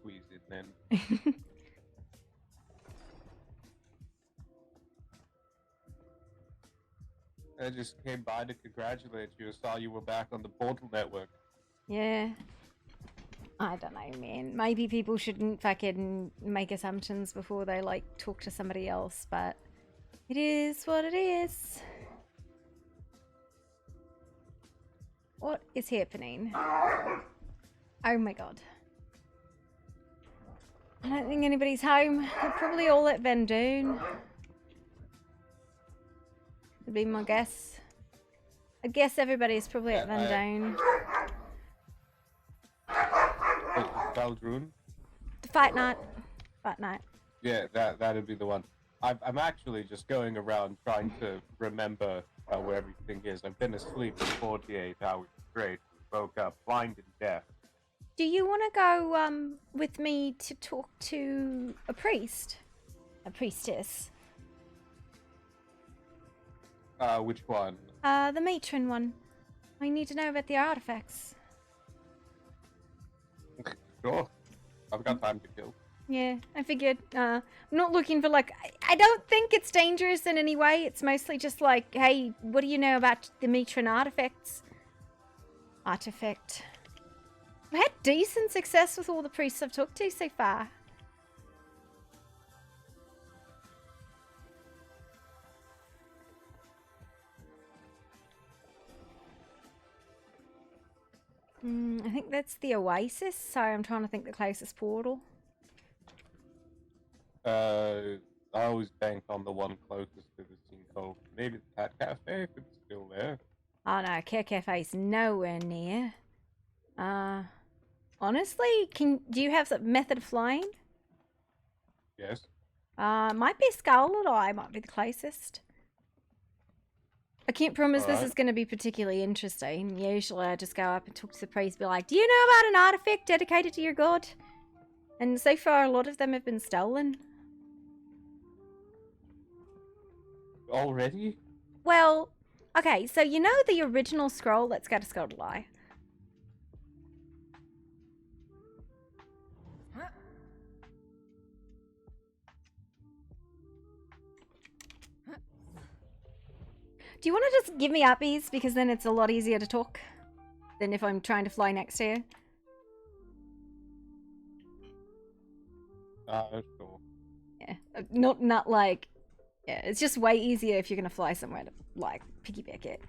squeeze it then. I just came by to congratulate you. I saw you were back on the Portal Network. Yeah. I don't know, man. Maybe people shouldn't fucking make assumptions before they, like, talk to somebody else, but it is what it is. What is happening? Oh my god. I don't think anybody's home. They're probably all at Van Doon. Would be my guess. I guess everybody's probably at Van Doon. Valdrun? The fight night. Fight night. Yeah, that'd be the one. I'm actually just going around trying to remember where everything is. I've been asleep for 48 hours straight. Woke up blind and deaf. Do you want to go with me to talk to a priest? A priestess? Which one? The matron one. I need to know about the artifacts. Sure. I've got time to kill. Yeah, I figured. I'm not looking for, like... I don't think it's dangerous in any way. It's mostly just like, hey, what do you know about the matron artifacts? Artifact. I've had decent success with all the priests I've talked to so far. I think that's the Oasis. Sorry, I'm trying to think the closest portal. I always bank on the one closest to the sinkhole. Maybe the Cat Cafe if it's still there. Oh no, Cat Cafe's nowhere near. Honestly, do you have some method of flying? Yes. Might be Scarlet Eye, might be the closest. I can't promise this is going to be particularly interesting. Usually I just go up and talk to the priest, be like, do you know about an artifact dedicated to your god? And so far a lot of them have been stolen. Already? Well, okay, so you know the original scroll? Let's go to Scarlet Eye. Do you want to just give me uppies? Because then it's a lot easier to talk than if I'm trying to fly next to you. Sure. Yeah, not like... Yeah, it's just way easier if you're going to fly somewhere to, like, piggyback it.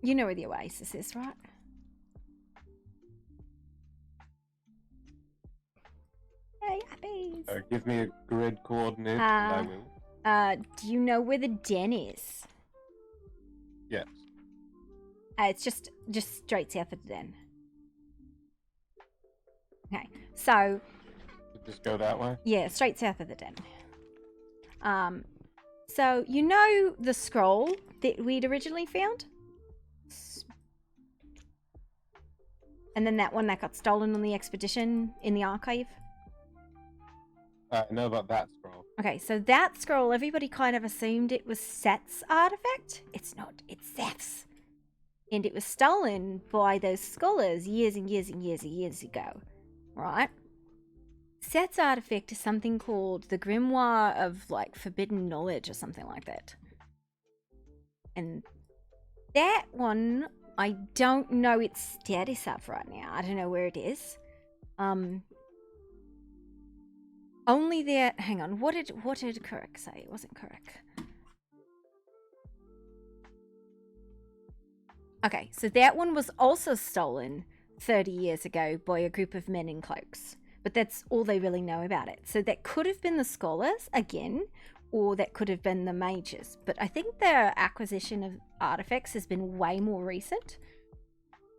You know where the Oasis is, right? Hey, uppies! Give me a grid coordinate and I will. Do you know where the den is? Yes. It's just straight south of the den. Okay, so... Just go that way? Yeah, straight south of the den. So, you know the scroll that we'd originally found? And then that one that got stolen on the expedition in the archive? I know about that scroll. Okay, so that scroll, everybody kind of assumed it was Seth's artifact. It's not, it's Seth's. And it was stolen by those scholars years and years and years and years ago, right? Seth's artifact is something called the Grimoire of, like, Forbidden Knowledge or something like that. And that one, I don't know its status up right now. I don't know where it is. Only that, hang on, what did Kurik say? It wasn't Kurik. Okay, so that one was also stolen 30 years ago by a group of men in cloaks. But that's all they really know about it. So that could have been the scholars, again, or that could have been the mages. But I think their acquisition of artifacts has been way more recent.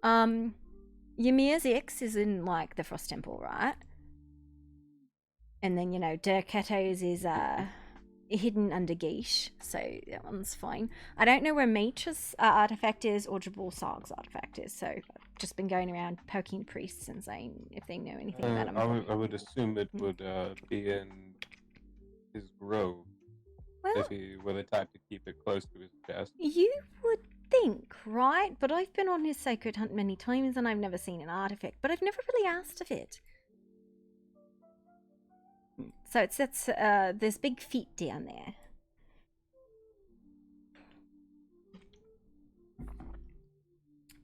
Ymir's ex is in, like, the Frost Temple, right? And then, you know, Dirkato's is hidden under Geesh, so that one's fine. I don't know where Matra's artifact is or Jabal Sarg's artifact is, so I've just been going around poking priests and saying if they know anything about them. I would assume it would be in his grove, Well, if he were the type to keep it close to his chest. you would think, right? But I've been on his sacred hunt many times and I've never seen an artifact, but I've never really asked of it. So there's big feet down there.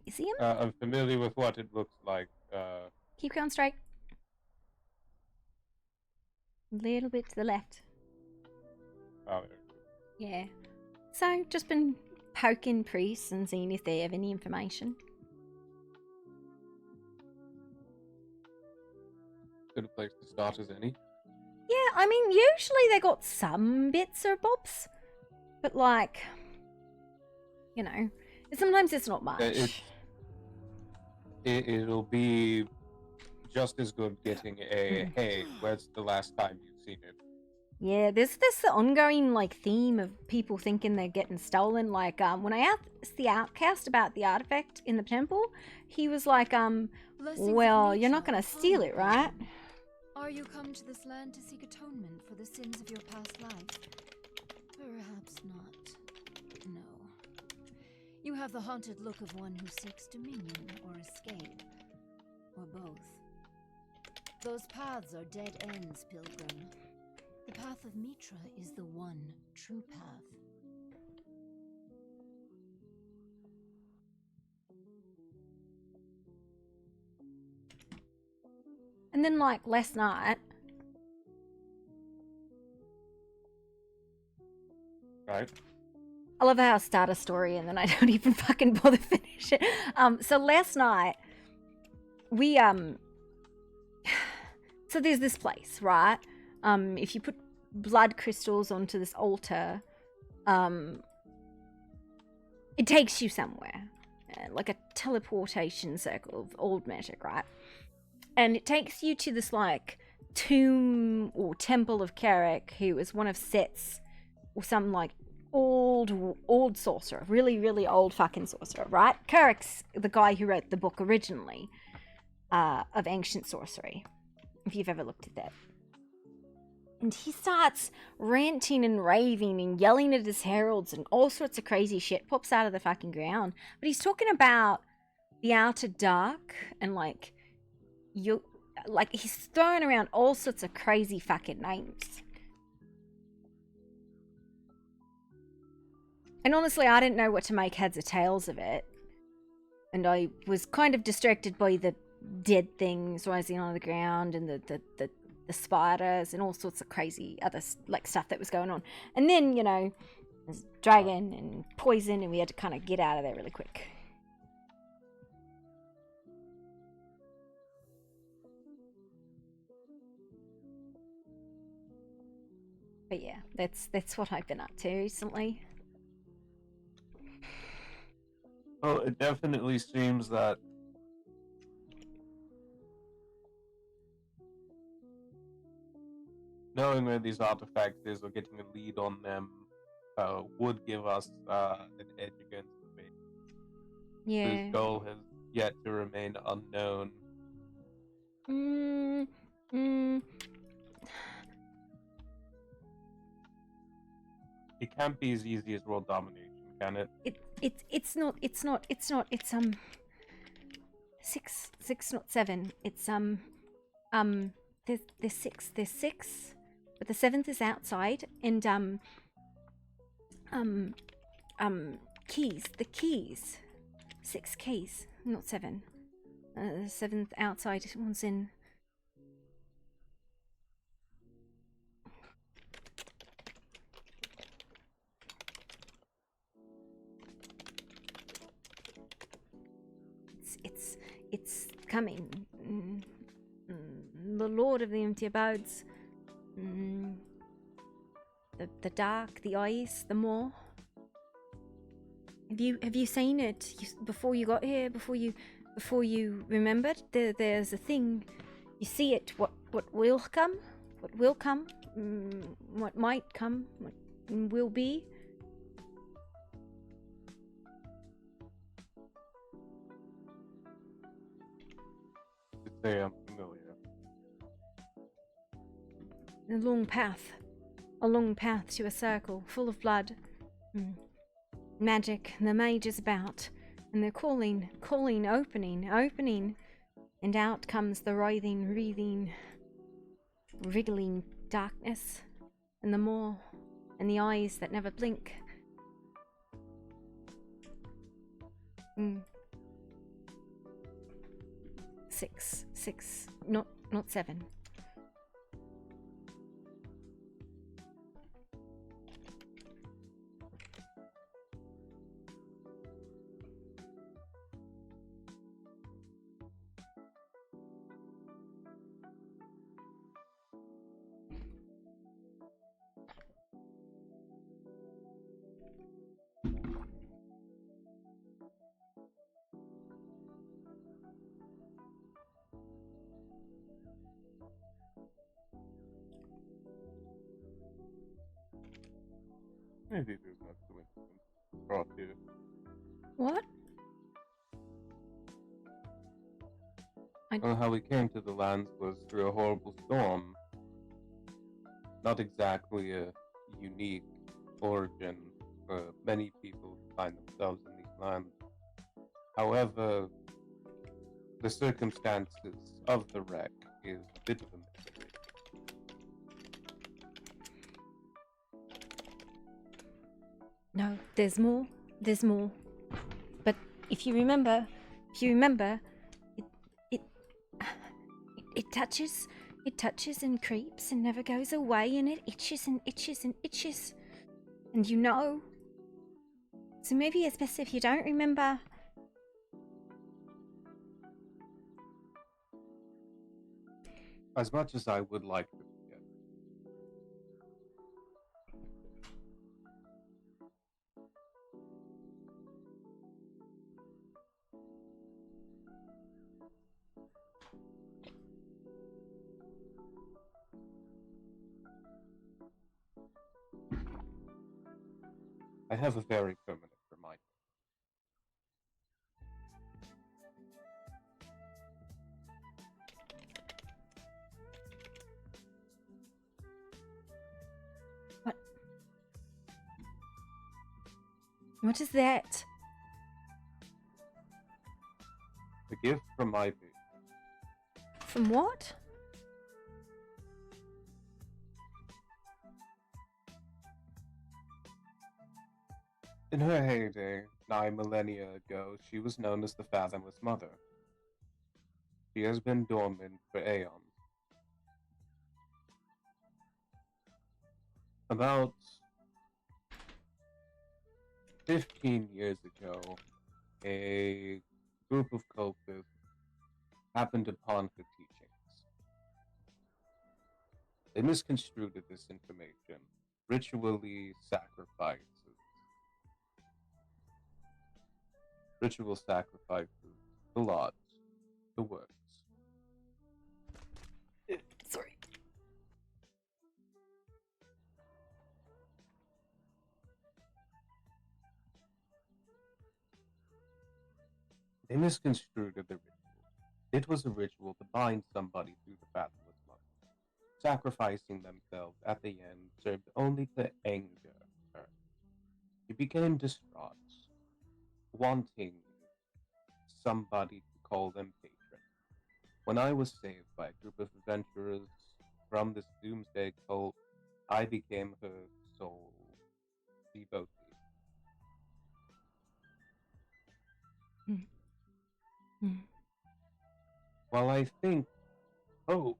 You see him? I'm familiar with what it looks like. Keep going straight. A little bit to the left. Oh, Yeah. So, just been poking priests and seeing if they have any information. good a place to start as any. Yeah, I mean, usually they got some bits or bobs, but like, you know, sometimes it's not much. It'll be just as good getting a hey, where's the last time you've seen it? Yeah, there's this ongoing like theme of people thinking they're getting stolen. Like, when I asked the outcast about the artifact in the temple, he was like, well, you're not gonna steal it, right? Are you come to this land to seek atonement for the sins of your past life? Perhaps not. No. You have the haunted look of one who seeks dominion or escape, or both. Those paths are dead ends, pilgrim. The path of Mitra is the one true path. And then, like, last night, Right? I love how I start a story and then I don't even fucking bother finish it. So last night, we, so there's this place, right? If you put blood crystals onto this altar, it takes you somewhere. Like a teleportation circle of old magic, right? And it takes you to this, like, tomb or temple of Carrick, who was one of Set's, or some, like, old sorcerer. Really, really old fucking sorcerer, right? Carrick's the guy who wrote the book originally of ancient sorcery, if you've ever looked at that. And he starts ranting and raving and yelling at his heralds, and all sorts of crazy shit pops out of the fucking ground. But he's talking about the outer dark and, like, he's throwing around all sorts of crazy fucking names. And honestly, I didn't know what to make heads or tails of it. And I was kind of distracted by the dead things rising on the ground and the spiders and all sorts of crazy other, like, stuff that was going on. And then, you know, there's dragon and poison, and we had to kind of get out of there really quick. But yeah, that's what I've been up to recently. Well, it definitely seems that knowing where these artifacts is or getting a lead on them would give us an edge against the base. Yeah. Whose goal has yet to remain unknown. It can't be as easy as world domination, can it? It's not. It's 6, not 7. It's there's 6. There's 6, but the 7th is outside, and keys. The keys. 6 keys, not 7. The 7th outside. One's in. It's coming. The Lord of the Empty Abodes. The dark, the ice, the maw. Have you seen it before you got here? Before you remembered? There's a thing. You see it. What will come? What will come? What might come? What will be? Say I'm familiar. A long path to a circle full of blood. Magic, the mage is about, and they're calling, opening, and out comes the writhing, wreathing, wriggling darkness, and the maw, and the eyes that never blink. 6, not 7. Maybe there's no coincidence. Brought here. What? Well, how we came to the lands was through a horrible storm. Not exactly a unique origin for many people who find themselves in these lands. However, the circumstances of the wreck is a bit of a mystery. No, there's more. There's more. But if you remember, it touches and creeps and never goes away, and it itches and itches and itches. And you know. So maybe it's best if you don't remember. As much as I would like to forget. I have a very permanent reminder. What is that? A gift from Ivy. From what? In her heyday, 9 millennia ago, she was known as the Fathomless Mother. She has been dormant for aeons. About 15 years ago, a group of cultists happened upon her teachings. They misconstrued this information, ritual sacrifices, the lots, the works. Sorry. They misconstrued the ritual. It was a ritual to bind somebody through the Fathomless Mother. Sacrificing themselves at the end served only to anger her. She became distraught, wanting somebody to call them patron. When I was saved by a group of adventurers from this doomsday cult, I became her sole devotee. While I think, oh,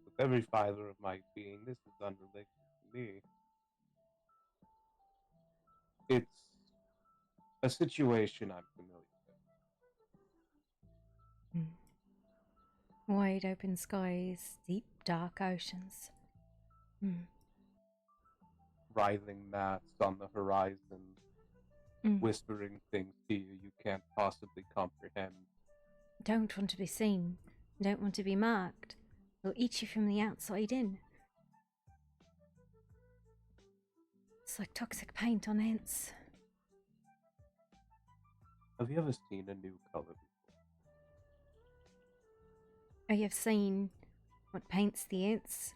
with every fiber of my being, this is unrelated to me. It's a situation I'm familiar with. Wide open skies, deep dark oceans. Writhing mass on the horizon, whispering things to you can't possibly comprehend. Don't want to be seen. Don't want to be marked. They'll eat you from the outside in. It's like toxic paint on ants. Have you ever seen a new color before? I have seen what paints the ants.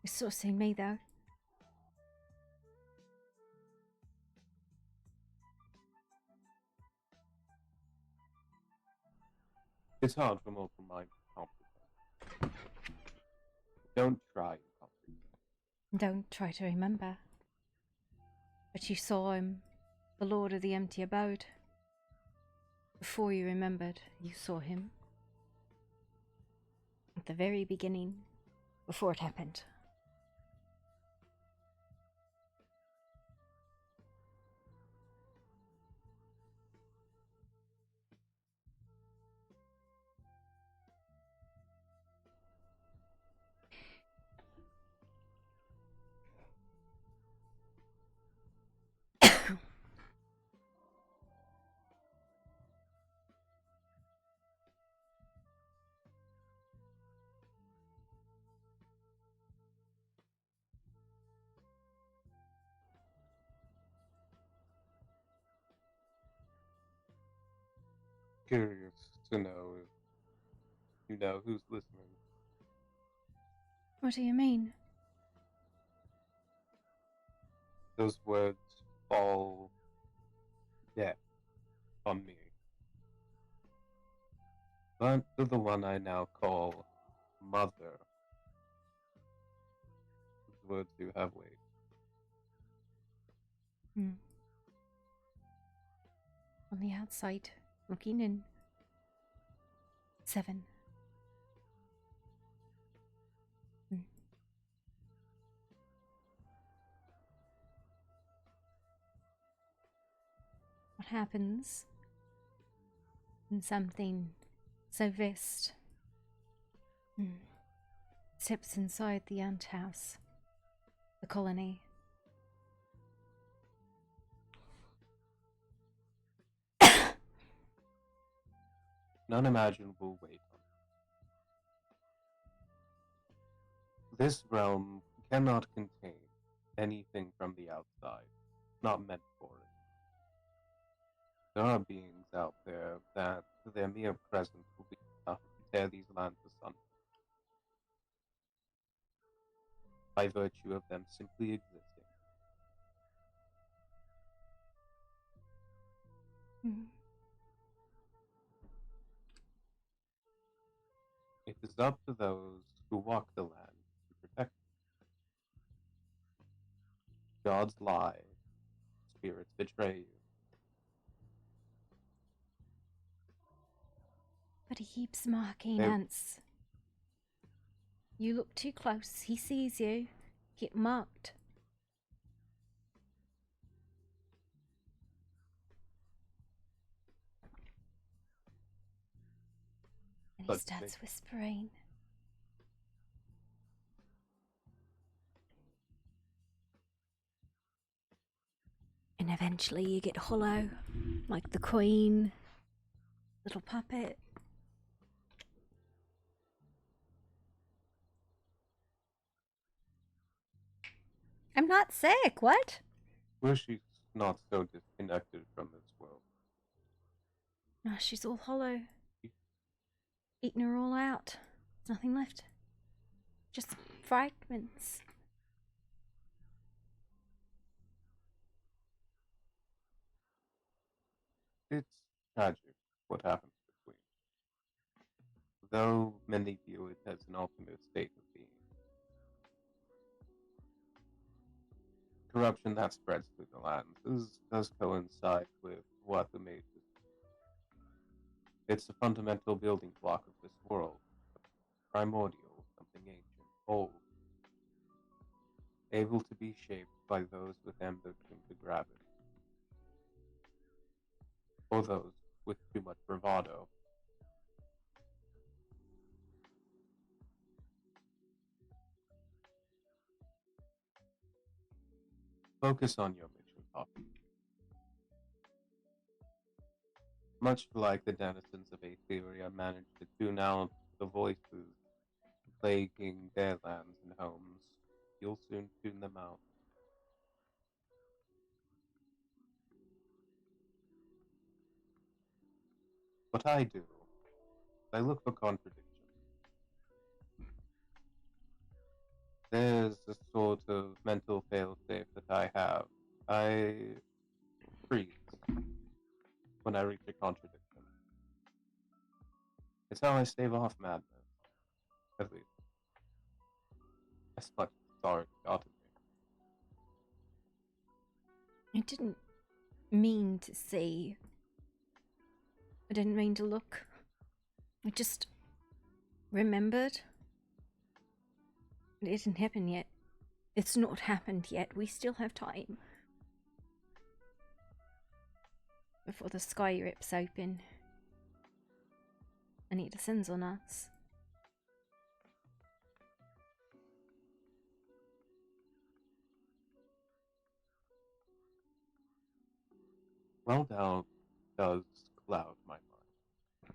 You've sort of seen me though. It's hard for mortal mind to comprehend. Don't try and comprehend. Don't try to remember. But you saw him, the Lord of the Empty Abode. Before you remembered, you saw him. At the very beginning, before it happened. Curious to know if you know who's listening. What do you mean? Those words fall dead on me. But to the one I now call Mother, those words do have weight. On the outside, looking in. 7. What happens when something so vast steps inside the ant house, the colony? An unimaginable weight on it. This realm cannot contain anything from the outside, not meant for it. There are beings out there that their mere presence will be enough to tear these lands asunder, by virtue of them simply existing. It is up to those who walk the land to protect it. Gods lie, spirits betray you. But he keeps marking They- ants. You look too close, he sees you. Get marked. And he But starts whispering. And eventually you get hollow, like the queen, little puppet. I'm not sick, what? Wish she's not so disconnected from this world. No, she's all hollow. Eaten her all out. There's nothing left. Just fragments. It's tragic what happens between. Though many view it as an ultimate state of being. Corruption that spreads through the lands does coincide with what the mages do. It's a fundamental building block of this world. Primordial, something ancient, old. Able to be shaped by those with ambition to grab it. Or those with too much bravado. Focus on your mission, Poppy. Much like the denizens of Aetheria managed to tune out the voices plaguing their lands and homes, you'll soon tune them out. What I do, I look for contradictions. There's a sort of mental failsafe that I have. I freeze when I reach a contradiction. It's how I stave off madness. At least, as much as it's already gotten me. I didn't mean to see. I didn't mean to look. I just remembered. It didn't happen yet. It's not happened yet. We still have time. Before the sky rips open and it descends on us. Well, doubt does cloud my mind.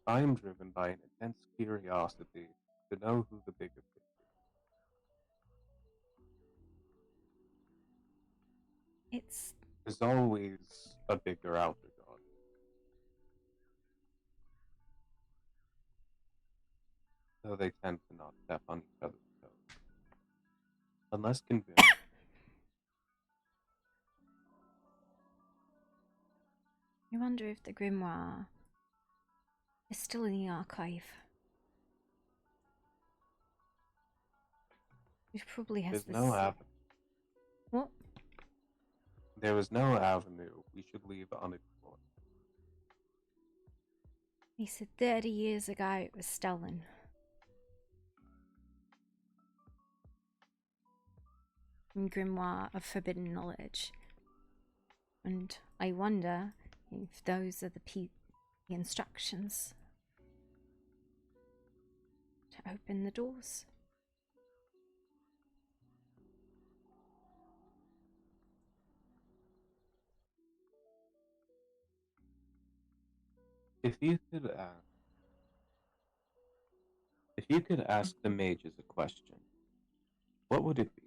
I am driven by an intense curiosity to know who the bigger fish It's is. There's always a bigger outer god. Though they tend to not step on each other's toes. Unless convinced. I wonder if the grimoire is still in the archive. It probably has There's this. no avenue. What? There is no avenue we should leave unexplored. He said 30 years ago it was stolen. In Grimoire of Forbidden Knowledge. And I wonder if those are the instructions to open the doors. If you could ask the mages a question, what would it be?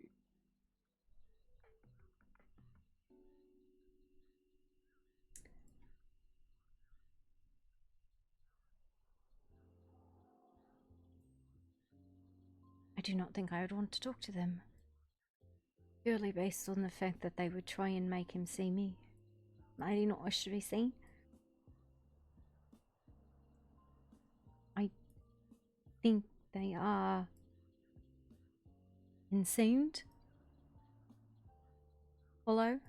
I do not think I would want to talk to them. Purely based on the fact that they would try and make him see me. I do not wish to be seen. I think they are insane. Follow?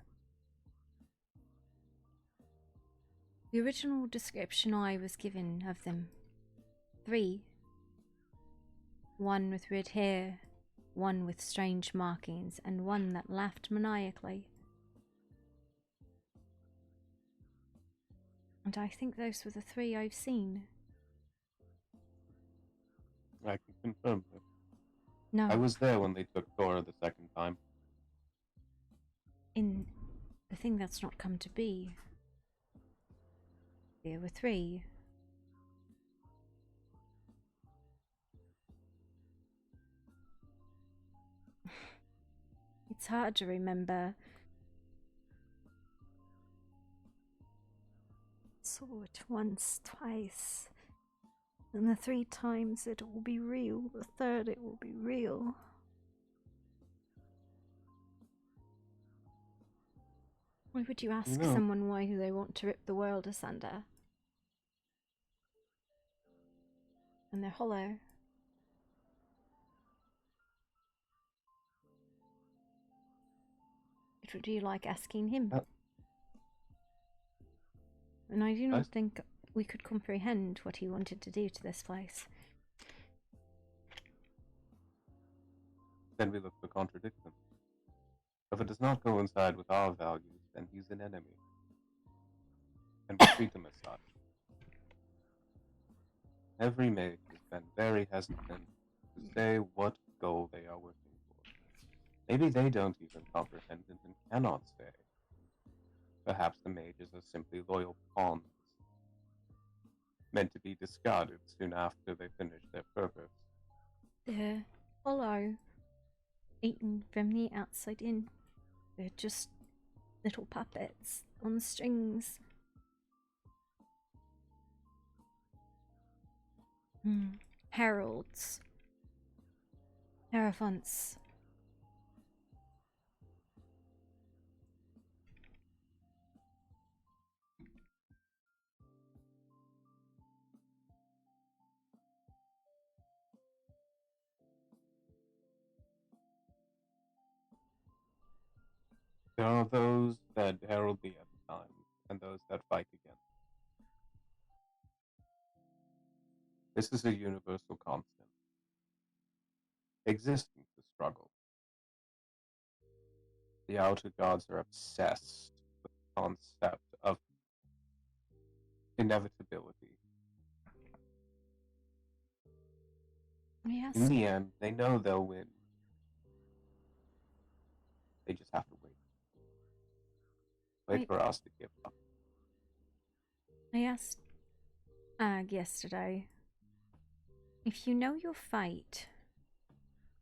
The original description I was given of them. 3. One with red hair, one with strange markings, and one that laughed maniacally. And I think those were the 3 I've seen. I can confirm this. No. I was there when they took Thora the second time. In the thing that's not come to be. There were 3. It's hard to remember. Saw it once, twice. And the 3 times it will be real. The 3rd it will be real. Why would you ask someone why they want to rip the world asunder? And they're hollow. It would be like asking him. And I do not think we could comprehend what he wanted to do to this place. Then we look to contradict him. If it does not coincide with our values, then he's an enemy. And we treat him as such. Every mage has been very hesitant to say what goal they are working for. Maybe they don't even comprehend it and cannot say. Perhaps the mages are simply loyal pawns, meant to be discarded soon after they finish their purpose. They're hollow, eaten from the outside in. They're just little puppets on strings. Heralds. Hierophants. There are those that herald the end times, and those that fight against. This is a universal constant. Existence is struggle. The outer gods are obsessed with the concept of inevitability. Yes. In the end, they know they'll win. They just have to wait. Wait Wait. for us to give up. I asked Ag yesterday, if you know your fate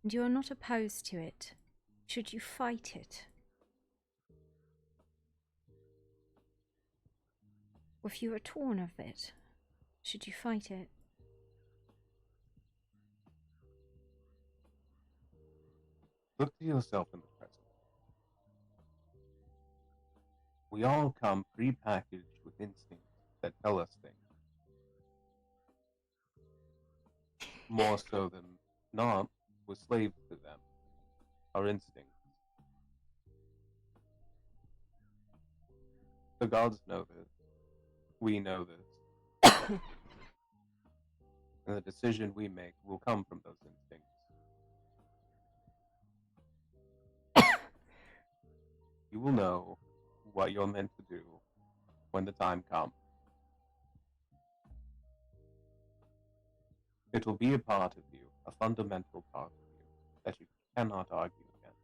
and you are not opposed to it, should you fight it? Or if you are torn of it, should you fight it? Look to yourself in the present. We all come pre-packaged with instincts that tell us things. More so than not, we're slaves to them. Our instincts. The gods know this. We know this. And the decision we make will come from those instincts. You will know what you're meant to do when the time comes. It will be a part of you, a fundamental part of you, that you cannot argue against.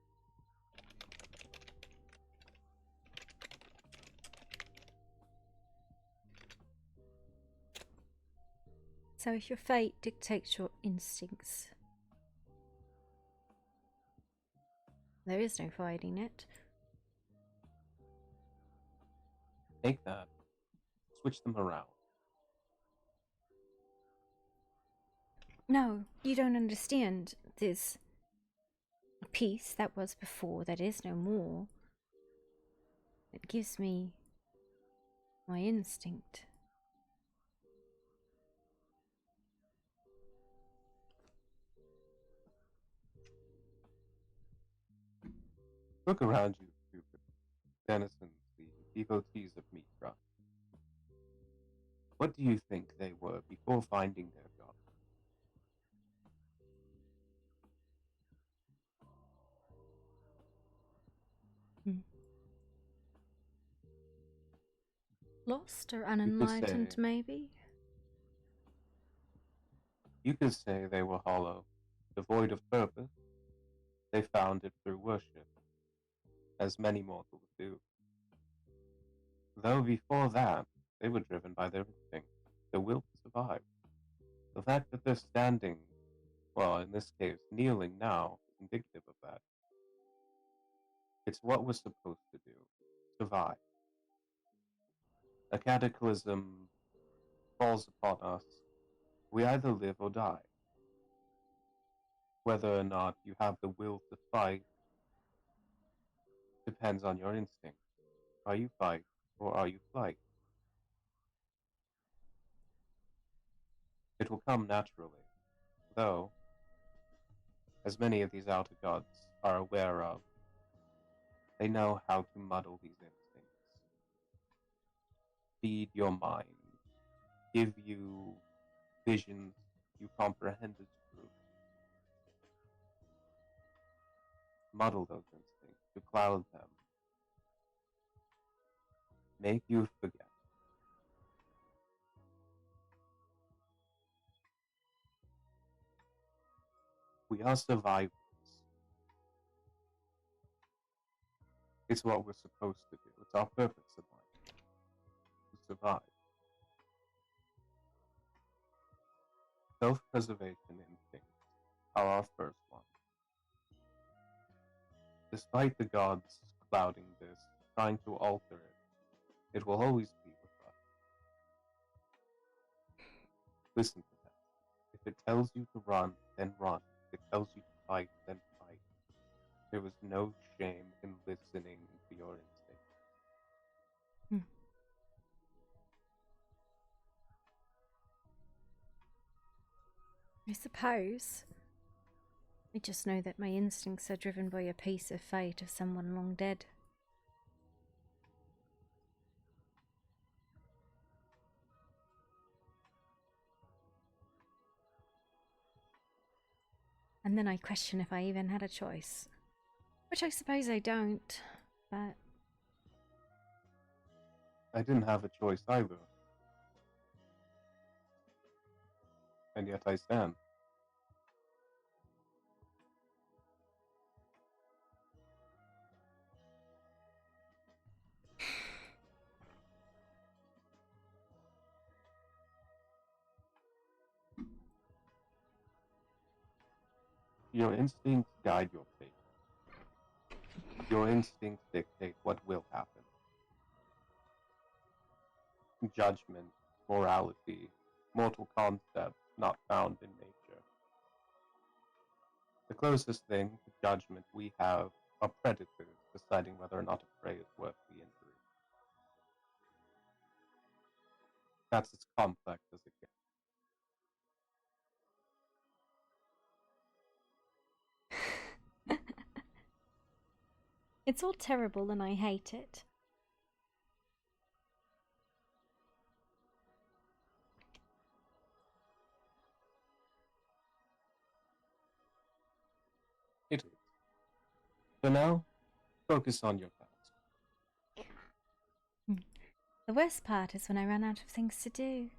So if your fate dictates your instincts, there is no fighting it. Take that, switch them around. No, you don't understand. There's a piece that was before that is no more. It gives me my instinct. Look around you, stupid denizens, the devotees of Mitra. What do you think they were before finding their God? Lost or You unenlightened, maybe? could say they were hollow, devoid of purpose. They found it through worship, as many mortals do. Though before that, they were driven by their instinct, their will to survive. The fact that they're standing, well, in this case, kneeling now, is indicative of that. It's what we're supposed to do, survive. A cataclysm falls upon us. We either live or die. Whether or not you have the will to fight depends on your instinct. Are you fight or are you flight? It will come naturally, though, as many of these outer gods are aware of, they know how to muddle these instincts. Feed your mind, give you visions you comprehend as truth. Muddle those instincts, to cloud them, make you forget. We are survivors. It's what we're supposed to do. It's our purpose in life, to survive. Self-preservation instincts are our first one. Despite the gods clouding this, trying to alter it, it will always be with us. Listen to them. If it tells you to run, then run. If it tells you to fight, then fight. There is no shame in listening to your instincts. I suppose. I just know that my instincts are driven by a piece of fate of someone long dead. and then I question if I even had a choice. Which I suppose I don't, but... I didn't have a choice either. And yet I stand. Your instincts guide your fate. Your instincts dictate what will happen. Judgment, morality, mortal concepts not found in nature. The closest thing to judgment we have are predators deciding whether or not a prey is worth the injury. That's as complex as it gets. It's all terrible and I hate it. It is. So now, focus on your task. The worst part is when I run out of things to do.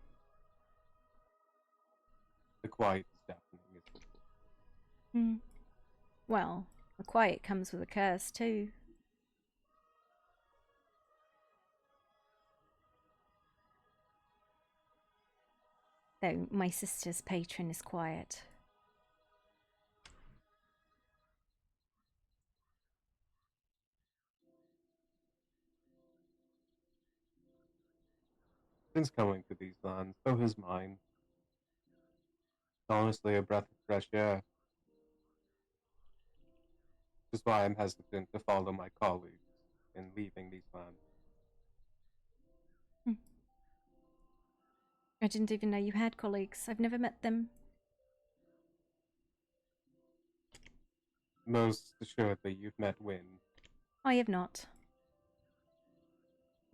The quiet is deafening, isn't it? Well, the quiet comes with a curse too. Though my sister's patron is quiet. Since coming to these lands, so has mine. Honestly, a breath of fresh air. Which is why I'm hesitant to follow my colleagues in leaving these lands. I didn't even know you had colleagues. I've never met them. Most assuredly, you've met Wynne. I have not.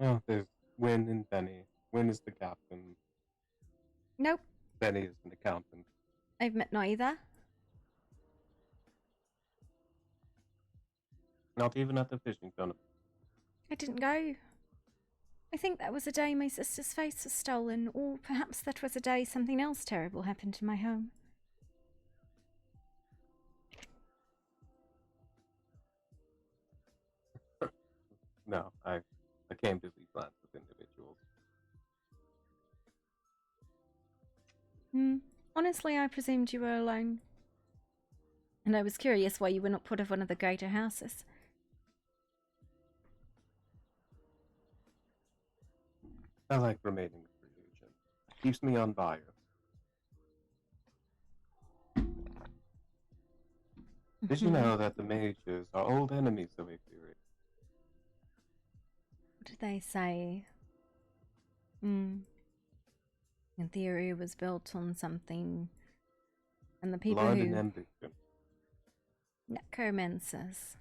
Oh, there's Wynne and Benny. Wynne is the captain. Nope. Benny is an accountant. I've met neither. Not even at the fishing tournament. I didn't go. I think that was the day my sister's face was stolen, or perhaps that was the day something else terrible happened in my home. No, I came to these lands with individuals. Honestly, I presumed you were alone. And I was curious why you were not part of one of the greater houses. I like remaining a free agent. Keeps me unbiased. Did you know that the mages are old enemies of Aetherius? What did they say? Etheria was built on something, and the people Blood who... and ambition. Necromancers.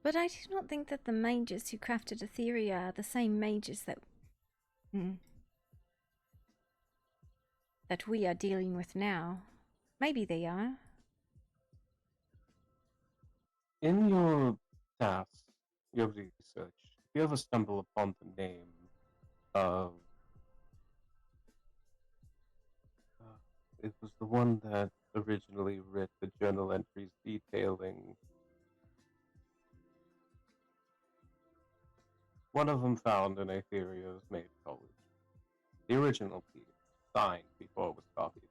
But I do not think that the mages who crafted Etheria are the same mages that... that we are dealing with now. Maybe they are. In your tasks, your research, if you ever stumble upon the name of... it was the one that originally writ the journal entries detailing... One of them found in Aetheria's Mage College. The original piece, signed before it was copied.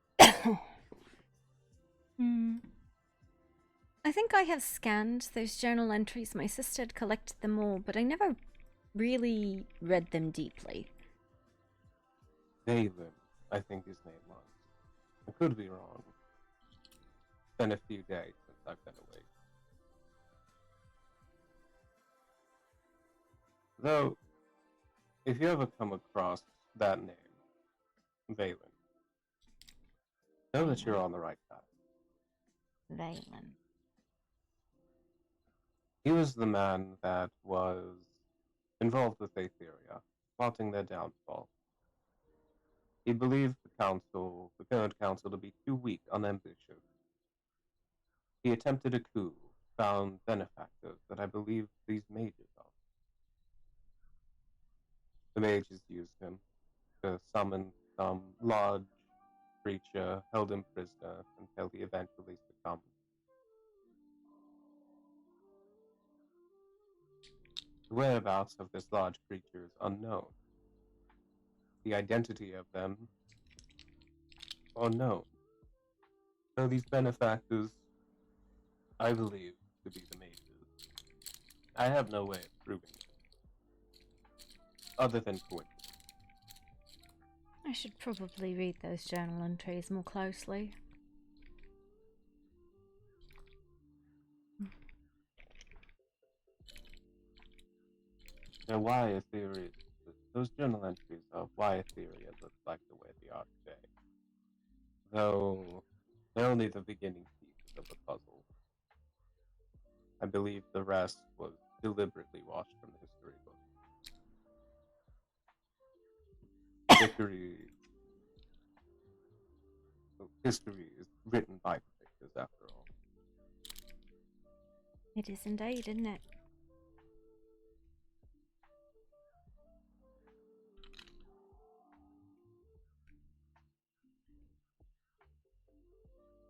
I think I have scanned those journal entries. My sister had collected them all, but I never really read them deeply. Valen, I think his name was. I could be wrong. It's been a few days since I've been away. Though, if you ever come across that name, Valen, know that you're on the right path. Valen. He was the man that was involved with Aetheria, plotting their downfall. He believed the council, the current council, to be too weak, unambitious. He attempted a coup, found benefactors that I believe these mages are. The mages used him to summon some large creature, held him prisoner until he eventually succumbed. The whereabouts of this large creature is unknown. The identity of them unknown. So these benefactors, I believe, to be the mages. I have no way of proving it, other than coincidence. I should probably read those journal entries more closely. Now, why Etheria? Those journal entries of why Etheria looks like the way they are today, though they're only the beginning pieces of the puzzle. I believe the rest was deliberately washed from the history book. History is written by predictors, after all. It is indeed, isn't it?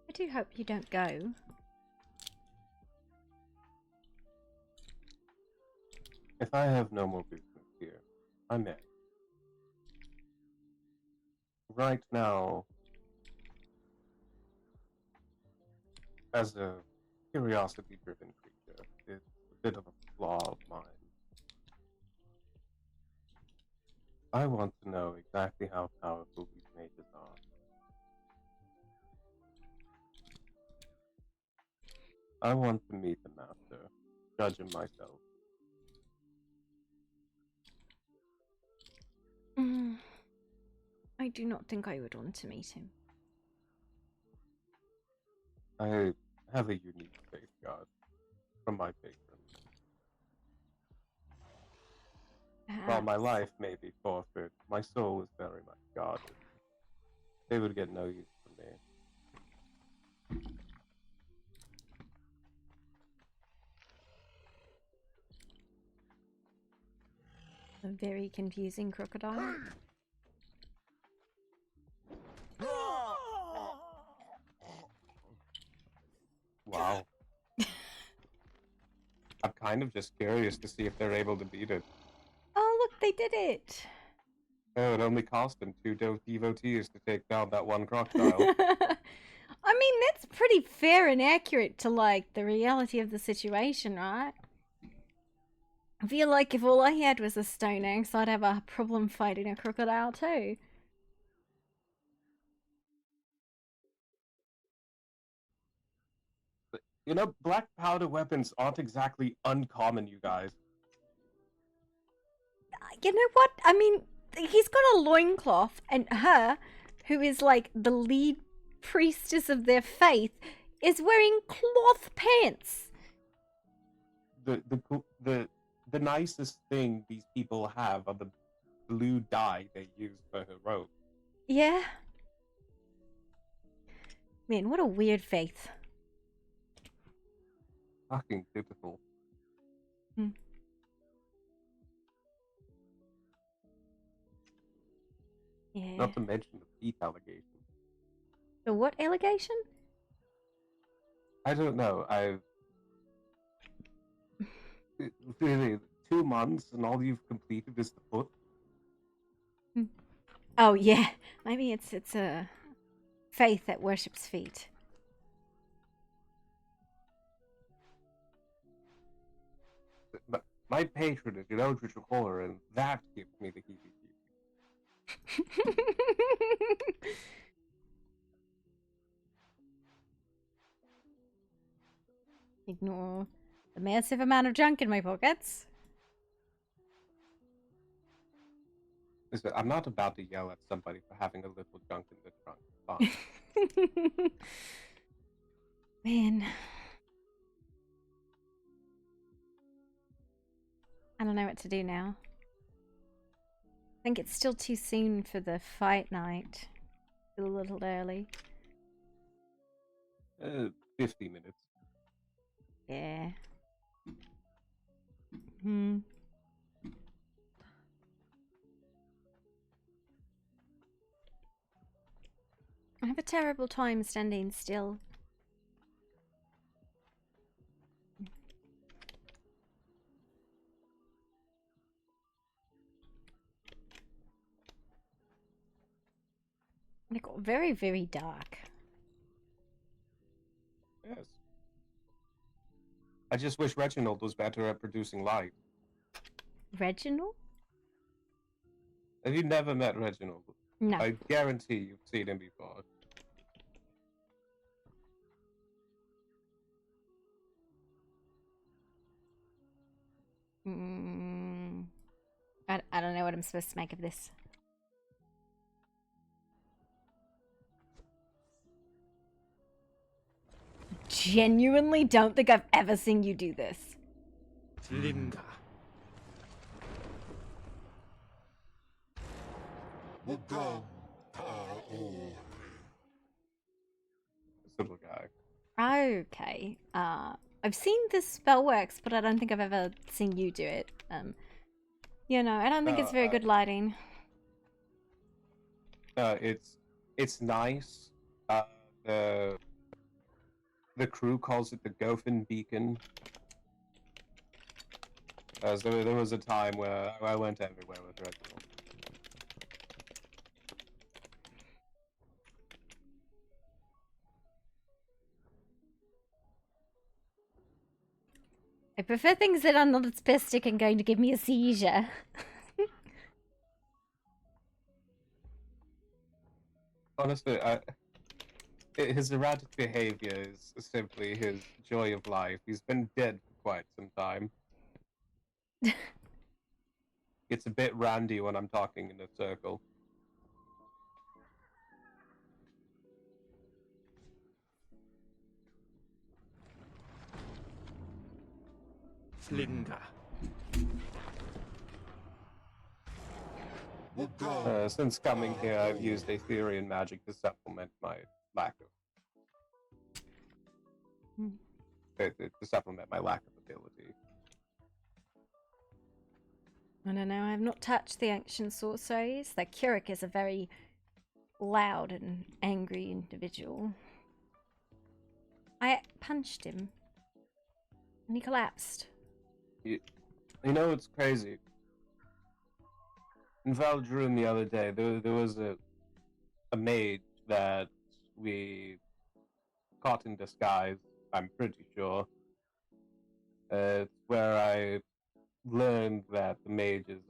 I do hope you don't go. If I have no more business here, I may. Right now, as a curiosity-driven creature, it's a bit of a flaw of mine. I want to know exactly how powerful these mages are. I want to meet the master, judge him myself. I do not think I would want to meet him. I have a unique faith god from my patron. While my life may be forfeit, my soul is very much guarded. They would get no use from me. A very confusing crocodile. Wow. I'm kind of just curious to see if they're able to beat it. Oh, look, they did it! Oh, it only cost them two devotees to take down that one crocodile. I mean, that's pretty fair and accurate to, like, the reality of the situation, right? I feel like if all I had was a stone axe, I'd have a problem fighting a crocodile too. But, you know, black powder weapons aren't exactly uncommon, you guys. You know what? I mean, he's got a loincloth, and her, who is like the lead priestess of their faith, is wearing cloth pants. The nicest thing these people have are the blue dye they use for her robe. Yeah. Man, what a weird faith. Fucking typical. Yeah. Not to mention the thief allegation. The what allegation? I don't know. I've really 2 months and all you've completed is the foot. Oh yeah, maybe it's a faith that worships feet. But my patronage in Eldritch horror, and that gives me the heebie-jeebies. Ignore the massive amount of junk in my pockets. Listen, I'm not about to yell at somebody for having a little junk in the trunk. Fine. Man. I don't know what to do now. I think it's still too soon for the fight night. Still a little early. 50 minutes. Yeah. Hmm. I have a terrible time standing still. It got very, very dark. Yes. I just wish Reginald was better at producing light. Reginald? Have you never met Reginald? No. I guarantee you've seen him before. I don't know what I'm supposed to make of this. Genuinely don't think I've ever seen you do this. 들린가? This little guy. Okay. I've seen this spell works, but I don't think I've ever seen you do it. You know, I don't think it's very good lighting. It's nice. The crew calls it the Goffin Beacon. So there was a time where I went everywhere with Reginald. I prefer things that are not specific and going to give me a seizure. Honestly, his erratic behavior is simply his joy of life. He's been dead for quite some time. It's a bit randy when I'm talking in a circle. 들린가? Since coming here, I've used Aetherian magic to supplement my lack of to supplement my lack of ability. I don't know, I have not touched the ancient sorceries. That Keurig is a very loud and angry individual. I punched him. And he collapsed. You know, it's crazy. In Valdroon the other day, there was a maid that we caught in disguise, I'm pretty sure. It's where I learned that the mages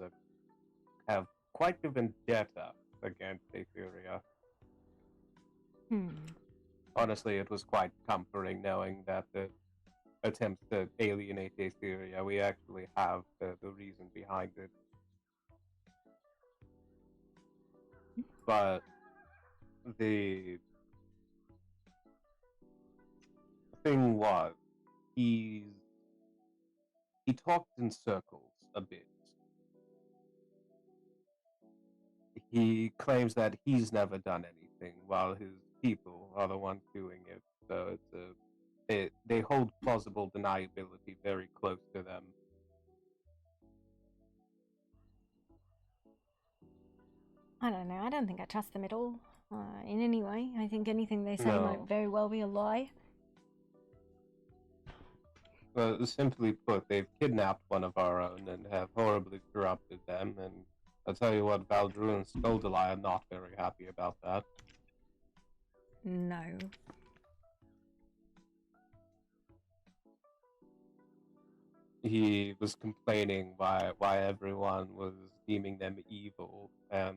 have quite a vendetta against Aetheria. Honestly, it was quite comforting knowing that the attempts to alienate Aetheria, we actually have the reason behind it. But the thing was, he talked in circles a bit. He claims that he's never done anything, while his people are the ones doing it. So they hold plausible deniability very close to them. I don't know, I don't think I trust them at all. In any way. I think anything they say No. might very well be a lie. Well, simply put, they've kidnapped one of our own and have horribly corrupted them, and I'll tell you what, Valdru and Skoldalai are not very happy about that. No. He was complaining why everyone was deeming them evil and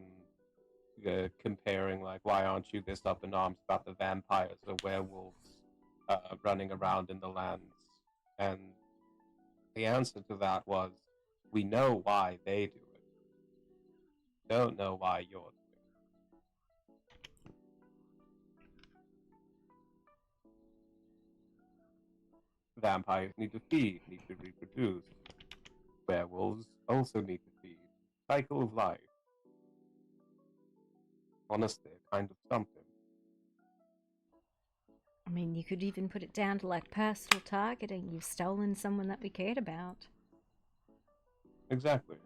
comparing, like, why aren't you this up in arms about the vampires or werewolves running around in the lands? And the answer to that was, we know why they do it. Don't know why you're doing it. Vampires need to feed, need to reproduce. Werewolves also need to feed. Cycle of life. Honestly, kind of something. I mean, you could even put it down to like personal targeting. You've stolen someone that we cared about. Exactly.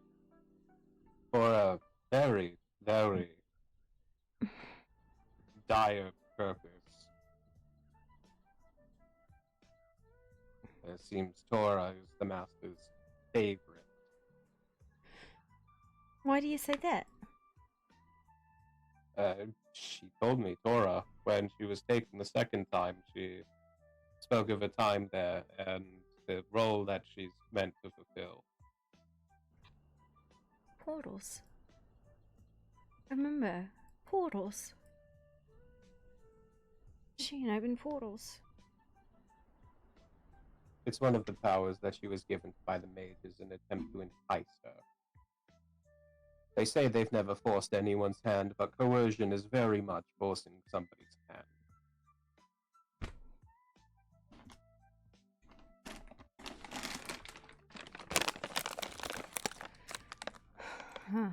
For a very, very dire purpose. It seems Tora is the Master's favorite. Why do you say that? She told me, Tora, when she was taken the second time, she spoke of a time there and the role that she's meant to fulfill. Portals. Remember, portals. She can open portals. It's one of the powers that she was given by the mages in an attempt to entice her. They say they've never forced anyone's hand, but coercion is very much forcing somebody's hand. Huh.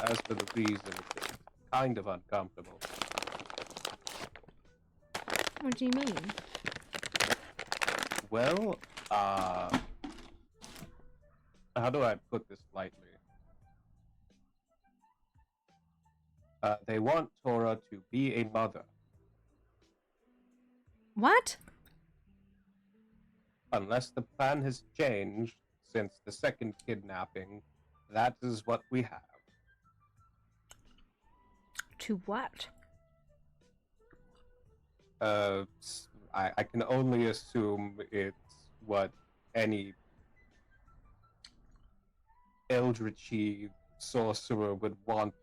As for the reason, it's kind of uncomfortable. What do you mean? Well, how do I put this lightly? They want Tora to be a mother. What? Unless the plan has changed since the second kidnapping, that is what we have. To what? I can only assume it's what any eldritchy sorcerer would want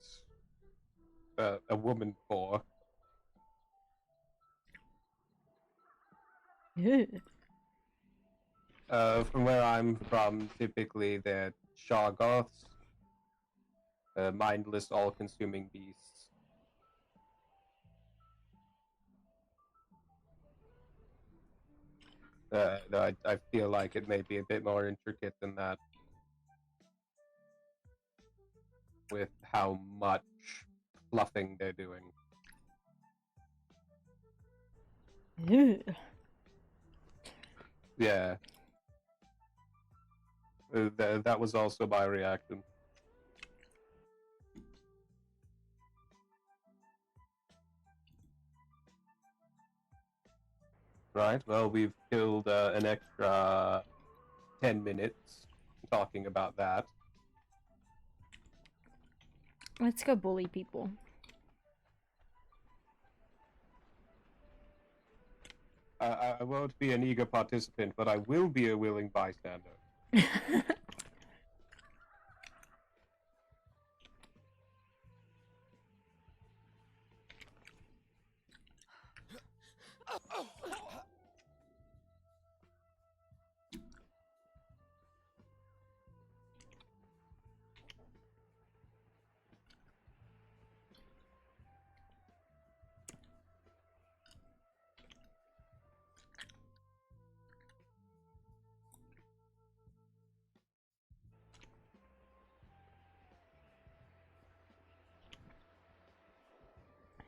a woman for. Ugh. From where I'm from, typically they're Shoggoths, mindless, all-consuming beasts. No, I feel like it may be a bit more intricate than that, with how much fluffing they're doing. Ugh. Yeah. That was also my reaction. Right, well, we've killed an extra 10 minutes talking about that. Let's go bully people. I won't be an eager participant, but I will be a willing bystander.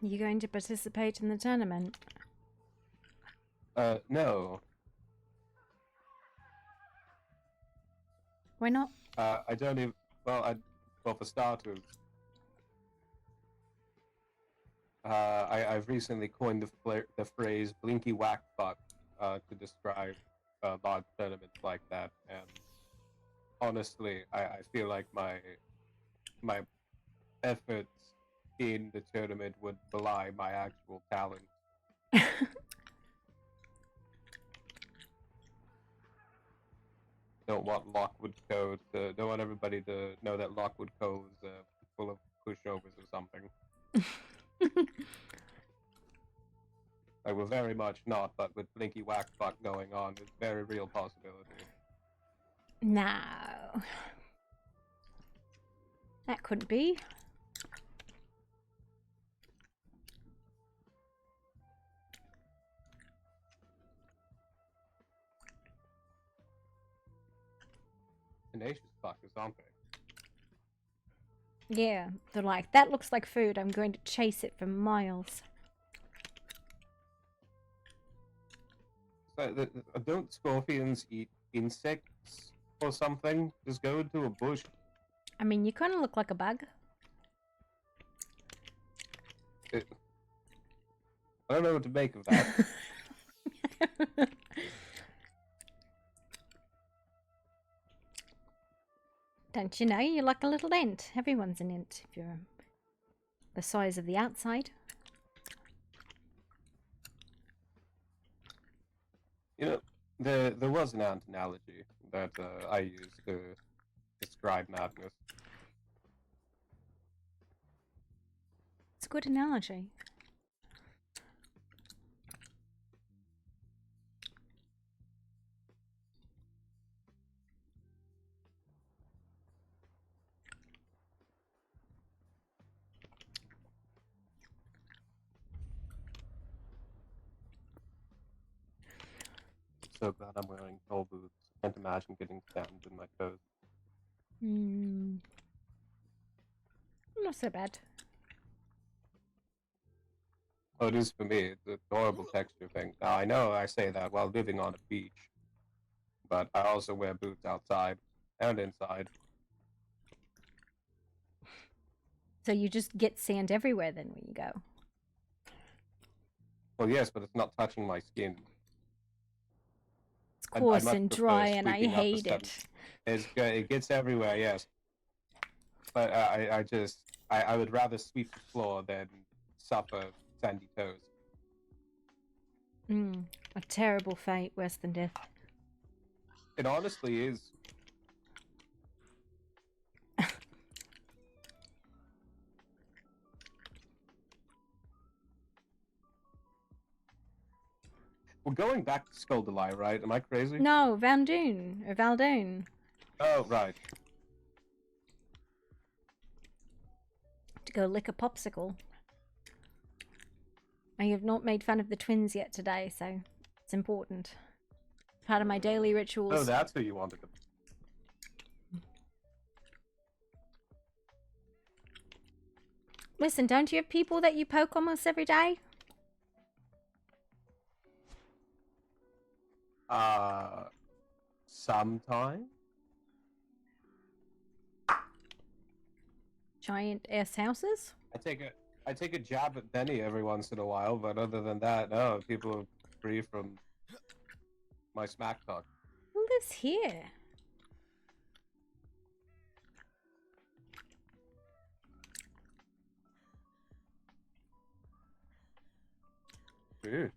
You going to participate in the tournament? No. Why not? I don't even. Well, for starters, I've recently coined the phrase "blinky whack fuck" to describe large tournaments like that, and honestly, I feel like my efforts in the tournament would belie my actual talent. Don't want Lockwood Cove to. Don't want everybody to know that Lockwood Cove is full of pushovers or something. Like, we're very much not, but with Blinky Whack Fuck going on, there's very real possibility. No. That couldn't be. Tenacious fuckers, aren't they? Yeah, they're like, that looks like food. I'm going to chase it for miles. So, don't scorpions eat insects or something? Just go into a bush. I mean, you kind of look like a bug. I don't know what to make of that. Don't you know? You're like a little ant. Everyone's an ant if you're the size of the outside. You know, there was an ant analogy that I used to describe madness. It's a good analogy. So glad I'm wearing tall boots. Can't imagine getting sand in my toes. Hmm. Not so bad. Oh, it is for me. It's a horrible texture thing. Now, I know I say that while living on a beach, but I also wear boots outside and inside. So you just get sand everywhere then when you go. Well, yes, but it's not touching my skin. It's I coarse much and prefer dry and I sweeping up the hate sand. it. It gets everywhere, yes. But I would rather sweep the floor than suffer sandy toes. A terrible fate, worse than death. It honestly is. We're going back to Skulldalai, right? Am I crazy? No, Valdoon. Or Valdoon. Oh, right. To go lick a popsicle. I have not made fun of the twins yet today, so it's important. Part of my daily rituals. Oh, that's who you wanted to. Listen, don't you have people that you poke almost every day? Sometime. Giant ass houses? I take a jab at Benny every once in a while, but other than that, no, people are free from my smack talk. Who lives here? Dude,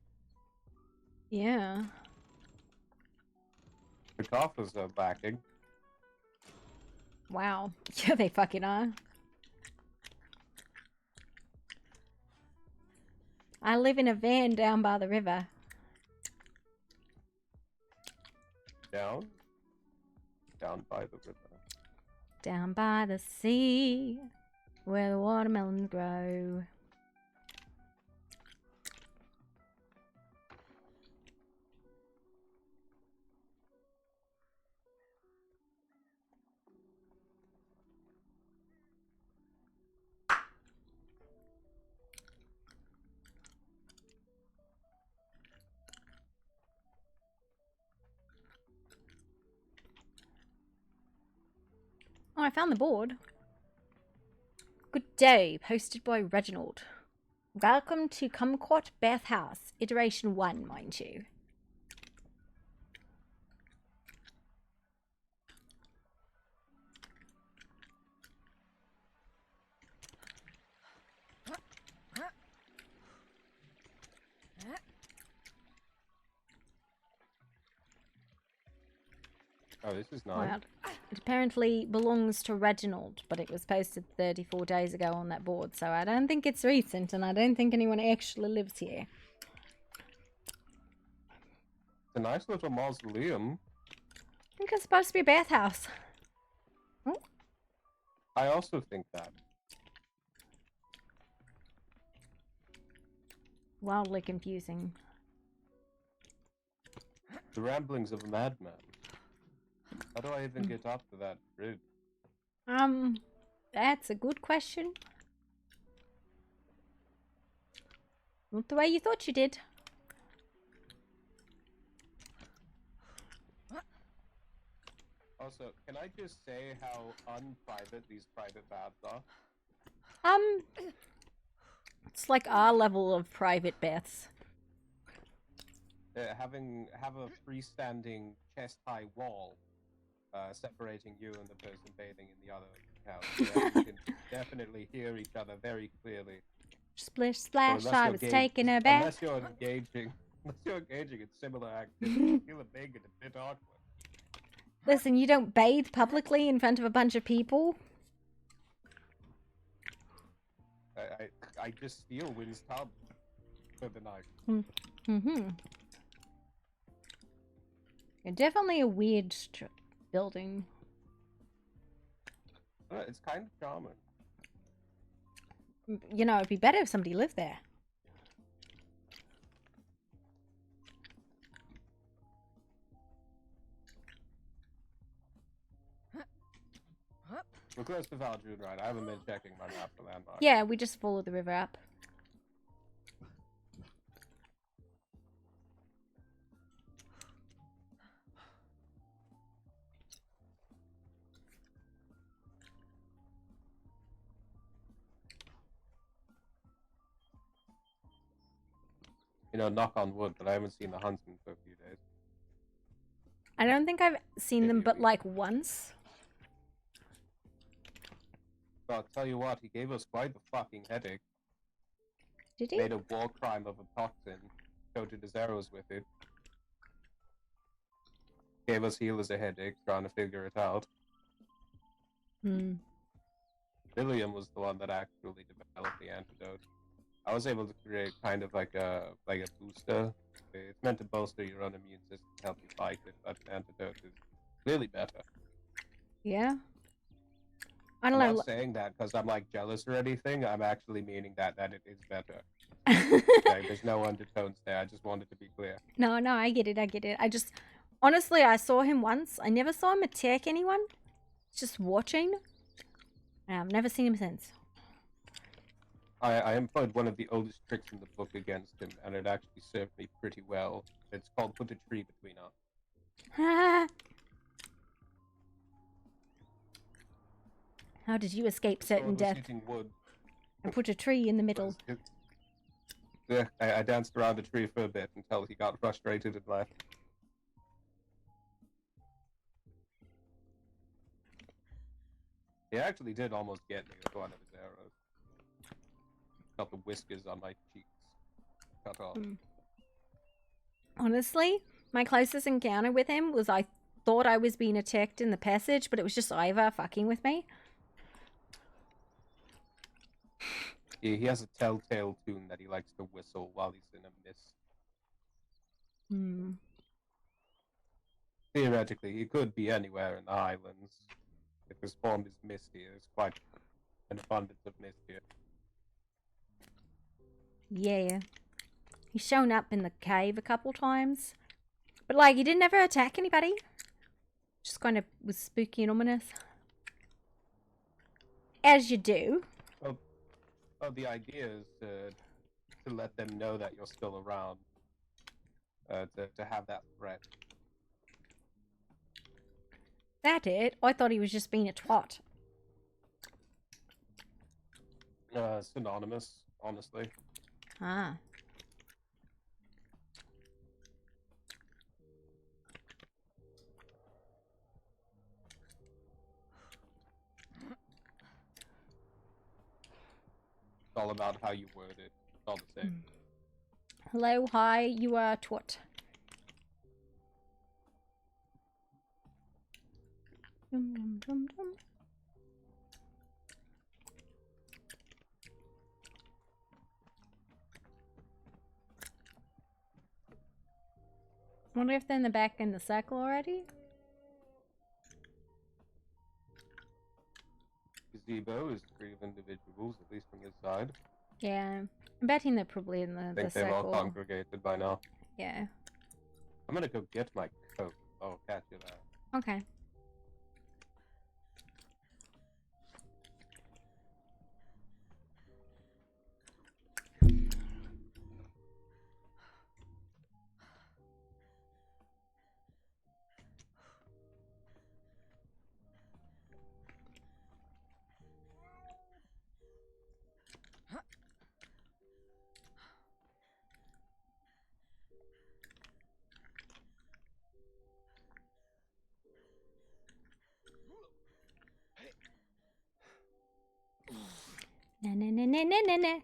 Yeah. the coffers are backing. Wow. Yeah, they fucking are. I live in a van down by the river. Down by the river. Down by the sea, where the watermelons grow. Oh, I found the board. Good day, posted by Reginald. Welcome to Kumquat Bathhouse, iteration 1, mind you. Oh, this is nice. Well, it apparently belongs to Reginald, but it was posted 34 days ago on that board, so I don't think it's recent, and I don't think anyone actually lives here. It's a nice little mausoleum. I think it's supposed to be a bathhouse. Oh. I also think that. Wildly confusing. The ramblings of a madman. How do I even get up to that bridge? That's a good question. Not the way you thought you did. Also, can I just say how unprivate these private baths are? It's like our level of private baths. Have a freestanding chest-high wall separating you and the person bathing in the other house. So you can definitely hear each other very clearly. Splish So splash, I was taking a bath. Unless you're engaging in similar activities, I feel it make it a bit awkward. Listen, you don't bathe publicly in front of a bunch of people. I just steal Wynn's tub for the night. Mm-hmm. Yeah, definitely a weird building. It's kind of charming. You know, it'd be better if somebody lived there. We're close to Valjoon, right? I haven't been checking my map for landmarks. Yeah, we just follow the river up. You know, knock on wood, but I haven't seen the huntsman for a few days. I don't think I've seen Maybe them a but week. like once. But I'll tell you what, he gave us quite the fucking headache. Did he? Made a war crime of a toxin, coated his arrows with it. Gave us healers a headache, trying to figure it out. Hmm. William was the one that actually developed the antidote. I was able to create kind of like a booster. It's meant to bolster your own immune system, help you fight it, but the antidote is clearly better. Yeah. I I'm don't know. not saying that because I'm like jealous or anything. I'm actually meaning that it is better. Like, there's no undertones there. I just wanted to be clear. No, I get it. I get it. I just, honestly, I saw him once. I never saw him attack anyone. Just watching. And I've never seen him since. I employed one of the oldest tricks in the book against him, and it actually served me pretty well. It's called put a tree between us. How did you escape The certain sword was death hitting wood. and put a tree in the middle? Yeah, I danced around the tree for a bit until he got frustrated and left. He actually did almost get me with one of his arrows. Got the whiskers on my cheeks cut off. Honestly, my closest encounter with him was I thought I was being attacked in the passage, but it was just Ivar fucking with me. He has a telltale tune that he likes to whistle while he's in a mist. Hmm. Theoretically, he could be anywhere in the Highlands. If his form is mist here, there's quite an abundance of mist here. Yeah. He's shown up in the cave a couple times. But, like, he didn't ever attack anybody. Just kind of was spooky and ominous. As you do. Well, the idea is to let them know that you're still around. To have that threat. That it? I thought he was just being a twat. Synonymous, honestly. Ah. It's all about how you word it. It's all the same. Hello, hi, you are twat. Dum, dum, dum, dum. Wonder if they're in the back in the circle already? Gazebo is 3 of individuals, at least from his side. Yeah. I'm betting they're probably in I the think they've all circle. congregated by now. Yeah. I'm gonna go get my coat. I'll catch you there. Okay. Na na na na na na na.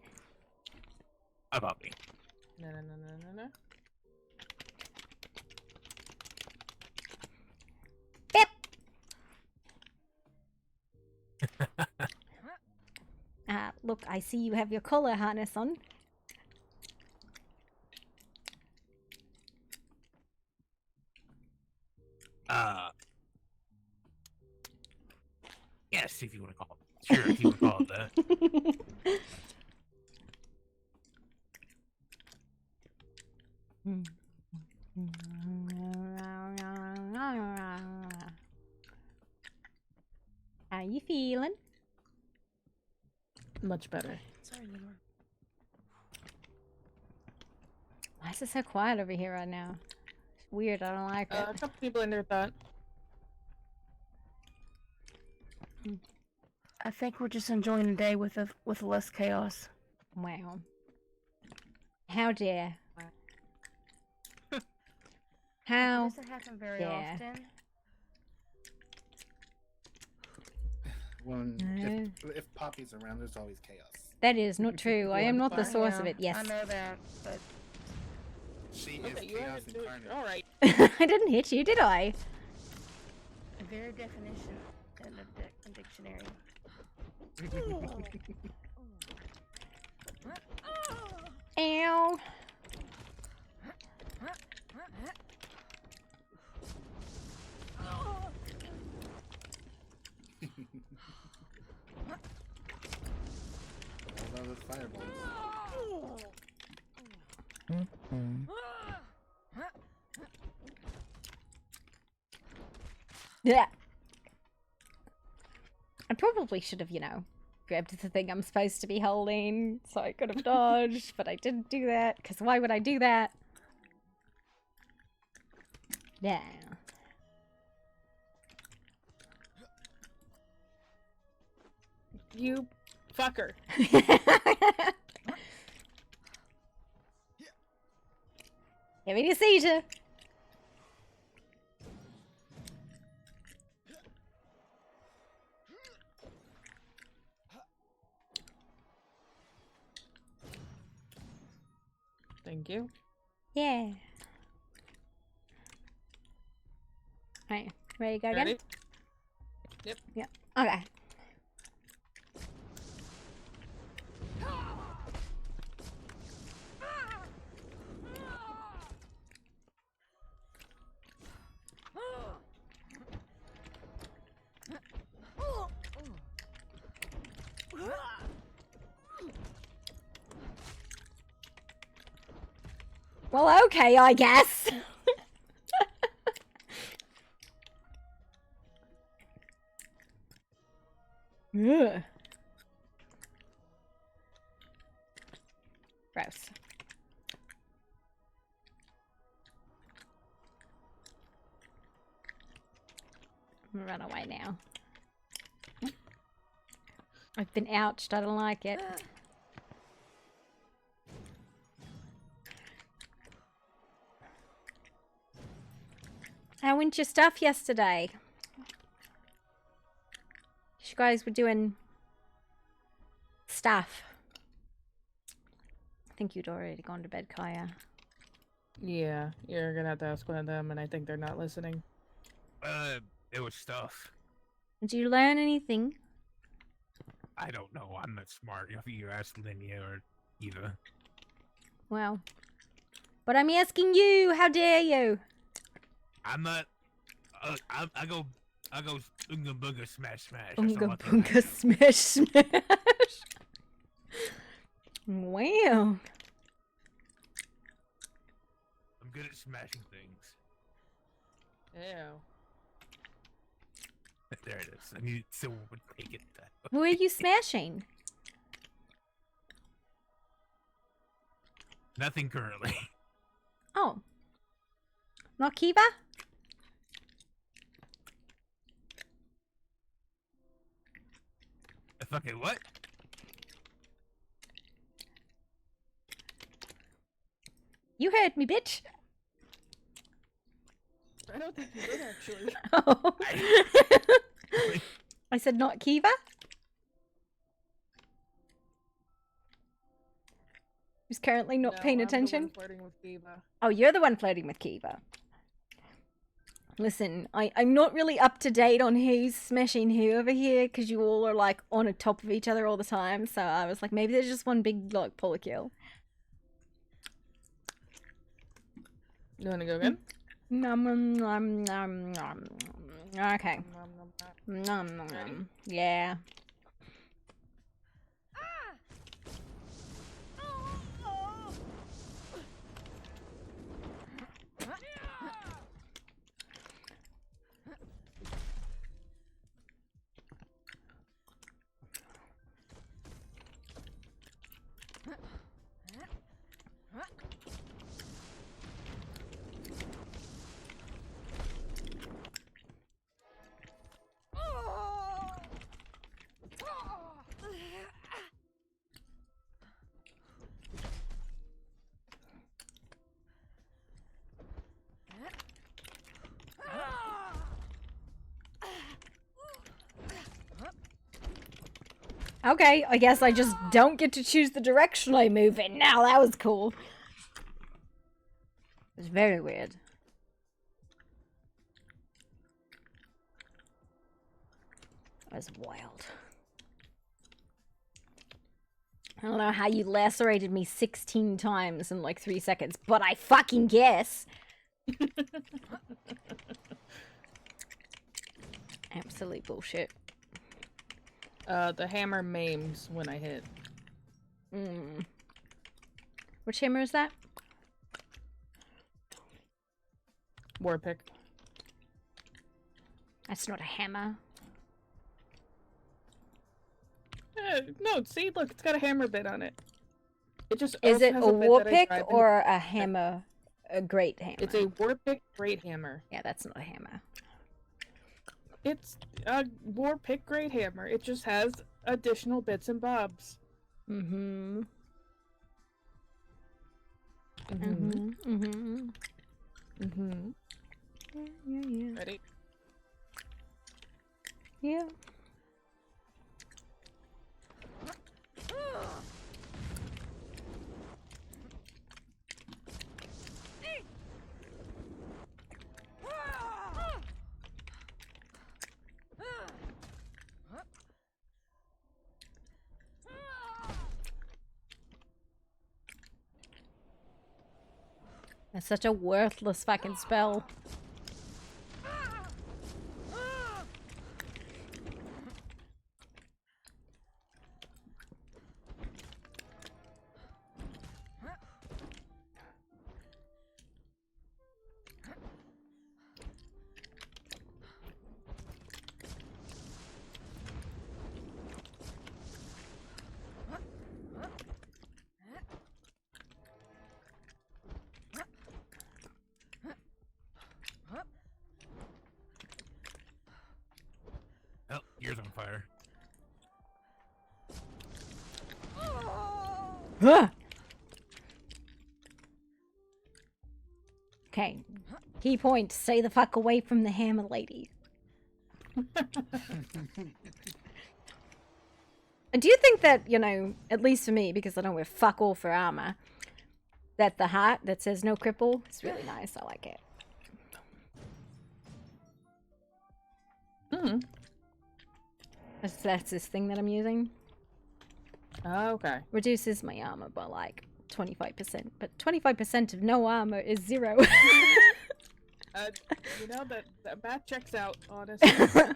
About me. No, no, no, no, no, no. Bip. Look, I see you have your collar harness on. Yes, if you want to call it. Sure, if you want to call it that. How you feeling? Much better. Sorry, Lenore. Why is it so quiet over here right now? It's weird, I don't like it. A couple people in there thought. I think we're just enjoying the day with less chaos. Wow. How dare. How? It doesn't happen very Yeah. often. If Poppy's around, there's always chaos. That is not true. I am not the source of it. Yes. I know that, but She Okay, is you chaos wanted to do it. incarnate. All right. I didn't hit you, did I? the very definition in the dictionary. Ow. I love those fireballs. Yeah. I probably should have, grabbed the thing I'm supposed to be holding, so I could have dodged, but I didn't do that, because why would I do that? Yeah. You fucker. Having a seizure. Thank you. Yeah. Right, ready to go Ready? again? Yep. Yep. Okay. Well, okay, I guess. Ugh. Gross. I'm gonna run away now. I've been ouched, I don't like it. How went your stuff yesterday? You guys were doing stuff. I think you'd already gone to bed, Kaya. Yeah, you're gonna have to ask one of them, and I think they're not listening. It was stuff. Did you learn anything? I don't know. I'm not smart. If you ask Linnea or Eva. Well, but I'm asking you. How dare you? I'm not. I go unga bunga smash smash. That's all Unga I can bunga do. smash smash. Wow. I'm good at smashing things. Ew. There it is. I need someone would take it that way. Who are you smashing? Nothing currently. Oh. Not Kiba? Fucking what? You heard me, bitch. I don't think you did actually. Oh. I said not Kiva? who's currently not No, paying I'm the one attention. flirting with Kiva. Oh, you're the one flirting with Kiva. Listen, I'm not really up to date on who's smashing who over here because you all are like on the top of each other all the time. So I was like, maybe there's just one big like polar kill. You want to go again? Nom, nom, nom, nom, nom. Okay. Nom, nom, nom. Nom, nom, Ready? nom. Yeah. Okay, I guess I just don't get to choose the direction I move in now. That was cool. It's very weird. That was wild. I don't know how you lacerated me 16 times in like 3 seconds, but I fucking guess. Absolute bullshit. The hammer maims when I hit. Which hammer is that? War pick. That's not a hammer. No, see, look, it's got a hammer bit on it. It just Is also it has a bit war that I pick drive in- or a hammer? A great hammer. It's a war pick great hammer. Yeah, that's not a hammer. It's a war pick great hammer. It just has additional bits and bobs. Mm-hmm. Mm-hmm. Mm-hmm. Mm-hmm. Mm-hmm. Yeah. Ready? Yeah. That's such a worthless fucking spell. Oh, yours on fire. Huh. Okay. Key point, stay the fuck away from the hammer lady. I do think that, you know, at least for me, because I don't wear fuck all for armor, that the heart that says no cripple is really nice. I like it. Mm-hmm. That's this thing that I'm using. Okay. Reduces my armor by like 25%, but 25% of no armor is 0. You know, that math checks out, honestly.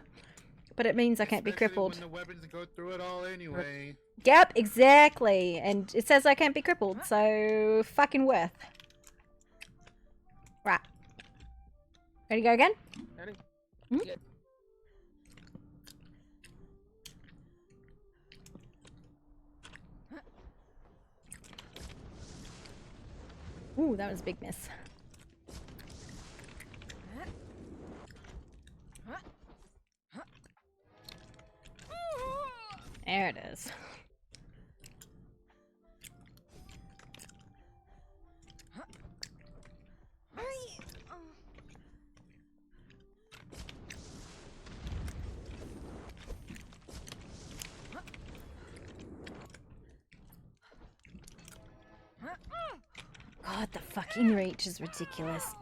But it means I can't be Especially crippled. when the weapons go through it all anyway. Yep, exactly. And it says I can't be crippled, so fucking worth. Right. Ready to go again? Ready? Hmm? Yeah. Ooh, that was a big miss. There it is. God, the fucking reach is ridiculous.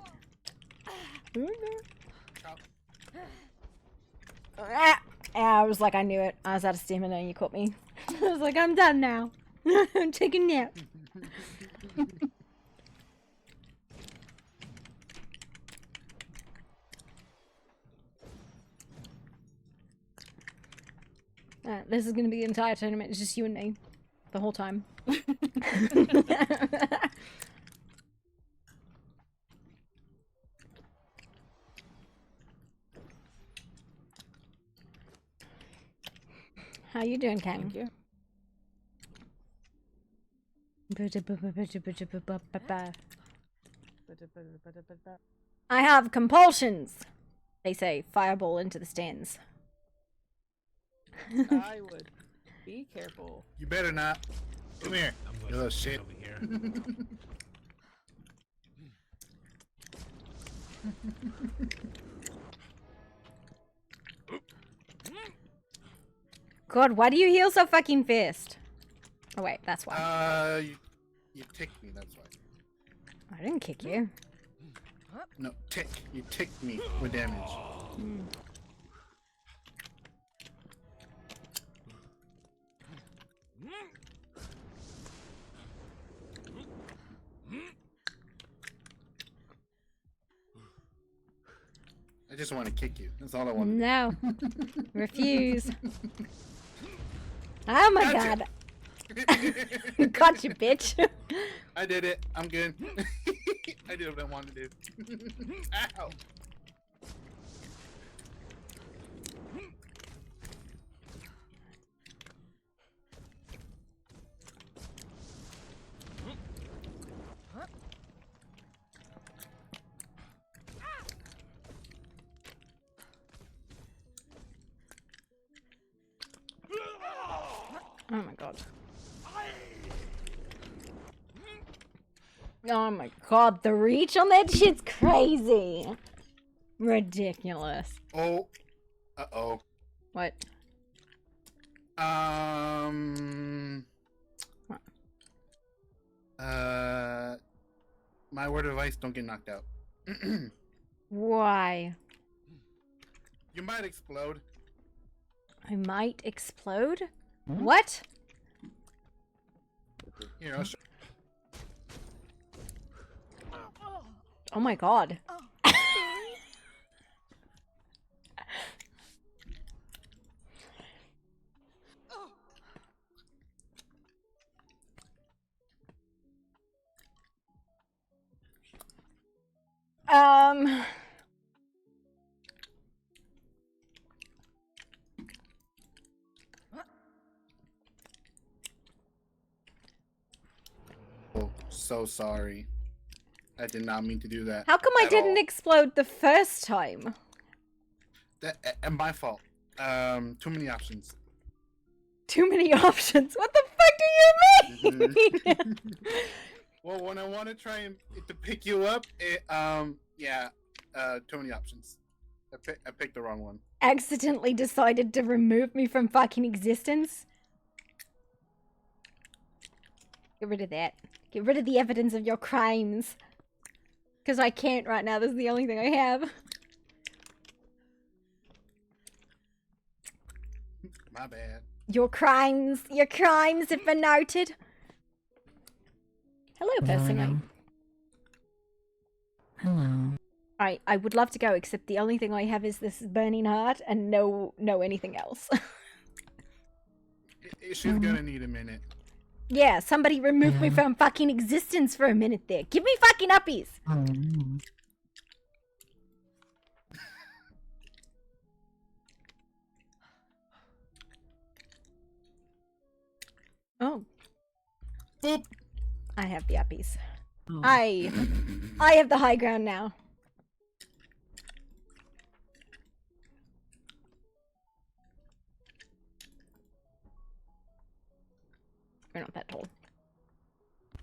Ah, I was like, I knew it. I was out of stamina and you caught me. I was like, I'm done now. I'm taking a nap. This is gonna be the entire tournament. It's just you and me. The whole time. How you doing, Kang? Thank you. I have compulsions. They say fireball into the stands. I would be careful. You better not. Come here. I'm You going little to shit. over here. God, why do you heal so fucking fast? Oh wait, that's why. You ticked me, that's why. I didn't kick you. No, tick. You ticked me with damage. I just want to kick you. That's all I want. No. Refuse. Oh my Gotcha. god. Gotcha, bitch. I did it. I'm good. I did what I wanted to do. Ow. Oh my god. Oh my god, the reach on that shit's crazy. Ridiculous. Oh. Uh-oh. What? What? My word of advice, don't get knocked out. Why? You might explode. I might explode? What? Here, I'll show. Oh my god. Oh, so sorry. I did not mean to do that. How come I at didn't all. explode the first time? And my fault. Too many options. Too many options. What the fuck do you mean? Well, when I want to try and to pick you up, yeah, too many options. I picked the wrong one. Accidentally decided to remove me from fucking existence? Get rid of that. Get rid of the evidence of your crimes. Because I can't right now. This is the only thing I have. My bad. Your crimes have been noted. Hello, person. Hello. I would love to go, except the only thing I have is this burning heart and no anything else. She's gonna need a minute. Yeah, somebody remove me from fucking existence for a minute there. Give me fucking uppies. Oh. Boop. I have the uppies. Oh. I have the high ground now. We're not that tall.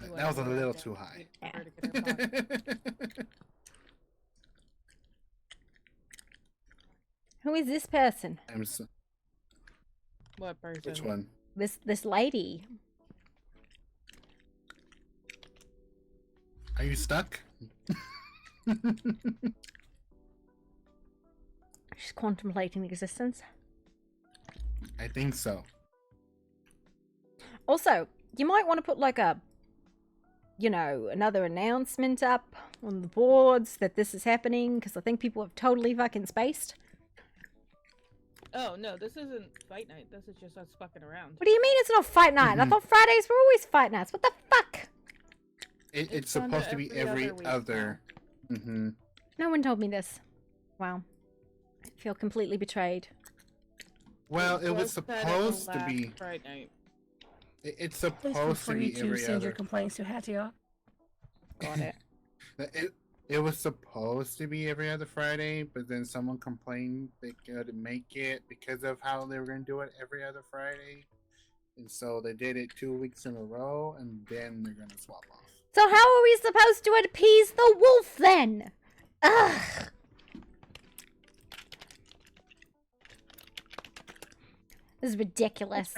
That was a little too high. Who is this person? What person? Which one? This lady. Are you stuck? She's contemplating existence. I think so. Also, you might want to put like a, another announcement up on the boards that this is happening, because I think people have totally fucking spaced. Oh no, this isn't fight night. This is just us fucking around. What do you mean it's not fight night? I thought Fridays were always fight nights. What the fuck? It's gone supposed to be every week other. Mm-hmm. No one told me this. Wow. I feel completely betrayed. Well, it was said it supposed to last be. Friday night. It's Please feel supposed to free be to every send your other. complaints to Hattiok. Got it. It was supposed to be every other Friday, but then someone complained they couldn't make it because of how they were going to do it every other Friday. And so they did it 2 weeks in a row, and then they're going to swap off. So how are we supposed to appease the wolf then? Ugh. This is ridiculous.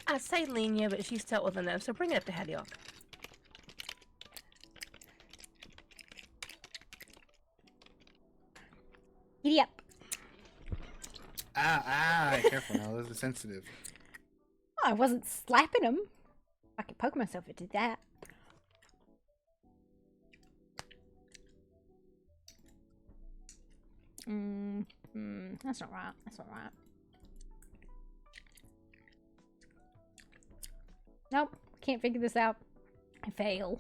I'd say Lenia, but she's dealt with enough, so bring it up to Hattiok. Giddy up. Careful now, this is sensitive. Oh, I wasn't slapping him. I could poke myself if I did that. That's not right. That's not right. Nope. Can't figure this out. I fail.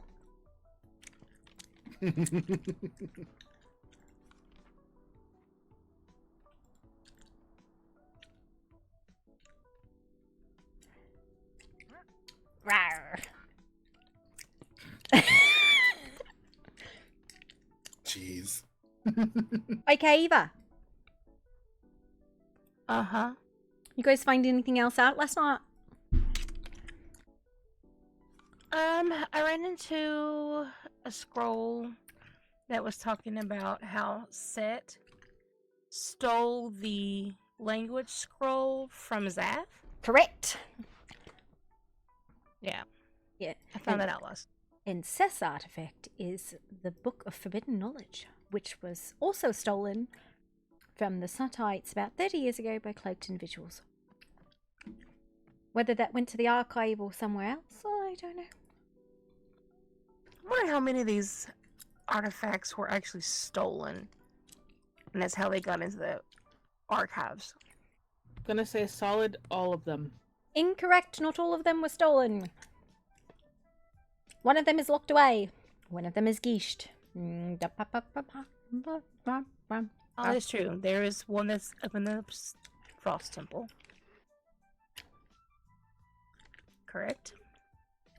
Rawr. Jeez. Okay, Eva. Uh-huh. You guys find anything else out last night? I ran into a scroll that was talking about how Set stole the language scroll from Zath. Correct. Yeah, Yeah. I found that out last. And Seth's artifact is the Book of Forbidden Knowledge, which was also stolen from the Sutites about 30 years ago by cloaked individuals. Whether that went to the archive or somewhere else, I don't know. I wonder how many of these artifacts were actually stolen, and that's how they got into the archives. Gonna say solid all of them. Incorrect, not all of them were stolen. One of them is locked away. One of them is geished. Oh, that's true. There is one that's up in the Frost Temple. Correct?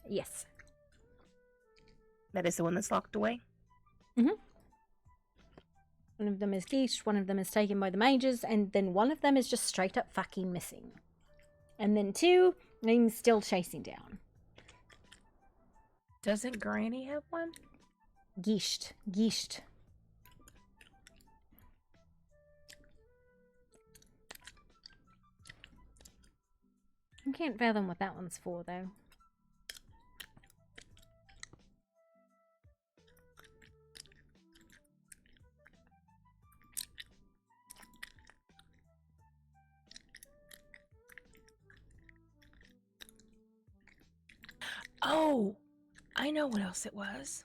Yes. That is the one that's locked away? One of them is geished, one of them is taken by the mages, and then one of them is just straight up fucking missing. And then two, I'm still chasing down. Doesn't Granny have one? Geished. Geished. I can't fathom what that one's for, though. Oh! I know what else it was.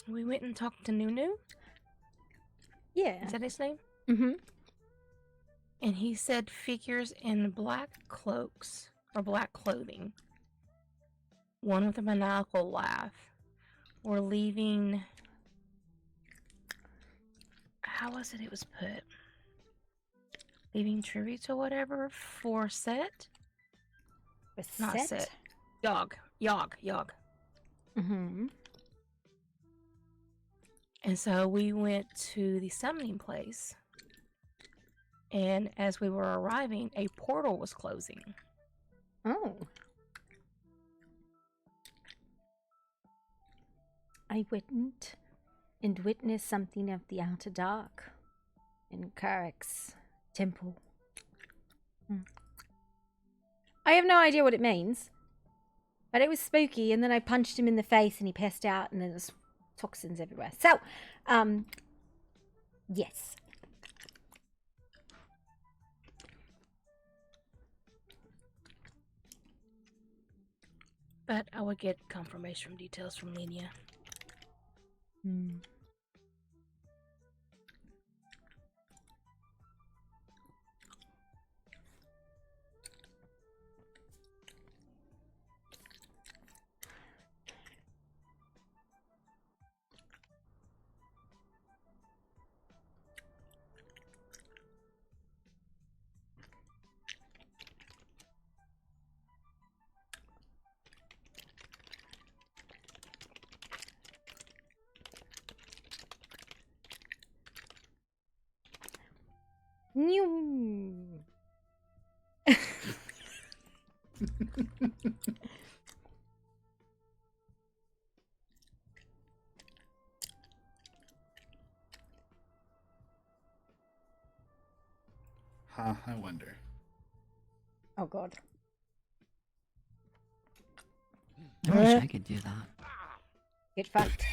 We went and talked to Nunu? Yeah. Is that his name? Mm-hmm. And he said figures in black cloaks, or black clothing. One with a maniacal laugh. Were leaving... How was it was put? Leaving tribute or whatever for Set? Not Set. Yog. Mm-hmm. And so we went to the summoning place. And as we were arriving, a portal was closing. Oh. I went and witnessed something of the outer dark in Karek's temple. I have no idea what it means. But it was spooky, and then I punched him in the face and he passed out, and then there's toxins everywhere. So, yes. But I would get confirmation details from Lenia. New. Huh, I wonder. Oh god. I wish I could do that. Get fucked.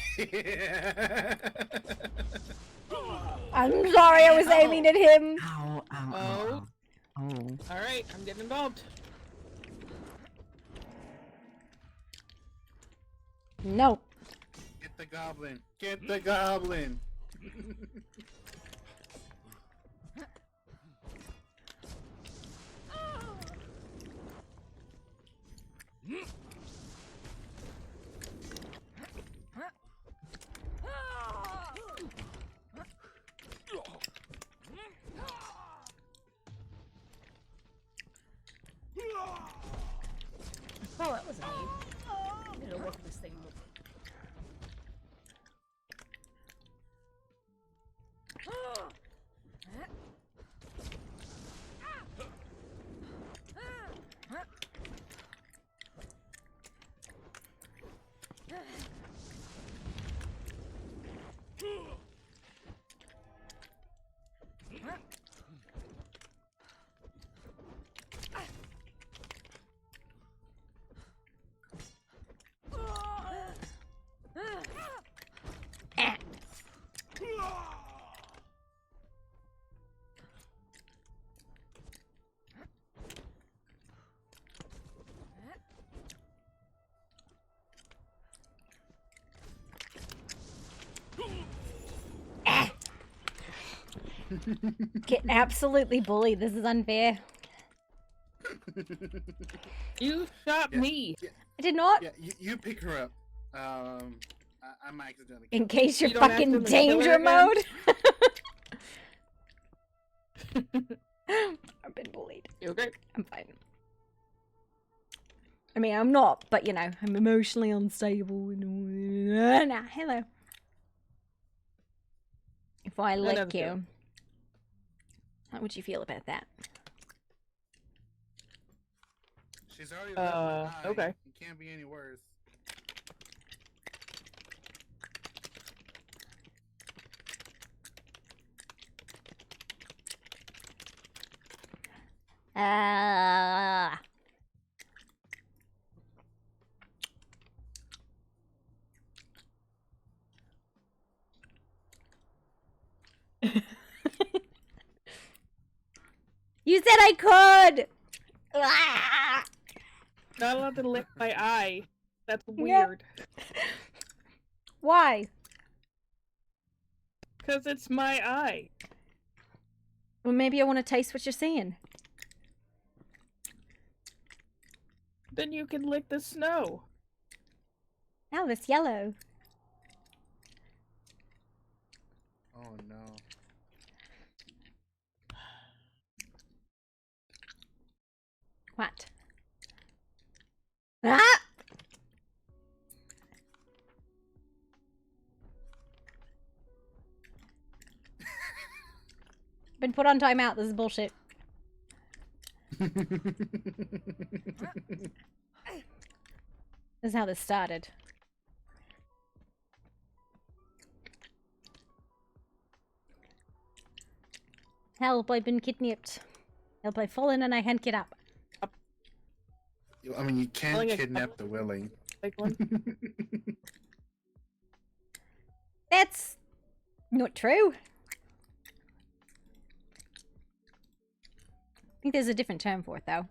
I'm sorry, I was aiming at him. Ow, ow, ow, Oh. ow. Oh. Alright, I'm getting involved. No. Get the goblin! Get the goblin! Oh, that wasn't me. I need to work this thing more. Get absolutely bullied. This is unfair. You shot Yeah. me. I did not. Yeah, you pick her up. I'm accidentally. In case you're You don't fucking accidentally kill her danger again? mode. I've been bullied. You okay? I'm fine. I mean, I'm not, but you know, I'm emotionally unstable. Nah, hello. If I lick Another you, joke. how would you feel about that? She's already left my eye. Okay. It can't be any worse. Ah. You said I could. Ah. Not allowed to lick my eye. That's Yeah. weird. Why? Because it's my eye. Well, maybe I want to taste what you're saying. Then you can lick the snow. Oh, it's yellow. Oh no. What? Ah! Been put on timeout. This is bullshit. This is how this started. Help, I've been kidnapped. Help, I've fallen and I can't get up. I mean, you can't Telling a kidnap couple- the willing. Like one. That's not true. I think there's a different term for it, though.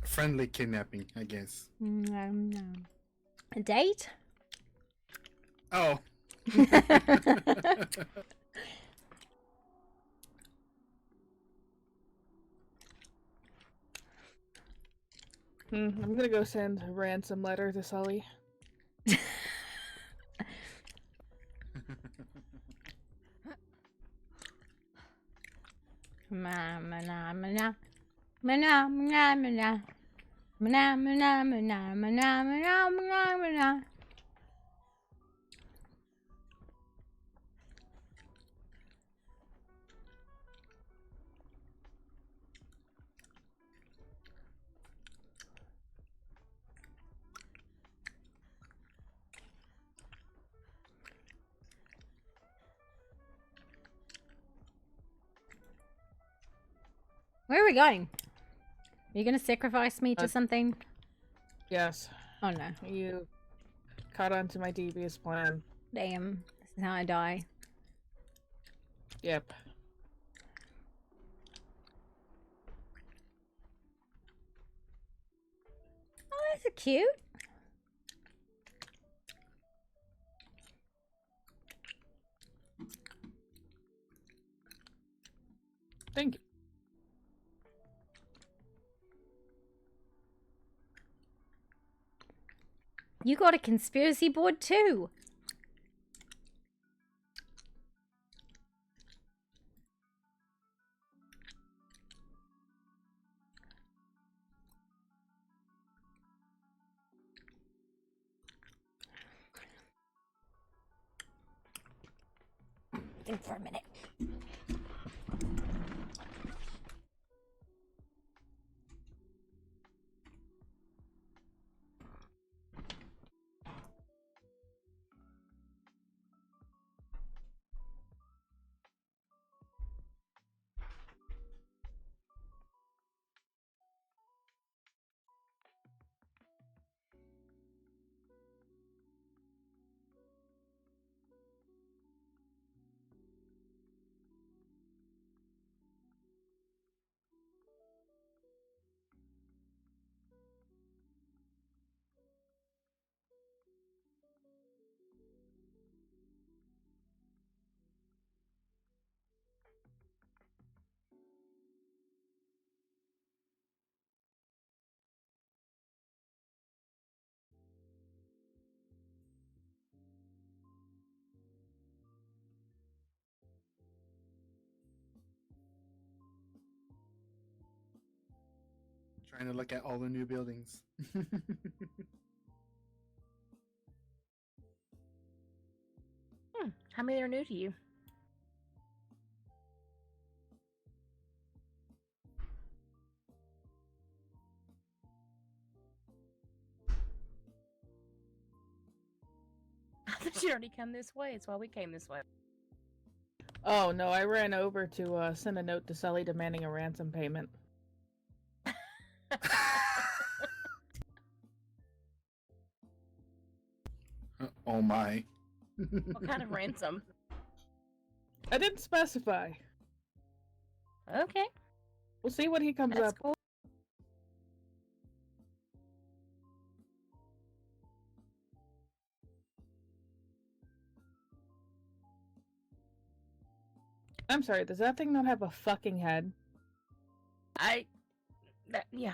Friendly kidnapping, I guess. No. A date? Oh. I'm gonna go send a ransom letter to Sully. Mana, mana, mana. Mana, mana, mana. Mana, mana, mana, mana, mana, mana, mana. Where are we going? Are you gonna sacrifice me to something? Yes, Oh no. you caught on to my devious plan. Damn. This is how I die. Yep. Oh, these are cute. Thank you. You got a conspiracy board too. Think for a minute. Trying to look at all the new buildings. How many are new to you? I thought you'd already come this way. It's why we came this way. Oh no, I ran over to send a note to Sully demanding a ransom payment. Oh my. What kind of ransom? I didn't specify. Okay, We'll see what he comes that's up. cool. I'm sorry, does that thing not have a fucking head? Yeah.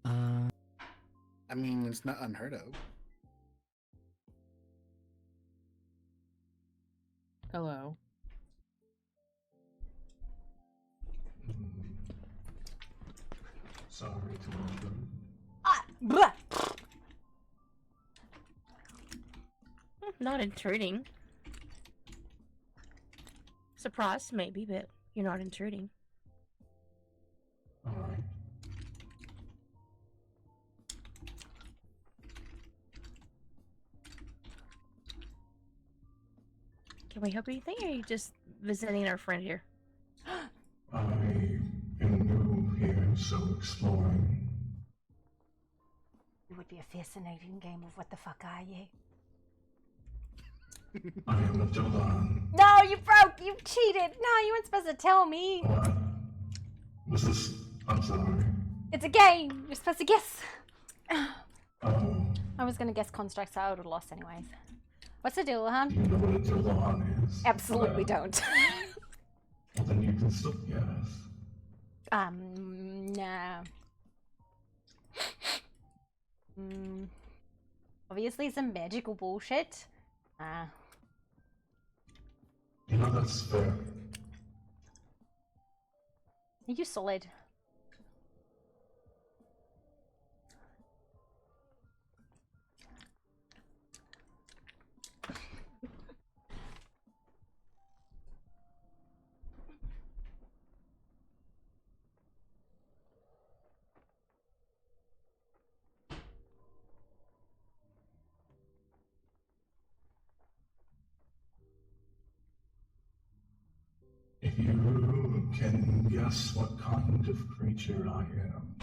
I mean, it's not unheard of. Hello. Sorry to welcome. Blah. Not intruding. Surprised, maybe, but you're not intruding. Alright. Can we help you anything, or are you just visiting our friend here? I am new here, so exploring. It would be a fascinating game of what the fuck are you? I am a Dolan. No, you broke! You cheated! No, you weren't supposed to tell me! What? Was this? I'm sorry. It's a game! You're supposed to guess! Oh, I was gonna guess constructs, so I would have lost anyways. What's the deal, hon? do you know what a Dolan is? Absolutely Well, don't. Well, then you can still guess. No. Obviously some magical bullshit. You know, that's fair. Are you solid? If you can guess what kind of creature I am.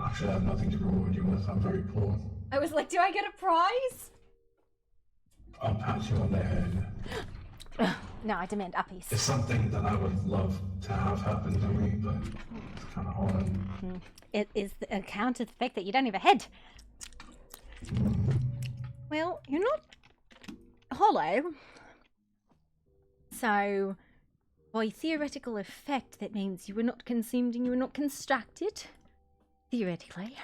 Actually, I have nothing to reward you with. I'm very poor. I was like, do I get a prize? I'll pat you on the head. No, I demand uppies. It's something that I would love to have happen to me, but it's kind of hard. It is the account of the fact that you don't have a head. Well, you're not hollow. So, by theoretical effect, that means you were not consumed and you were not constructed. Theoretically.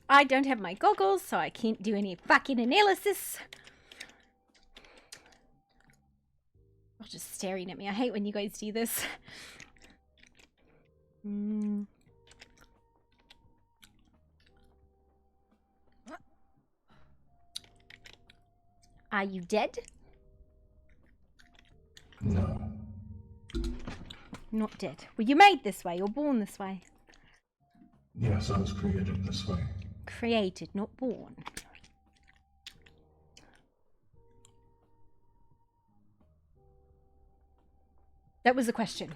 I don't have my goggles, so I can't do any fucking analysis. Oh, just staring at me. I hate when you guys do this. Are you dead? No. Not dead. Were you made this way or born this way? Yes, I was created this way. Created, not born. That was a question.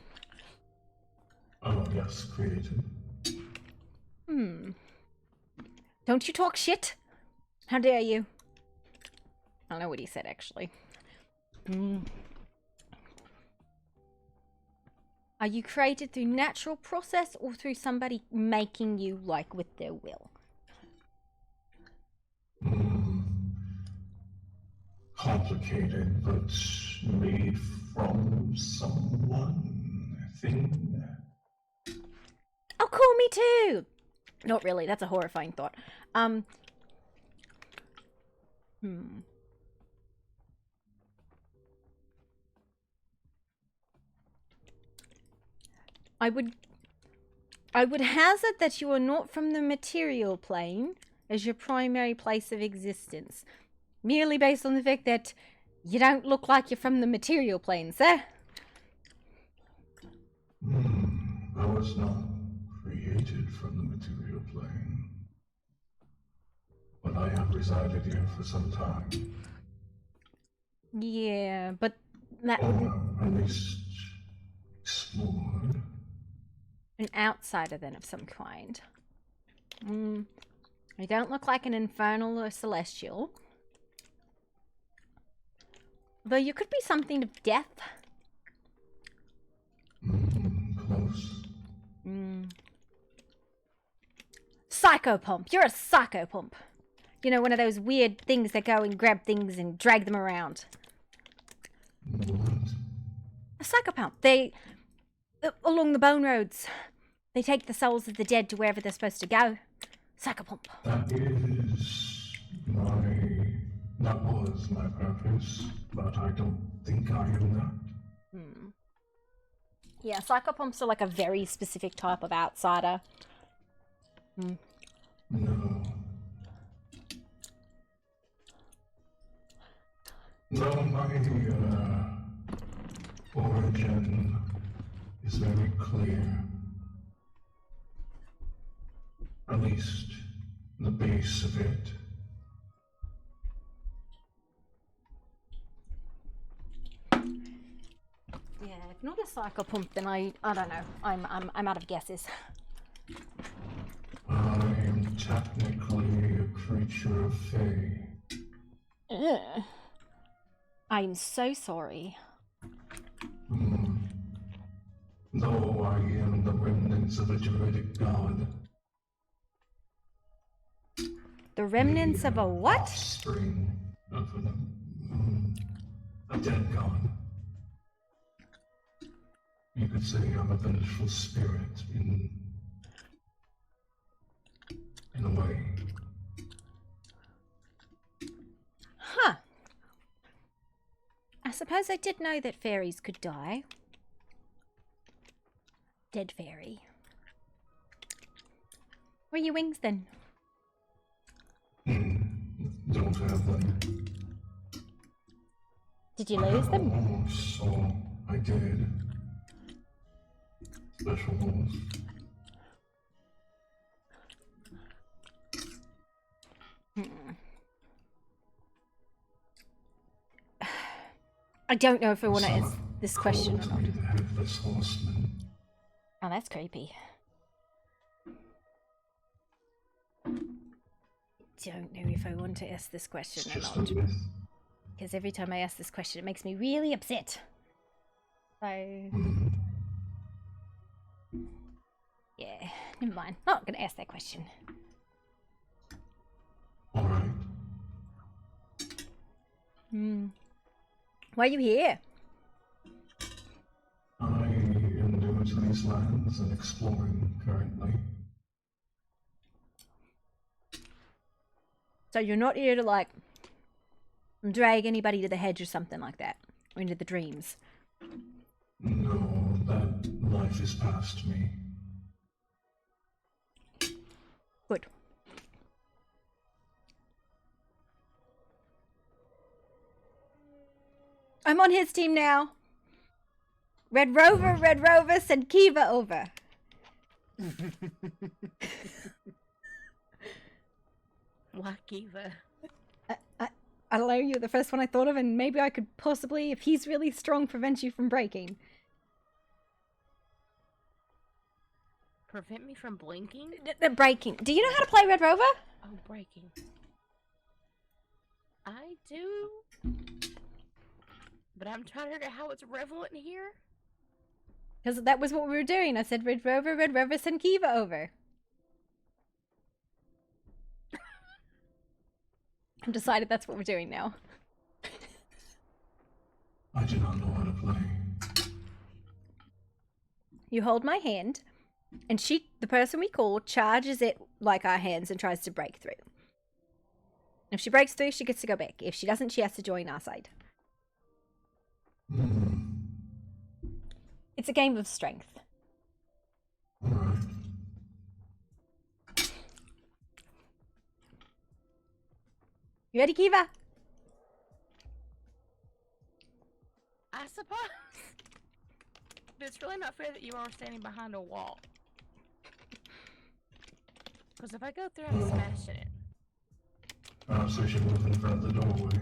Oh, yes, created. Don't you talk shit? How dare you? I don't know what he said, actually. Are you created through natural process or through somebody making you, like, with their will? Complicated, but made from someone, thing. Oh, cool, me too! Not really, that's a horrifying thought. I would hazard that you are not from the material plane as your primary place of existence. Merely based on the fact that you don't look like you're from the material plane, sir. I was not created from the material plane. But I have resided here for some time. Yeah, but that Or wouldn't... at least explored. An outsider then of some kind. You don't look like an infernal or celestial. Though you could be something of death. Close. Psychopomp. You're a psychopomp. You know, one of those weird things that go and grab things and drag them around. What? A psychopomp. They... along the bone roads. They take the souls of the dead to wherever they're supposed to go. Psychopomp. That was my purpose, but I don't think I am that. Yeah, psychopomps are like a very specific type of outsider. No. No, my origin is very clear. least the base of it. Yeah, if not a psychopump, then I don't know. I'm out of guesses. I am technically a creature of Fae. Ugh. I'm so sorry. Though I am the remnants of a druidic god. The remnants of a what? Offspring of a dead god. You could say I'm a vengeful spirit in a way. Huh. I suppose I did know that fairies could die. Dead fairy. Where are your wings then? Don't have them. Did you lose them? Horse, so I did. Special horse. I don't know if I want to answer this question or Called not. me the headless horseman. Oh, that's creepy. Don't know if I want to ask this It's question or just not. a myth. Because every time I ask this question, it makes me really upset. So, yeah, never mind. Not going to ask that question. Alright. Why are you here? I am new to these lands and exploring currently. So you're not here to, like, drag anybody to the hedge or something like that? Or into the dreams? No, that life is past me. Good. I'm on his team now. Red Rover, send Kiva over. Like Eva. I don't know, you're the first one I thought of, and maybe I could possibly, if he's really strong, prevent you from breaking. Prevent me from blinking? Breaking. Do you know how to play Red Rover? Oh, breaking. I do. But I'm trying to figure out how it's relevant here. Because that was what we were doing. I said Red Rover, send Kiva over. I've decided that's what we're doing now. I do not know how to play. You hold my hand, and the person we call, charges it like our hands and tries to break through. If she breaks through, she gets to go back. If she doesn't, she has to join our side. It's a game of strength. Alright. You ready, Kiva? I suppose. But it's really not fair that you are standing behind a wall. Because if I go through, I'm smashing it. Perhaps I should move in front of the doorway.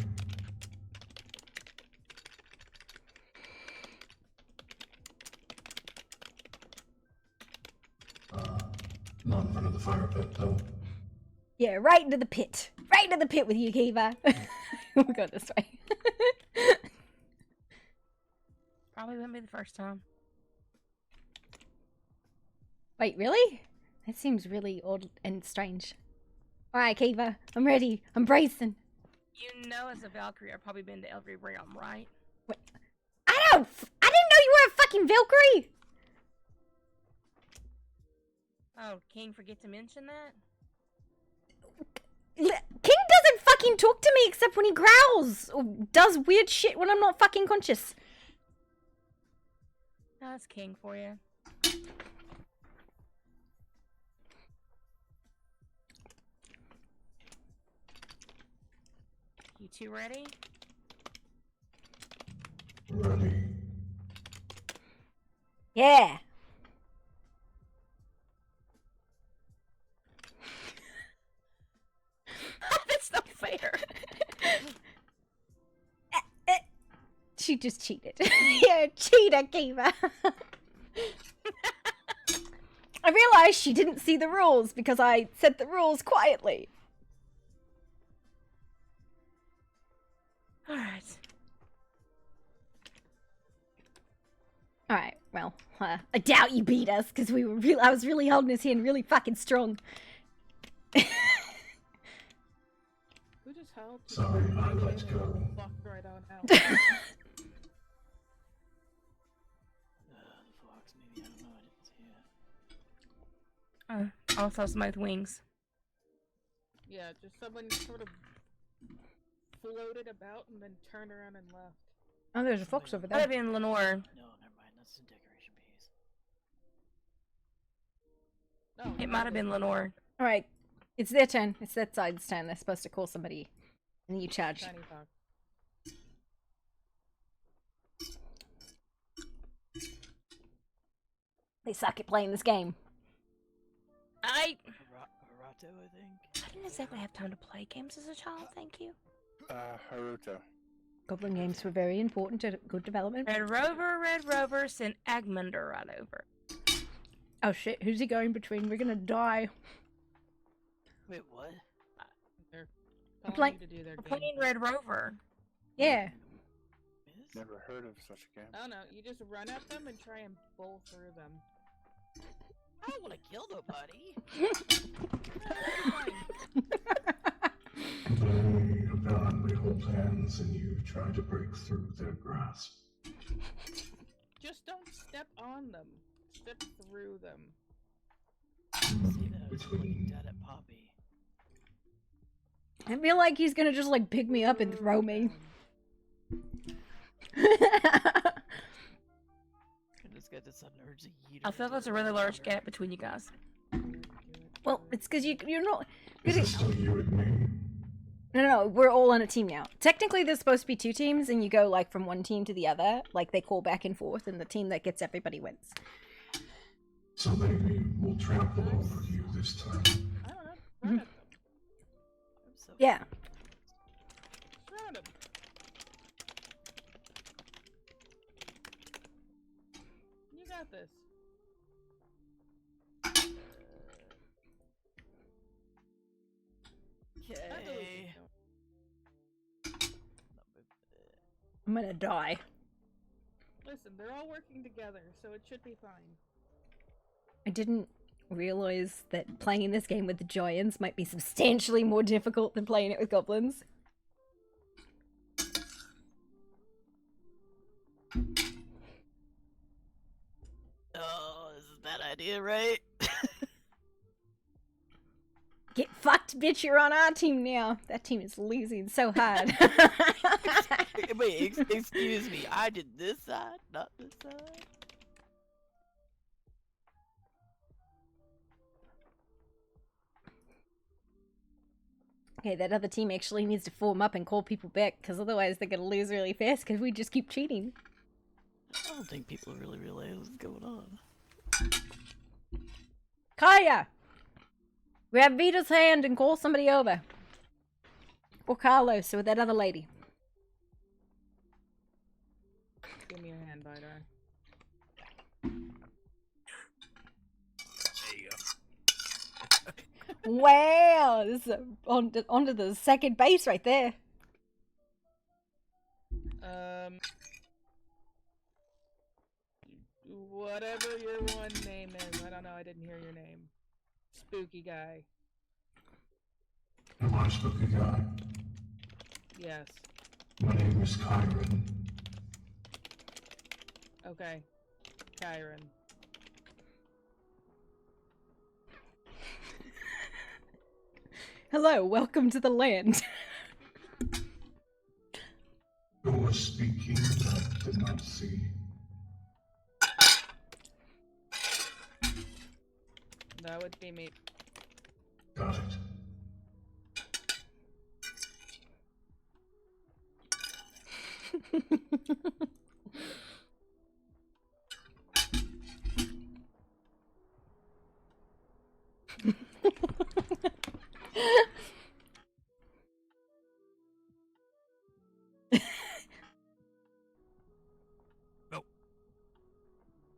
Not in front of the fire pit, though. Yeah, right into the pit. Right into the pit with you, Kiva. We'll go this way. Probably wouldn't be the first time. Wait, really? That seems really odd and strange. Alright, Kiva. I'm ready. I'm bracing. You know, as a Valkyrie, I've probably been to every realm, right? Wait. I didn't know you were a fucking Valkyrie! Oh, King forget to mention that? King doesn't fucking talk to me except when he growls or does weird shit when I'm not fucking conscious. No, that's King for you. You two ready? Ready. Yeah. just cheated. You're a cheater, Kiva. I realized she didn't see the rules because I said the rules quietly. Alright. Alright, well, I doubt you beat us because I was really holding his hand really fucking strong. Who just helped? Sorry, I let go. Fucked right on out. The fox, maybe, I don't know, I didn't see it. I saw somebody with wings. Yeah, just someone sort of floated about and then turned around and left. Oh, there's a fox over Might have been Lenore. No, never mind, that's a decoration piece. No, It might have been Lenore. Alright, it's their turn. It's that side's turn. They're supposed to call somebody. And then you charge. Shiny fox. They suck at playing this game. Harato, I think. I didn't exactly have time to play games as a child, thank you. Haruto. Goblin games were very important to good development. Red Rover, sent Agmunder right over. Oh shit, who's he going between? We're gonna die. Wait, what? They're I'm telling you to do their We're game. playing Red Rover. Yeah. Miss? Never heard of such a game. I don't know, you just run at them and try and bowl through them. I don't want to kill nobody. They apparently hold hands and you try to break through their grasp. Just don't step on them. Step through them. See that? Between Dad at Poppy. I feel like he's gonna just like pick me up and throw me. This guy just sudden urge to yeet. I feel there's a really large gap between you guys. Well, it's because you're not. Is it still you and me? No, we're all on a team now. Technically, there's supposed to be 2 teams, and you go like from one team to the other. Like they call back and forth, and the team that gets everybody wins. So maybe we'll trample over you this time. I don't know. Run at them. I'm so Yeah. Just run at them. You got this. I believe Okay. you. I'm gonna die. Listen, they're all working together, so it should be fine. I didn't realize that playing this game with the giants might be substantially more difficult than playing it with goblins. Oh, this is a bad idea, right? Get fucked, bitch, you're on our team now. That team is losing so hard. Wait, excuse me. I did this side, not this side. Okay, that other team actually needs to form up and call people back, because otherwise they're gonna lose really fast because we just keep cheating. I don't think people really realize what's going on. Kaya! Grab Vita's hand and call somebody over. Or Carlos, or that other lady. Give me your hand, Vidar. There you go. Wow! This is onto the second base right there. Whatever your one name is. I don't know, I didn't hear your name. Spooky guy. Am I a spooky guy? Yes. My name is Kyron. Okay. Kyron. Hello, welcome to the land. Who was speaking that I did not see? That would be me. Got it.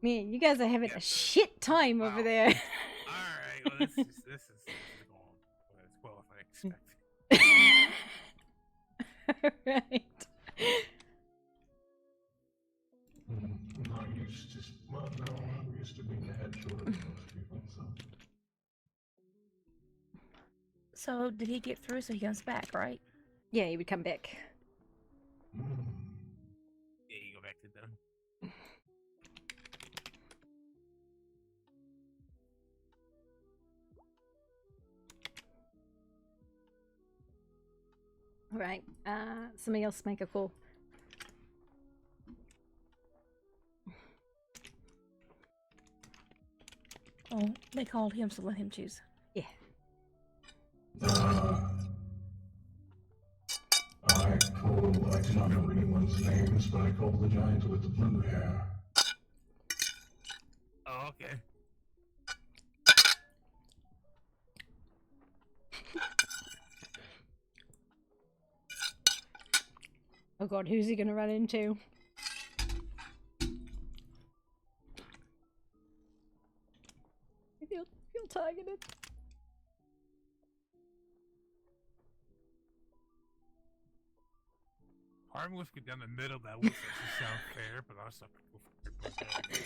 Man, you guys are having a shit time over there. Alright, well, this is going as well as I expected. Right. I'm used to, well, no, I'm used to being the head shorter than most people, so. So did he get through? So he comes back, right? Yeah, he would come back. Yeah, you go back to them. All right. Somebody else make a call. Oh, they called him, so let him choose. Yeah. I do not know anyone's names, but I called the giant with the blue hair. Oh, okay. Oh god, who's he gonna run into? I feel targeted. Part of me wants to go down the middle. That would actually sound fair, but also go for it.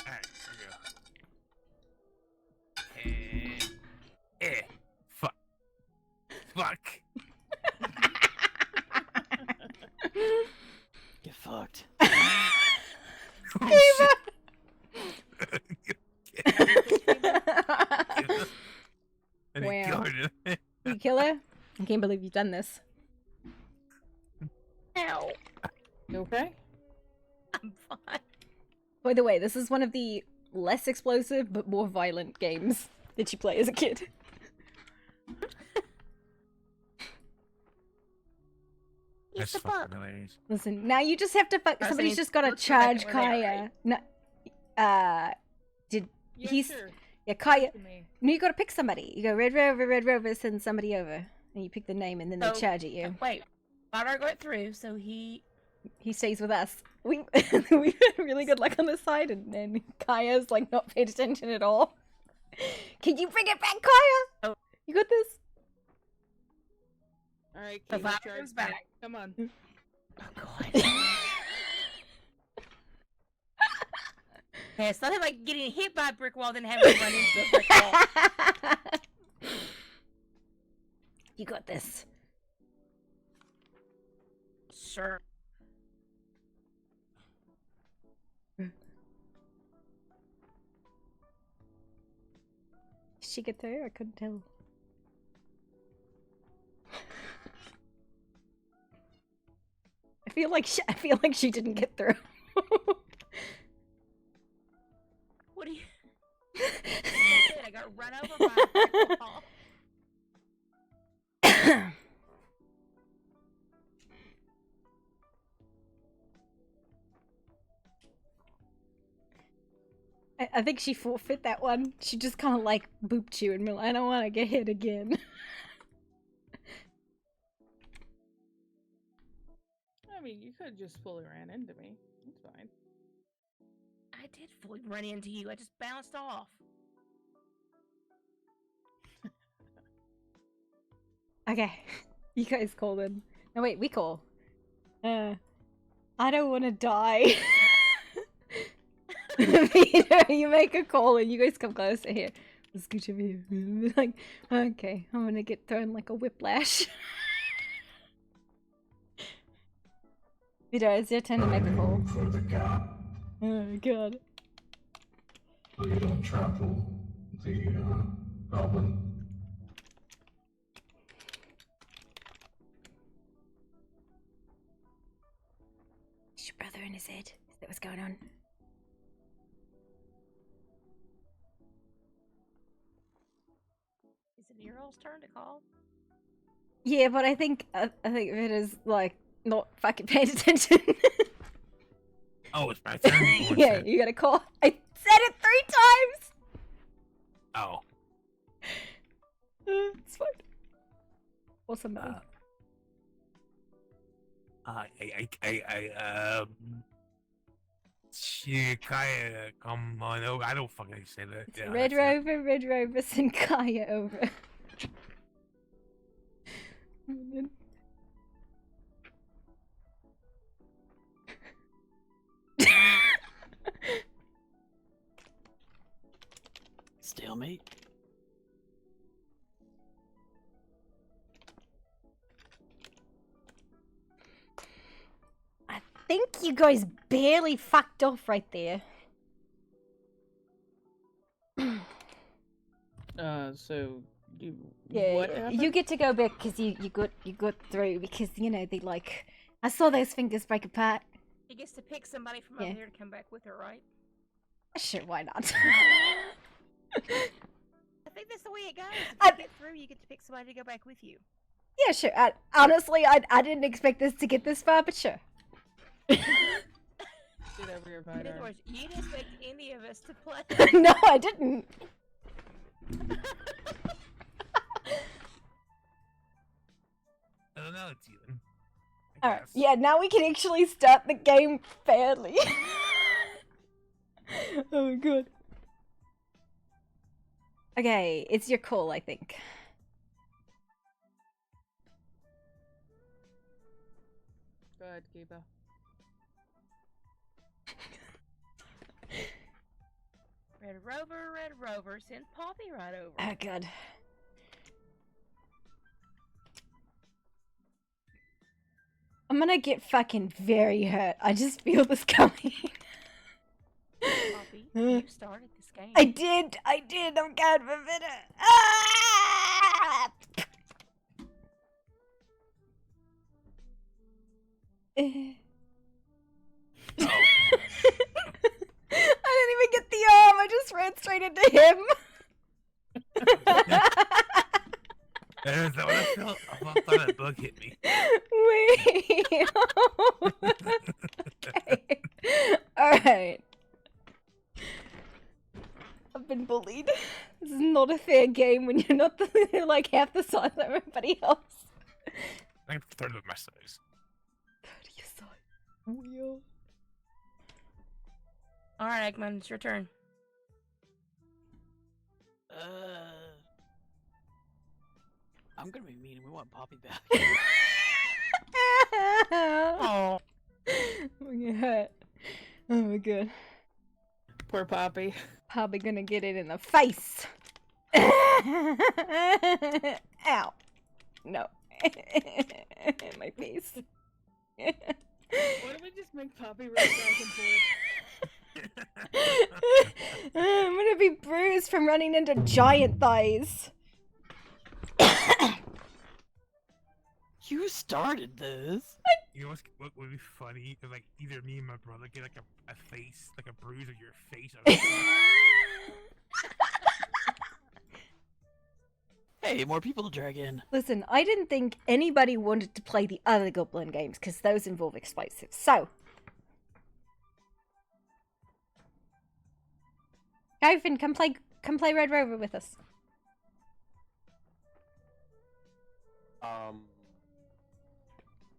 Alright, here we go. Fuck. Fuck. Get fucked. Oh, shit. I didn't kill Wow. her. You kill her? I can't believe you've done this. Ow. You okay? I'm fine. By the way, this is one of the less explosive but more violent games that you play as a kid. It's That's the bug. fucking hilarious. Listen, now you just have to fuck. Person Somebody's needs just got to to look back charge at where they are, Kaya. No, did Yeah, he's sure. yeah Kaya? To me. No, you got to pick somebody. You go Red Rover, send somebody over, and you pick the name, and then they So- charge at you. Wait, Barbara went through, so he. He stays with us. We we've had really good luck on this side, and Kaya's like not paid attention at all. Can you bring it back, Kaya? Oh. You got this. All right, The Kate, vibe charge comes back. Come on. Oh god. Yeah, it's nothing like getting hit by a brick wall, then having to run into the brick wall. You got this. Sure. Did she get through? I couldn't tell. I feel like she didn't get through. What do you? I got run over by a brick wall. I think she forfeit that one. She just kind of like booped you and be like, I don't want to get hit again. I mean, you could have just fully ran into me. It's fine. I did fully run into you. I just bounced off. Okay, you guys call then. No wait, we call. I don't want to die. Peter, you make a call and you guys come closer here. Let's scooch over here. Like, okay, I'm gonna get thrown like a whiplash. Peter, it's your turn to make a call. Aiming for the gap, Oh god. so you don't trample the goblin. Is your brother in his head? Is that what's going on? Is it Nero's turn to call? Yeah, but I think it is like not fucking paying attention. Oh, it's my turn. Oh, Yeah, shit. you gotta call. I said it 3 times. Oh. or somebody. Kaya, come on over. I don't fucking say that. It's Yeah, Red that's it. Rover, send Kaya over. Stalemate. I think you guys barely fucked off right there. So you Yeah, what happened? you get to go back because you got through because you know they like I saw those fingers break apart. He gets to pick somebody from Yeah. over here to come back with her, right? Sure, why not? I think that's the way it goes. If I- you get through, you get to pick somebody to go back with you. Yeah, sure. Honestly, I didn't expect this to get this far, but sure. Get over here, In Vidar. other words, you didn't expect any of us to play. No, I didn't. I don't know, it's even. Alright, yeah, now we can actually start the game fairly. Oh my god. Okay, it's your call, I think. Go ahead, Kiba. Red Rover, send Poppy right over. Oh god. I'm gonna get fucking very hurt. I just feel this coming. Poppy, you started this game. I did. I'm going for better. Ah! I didn't even get the arm. I just ran straight into him. Is that what I felt? I thought that bug hit me. Wait. Okay. Alright. I've been bullied. This is not a fair game when you're not like half the size of everybody else. I'm a third of my size. 30 size. Wheel. Alright, Eggman, it's your turn. I'm gonna be mean. We want Poppy back. Oh. I'm gonna hurt. Oh my god. Poor Poppy. Probably gonna get it in the face. Ow. No. My face. Why don't we just make Poppy run back and forth? I'm gonna be bruised from running into giant thighs. You started this. You know what would be funny? If like either me and my brother get like a face, like a bruise of your face. Hey, more people to drag in. Listen, I didn't think anybody wanted to play the other Goblin games because those involve explosives. So, Gavin, come play Red Rover with us.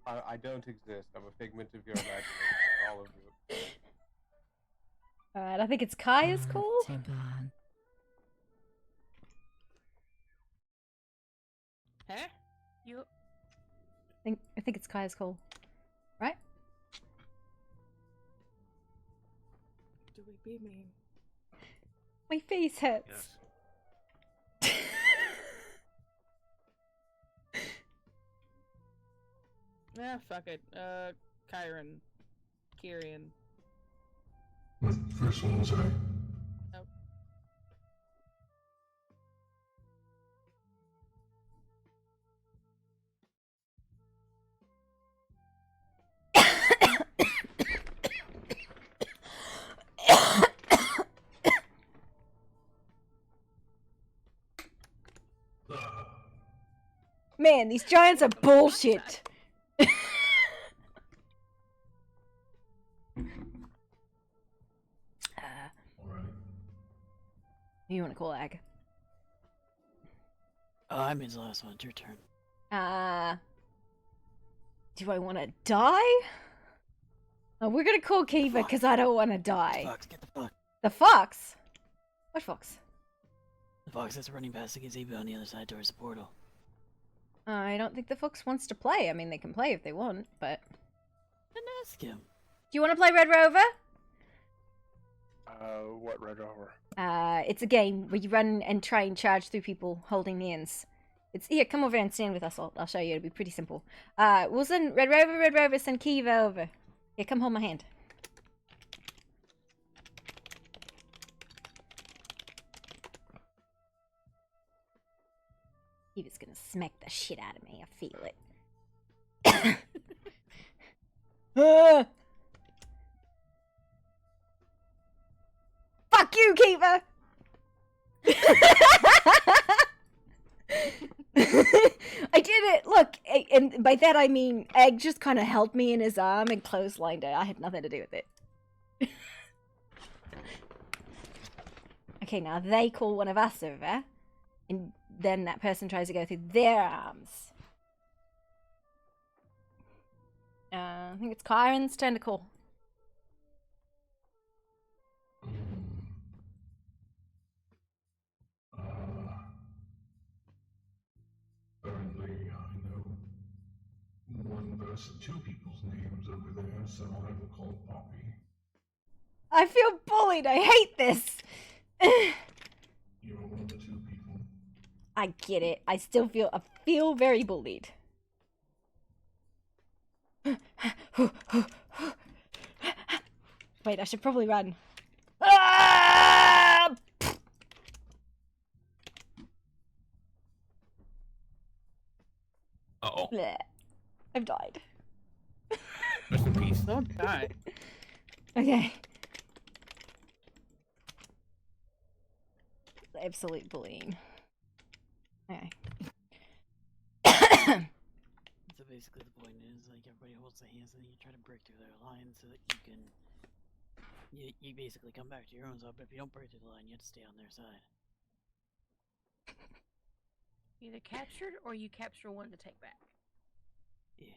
I don't exist. I'm a figment of your imagination, all of you. Alright, I think it's Kaya's call. Too bad. Huh? I think it's Kaya's call. Right? Do we be mean? My face hurts. Yes. Ah, fuck it. Kyron. Kyrian. What first one was I? Nope. Man, these giants are bullshit. Alright. Who you want to call Ag? I'm his last one. It's your turn. Do I want to die? Oh, we're gonna call Kiva because I don't want to die. Fox, get the fox. The fox? What fox? The fox that's running past the gazebo on the other side towards the portal. I don't think the fox wants to play. I mean, they can play if they want, but... Then ask him. Do you want to play Red Rover? What Red Rover? It's a game where you run and try and charge through people holding hands. It's here. Come over and stand with us. I'll show you. It'll be pretty simple. We'll send Red Rover, send Kiva over. Here, come hold my hand. Kiva's gonna smack the shit out of me. I feel it. Fuck you, Kiva! I did it! Look, and by that I mean Egg just kind of held me in his arm and clotheslined it. I had nothing to do with it. Okay, now they call one of us over, and then that person tries to go through their arms. I think it's Kyron's turn to call. Apparently, I know one person, two people's names over there, so I will call Poppy. I feel bullied. I hate this. You're one of the two people. I get it. I still feel very bullied. Wait, I should probably run. Ah! Uh-oh. Bleh. I've died. Rest in peace. Don't die. Okay. Absolute bullying. Okay. So basically the point is, like, everybody holds their hands and then you try to break through their line so that you can... You basically come back to your own side, but if you don't break through the line, you have to stay on their side. Either captured or you capture one to take back. Yeah.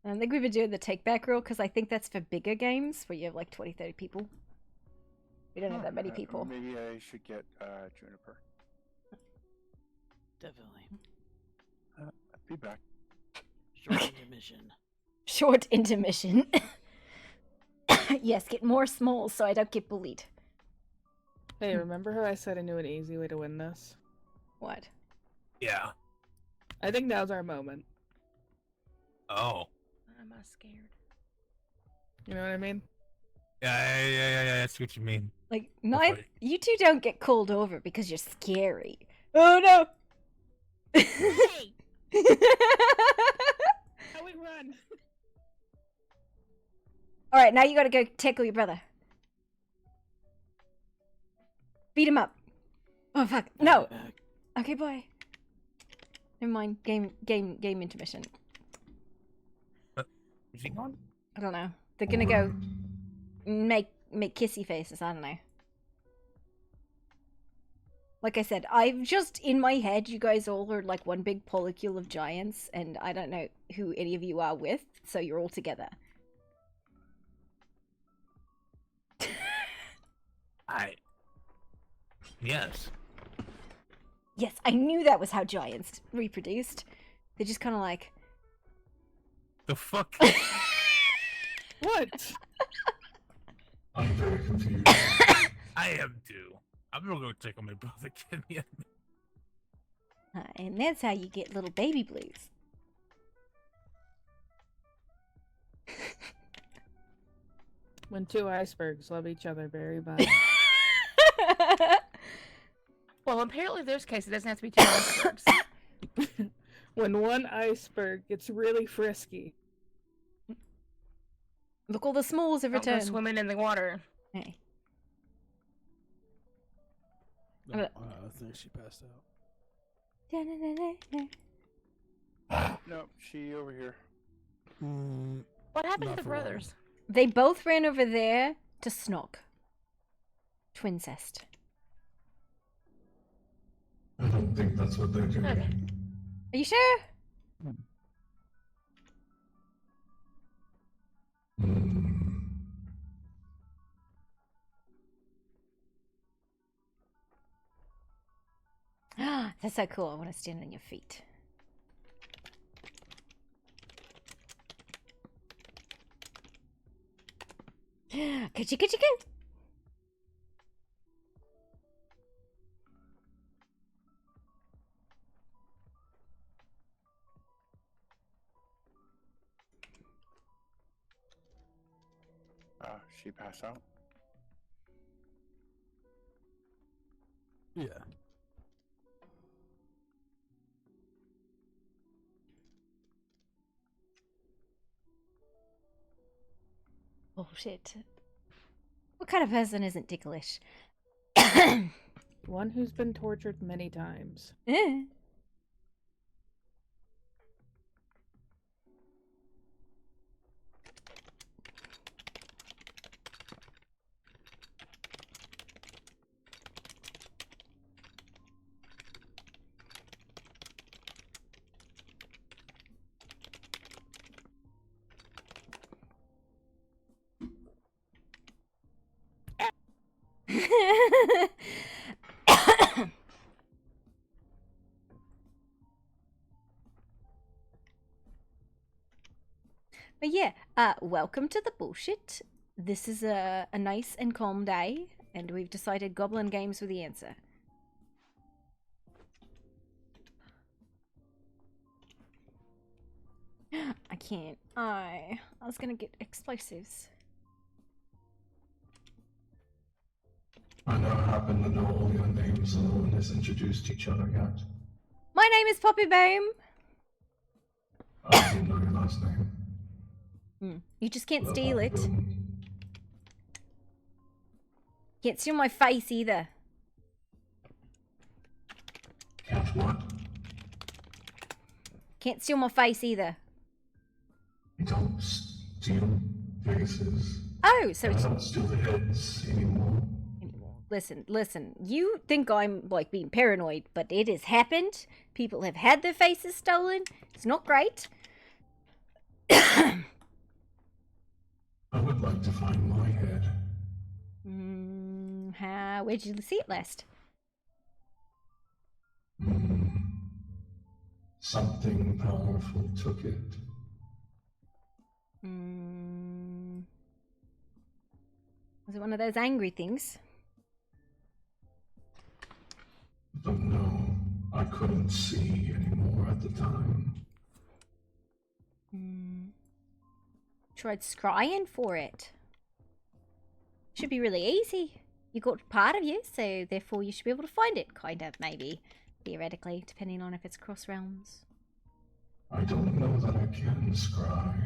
I think we've been doing the take back rule because I think that's for bigger games where you have like 20, 30 people. We don't have that many people. Maybe I should get Juniper. Definitely. Be back. Short intermission. Short intermission. Yes, get more smalls so I don't get bullied. Hey, remember how I said I knew an easy way to win this? What? Yeah. I think now's our moment. Oh. I'm scared. You know what I mean? Yeah, that's what you mean. Like, funny. you two don't get called over because you're scary. Oh no! Hey! How we run? Alright, now you gotta go tackle your brother. Beat him up. Oh fuck. No! Okay, bye. Never mind. Game intermission. Is he gone? I don't know. They're gonna go make kissy faces. I don't know. Like I said, I've just in my head, you guys all are like one big polycule of giants, and I don't know who any of you are with, so you're all together. Yes. Yes, I knew that was how giants reproduced. They're just kind of like... The fuck? What? I'm very confused. I am too. I'm gonna go check on my brother Kenny. And that's how you get little baby blues. When two icebergs love each other very much. Well, apparently in this case it doesn't have to be two icebergs. When one iceberg gets really frisky. Look, all the smalls have Don't go returned. swimming in the water. Hey. I think she passed out. No, she over here. What happened Not to the for long. brothers? They both ran over there to snog. Twincest. I don't think that's what they're doing. Are you sure? That's so cool. I want to stand on your feet. Kitchy, kitchy, kitchy. She passed out. Yeah. Bullshit. What kind of person isn't ticklish? One who's been tortured many times. Eh. But yeah, welcome to the bullshit. This is a nice and calm day, and we've decided goblin games were the answer. I can't. I was gonna get explosives. I now happen to know all your names and no one has introduced each other yet. My name is Poppy Boom. I don't know your last name. You just can't Well, steal Poppy it. Boom. Can't steal my face either. Can't what? Can't steal my face either. You don't steal faces. Oh, so I it's... don't steal the heads anymore. Listen. You think I'm, like, being paranoid, but it has happened. People have had their faces stolen. It's not great. I would like to find my head. Where'd you see it last? Something powerful took it. Was it one of those angry things? Don't know. I couldn't see anymore at the time. Tried scrying for it. Should be really easy. You got part of you, so therefore you should be able to find it. Kind of, maybe. Theoretically, depending on if it's cross realms. I don't know that I can scry.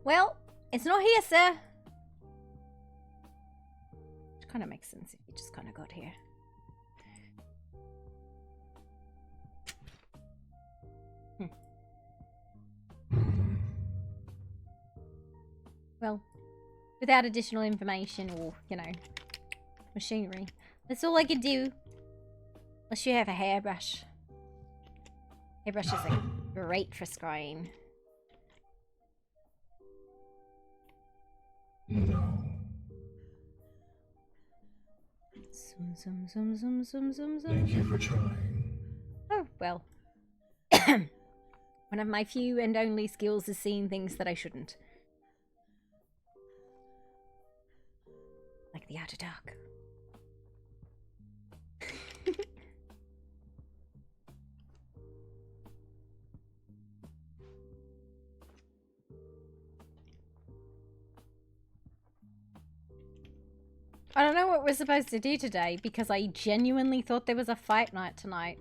Well, it's not here, sir. Which kind of makes sense if you just kind of got here. Well, without additional information or, you know, machinery, that's all I could do. Unless you have a hairbrush. Hairbrushes are great for scrying. No. Zoom, zoom, zoom, zoom, zoom, zoom. Thank you for trying. Oh, well. One of my few and only skills is seeing things that I shouldn't. Like the outer dark. I don't know what we're supposed to do today because I genuinely thought there was a fight night tonight.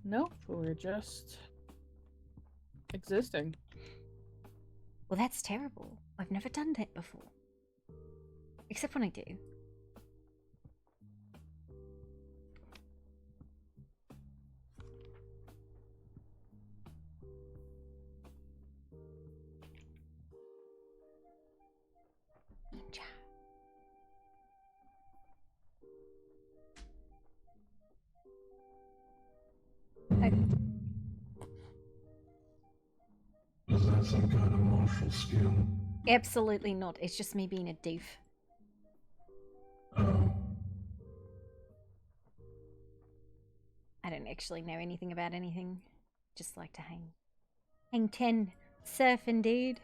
Nope, we're just existing. Well, that's terrible. I've never done that before. Except when I do. Ninja. Is that some kind of martial skill? Absolutely not. It's just me being a doof. Oh. I don't actually know anything about anything. Just like to hang. Hang 10. Surf indeed.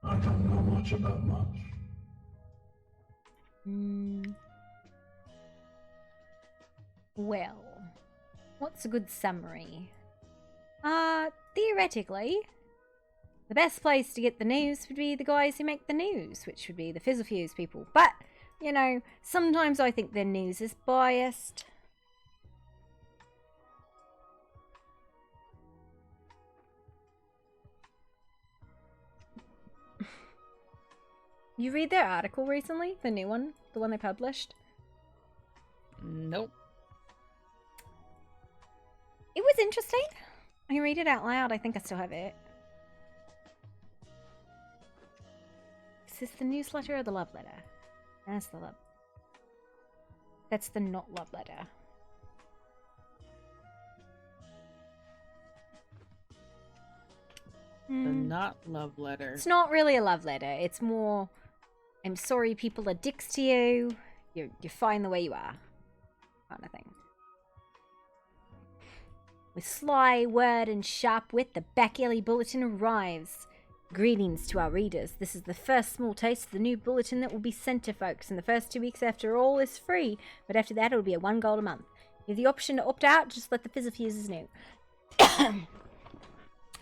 I don't know much about much. Well, what's a good summary? Theoretically, the best place to get the news would be the guys who make the news, which would be the Fizzlefuse people. But, you know, sometimes I think their news is biased. You read their article recently? The new one? The one they published? Nope. It was interesting. I can read it out loud. I think I still have it. Is this the newsletter or the love letter? That's the love. That's the not love letter. The not love letter. It's not really a love letter. It's more, I'm sorry people are dicks to you. You're fine the way you are. Kind of thing. With sly word and sharp wit, the Back Alley Bulletin arrives. Greetings to our readers. This is the first small taste of the new bulletin that will be sent to folks. In the first 2 weeks after all is free, but after that it'll be a $1 a month. You have the option to opt out, just let the Fizzlefuses know.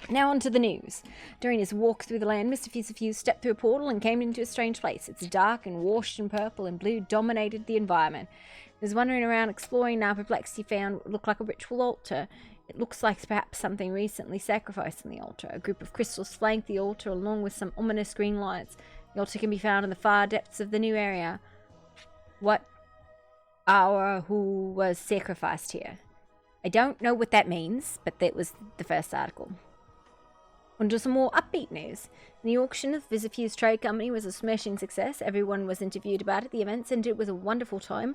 Now on to the news. During his walk through the land, Mr. Fizzlefuse stepped through a portal and came into a strange place. It's dark and washed in purple and blue dominated the environment. He was wandering around exploring, now perplexed he found what looked like a ritual altar. It looks like perhaps something recently sacrificed on the altar. A group of crystals flank the altar along with some ominous green lights. The altar can be found in the far depths of the new area. What hour who was sacrificed here? I don't know what that means, but that was the first article. On to some more upbeat news. The auction of Fizzlefuse Trade Company was a smashing success. Everyone was interviewed about it. The event centre was a wonderful time.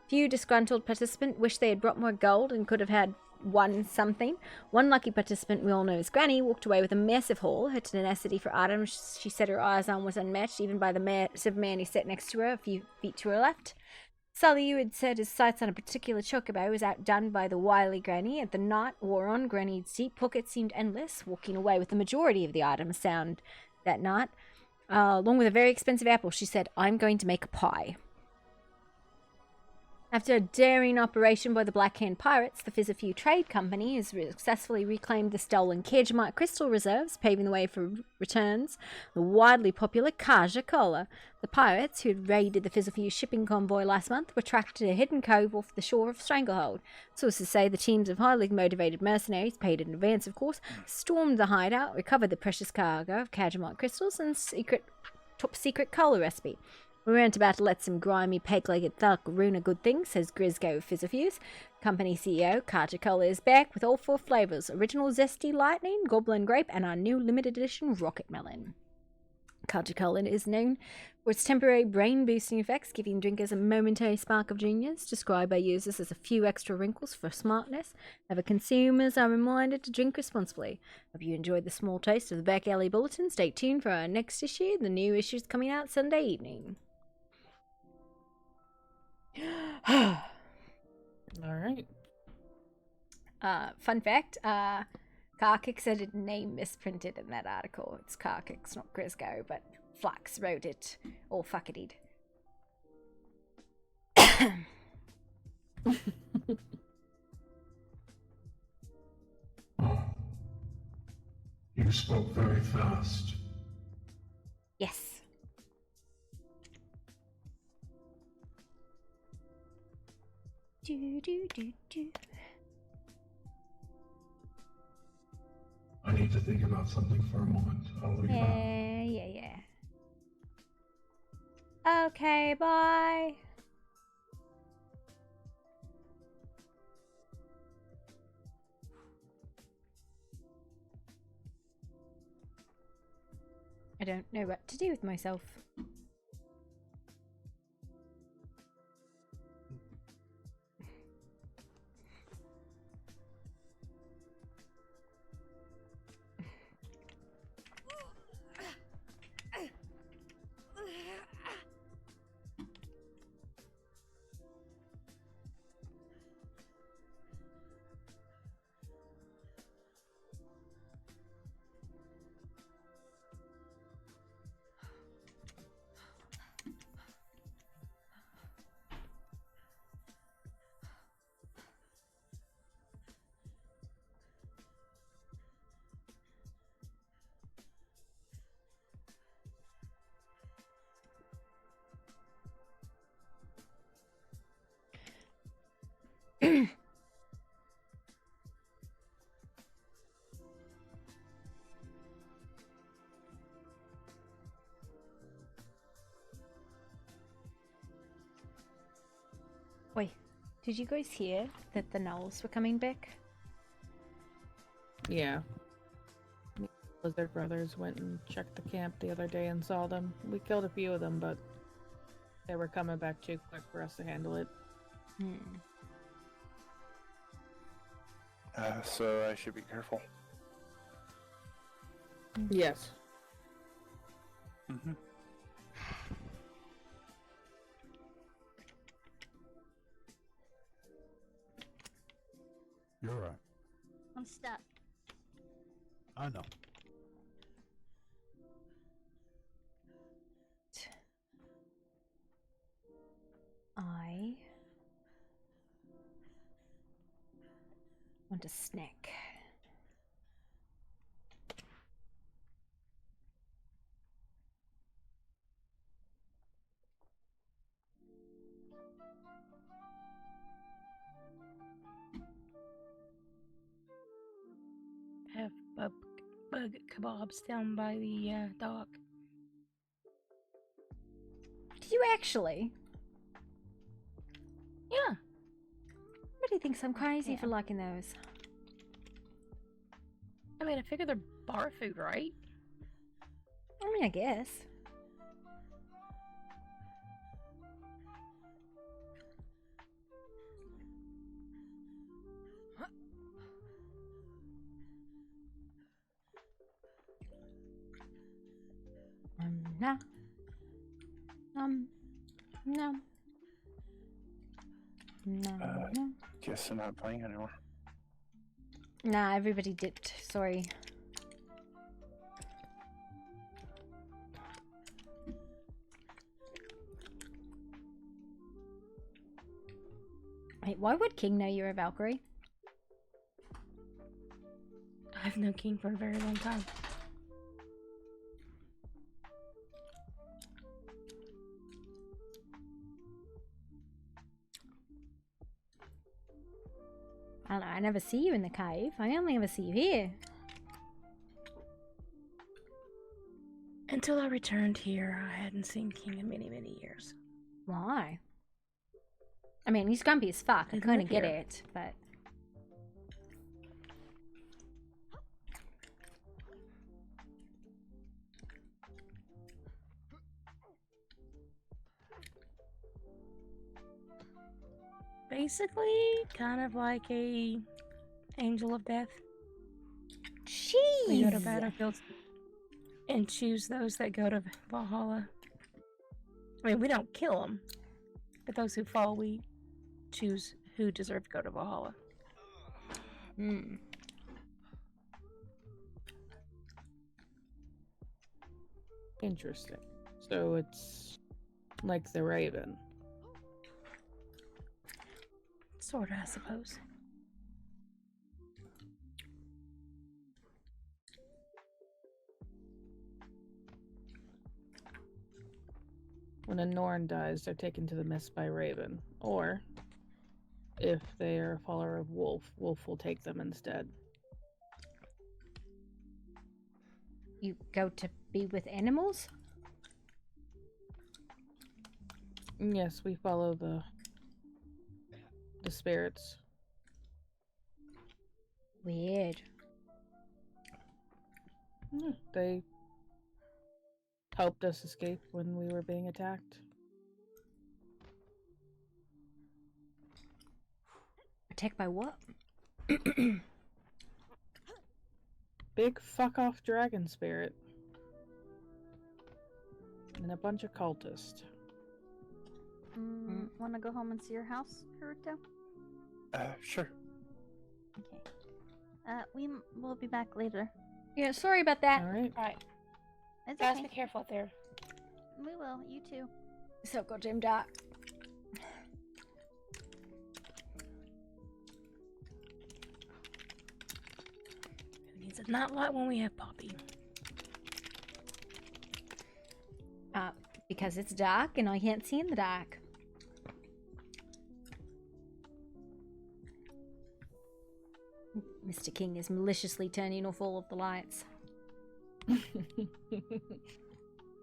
Few disgruntled participants wished they had brought more gold and could have had won something. One lucky participant we all know as Granny walked away with a massive haul. Her tenacity for items she set her eyes on was unmatched, even by the massive man who sat next to her a few feet to her left. Sully, who had set his sights on a particular chocobo, was outdone by the wily Granny. At the night wore on, Granny's deep pockets seemed endless, walking away with the majority of the items found that night. Along with a very expensive apple, she said, "I'm going to make a pie." After a daring operation by the Black Hand Pirates, the Fizzafew Trade Company has successfully reclaimed the stolen Cagemite crystal reserves, paving the way for returns the widely popular Kaja Cola. The pirates, who had raided the Fizzafew shipping convoy last month, were tracked to a hidden cove off the shore of Stranglehold. Sources say the teams of highly motivated mercenaries, paid in advance of course, stormed the hideout, recovered the precious cargo of Cagemite crystals and top-secret cola recipe. We weren't about to let some grimy, peg-legged thug ruin a good thing, says Grizgo of Fizzafews. Company CEO Kaja Cola is back with all 4 flavors: original zesty lightning, goblin grape, and our new limited edition rocket melon. Kaja Cola is known for its temporary brain-boosting effects, giving drinkers a momentary spark of genius, described by users as a few extra wrinkles for smartness. However, consumers are reminded to drink responsibly. Hope you enjoyed the small taste of the Back Alley Bulletin. Stay tuned for our next issue. The new issue is coming out Sunday evening. All right. Fun fact, Karkix had a name misprinted in that article. It's Karkix, not Grisgo, but Flux wrote it all fucketied. You spoke very fast. Yes. Do, do, do, do. I need to think about something for a moment. I'll leave now. Yeah. Okay, bye. I don't know what to do with myself. Wait, did you guys hear that the Knolls were coming back? Yeah. Lizard Brothers went and checked the camp the other day and saw them. We killed a few of them, but they were coming back too quick for us to handle it. So I should be careful. Yes. Mm-hmm. You're right. I'm stuck. I know. I want a snack. Have bug kebabs down by the dock. Did you actually? Yeah. Everybody thinks I'm crazy Yeah. for liking those. I mean, I figure they're bar food, right? I mean, I guess. No. No. No. Guess they're not playing anymore. Nah, everybody dipped. Sorry. Wait, why would King know you're a Valkyrie? I've known King for a very long time. I don't know, I never see you in the cave. I only ever see you here. Until I returned here, I hadn't seen King in many, many years. Why? I mean, he's grumpy as fuck. I He kind live of get here. it, but... Basically, kind of like a angel of death. We go to Jeez! battlefields and choose those that go to Valhalla. I mean, we don't kill them, but those who fall, we choose who deserve to go to Valhalla. Hmm. Interesting. So it's like the Raven. Sorta, I suppose. When a Norn dies, they're taken to the mist by Raven. Or, if they are a follower of Wolf, Wolf will take them instead. You go to be with animals? Yes, we follow the spirits. Weird. Yeah, they helped us escape when we were being attacked. Attacked by what? Big fuck off dragon spirit. And a bunch of cultists. Want to go home and see your house, Haruto? Sure. Okay. We'll be back later. Yeah, sorry about that. Alright. Alright. It's Guys, okay. be careful out there. We will. You too. So goddamn dark. It means it's not like when we have Poppy. Because it's dark and I can't see in the dark. Mr. King is maliciously turning off all of the lights.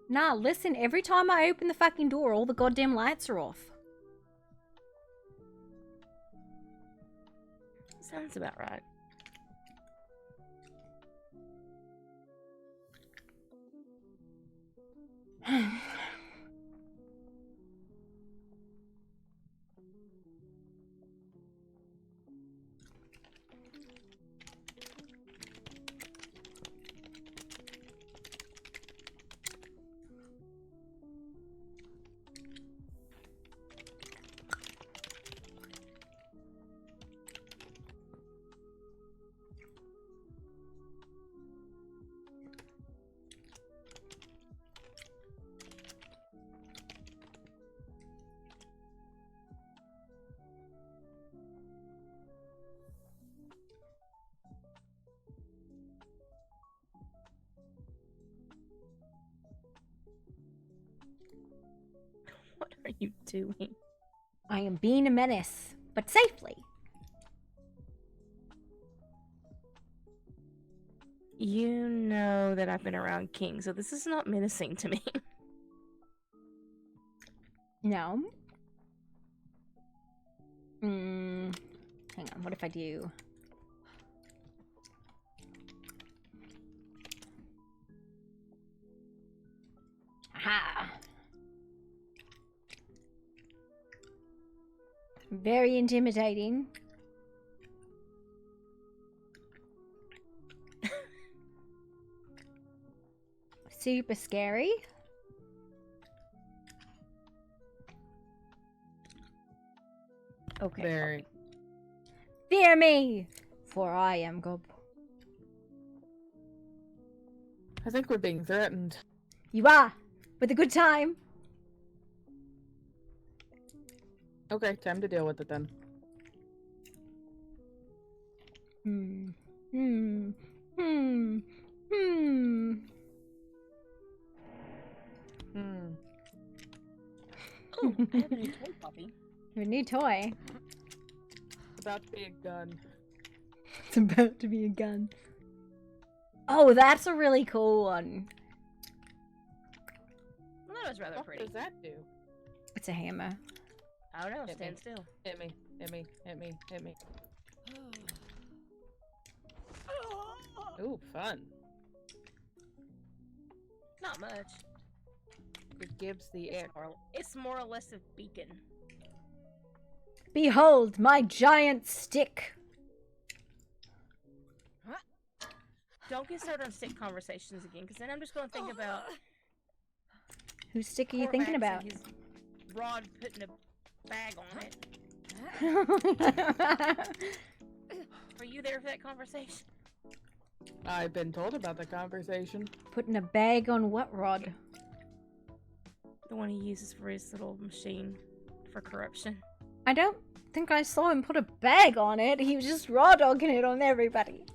Nah, listen, every time I open the fucking door, all the goddamn lights are off. Sounds about right. What are you doing? I am being a menace, but safely. You know that I've been around King, so this is not menacing to me. No. Hang on, what if I do? Aha! Very intimidating. Super scary. Okay. Very. Fear me, for I am Gob. I think we're being threatened. You are, with a good time. Okay, time to deal with it then. Hmm. Hmm. Hmm. Hmm. Hmm. Oh, I have a new toy puppy. A new toy. It's about to be a gun. It's about to be a gun. Oh, that's a really cool one. Well, that was rather What pretty. does that do? It's a hammer. I don't know. Hit Stand me. still. Hit me. Hit me. Hit me. Hit me. Ooh, fun. Not much. It gives the air. It's more or less a beacon. Behold my giant stick. Don't get started on stick conversations again, because then I'm just going to think about Whose stick are you poor thinking Max and about? his rod putting a bag on it. Were you there for that conversation? I've been told about the conversation. Putting a bag on what rod? The one he uses for his little machine for corruption. I don't think I saw him put a bag on it. He was just raw dogging it on everybody.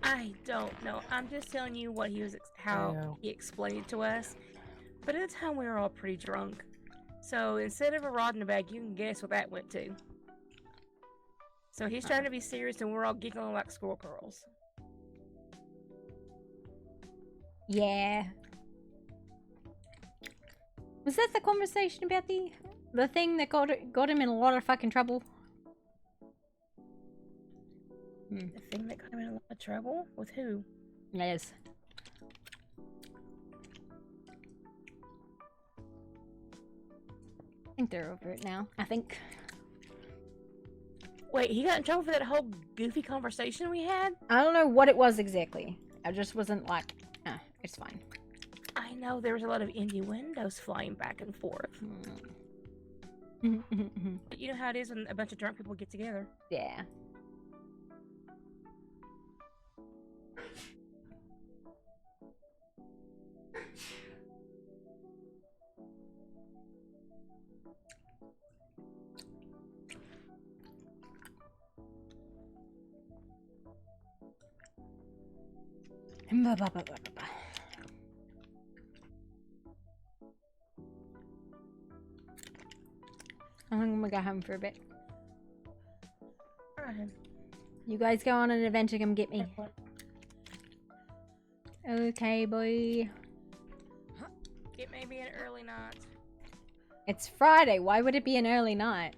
I don't know. I'm just telling you what he was, how Yeah. he explained it to us. But at the time we were all pretty drunk. So instead of a rod in a bag, you can guess what that went to. So he's trying to be serious, and we're all giggling like schoolgirls. Yeah. Was that the conversation about the thing that got him in a lot of fucking trouble? The thing that got him in a lot of trouble? With who? Yes. I think they're over it now. I think. Wait, he got in trouble for that whole goofy conversation we had? I don't know what it was exactly. I just wasn't like, it's fine. I know there was a lot of innuendos flying back and forth. But you know how it is when a bunch of drunk people get together. Yeah. I'm gonna go home for a bit. Alright. You guys go on an adventure, come get me. Okay, boy. It may be an early night. It's Friday. Why would it be an early night?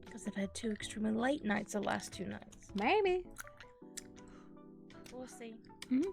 Because I've had 2 extremely late nights the last 2 nights. Maybe. We'll see. Mm-hmm.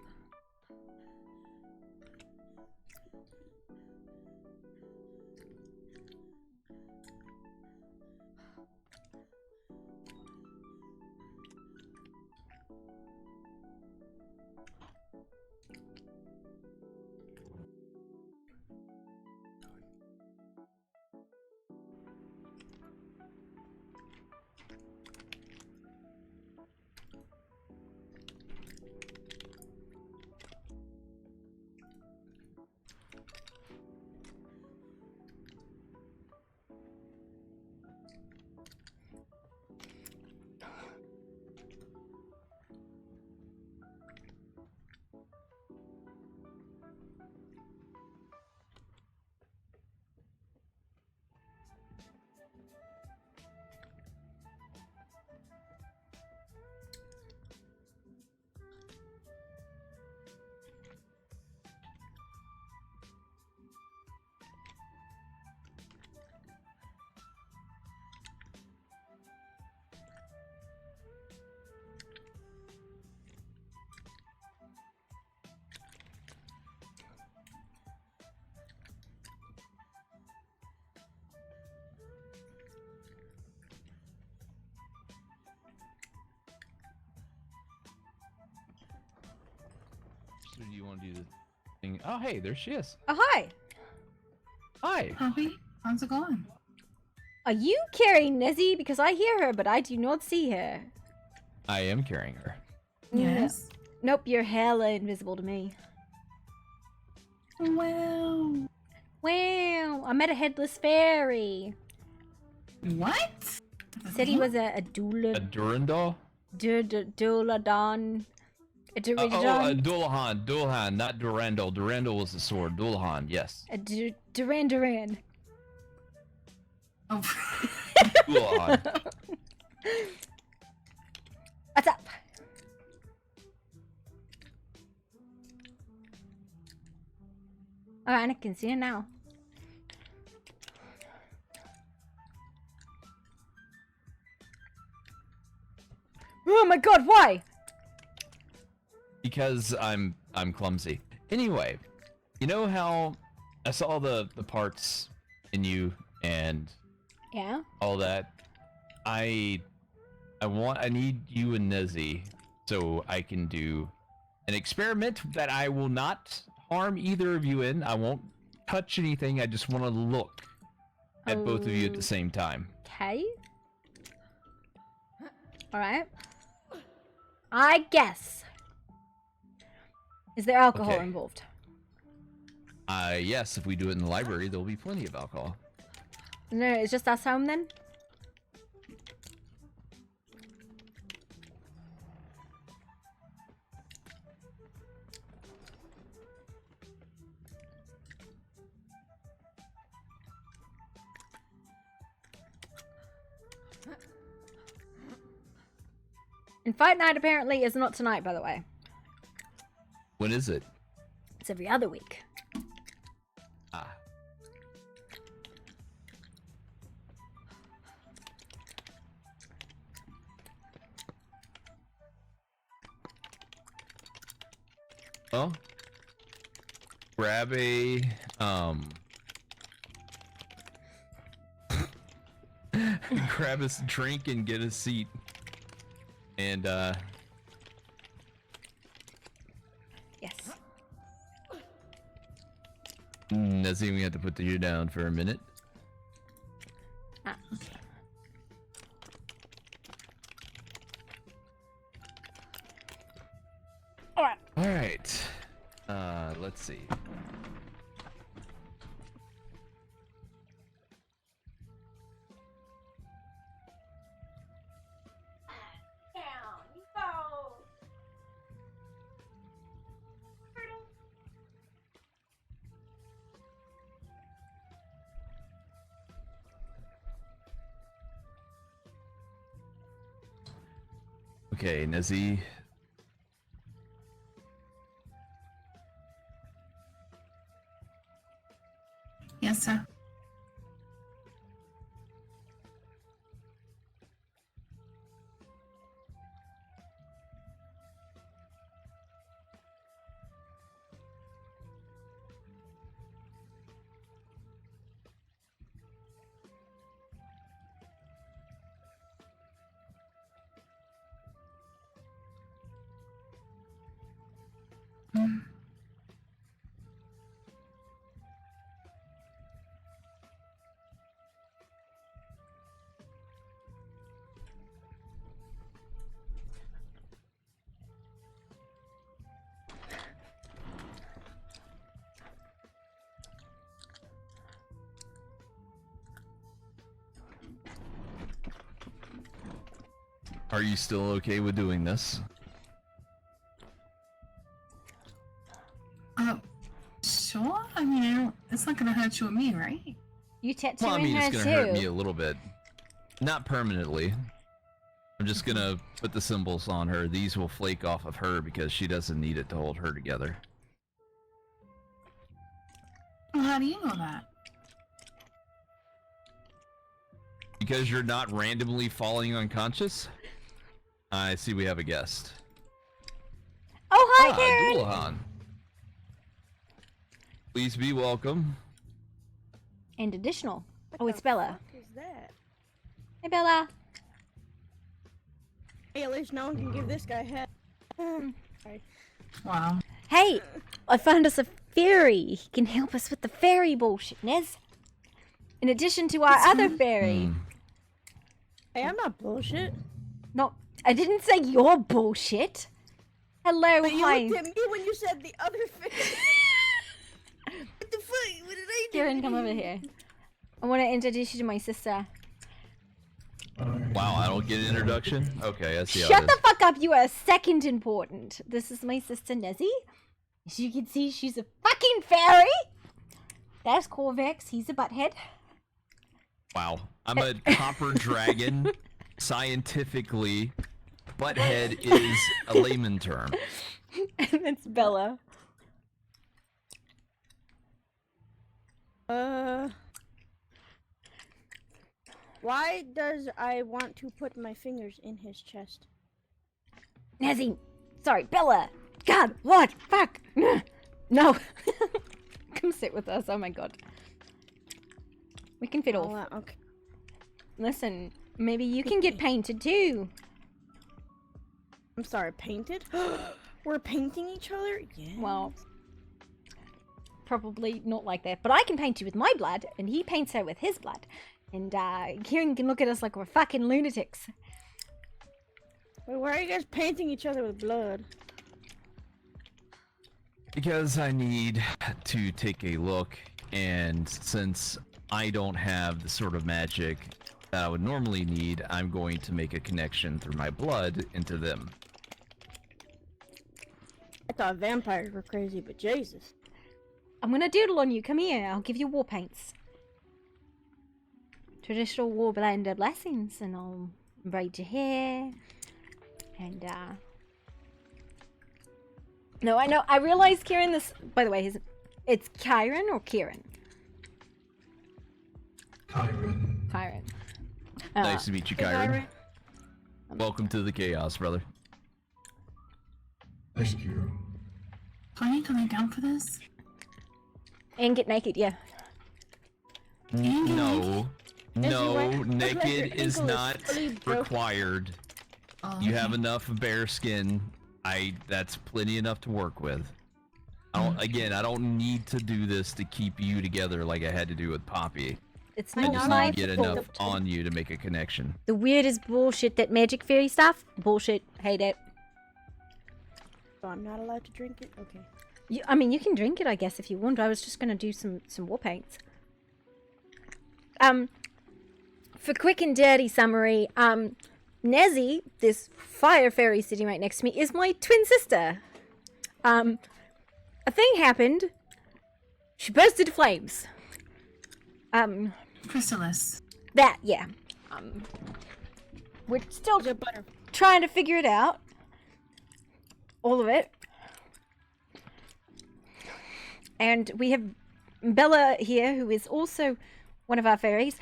So do you want to do the thing? Oh, hey, there she is. Oh, hi. Hi. Happy? How's it going? Are you carrying Nezzy? Because I hear her, but I do not see her. I am carrying her. Yes. Nope, you're hella invisible to me. Well. Wow, I met a headless fairy. What? Said he was a doula. A Durandal? Douladon. A Oh, Duradon. Dulahan, not Durandal. Durandal was the sword. Dulahan, yes. A Duran. Oh. Dulahan. What's up? Alright, I can see it now. Oh my god, why? Because I'm clumsy. Anyway, you know how I saw the parts in you and Yeah? all that? I need you and Nezzy so I can do an experiment that I will not harm either of you in. I won't touch anything. I just want to look at both of you at the same time. Okay. Alright. I guess. Is there alcohol Okay. involved? Yes, if we do it in the library, there'll be plenty of alcohol. No, it's just us home then? And fight night apparently is not tonight, by the way. When is it? It's every other week. Ah. Well, grab a grab us a drink and get a seat. And Yes. Nezzy, we have to put you down for a minute. Ah. Alright. Alright. Let's see. Okay, Nezzy. Yes, sir. Are you still okay with doing this? Sure. I mean, it's not gonna hurt you or me, right? You tattooing Well, I mean, her it's too. gonna hurt me a little bit. Not permanently. I'm just gonna put the symbols on her. These will flake off of her because she doesn't need it to hold her together. Well, how do you know that? Because you're not randomly falling unconscious? I see we have a guest. Oh, hi, Karen! Dulahan. Please be welcome. And additional. Oh, it's Bella. What is that? Hey, Bella. Hey, at least no one can give this guy head. Sorry. Wow. Hey, I found us a fairy. He can help us with the fairy bullshit, Nez. In addition to our other fairy. Hey, I'm not bullshit. No, I didn't say your bullshit. Hello, But you hi. looked at me when you said the other fairy. What the fuck? What did I do? Karen, come over here. I want to introduce you to my sister. Wow, I don't get an introduction? Okay, I see how Shut it is. the fuck up, you are second important. This is my sister Nezzy. As you can see, she's a fucking fairy. That's Corvex, he's a butthead. Wow. I'm a copper dragon. Scientifically, butthead is a layman term. And it's Bella. Why does I want to put my fingers in his chest? Nezzy. Sorry, Bella. God, what? Fuck. No. Come sit with us, oh my god. We can fiddle. Okay. Listen, maybe you can get painted too. I'm sorry, painted? We're painting each other? Yeah. Well, probably not like that. But I can paint you with my blood, and he paints her with his blood. And Kieran can look at us like we're fucking lunatics. Wait, why are you guys painting each other with blood? Because I need to take a look, and since I don't have the sort of magic that I would normally need, I'm going to make a connection through my blood into them. I thought vampires were crazy, but Jesus. I'm gonna doodle on you. Come here. I'll give you war paints. Traditional war blender blessings, and I'll braid your hair. And no, I know. I realized Kieran. This, by the way, it's Kyron or Kieran. Kyron. Kyron. Nice to meet you, Kyron. Welcome to the chaos, brother. Thank you. Do I need to lay down for this? And get naked, yeah. No. No, Like naked your is ankle not fully broken. required. You have enough bare skin. That's plenty enough to work with. I don't need to do this to keep you together like I had to do with Poppy. It's I not just my need to get fault. enough on you to make a connection. The weirdest bullshit, that magic fairy stuff. Bullshit. Hate it. So I'm not allowed to drink it? Okay. I mean, you can drink it, I guess, if you want. I was just gonna do some war paints. For quick and dirty summary, Nezzy, this fire fairy sitting right next to me, is my twin sister. A thing happened. She burst into flames. Chrysalis. That, yeah. We're still trying to figure it out. All of it. And we have Bella here, who is also one of our fairies,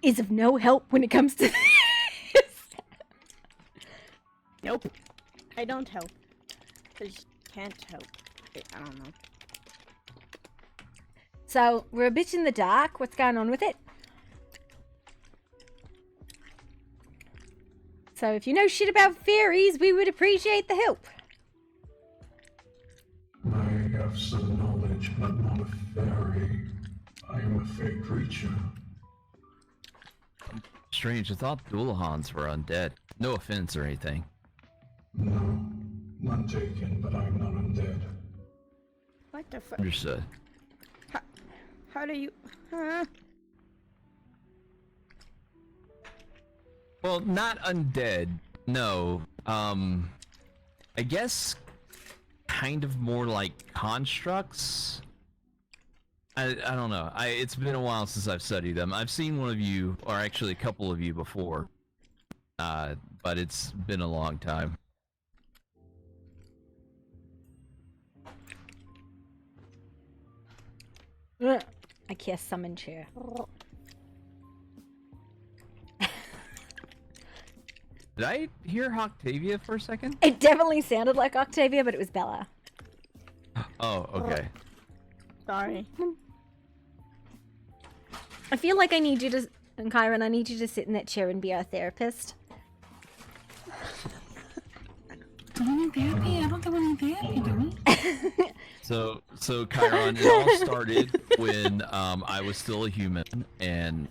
is of no help when it comes to this. Nope. I don't help. I just can't help. I don't know. So, we're a bit in the dark. What's going on with it? So, if you know shit about fairies, we would appreciate the help. I have some knowledge, but not a fairy. I am a fey creature. Strange, I thought Dualahans were undead. No offense or anything. No, none taken, but I am not undead. What the fuck? Understood. How do you... Huh? Well, not undead, no. I guess kind of more like constructs. I don't know. It's been a while since I've studied them. I've seen one of you, or actually a couple of you before, but it's been a long time. I cast summon chair. Did I hear Octavia for a second? It definitely sounded like Octavia, but it was Bella. Oh, okay. Sorry. I feel like I need you to, and Kyron, I need you to sit in that chair and be our therapist. Do we need therapy? I don't think we need therapy, do we? So Chiron, it all started when I was still a human, and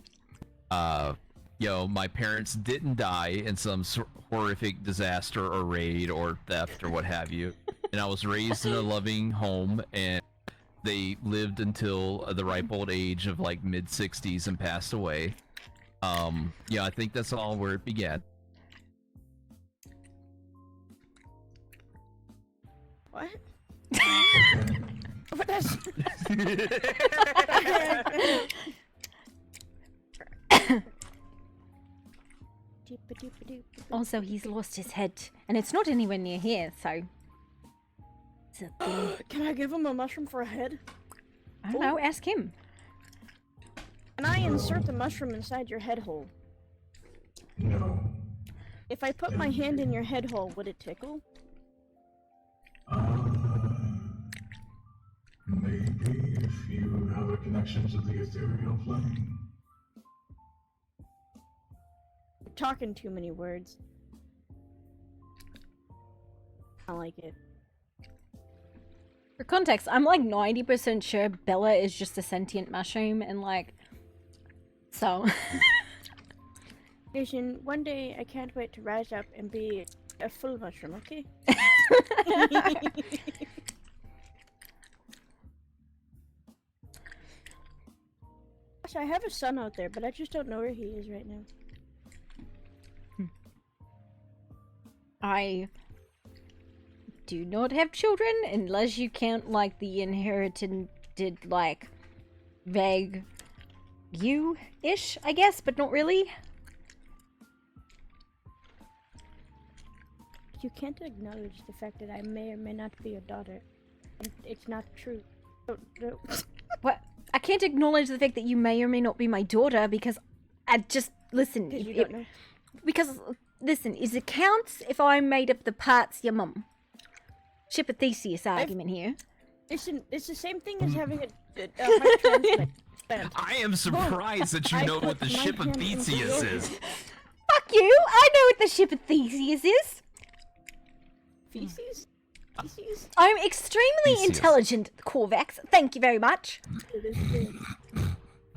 my parents didn't die in some horrific disaster or raid or theft or what have you, and I was raised in a loving home, and they lived until the ripe old age of like mid-60s and passed away. Yeah, I think that's all where it began. What? What is? Also, he's lost his head, and it's not anywhere near here, so. It's a thing. Can I give him a mushroom for a head? I don't know, ask him. Can I insert the mushroom inside your head hole? No. If I put my hand in your head hole, would it tickle? Maybe if you have a connection to the ethereal plane. You're talking too many words. I like it. For context, I'm like 90% sure Bella is just a sentient mushroom, and like, so. Vision, one day I can't wait to rise up and be a full mushroom, okay? Gosh, I have a son out there, but I just don't know where he is right now. I do not have children unless you count like the inherited like vague you-ish, I guess, but not really. You can't acknowledge the fact that I may or may not be your daughter. It's not true. Don't. What? I can't acknowledge the fact that you may or may not be my daughter because I just listen. Because you don't know. Because listen, is it counts if I made up the parts your mum? Ship of Theseus argument here. Listen, it's the same thing as having a heart transplant. I am surprised that you know what the ship of Theseus is. Fuck you! I know what the ship of Theseus is. Feces? Feces? I'm extremely intelligent, Corvax. Thank you very much.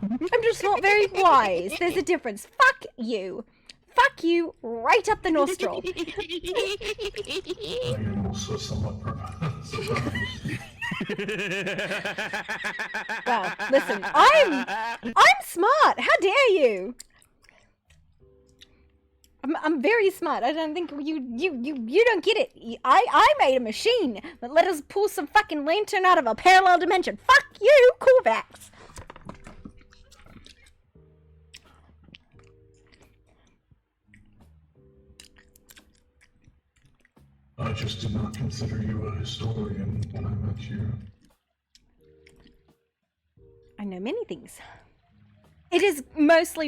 I'm just not very wise. There's a difference. Fuck you. Fuck you right up the nostril. I am also somewhat surprised. Well, listen, I'm smart. How dare you? I'm very smart. I don't think you don't get it. I made a machine that let us pull some fucking lantern out of a parallel dimension. Fuck you, Corvax. I just did not consider you a historian when I met you. I know many things. It is most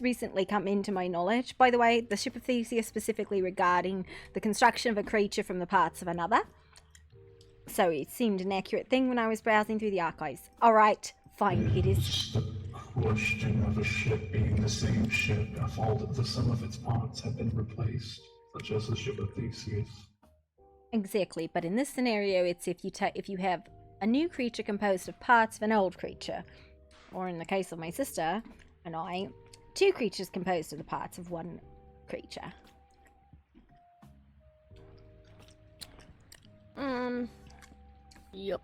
recently come into my knowledge, by the way, the ship of Theseus specifically regarding the construction of a creature from the parts of another. So it seemed an accurate thing when I was browsing through the archives. Alright, fine, it is. It's the question of a ship being the same ship if all the sum of its parts have been replaced, such as the ship of Theseus. Exactly, but in this scenario, it's if you have a new creature composed of parts of an old creature. Or in the case of my sister and I, two creatures composed of the parts of one creature. Yep.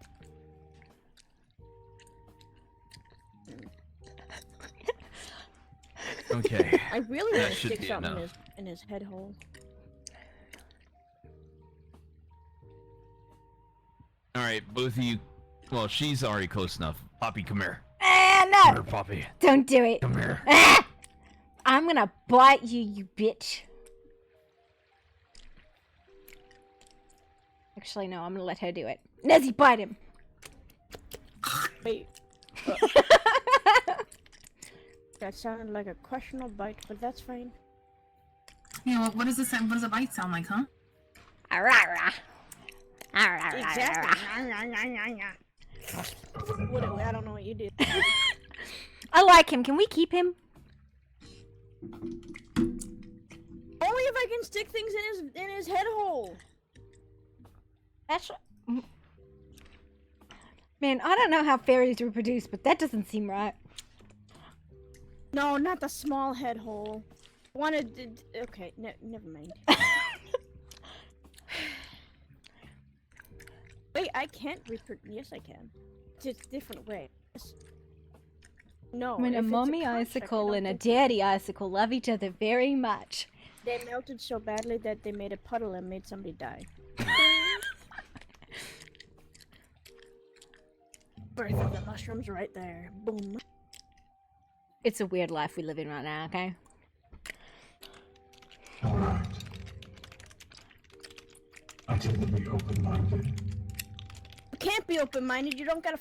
Okay. I really that want to should stick be something enough. in his head hole. Alright, both of you. Well, she's already close enough. Poppy, come here. Ah, no! Come here, Poppy. Don't do it. Come here. Ah! I'm gonna bite you, you bitch. Actually, no, I'm gonna let her do it. Nezzy, bite him. Wait. That sounded like a questionable bite, but that's fine. Yeah, what does this? What does a bite sound like, huh? Arara. Exactly. Whatever, I don't know what you did. I like him. Can we keep him? Only if I can stick things in his head hole. That's. Man, I don't know how fairies reproduce, but that doesn't seem right. No, not the small head hole. Wanted. Okay, never mind. Wait, I can't reproduce. Yes, I can. Just different way. No. When a if it's mommy contract, I icicle don't and a think daddy icicle love each other very much. they melted so badly that they made a puddle and made somebody die. Birth of the mushrooms right there. Boom. It's a weird life we live in right now, okay? Alright. I tend to be open-minded. You can't be open-minded. You don't gotta.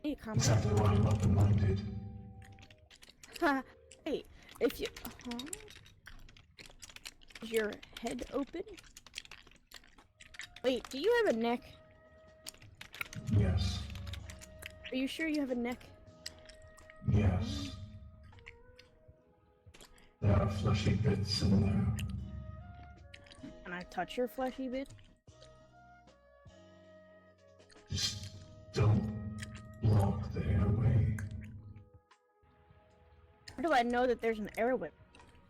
Hey, calm down. Exactly why I'm open-minded. Hey, if you. Is your head open? Wait, do you have a neck? Yes. Are you sure you have a neck? Yes. There are fleshy bits in there. Can I touch your fleshy bit? Just don't block the airway. How do I know that there's an airway?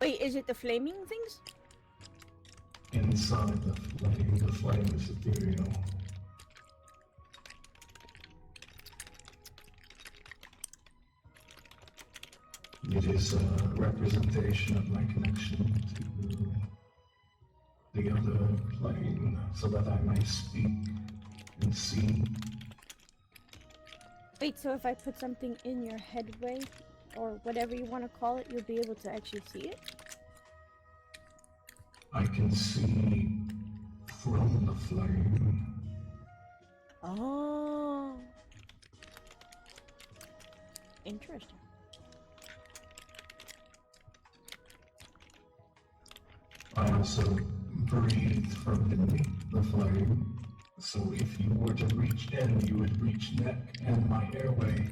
Wait, is it the flaming things? Inside the flame is ethereal. It is a representation of my connection to the other plane, so that I may speak and see. Wait, so if I put something in your headway, or whatever you want to call it, you'll be able to actually see it? I can see from the flame. Oh. Interesting. I also breathe from beneath the flame, so if you were to reach in, you would reach neck and my airway.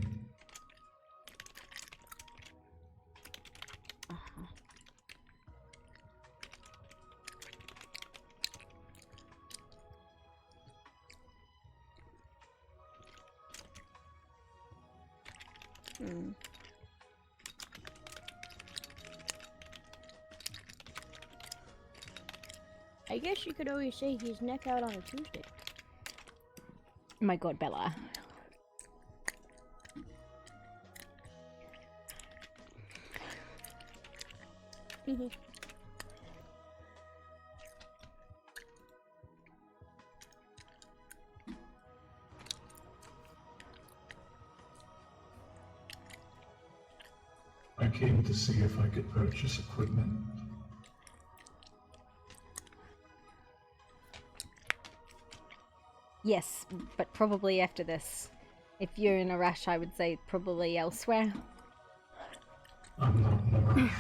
Hmm. I guess you could always say he's neck out on a Tuesday. My god, Bella. I came to see if I could purchase equipment. Yes, but probably after this. If you're in a rush, I would say probably elsewhere. I'm not in a rush.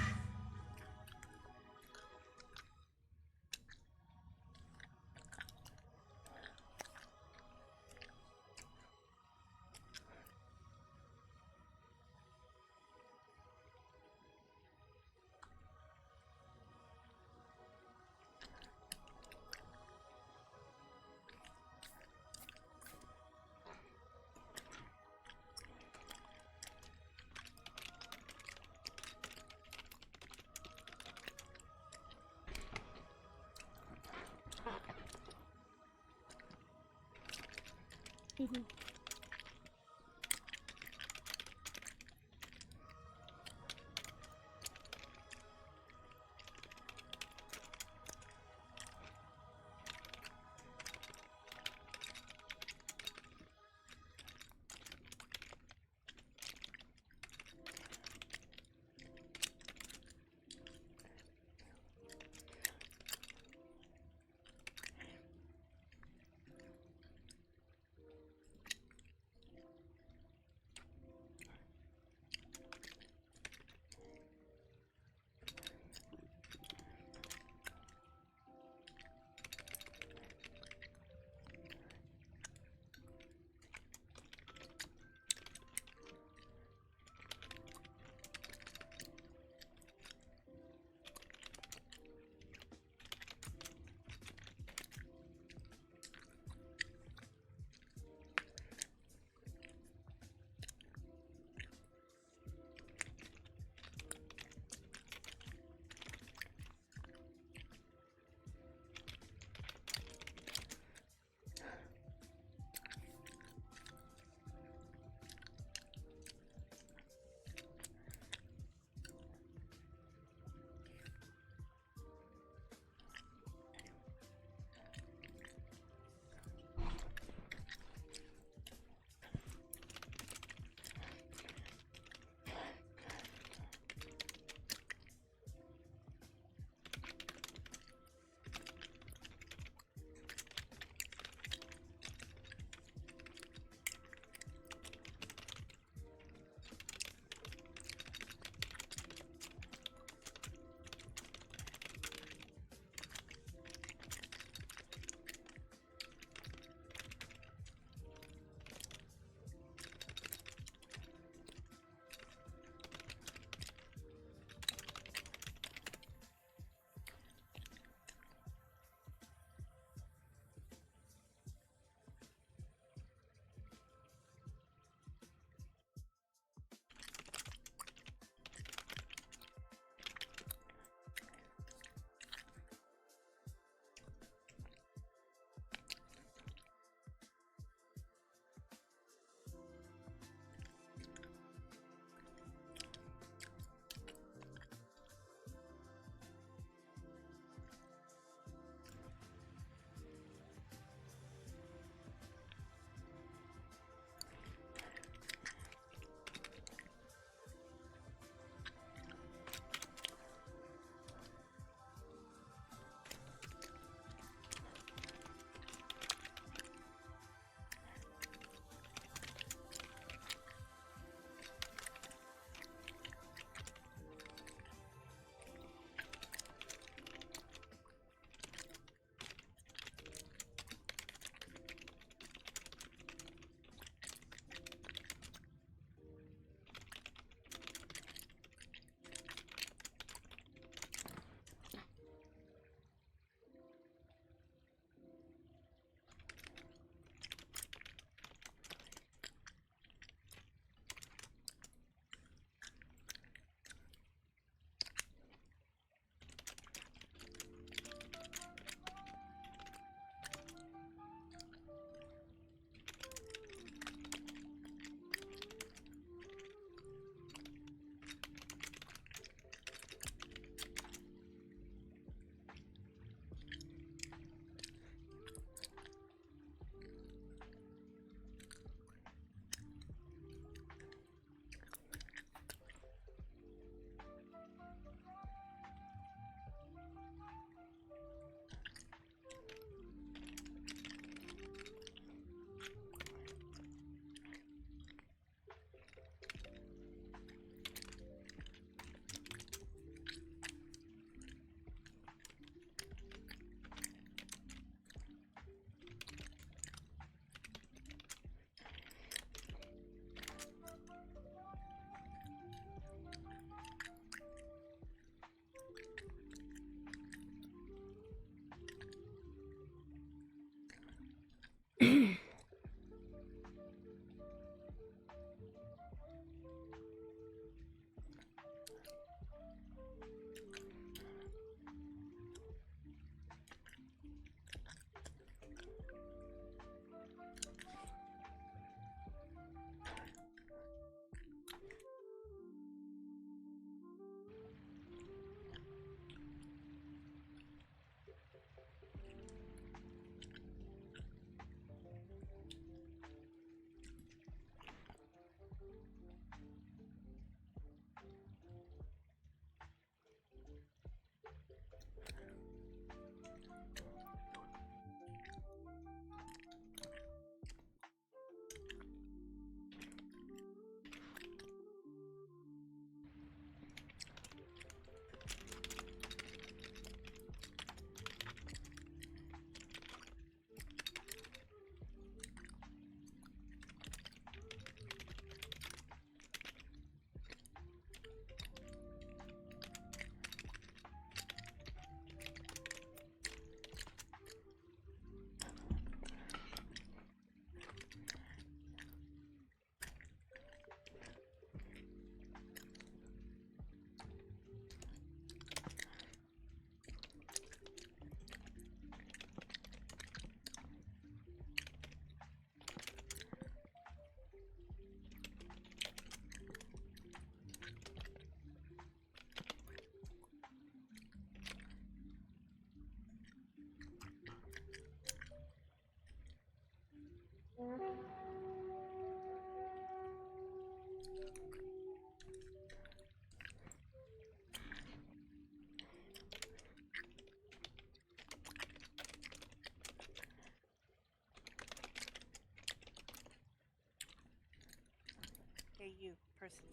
you, person,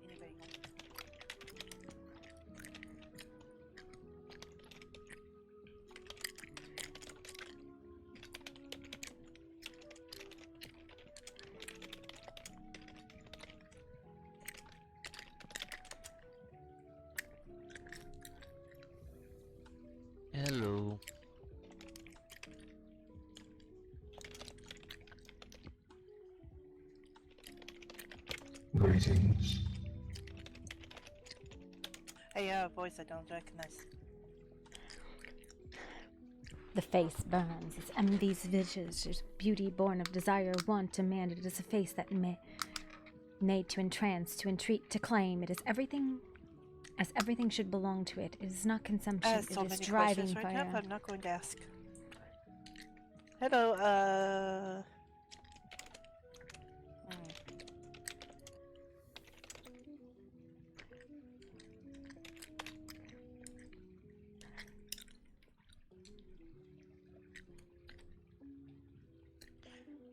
anybody else? Hello. Greetings. Hey, voice I don't recognize. The face burns, its envy's visage, its beauty born of desire, want, demand. It is a face that made to entrance, to entreat, to claim. It is everything, as everything should belong to it. It is not consumption, So it is many driving questions right fire. now, but I'm not going to ask. Hello,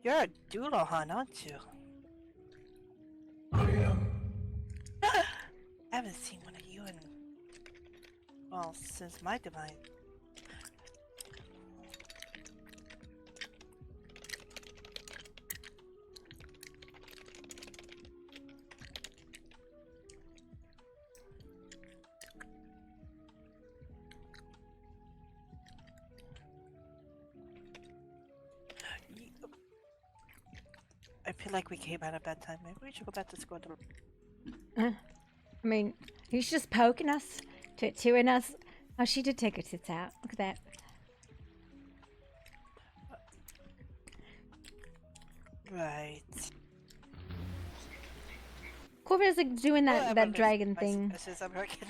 You're a doodle hunt, aren't you? I am. I haven't seen one of you in, well, since my demise. I feel like we came at a bad time. Maybe we should go back to school. I mean, he's just poking us, tattooing us. Oh, she did take her tits out. Look at that. Right. Corva's like doing that dragon thing. This is American.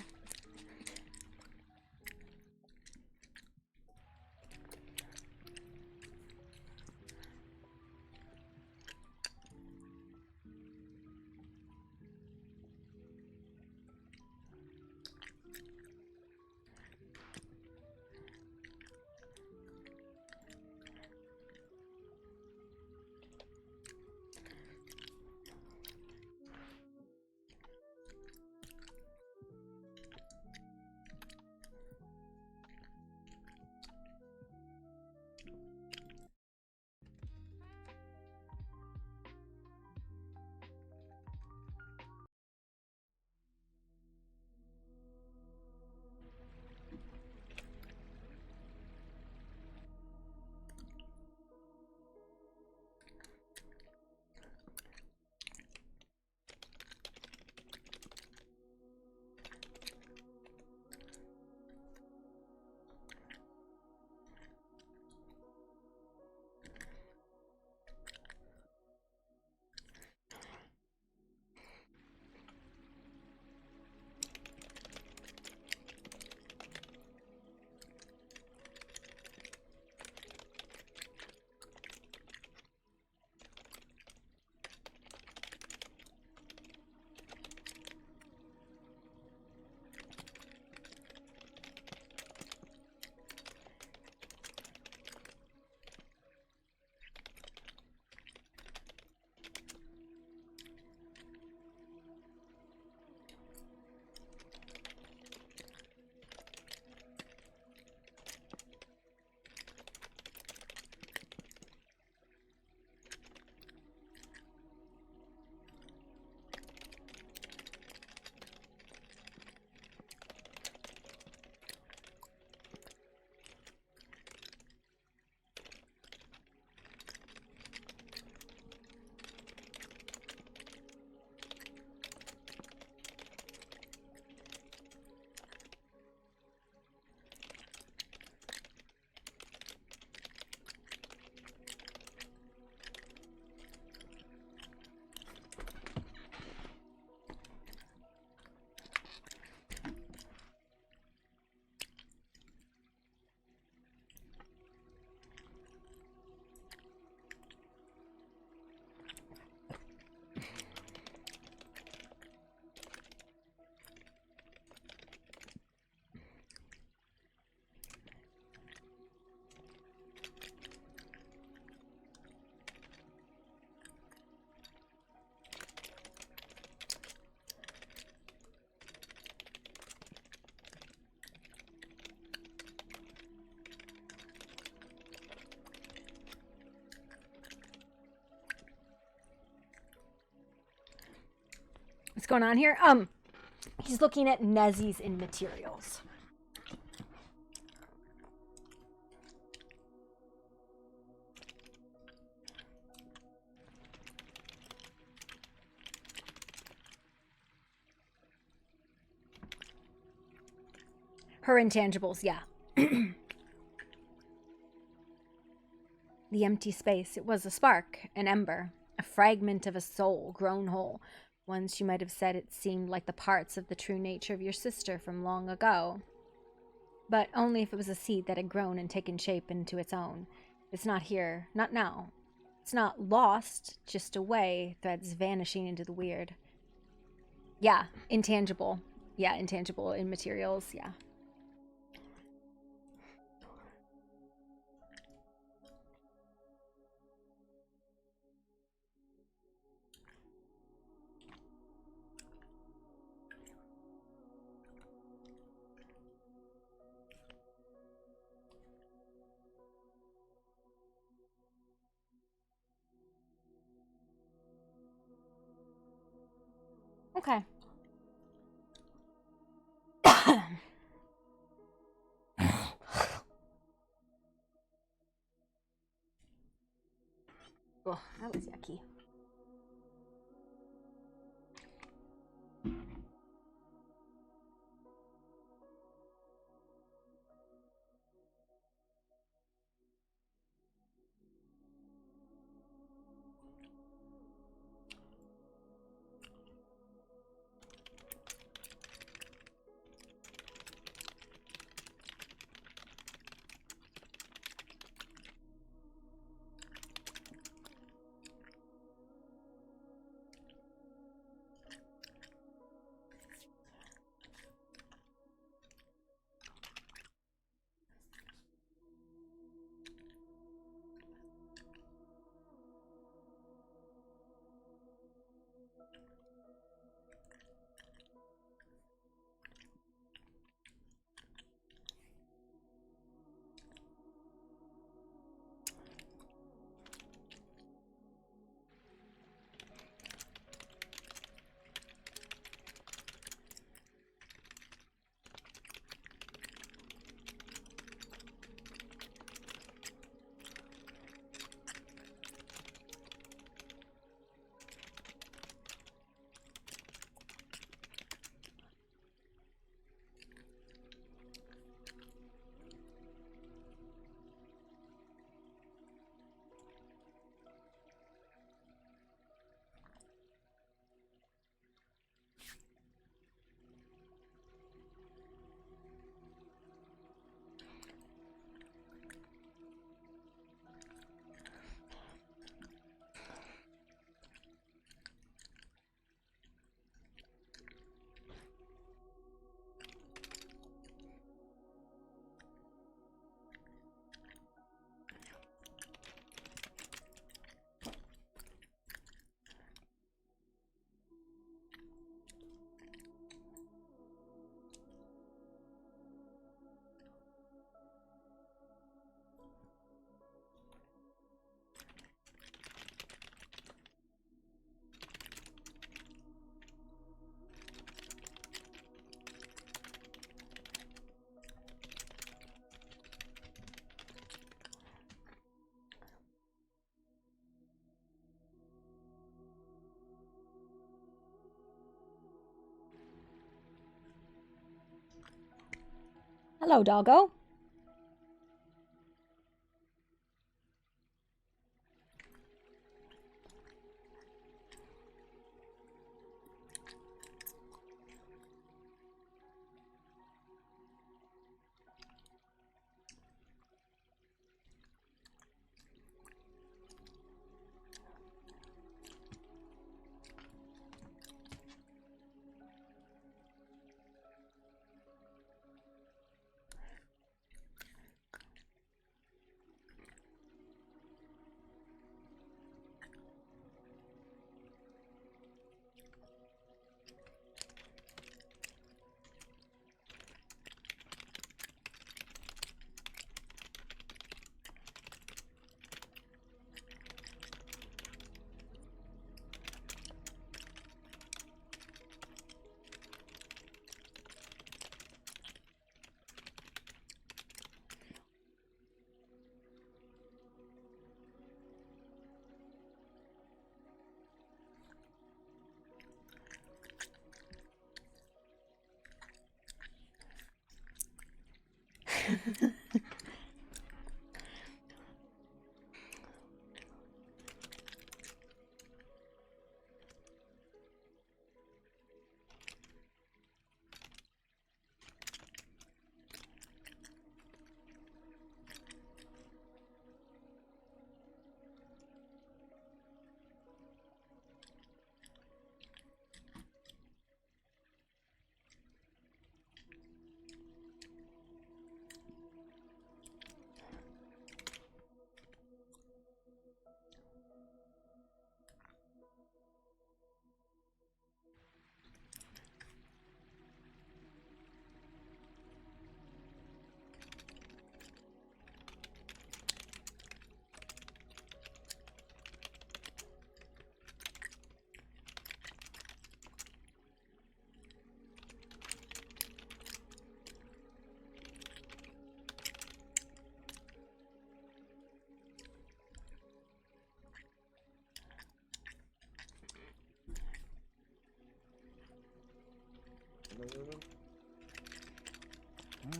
What's going on here? He's looking at Nezzy's in materials. Her intangibles, yeah. The empty space, it was a spark, an ember, a fragment of a soul grown whole. Once you might have said it seemed like the parts of the true nature of your sister from long ago. But only if it was a seed that had grown and taken shape into its own. It's not here, not now. It's not lost, just away, threads vanishing into the weird. Yeah, intangible. Yeah, intangible in materials, yeah. Okay. Oh, that was yucky. Hello, doggo.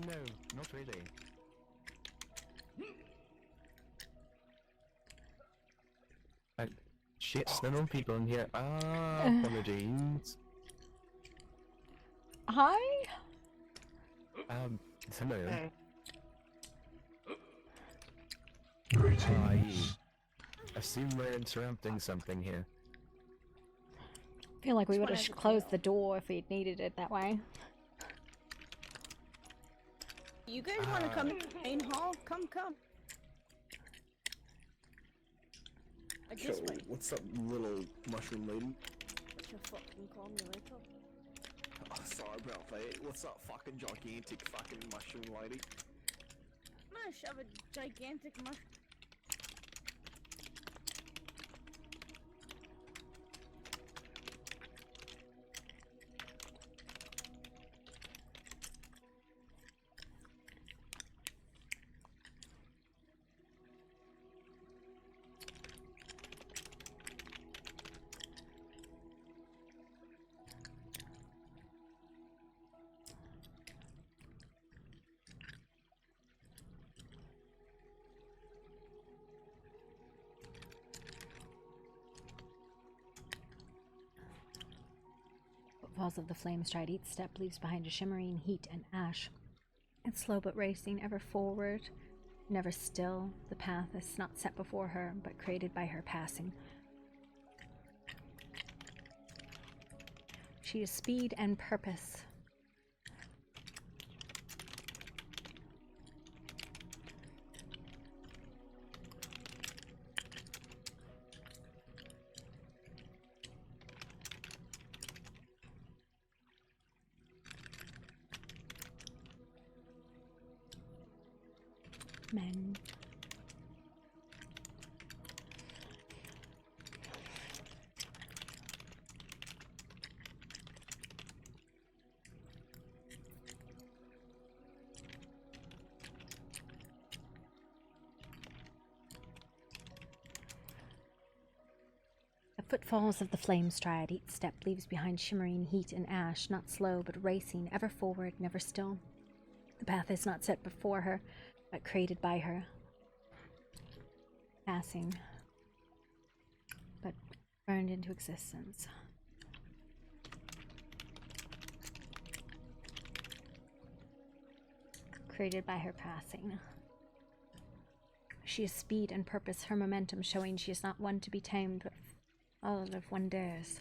No, not really. Shit, there are people in here. Apologies. Hi? Hello. Greetings. Hi. Assume we're interrupting something here. I feel like we This would one have has a closed tail. the door if we'd needed it that way. You guys want to come in the main hall? Come. This way. What's up, little mushroom lady? What you fucking call me later? Oh, sorry about that. What's up, fucking gigantic fucking mushroom lady? I'm gonna shove a gigantic mushroom. Footfalls of the flame stride. Each step leaves behind a shimmering heat and ash. It's slow but racing, ever forward, never still. The path is not set before her, but created by her passing. She is speed and purpose. Men. The footfalls of the flame stride. Each step leaves behind shimmering heat and ash, not slow but racing, ever forward, never still. The path is not set before her, but created by her. Passing, but burned into existence. Created by her passing. She is speed and purpose, her momentum showing she is not one to be tamed, but all of one dares.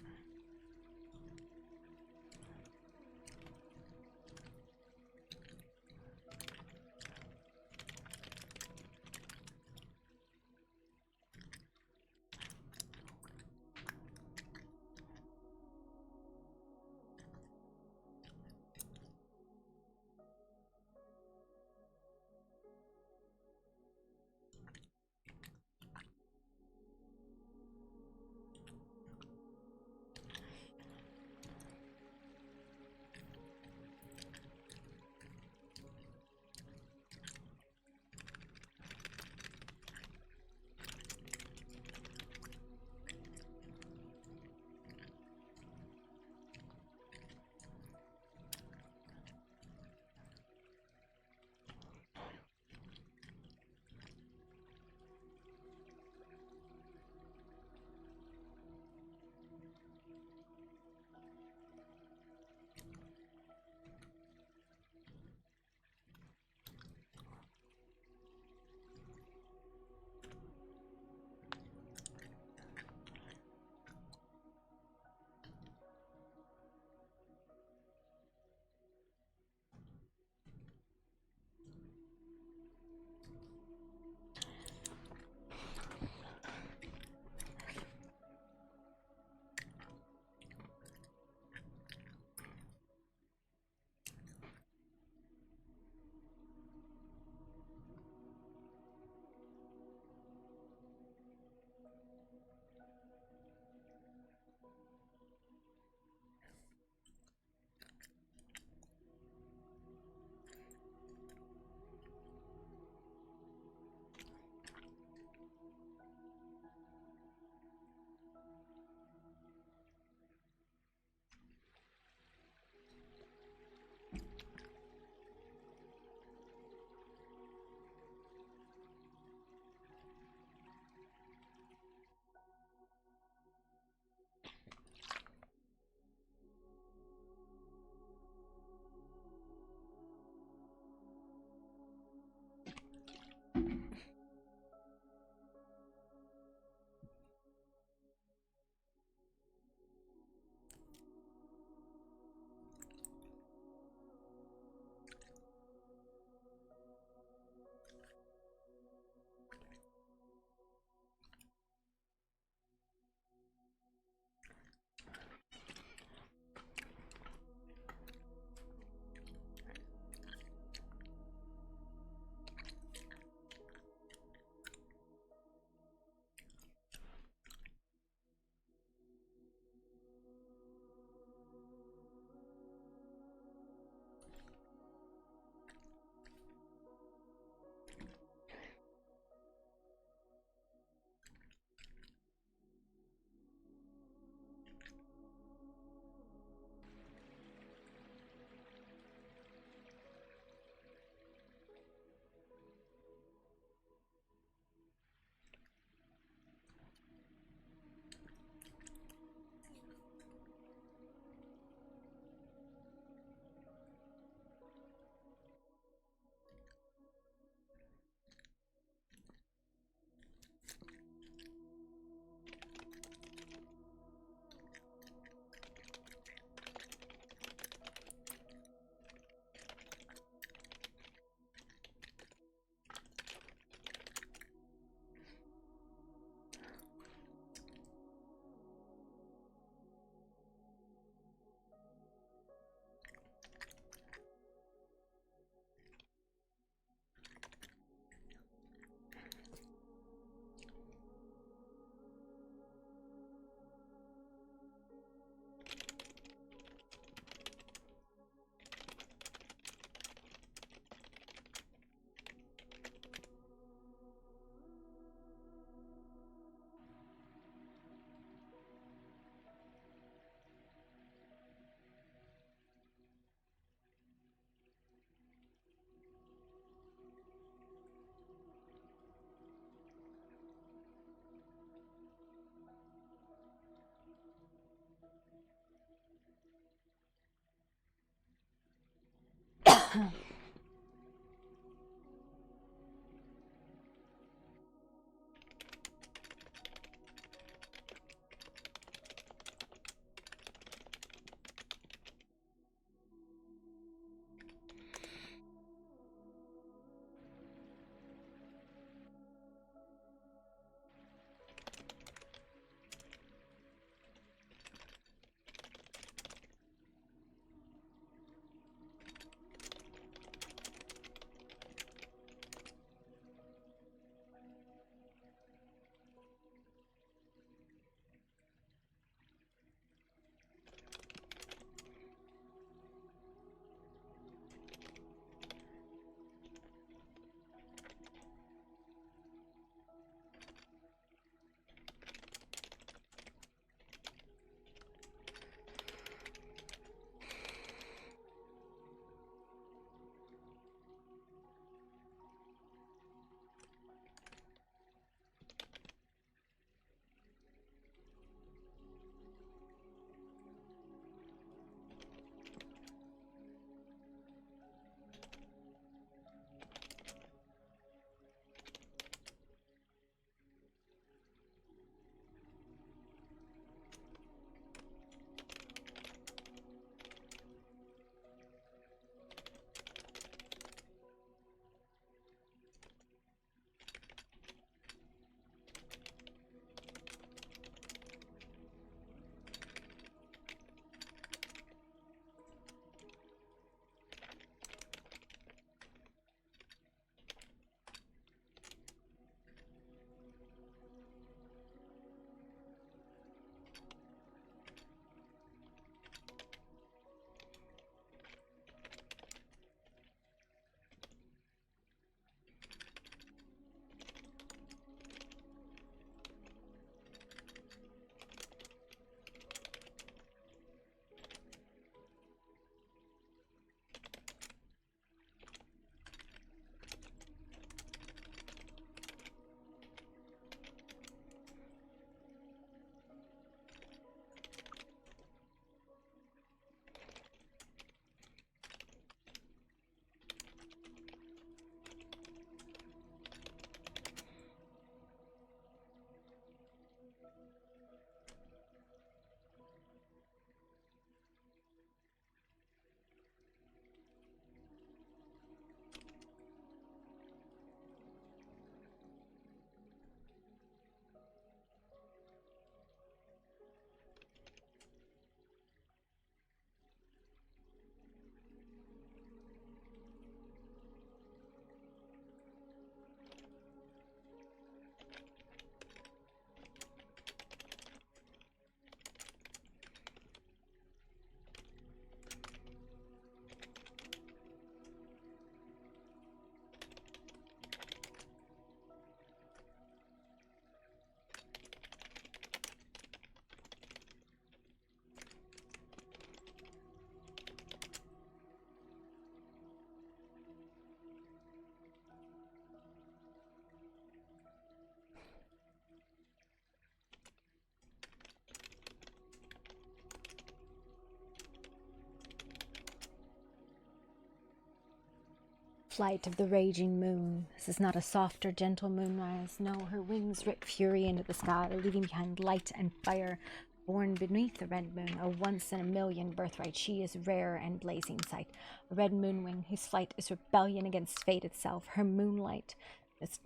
Flight of the raging moon. This is not a soft or gentle moonrise. No, her wings rip fury into the sky, leaving behind light and fire. Born beneath the red moon, a once-in-a-million birthright, she is rare and blazing sight. A red moonwing whose flight is rebellion against fate itself. Her moonlight does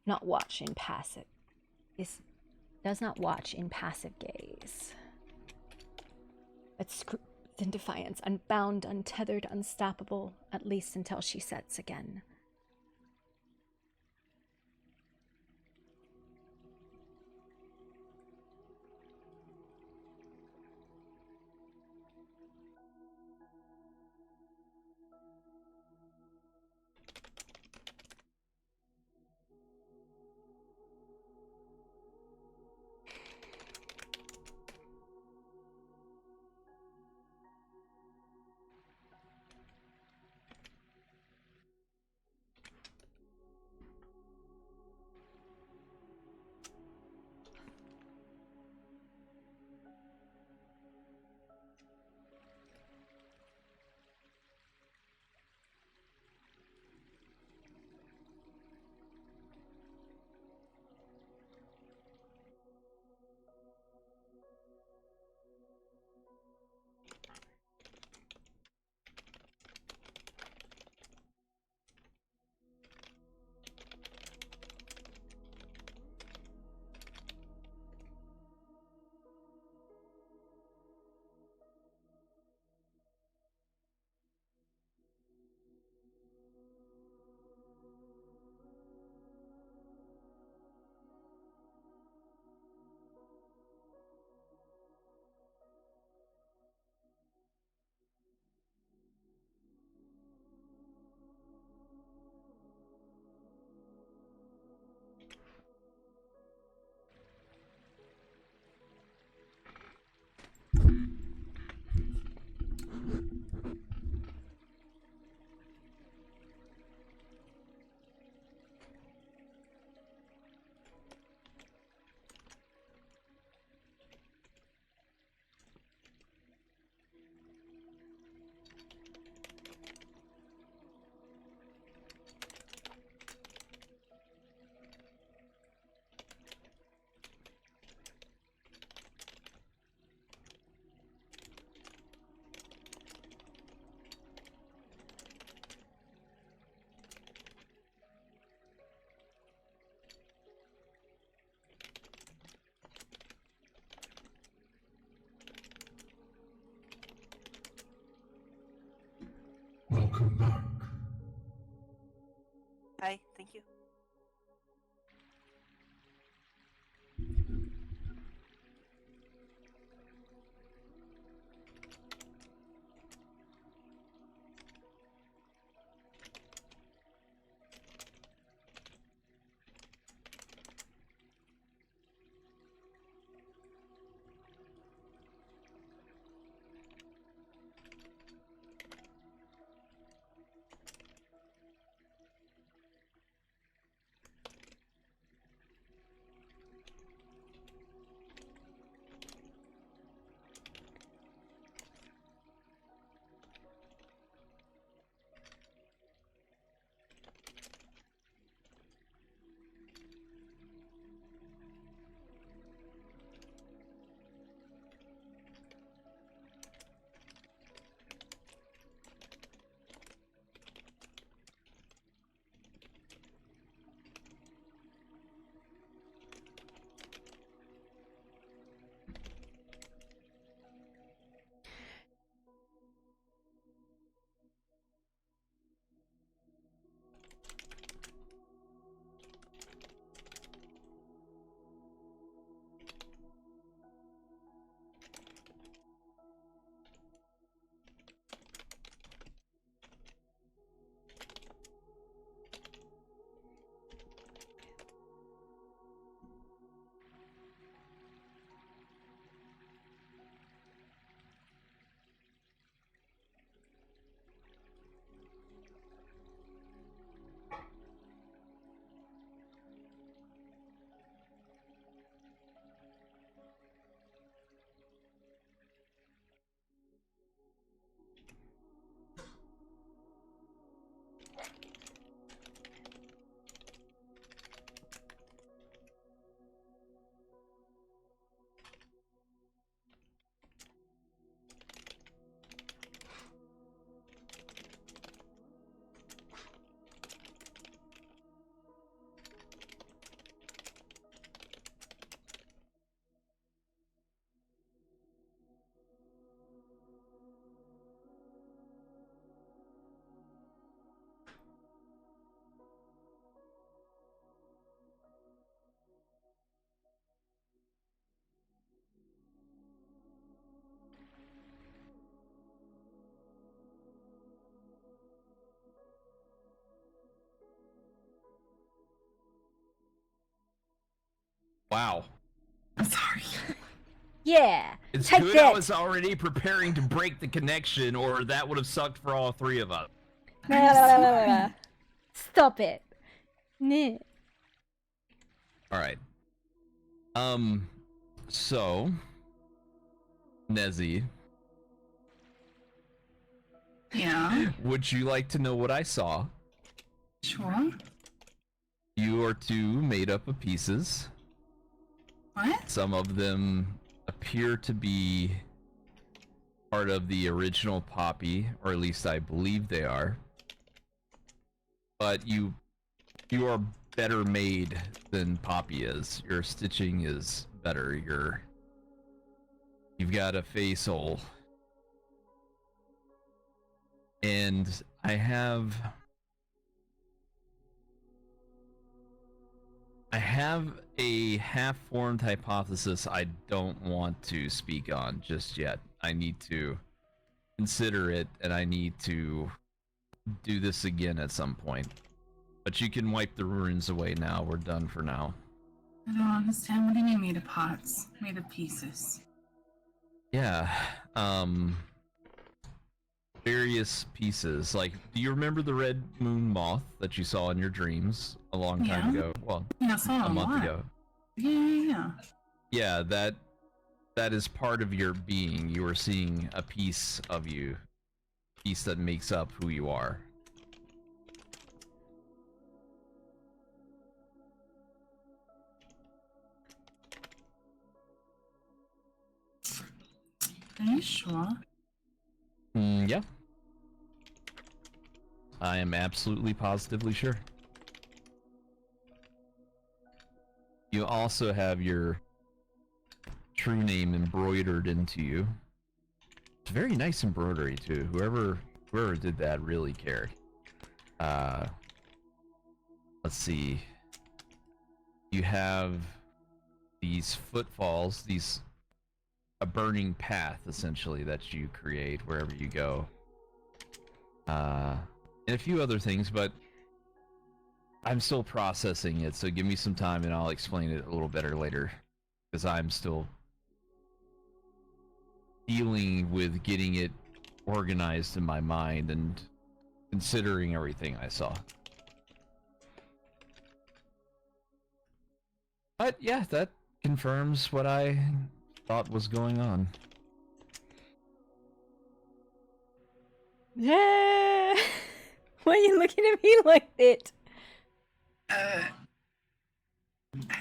not watch in passive gaze, but scruples in defiance, unbound, untethered, unstoppable, at least until she sets again. Thank you. Wow. I'm sorry. Yeah. It's take good that. I was already preparing to break the connection, or that would have sucked for all three of us. Stop it. Nah. Alright. So... Nezzy. Yeah. Would you like to know what I saw? Sure. You are two made up of pieces. What? Some of them appear to be part of the original Poppy, or at least I believe they are. But you are better made than Poppy is. Your stitching is better. You've got a face hole. And I have a half-formed hypothesis I don't want to speak on just yet. I need to consider it, and I need to do this again at some point. But you can wipe the ruins away now. We're done for now. I don't understand. What do you mean made of parts? Made of pieces? Yeah, various pieces. Like, do you remember the red moon moth that you saw in your dreams a long time ago? Well, Yeah, I saw a month lot. ago. Yeah. Yeah, that is part of your being. You are seeing a piece of you, piece that makes up who you are. Are you sure? Yeah. I am absolutely positively sure. You also have your true name embroidered into you. It's very nice embroidery too. Whoever did that really cared. let's see. You have these footfalls, a burning path essentially that you create wherever you go. And a few other things, but I'm still processing it, so give me some time and I'll explain it a little better later, because I'm still dealing with getting it organized in my mind and considering everything I saw. But yeah, that confirms what I thought was going on. Yeah. Why are you looking at me like that? I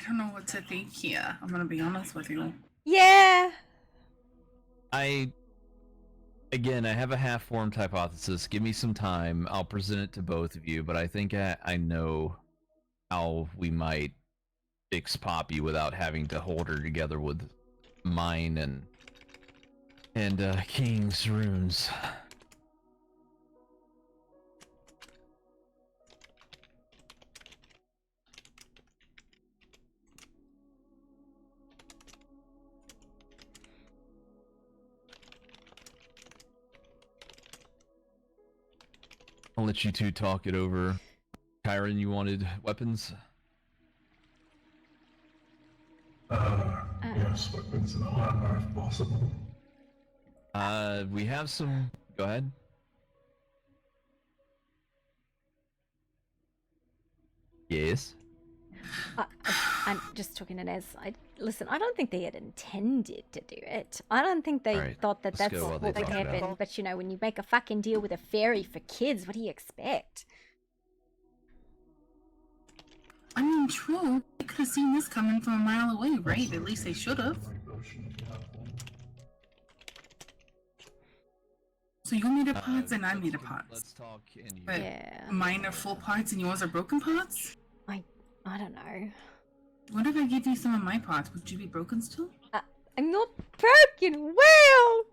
don't know what to think here. I'm gonna be honest with you. Yeah. Again, I have a half-formed hypothesis. Give me some time. I'll present it to both of you, but I think I know how we might fix Poppy without having to hold her together with mine and King's runes. I'll let you two talk it over. Kyron, you wanted weapons? Yes, weapons and armor if possible. We have some. Go ahead. Yes. I'm just talking to Nez. Listen, I don't think they had intended to do it. I don't think they thought that that's what would happen. But you know, when you make a fucking deal with a fairy for kids, what do you expect? I mean, true. They could have seen this coming from a mile away, right? At least they should have. So you made a pots and I made a pots. Let's talk. But mine are full pots and yours are broken pots? I don't know. What if I give you some of my pots? Would you be broken still? I'm not broken. Well.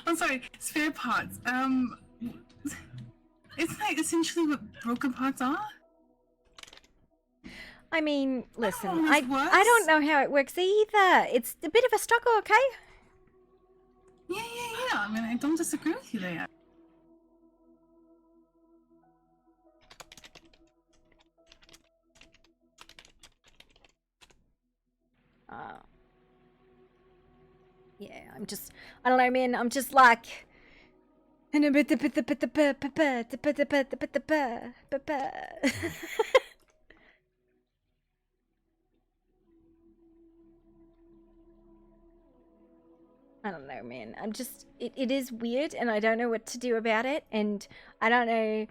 I'm sorry, spare pots. Isn't that essentially what broken pots are? I mean, listen, I don't know how it works either. It's a bit of a struggle, okay? Yeah. I mean, I don't disagree with you there. Yeah, I don't know, man. I'm just like. I don't know, man. It is weird and I don't know what to do about it, and I don't know.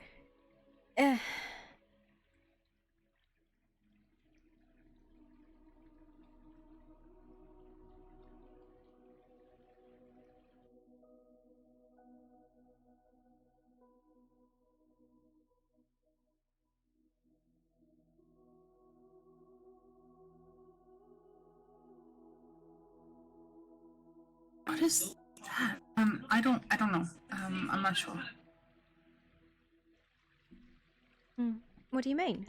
What is that? I don't know. I'm not sure. What do you mean?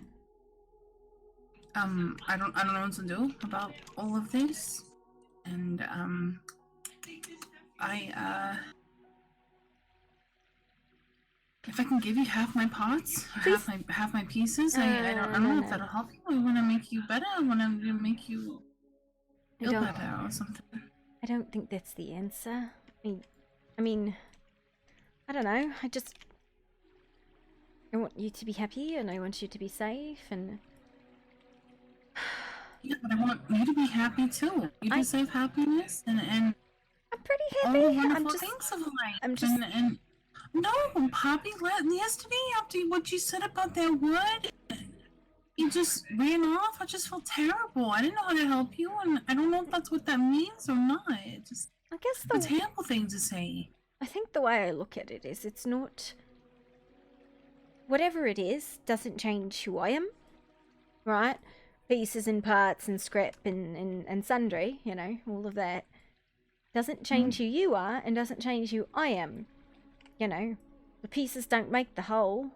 I don't know what to do about all of this. And, if I can give you half my pots, or half my pieces, I don't know if that'll help you. I want to make you better. I want to make you feel better or something. I don't think that's the answer. I mean, I don't know. I want you to be happy, and I want you to be safe, and. Yeah, but I want you to be happy too. You deserve happiness and I'm pretty happy. all the wonderful things of life. I'm just. And no, Poppy. Yesterday, after what you said about that wood, you just ran off. I just felt terrible. I didn't know how to help you, and I don't know if that's what that means or not. I guess it's a terrible thing to say. I think the way I look at it is, it's not. Whatever it is doesn't change who I am, right? Pieces and parts and scrap and sundry, you know, all of that doesn't change who you are and doesn't change who I am. You know, The pieces don't make the whole.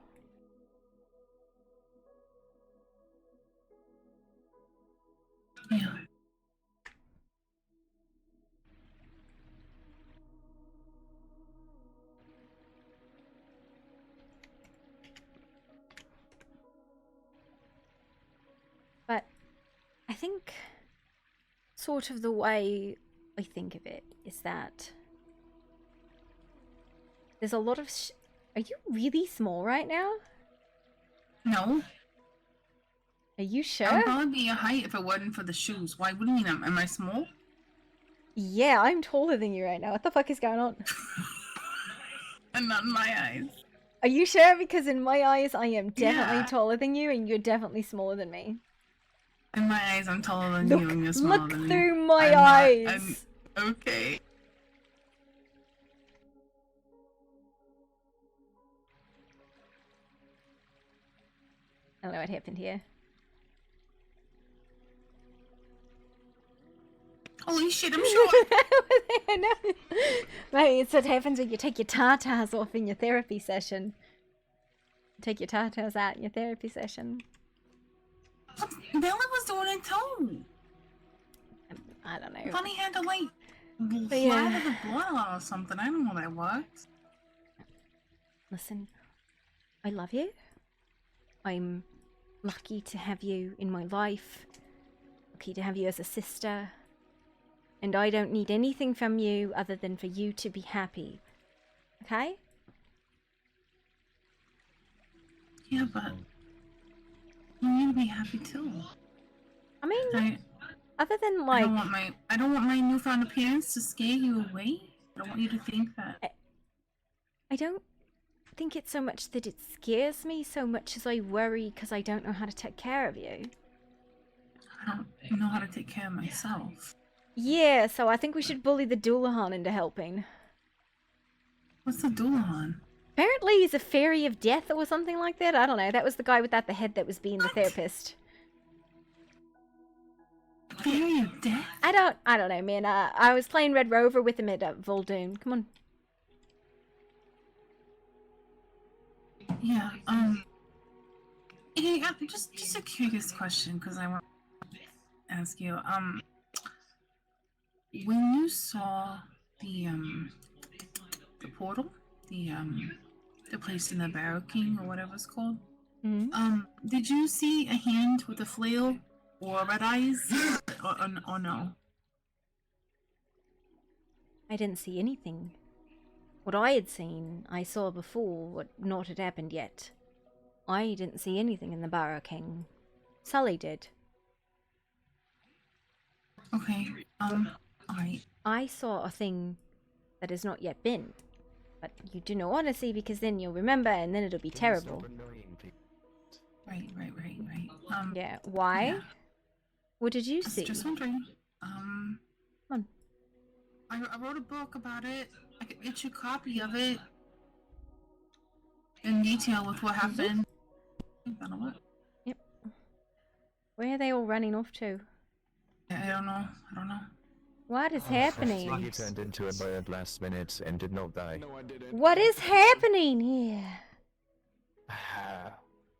Yeah. But I think sort of the way I think of it is that there's a lot of are you really small right now? No. Are you sure? I'd probably be a height if it wasn't for the shoes. Why? What do you mean? Am I small? Yeah, I'm taller than you right now. What the fuck is going on? And not in my eyes. Are you sure? Because in my eyes, I am definitely Yeah. taller than you, and you're definitely smaller than me. In my eyes, I'm taller than Look, you, and you're smaller look than me. through my I'm not- eyes. Okay. I don't know what happened here. Holy shit, I'm short. No. Mate, it's what happens when you take your tartars off in your therapy session. Take your tartars out in your therapy session. Bella was doing it too. I don't know. Bunny had to like But yeah. lather the blood out or something. I don't know how that works. Listen, I love you. I'm lucky to have you in my life. Lucky to have you as a sister. And I don't need anything from you other than for you to be happy. Okay? Yeah, but you need to be happy too. I mean, other than like I don't want my newfound appearance to scare you away. I don't want you to think that. I don't think it's so much that it scares me so much as I worry because I don't know how to take care of you. I don't know how to take care of myself. Yeah, so I think we should bully the Doulahan into helping. What's the Doulahan? Apparently he's a fairy of death or something like that. I don't know. That was the guy without the head that was being the therapist. Fairy of death? I don't know, man. I was playing Red Rover with him at Voldoon. Come on. Yeah, yeah, just a curious question, because I want to ask you, when you saw the portal, the place in the Barrow King, or whatever it's called, did you see a hand with a flail, or red eyes, or no? I didn't see anything. What I had seen, I saw before what not had happened yet. I didn't see anything in the Barrow King. Sully did. Okay, alright. I saw a thing that has not yet been. But you do not want to see because then you'll remember and then it'll be terrible. Right. Yeah, why? Yeah. What did you I was see? just wondering. Come on. I wrote a book about it. I could get you a copy of it. In detail with what happened. That'll work. Yep. Where are they all running off to? I don't know. What is happening? He turned into a bird last minute and did not die. No, I didn't. What is happening here?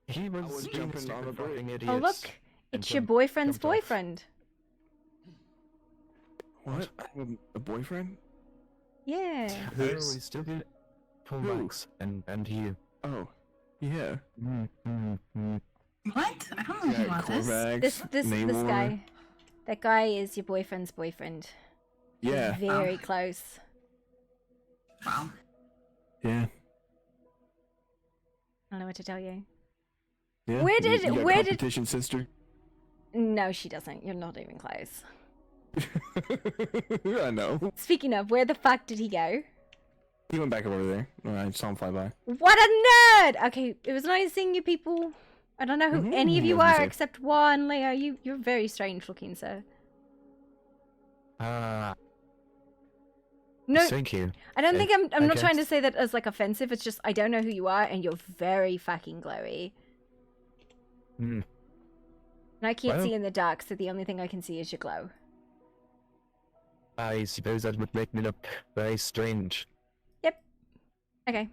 He was jumping on a fucking bridge. idiots. Oh look, it's your boyfriend's jumped off. boyfriend. What? A boyfriend? Yeah. No, he still pull Who? backs and he. Oh, yeah. What? I don't know about this. Corvax, This Namor. guy. That guy is your boyfriend's boyfriend. Yeah. He's very close. Wow. Yeah. I don't know what to tell you. Yeah. Where You did- got where did- competition, sister? No, she doesn't. You're not even close. I know. Speaking of, where the fuck did he go? He went back over there. I saw him fly by. What a nerd! Okay, it was nice seeing you people. I don't know who any of you I was gonna are say. except Juan, Leo. You're very strange looking, sir. No, Thank you. I don't think I'm I not trying to guess. say that as like offensive. It's just I don't know who you are, and you're very fucking glowy. Hmm. And I can't Well- see in the dark, so the only thing I can see is your glow. I suppose that would make me look very strange. Okay.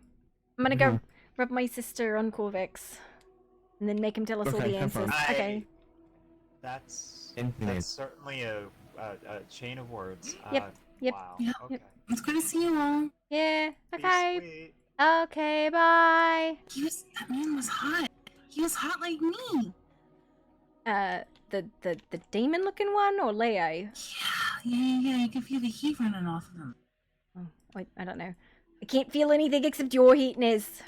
I'm gonna go rub my sister on Corvex, and then make him tell us all Okay, the have fun. answers. Okay. That's Infinite. certainly a chain of words. Yep. Yep. Wow. Yep. Okay. It's good to see you all. Yeah. Be Okay. sweet. Okay. Bye. That man was hot. He was hot like me. The demon looking one or Leo? Yeah. You can feel the heat running off of him. Oh, I don't know. I can't feel anything except your heatness.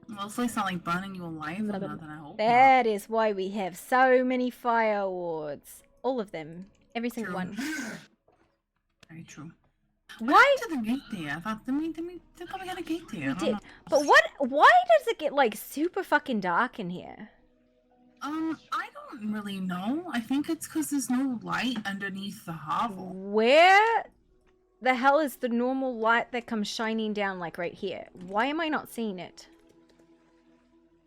Well, hopefully it's not like burning you alive or nothing, I hope. That is why we have so many fire wards. All of them. Every single one. Very true. Why? To the gate there? I thought they probably had a gate there. We did. But why does it get like super fucking dark in here? I don't really know. I think it's because there's no light underneath the hovel. Where the hell is the normal light that comes shining down like right here? Why am I not seeing it?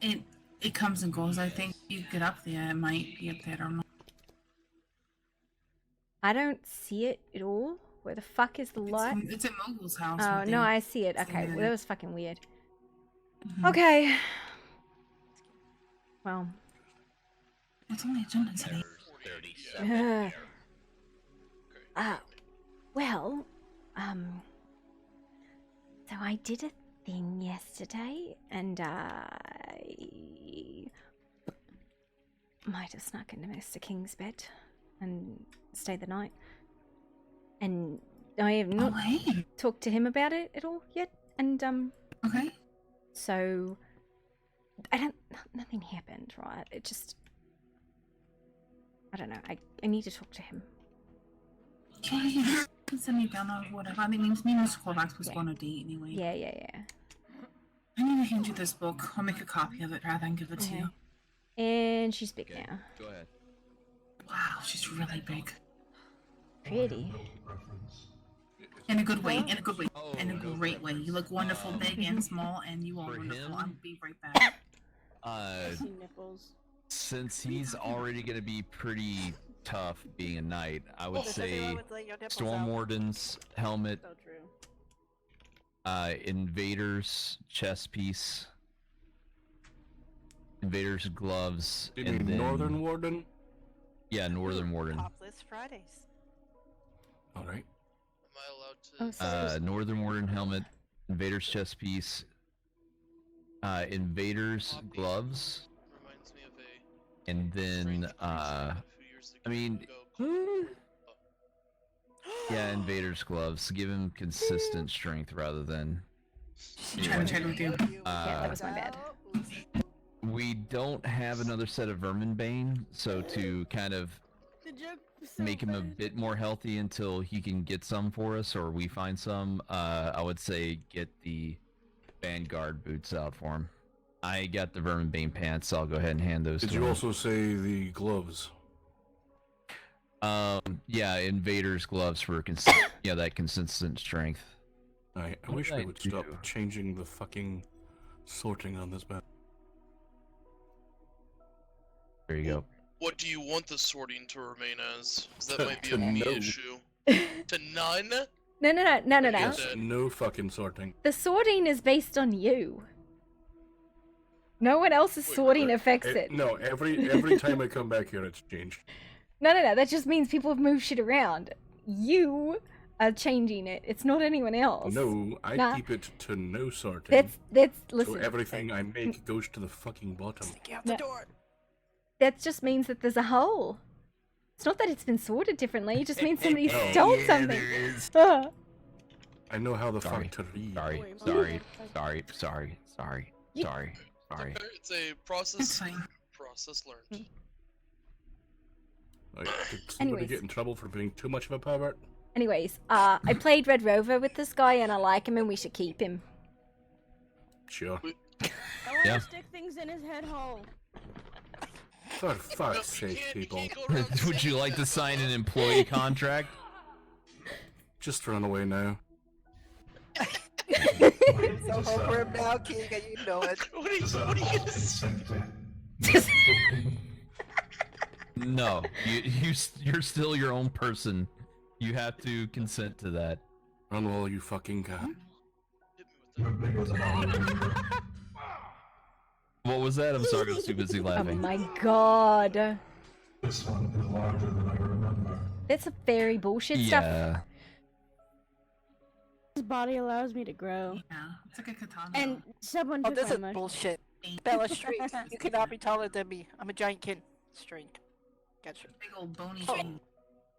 It comes and goes. I think you get up there, it might be up there. I don't know. I don't see it at all. Where the fuck is the light? It's at Mogul's house. Oh right no, there. I see it. It's Okay, over well, there. that was fucking weird. Okay. Well. What's on the agenda today? Well, so I did a thing yesterday, and I might have snuck into Mr. King's bed and stayed the night. And I have not talked to him about it at all yet, and Okay. So nothing happened, right? It just, I don't know, I need to talk to him. Yeah. You can send me down or whatever. I think me and Mr. Corvax was going on a date anyway. Yeah. I need to hand you this book. I'll make a copy of it rather than give it to you. And she's big now. Go ahead. Wow, she's really big. Pretty. In a good way, in a good way, in a great way. You look wonderful, big and small, and you are wonderful. I'll be right back. Since he's already gonna be pretty tough being a knight, I would say Storm Warden's helmet, Invader's chest piece, Invader's gloves, You and mean then Northern Warden? Yeah, Northern Warden. List Fridays. All right. Northern Warden helmet, Invader's chest piece, Invader's gloves, and then Invader's gloves. Give him consistent strength rather than. Trying to check with you. Yeah, that was my bad. We don't have another set of Verminbane, so to kind of make him a bit more healthy until he can get some for us, or we find some, I would say get the Vanguard boots out for him. I got the Verminbane pants, so I'll go ahead and hand those Did to you him. also say the gloves? Yeah, Invader's gloves for that consistent strength. I What wish did they I would do? stop changing the fucking sorting on this map. There you go. What do you want the sorting to remain as? 'Cause that To- might be to a me no. issue. To none? No. Yes, no fucking sorting. The sorting is based on you. No one else's sorting affects it. No, every time I come back here, it's changed. No. That just means people have moved shit around. You are changing it. It's not anyone else. No, I Nah. keep it to no sorting. That's So listen. everything I make goes to the fucking bottom. No. That just means that there's a hole. It's not that it's been sorted differently. It just means somebody No. stole Yeah, something. there is. Ah. I know how the Sorry. fuck to read. Sorry. It's a process. Process learned. Like, did somebody Anyways. get in trouble for being too much of a pervert? Anyways, I played Red Rover with this guy and I like him and we should keep him. Sure. I want Yeah. to stick things in his head hole. For fuck's sake, people. Would you like to sign an employee contract? Just run away now. So home for him now, King, and you know it. What are you gonna say? No, you're still your own person. You have to consent to that. Run while you fucking can. You're bigger than I remember. What was that? I'm sorry, I was too busy Oh laughing. my god. This one is larger than I remember. That's some fairy bullshit stuff. Yeah. His body allows me to grow. Yeah, it's like a katana. And someone Oh, took this my is mushroom. bullshit. Bella Street, you cannot be taller than me. I'm a giant kid. Strength. Gotcha. Big old bony Oh. thing.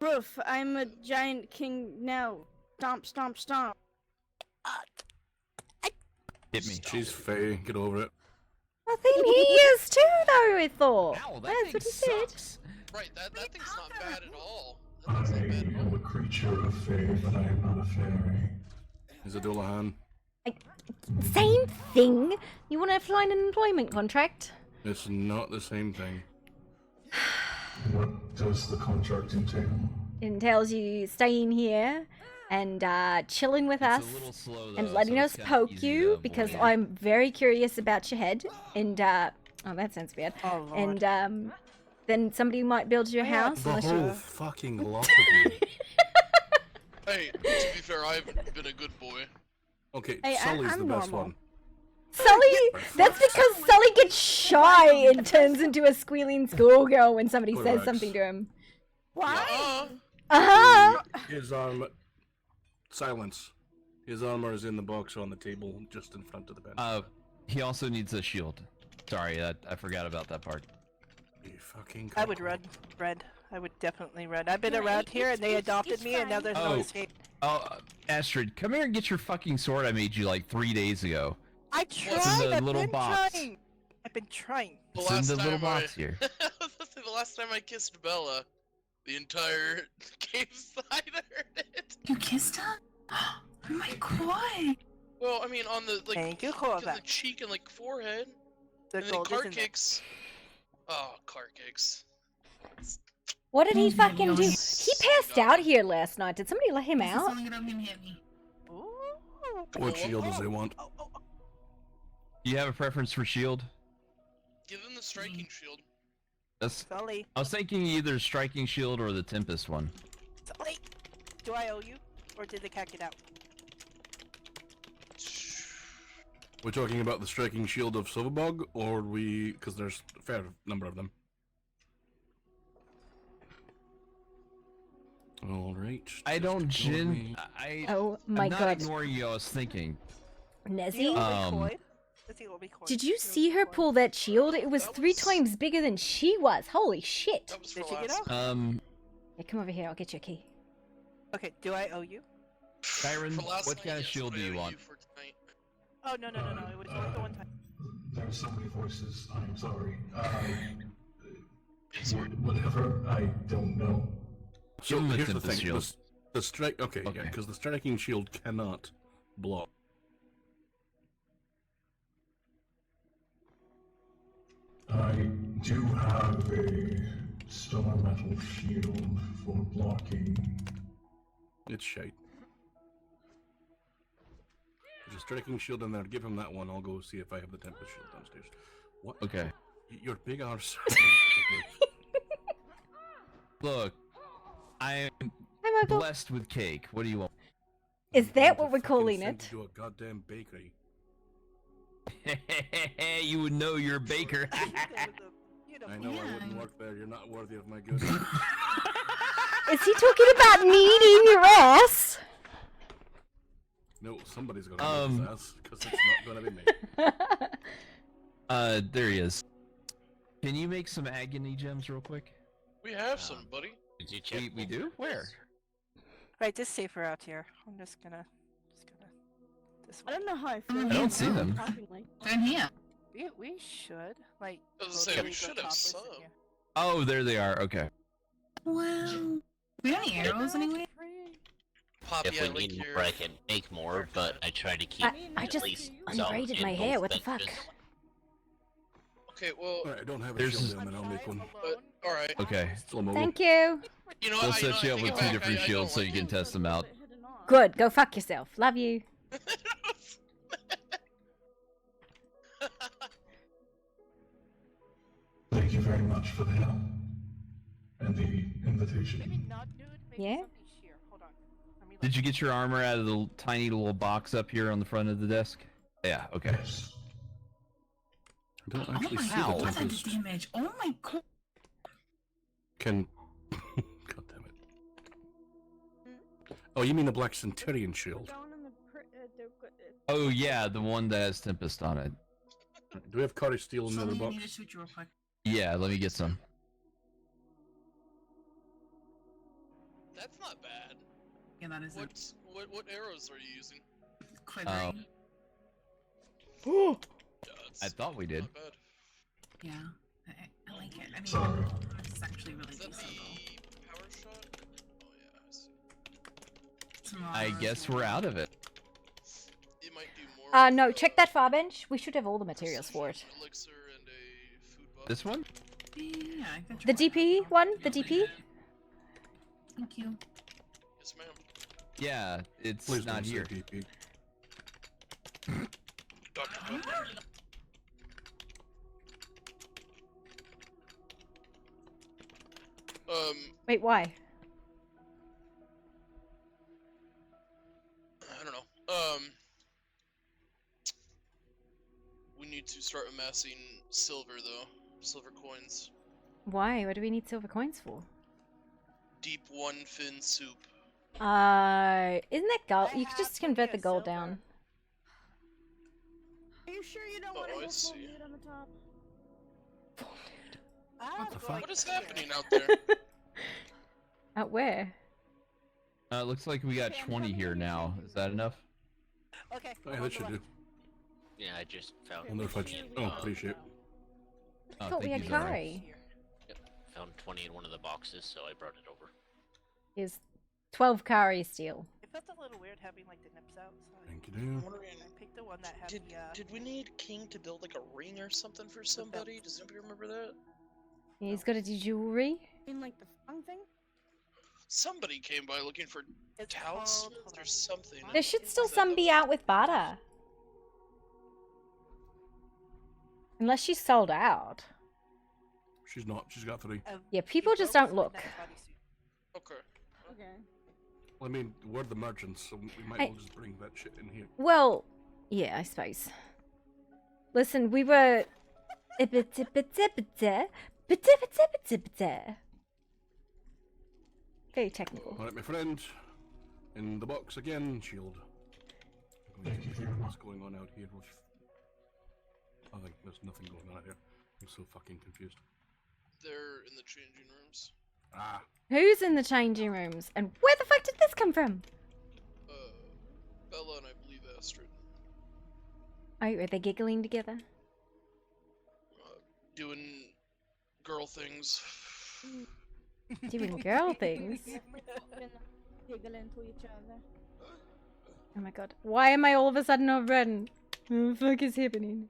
Roof, I'm a giant king now. Stomp, stomp, stomp. Hit me. She's Faye. Get over it. I think he is too, though, I thought. Ow, that That's thing what he said. sucks. Right, that thing's not bad at all. I am a creature of Fae, but I am not a fairy. Is it Dullahan? Same thing. You want to find an employment contract? It's not the same thing. What does the contract entail? It tells you staying here and chilling with us a little slow, and though, letting so us it's kinda poke easy you to because avoid. I'm very curious about your head and oh, that sounds bad. Oh, Lord. And then somebody might build your house The unless whole you. fucking lot of you. Hey, to be fair, I've been a good boy. Okay, Hey, Sully's I'm the best normal. one. Sully, that's because Sully gets shy and turns into a squealing schoolgirl when somebody says Correct. something to him. Why? Uh-huh. His armor. Silence. His armor is in the box on the table just in front of the bed. He also needs a shield. Sorry, I forgot about that part. You fucking. I would run. Red. I would definitely run. I've been around here and they adopted me and now there's no escape. Astrid, come here and get your fucking sword I made you like 3 days ago. I It's in tried. the I've little been box. trying. I've been trying. It's in the little box here. The last time I kissed Bella, the entire campsite heard it. You kissed her? Oh my god. Well, I mean, on the like, Thank you, on the Corvax. cheek and like forehead, The and then gold car is in there. kicks. Oh, car kicks. What did he Mhm, fucking you do? only- He passed out here last night. Did somebody let him This is out? only gonna hit me. What shield does they want? Do you have a preference for shield? Give them the striking shield. That's. Sully. I was thinking either striking shield or the Tempest one. Sully. Do I owe you? Or did the cat get out? We're talking about the striking shield of Silverbog, or because there's a fair number of them. All right. I don't ignore me. Oh my I'm not god. ignoring you. I was thinking. Nezzy? Does he record? Did you see her pull that shield? It was 3 times bigger than she was. Holy shit. Did she get out? Yeah, come over here. I'll get you a key. Okay, do I owe you? Siren, what kind of shield do you want? Oh, no. It was only the one time. There are so many voices. I am sorry. Whatever. I don't know. So Give him the here's the Tempest thing. shield. The strike. Okay, yeah, because the striking shield cannot block. I do have a star metal shield for blocking. It's shite. There's a striking shield in there. Give him that one. I'll go see if I have the Tempest shield downstairs. What? Okay. Your big arse. Look, I am Michael. blessed with cake. What do you want? Is that what we're Fucking calling send it? you to a goddamn bakery. You would know you're a baker. I know I wouldn't work there. You're not worthy of my good. Is he talking about kneading your ass? No, somebody's gonna make his ass because it's not gonna be me. There he is. Can you make some agony gems real quick? We have some, buddy. Did you check? We do? Where? Right, just safer out here. I'm just gonna this way. I don't know how I I feel. don't see them. They're in here. We should like. I was gonna say, we should have some. Oh, there they are. Okay. Well, we have any arrows anyway? Poppy, If I we like need your... more, I can make more, but I try to keep I at just least some unbraided in my hair. both What the fuck? benches. Okay, well... Alright, I don't have a There's- shield in, then I'll make one. Alright. Okay. Slow mo. Thank you. You know We'll what? set you up I with take it 2 back, different I don't shields so like you can test them out. Good. Go fuck yourself. Love you. Thank you very much for the help and the invitation. Maybe not nude. Maybe Yeah? something sheer. Hold on. Let me Did you get your armor out of the tiny little box up here on the front of the desk? Yeah, okay. I don't actually my see god, the what Tempest. damage. Oh my god. Can... God damn it. Oh, you mean the Black Centurion shield? Oh yeah, the one that has Tempest on it. Do we have Cottage Steel in the other I box? need to shoot you real quick. Yeah, let me get some. That's not bad. Yeah, that is What arrows are you using? quivering. I thought we did. Not bad. Yeah, I like it. I mean, Sorry. it's actually really Is that decent though. the power shot? Oh yeah, I see. I guess we're out of it. It might do more. No, check that far bench. We should have all the materials for it. Elixir and a food box. This one? Yeah, I got The DP one? The DP? Thank you. Yes, ma'am. Yeah, it's Please not don't say here. DP. Dr. Pepper. Wait, why? I don't know. We need to start amassing silver, though. Silver coins. Why? What do we need silver coins for? Deep one fin soup. Isn't that gold? You could just convert the gold down. Are you sure you don't Oh, want to I go full see. nude on the top? What the fuck? What is happening out there? At where? It looks like we got 20 here now. Is that enough? Okay. Oh, yeah, that should do. Yeah, I just found. I wonder if I just... Oh, appreciate it. I thought we had curry. Yep, found 20 in one of the boxes, so I brought it over. Here's 12 curry steel. It felt a little weird having like the nips out. So Thank you. I'm wondering, I picked the one that had did we need King to build like a ring or something for somebody? Does anybody remember that? He's got a jewelry. In like the fun thing? Somebody came by looking for talismans or something. There should still some be out with barter. Unless she's sold out. She's not. She's got 3. Yeah, people just don't look. Okay. Okay. Well, I mean, we're the merchants, so we might Hey. as well just bring that shit in here. Well, yeah, I suppose. Listen, we were... Very technical. Alright, my friend. In the box again, shield. What's going on out here? I think there's nothing going on out here. I'm so fucking confused. They're in the changing rooms. Ah. Who's in the changing rooms? And where the fuck did this come from? Bella and I believe Astrid. Oh, are they giggling together? Doing girl things. Doing girl things? Giggling to each other. Oh my god. Why am I all of a sudden overrun? What the fuck is happening?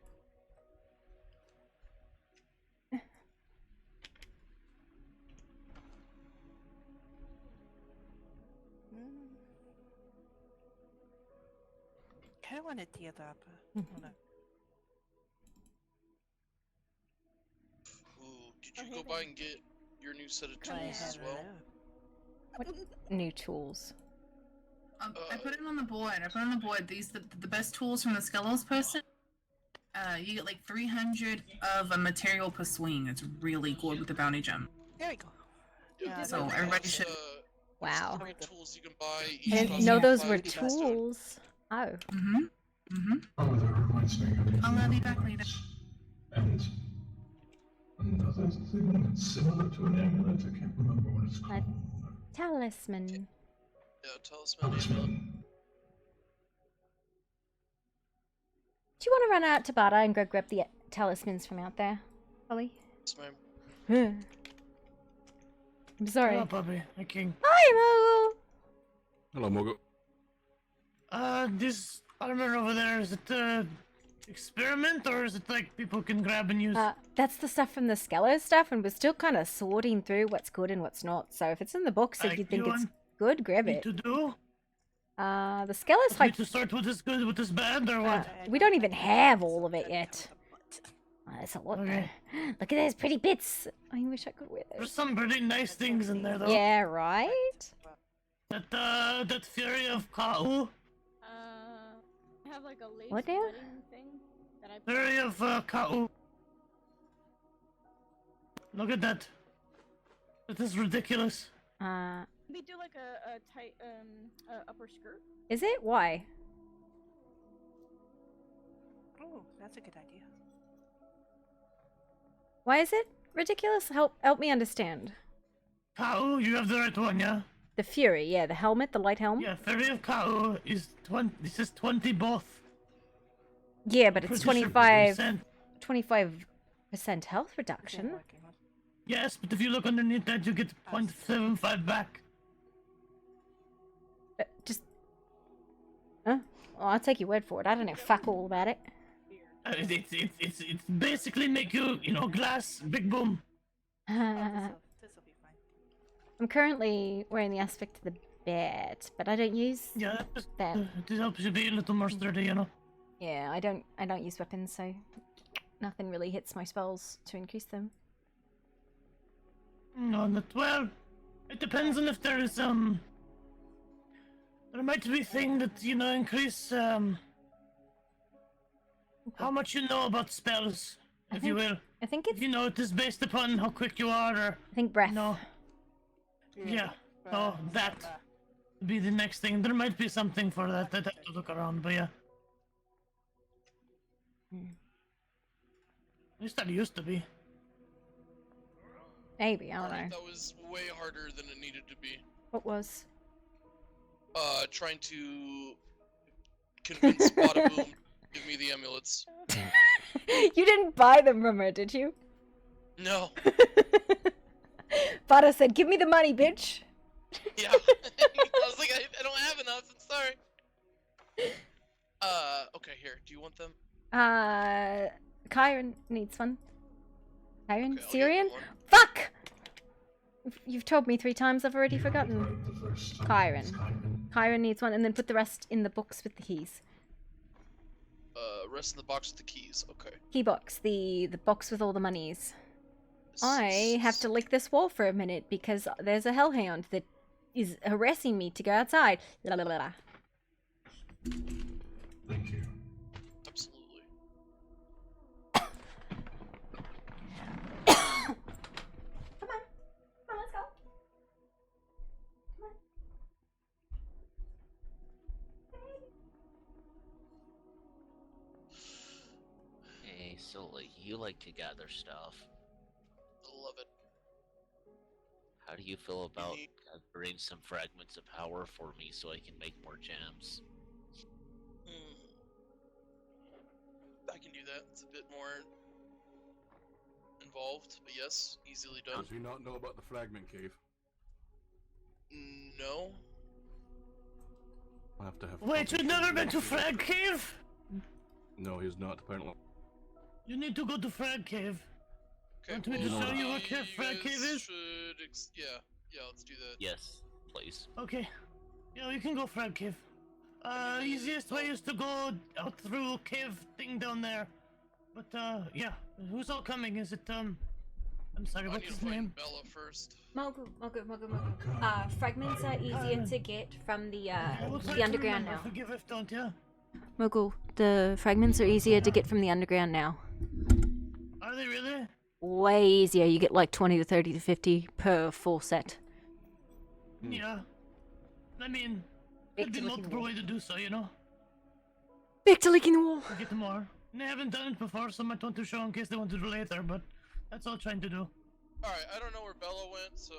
Kind of want to tear up. Ooh, did you go by and get your new set of tools as well? What new tools? I put it on the board. These the best tools from the Skelos person. You get like 300 of a material per swing. It's really good with the bounty gem. There we go. So everybody should. Wow. Tools you can buy. I didn't know those were tools. Oh. Oh, that reminds me. I'll be back later. And another thing that's similar to an amulet. I can't remember what it's called. Talisman. Yeah, talisman. Talisman. Do you want to run out to Bada and go grab the talismans from out there, Ollie? Yes, ma'am. I'm sorry. Hello, puppy. Hey, King. Hi, Hello, Mogo. This armor over there, is it, experiment, or is it like people can grab and use? That's the stuff from the Skelos stuff, and we're still kind of sorting through what's good and what's not. So if it's in the box and Like you think you it's want good, grab me it. to do? The Skelos Want me to start with this good, with this bad, or what? we don't even have all of it yet. That's a lot. Okay. Look at those pretty bits. I wish I could wear those. There's some pretty nice things in there, though. Yeah, right? That Fury of Ka'u? I have like a lace What now? wedding thing that I. Fury of Ka'u. Look at that. That is ridiculous. We do like a tight upper skirt. Is it? Why? Oh, that's a good idea. Why is it ridiculous? Help me understand. Ka'u, you have the right one, yeah? The Fury, yeah, the helmet, the light helm. Yeah, Fury of Ka'u is 20. This is 20 both. Yeah, but it's Pretty sure 25% health reduction. Yes, but if you look underneath that, you get 0.75 back. Huh? Well, I'll take your word for it. I don't know fuck all about it. It's basically make you, glass, big boom. I'm currently wearing the aspect of the bat, but I don't use that. This helps you be a little more sturdy, Yeah, I don't use weapons, so nothing really hits my spells to increase them. No, well, it depends on if there is, there might be thing that, increase, how much you know about spells, if you will. I think it's... it is based upon how quick you are, or... I think breath. No. Yeah, so that would be the next thing. There might be something for that. I'd have to look around, but yeah. At least that used to be. Maybe, I don't know. That was way harder than it needed to be. What was? Trying to convince Bada Boom to give me the amulets. You didn't buy them from her, did you? No. Bada said, "Give me the money, bitch." Yeah. I was like, I don't have enough. I'm sorry. Okay, here. Do you want them? Kyron needs one. Kyron? Okay, Syrian? Fuck! You've told me 3 times, I've already forgotten. Kyron. Kyron needs one, and then put the rest in the box with the keys. Rest in the box with the keys. Okay. Key box, the box with all the monies. I have to lick this wall for a minute because there's a hellhound that is harassing me to go outside. La, la, la, la. Thank you. Absolutely. Come on, let's go. Come on. Hey, so like you like to gather stuff. Love it. How do you feel about gathering some fragments of power for me so I can make more gems? I can do that. It's a bit more involved, but yes, easily done. Does he not know about the fragment cave? No. I have to have. Wait, you've never been to Frag Cave? No, he's not. Apparently. You need to go to Frag Cave. Okay, Want me to show you what Frag Cave is? Yeah, let's do that. Yes, please. Okay. Yeah, you can go Frag Cave. Easiest way is to go out through cave thing down there. But, yeah. Who's all coming? Is it, I'm sorry, what's his name? Bella first. Mogu. Fragments are easier to get from the underground now. Forgive if don't, yeah? Mogul, the fragments are easier to get from the underground now. Are they really? Way easier. You get like 20 to 30 to 50 per full set. Yeah. I mean, could be multiple way to do so, Back to licking the wall. To get more. They haven't done it before, so I might want to show in case they want to do later, but that's all I'm trying to do. Alright, I don't know where Bella went, so...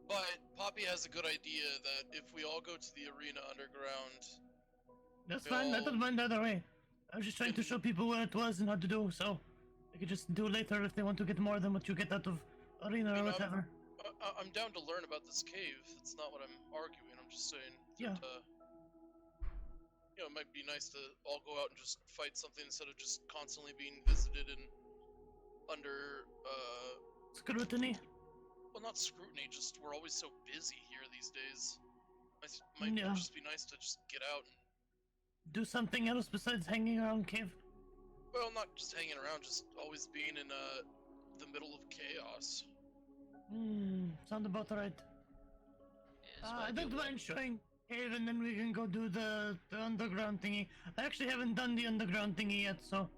But Poppy has a good idea that if we all go to the arena underground... That's fine, I don't mind either way. I was just trying to show people where it was and how to do, so they could just do later if they want to get more than what you get out of arena or whatever. I'm down to learn about this cave. That's not what I'm arguing. I'm just saying that, it might be nice to all go out and just fight something instead of just constantly being visited and under, scrutiny? Well, not scrutiny, just we're always so busy here these days. Might just be nice to just get out and... Do something else besides hanging around cave? Well, not just hanging around, just always being in, the middle of chaos. Sound about right. I don't mind showing cave and then we can go do the underground thingy. I actually haven't done the underground thingy yet, so.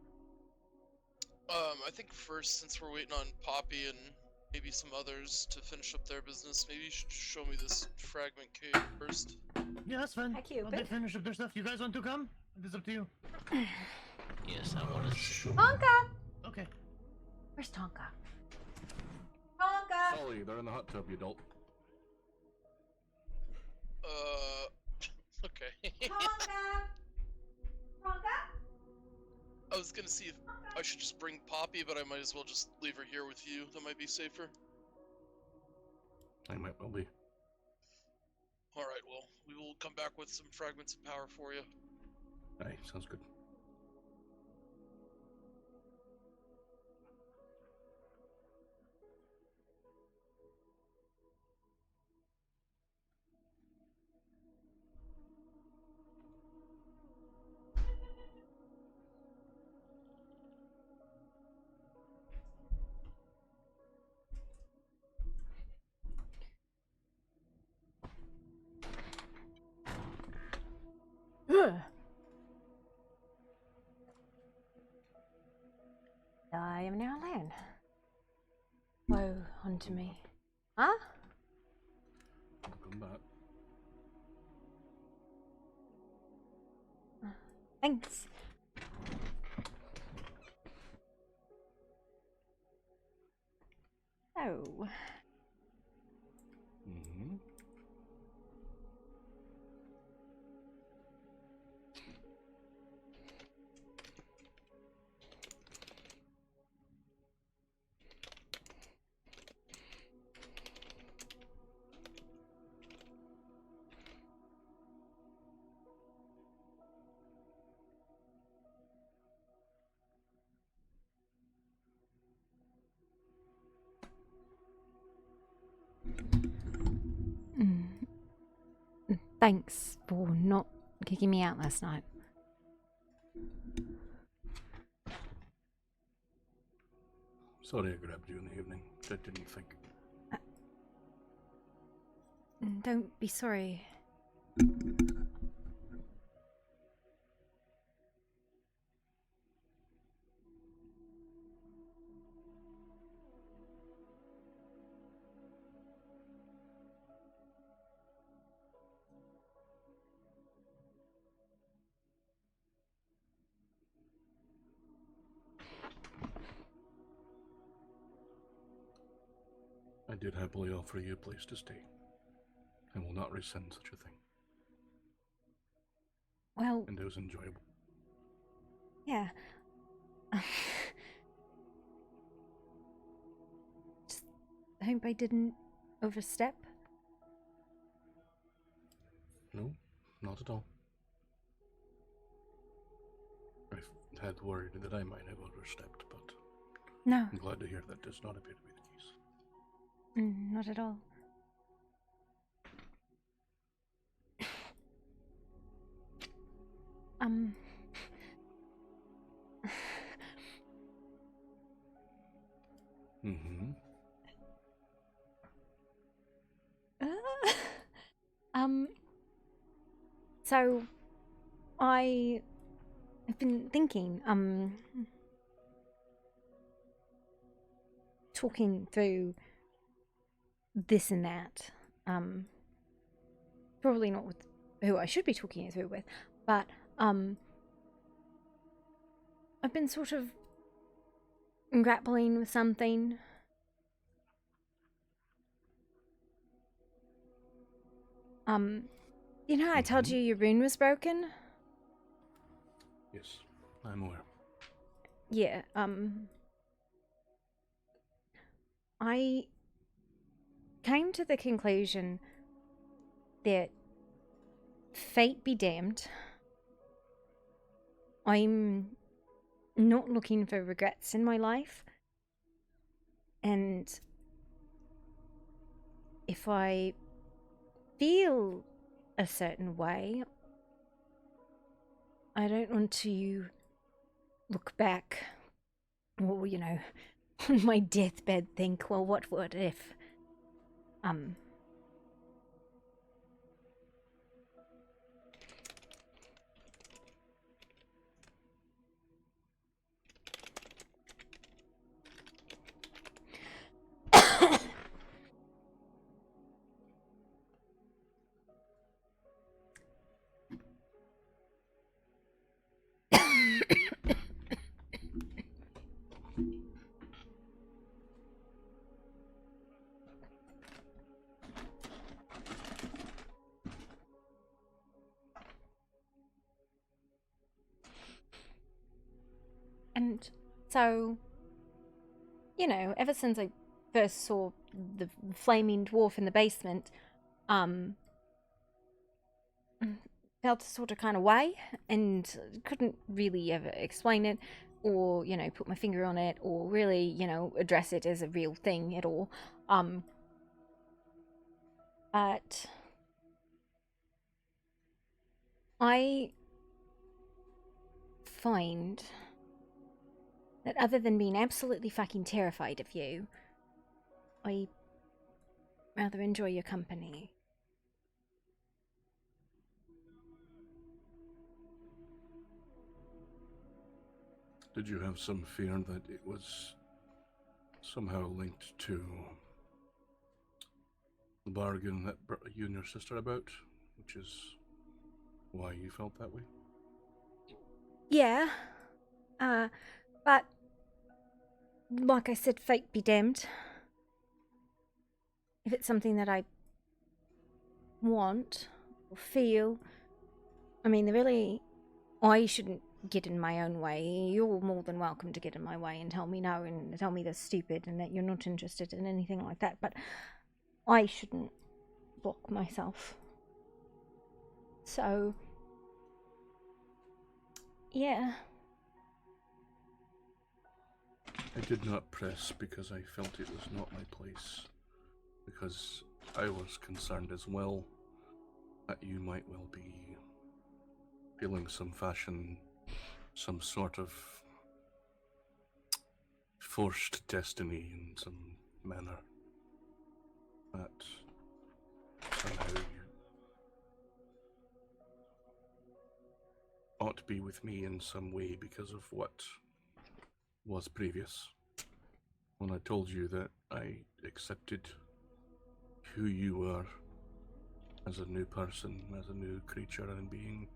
I think first, since we're waiting on Poppy and maybe some others to finish up their business, maybe you should just show me this fragment cave first. Yeah, that's fine. Hi, Cupid. I'll finish up their stuff. You guys want to come? It's up to you. Yes, I want to see. Tonka! Okay. Where's Tonka? Tonka! Sully, they're in the hot tub, you dolt. Okay. Tonka! Tonka? I was gonna see if I should just bring Poppy, but I might as well just leave her here with you. That might be safer. I might well be. Alright, well, we will come back with some fragments of power for you. Aye, sounds good. Ugh. I am now alone. Woe unto me. Huh? I'll come back. Thanks. Oh. Mm-hmm. Thanks for not kicking me out last night. Sorry I grabbed you in the evening. I didn't think. Don't be sorry. I did happily offer you a place to stay. I will not rescind such a thing. Well, And it was enjoyable. yeah. Just hope I didn't overstep. No, not at all. I had worried that I might have overstepped, but No. I'm glad to hear that does not appear to be the case. Not at all. Mm-hmm. So I've been thinking, talking through this and that. Probably not with who I should be talking it through with, but I've been sort of grappling with something. You know, I told you your rune was broken? Yes, I'm aware. Yeah, I came to the conclusion that fate be damned. I'm not looking for regrets in my life. And if I feel a certain way, I don't want to look back or, you know, on my deathbed think, well, what if? So, you know, ever since I first saw the flaming dwarf in the basement, felt a sort of kind of way and couldn't really ever explain it or, you know, put my finger on it or really, you know, address it as a real thing at all. But I find that other than being absolutely fucking terrified of you, I rather enjoy your company. Did you have some fear that it was somehow linked to the bargain that you and your sister about, which is why you felt that way? Yeah. But like I said, fate be damned. If it's something that I want or feel, I mean, I shouldn't get in my own way. You're more than welcome to get in my way and tell me no and tell me that's stupid and that you're not interested in anything like that, but I shouldn't block myself. So, yeah. I did not press because I felt it was not my place, because I was concerned as well that you might well be feeling some fashion, some sort of forced destiny in some manner, that somehow you ought to be with me in some way because of what was previous. When I told you that I accepted who you were as a new person, as a new creature and being,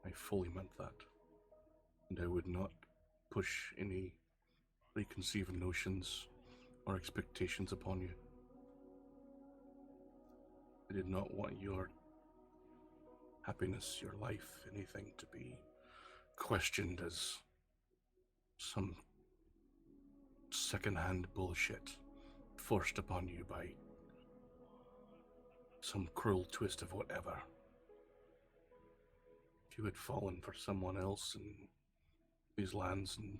I fully meant that. And I would not push any preconceived notions or expectations upon you. I did not want your happiness, your life, anything to be questioned as some second-hand bullshit forced upon you by some cruel twist of whatever. If you had fallen for someone else in these lands and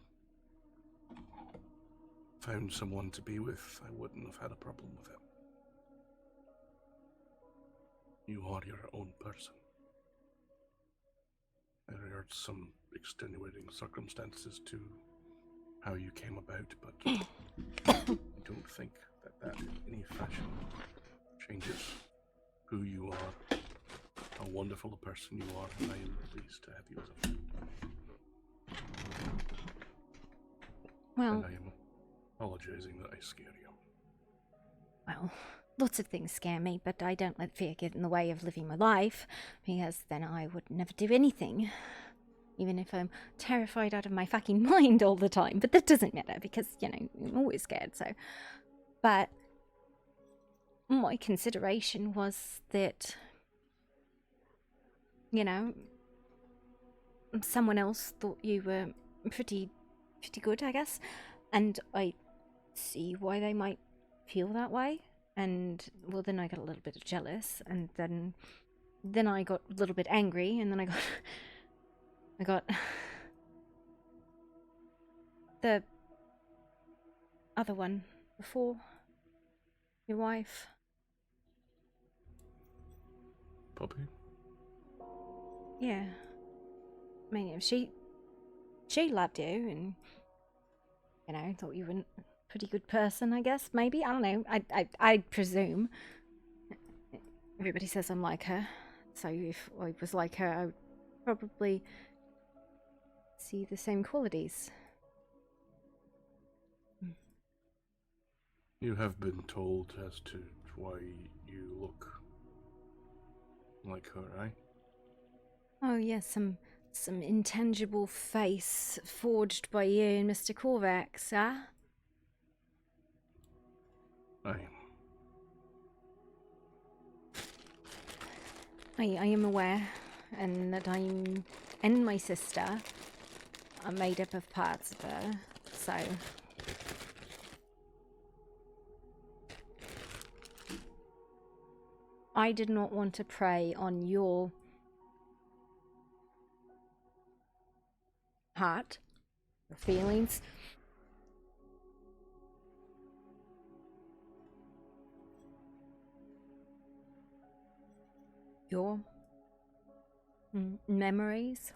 found someone to be with, I wouldn't have had a problem with it. You are your own person. There are some extenuating circumstances to how you came about, but I don't think that in any fashion changes who you are, how wonderful a person you are, and I am pleased to have you as a friend. Well, and I am apologizing that I scare you. Well, lots of things scare me, but I don't let fear get in the way of living my life, because then I would never do anything. Even if I'm terrified out of my fucking mind all the time. But that doesn't matter, because, you know, I'm always scared, so. But my consideration was that, you know, someone else thought you were pretty good, I guess. And I see why they might feel that way. And, well, then I got a little bit jealous, and then I got a little bit angry, and then I got the other one before your wife. Poppy? Yeah. I mean, if she loved you and, you know, thought you were a pretty good person, I guess, maybe. I don't know. I presume. Everybody says I'm like her. So if I was like her, I would probably see the same qualities. You have been told as to why you look like her, right? Oh yes, some intangible face forged by you and Mr. Korvax, huh? I am aware, and that I'm and my sister are made up of parts of her so. I did not want to prey on your heart, your feelings. Your memories.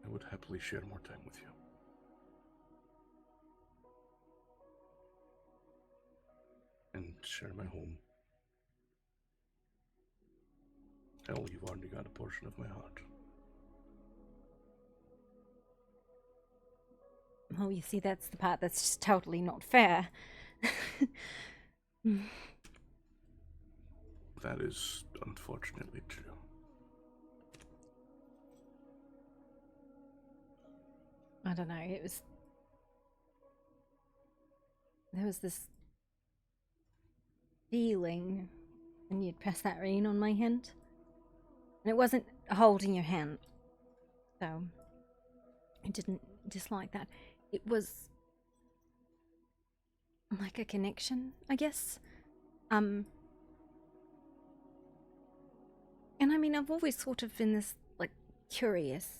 I would happily share more time with you. And share my home. Hell, you've already got a portion of my heart. Well, you see, that's the part that's just totally not fair. That is unfortunately true. I don't know, there was this feeling when you'd press that ring on my hand. And it wasn't holding your hand, so I didn't dislike that. It was like a connection, I guess. And I mean, I've always sort of been this, like, curious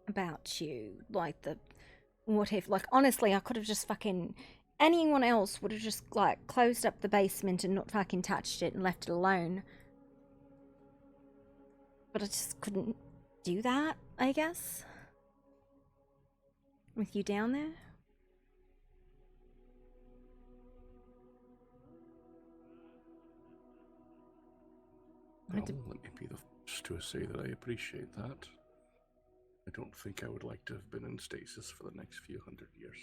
about you, like the what if, like, honestly, I could have just fucking, anyone else would have just, like, closed up the basement and not fucking touched it and left it alone. But I just couldn't do that, I guess. With you down there. Well, let me be the first to say that I appreciate that. I don't think I would like to have been in stasis for the next few hundred years.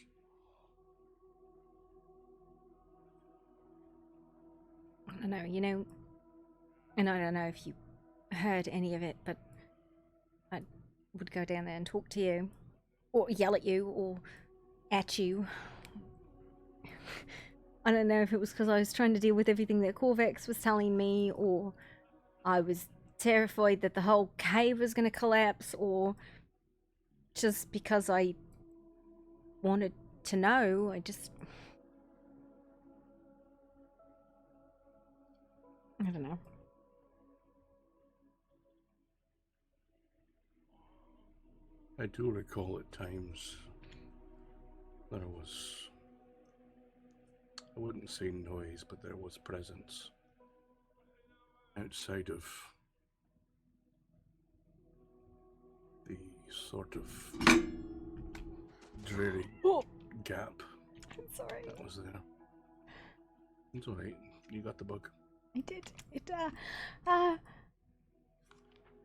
I don't know, you know, and I don't know if you heard any of it, but I would go down there and talk to you, or yell at you, or at you. I don't know if it was because I was trying to deal with everything that Corvex was telling me, or I was terrified that the whole cave was going to collapse, or just because I wanted to know. I don't know. I do recall at times there was, I wouldn't say noise, but there was presence outside of the sort of dreary gap I'm sorry. that was there. It's alright, you got the bug. I did.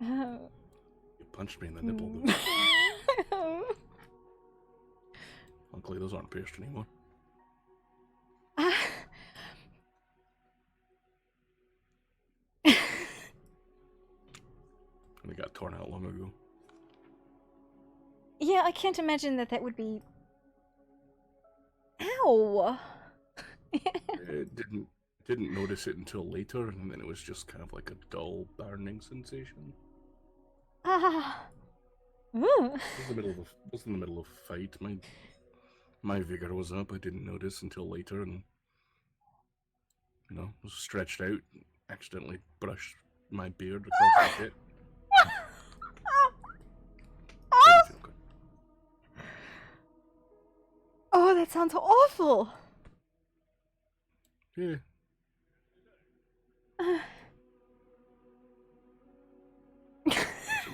You punched me in the nipple though. Luckily those aren't pierced anymore. They got torn out long ago. Yeah, I can't imagine that would be... Ow! I didn't notice it until later, and then it was just kind of like a dull, burning sensation. Ah! Ooh. Was in the middle of a fight. My vigor was up. I didn't notice until later, and was stretched out. Accidentally brushed my beard across the pit. Didn't feel good. Oh, that sounds awful! Yeah.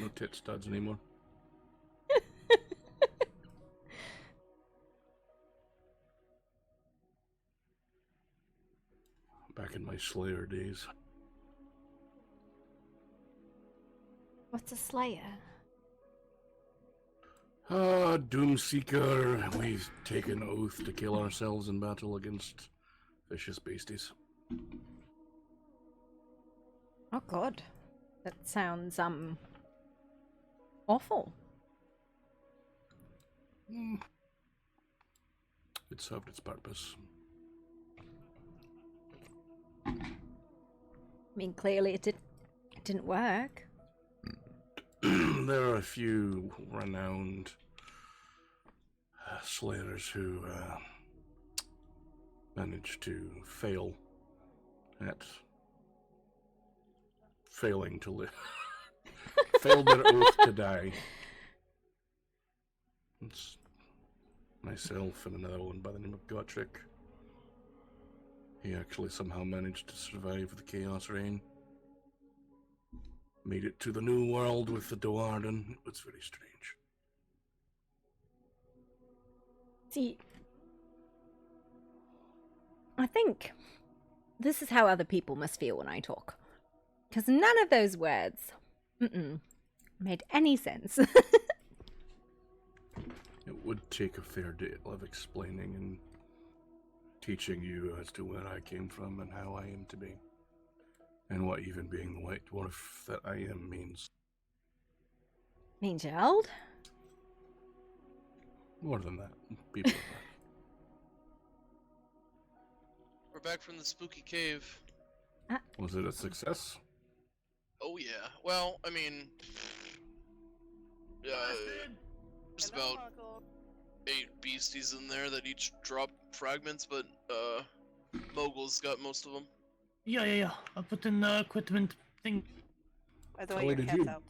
No tit studs anymore. Back in my Slayer days. What's a Slayer? Doomseeker, we've taken oath to kill ourselves in battle against vicious beasties. Oh god. That sounds awful. It served its purpose. I mean, clearly it didn't work. There are a few renowned slayers who managed to fail at failing to live. Failed their oath to die. It's myself and another one by the name of Gotrick. He actually somehow managed to survive the Chaos Reign. Made it to the New World with the Doarden. It was very strange. See, I think this is how other people must feel when I talk. Because none of those words made any sense. It would take a fair deal of explaining and teaching you as to where I came from and how I am to be. And what even being the white dwarf that I am means. Mean Gerald? More than that. People are We're back from the spooky cave. Was it a success? Oh yeah. Well, I mean, there's about 8 beasties in there that each drop fragments, but Mogul's got most of them. Yeah. I'll put in the equipment thing. By the way, your cat's out.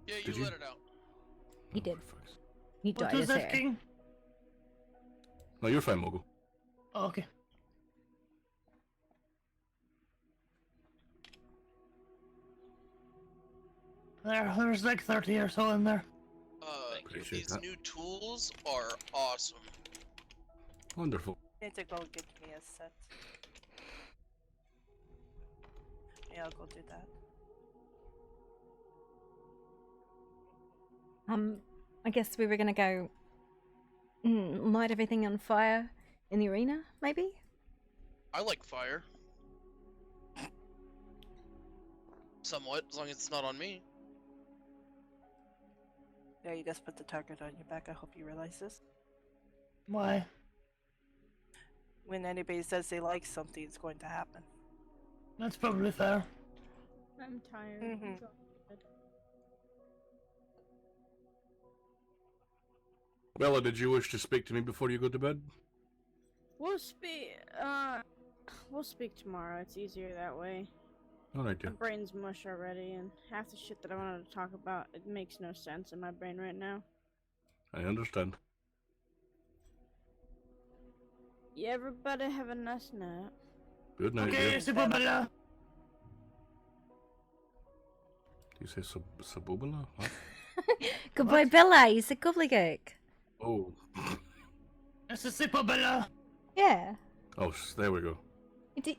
Yeah, Did you you? let it out. He did. He What dyed was his that, hair. King? No, you're fine, Mogul. Oh, okay. There's like 30 or so in there. Appreciate These that. new tools are awesome. Wonderful. Need to go get me a set. Yeah, I'll go do that. I guess we were gonna go light everything on fire in the arena, maybe? I like fire. Somewhat, as long as it's not on me. Yeah, you just put the target on your back. I hope you realize this. Why? When anybody says they like something, it's going to happen. That's probably fair. I'm tired. Mhm. Go to bed. Bella, did you wish to speak to me before you go to bed? We'll speak tomorrow. It's easier that way. Alright, My dear. brain's mush already, and half the shit that I wanted to talk about, it makes no sense in my brain right now. I understand. Yeah, everybody have a nice night. Good night, Okay, dear. Sibobala. Do you say Sabubala? Huh? Goodbye, Bella. You said gobbledygook. Oh. That's a Sibobala. Yeah. Oh, there we go. You did-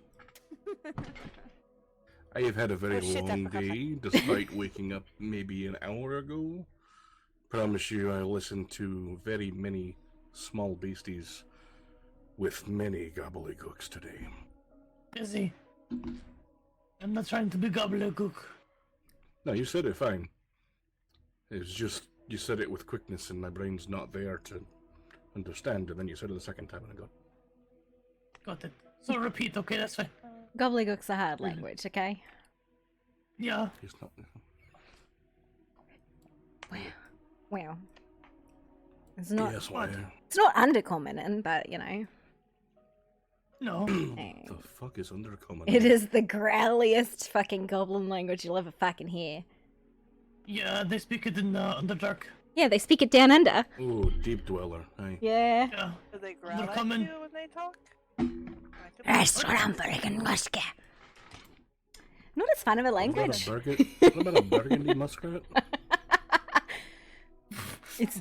I have had a very Oh, shit, I long forgot day, despite waking up maybe an hour ago. Promise you I listened to very many small beasties with many gobbledygooks today. Busy. I'm not trying to be gobbledygook. No, you said it fine. It's just, you said it with quickness and my brain's not there to understand, and then you said it the second time and I got... Got it. So repeat, okay, that's fine. Gobbledygook's a hard language, okay? Yeah. He's not... Wow. It's not. Yes, why? It's not undercommon, but you know. No. The fuck is undercommon? It is the growliest fucking goblin language you'll ever fucking hear. Yeah, they speak it in the Underdark. Yeah, they speak it down under. Oh, Deep Dweller. Aye. Yeah. Yeah. Do they growl They're at coming. you when they talk? Not as fun of a language. What about a burgundy muskrat? It's.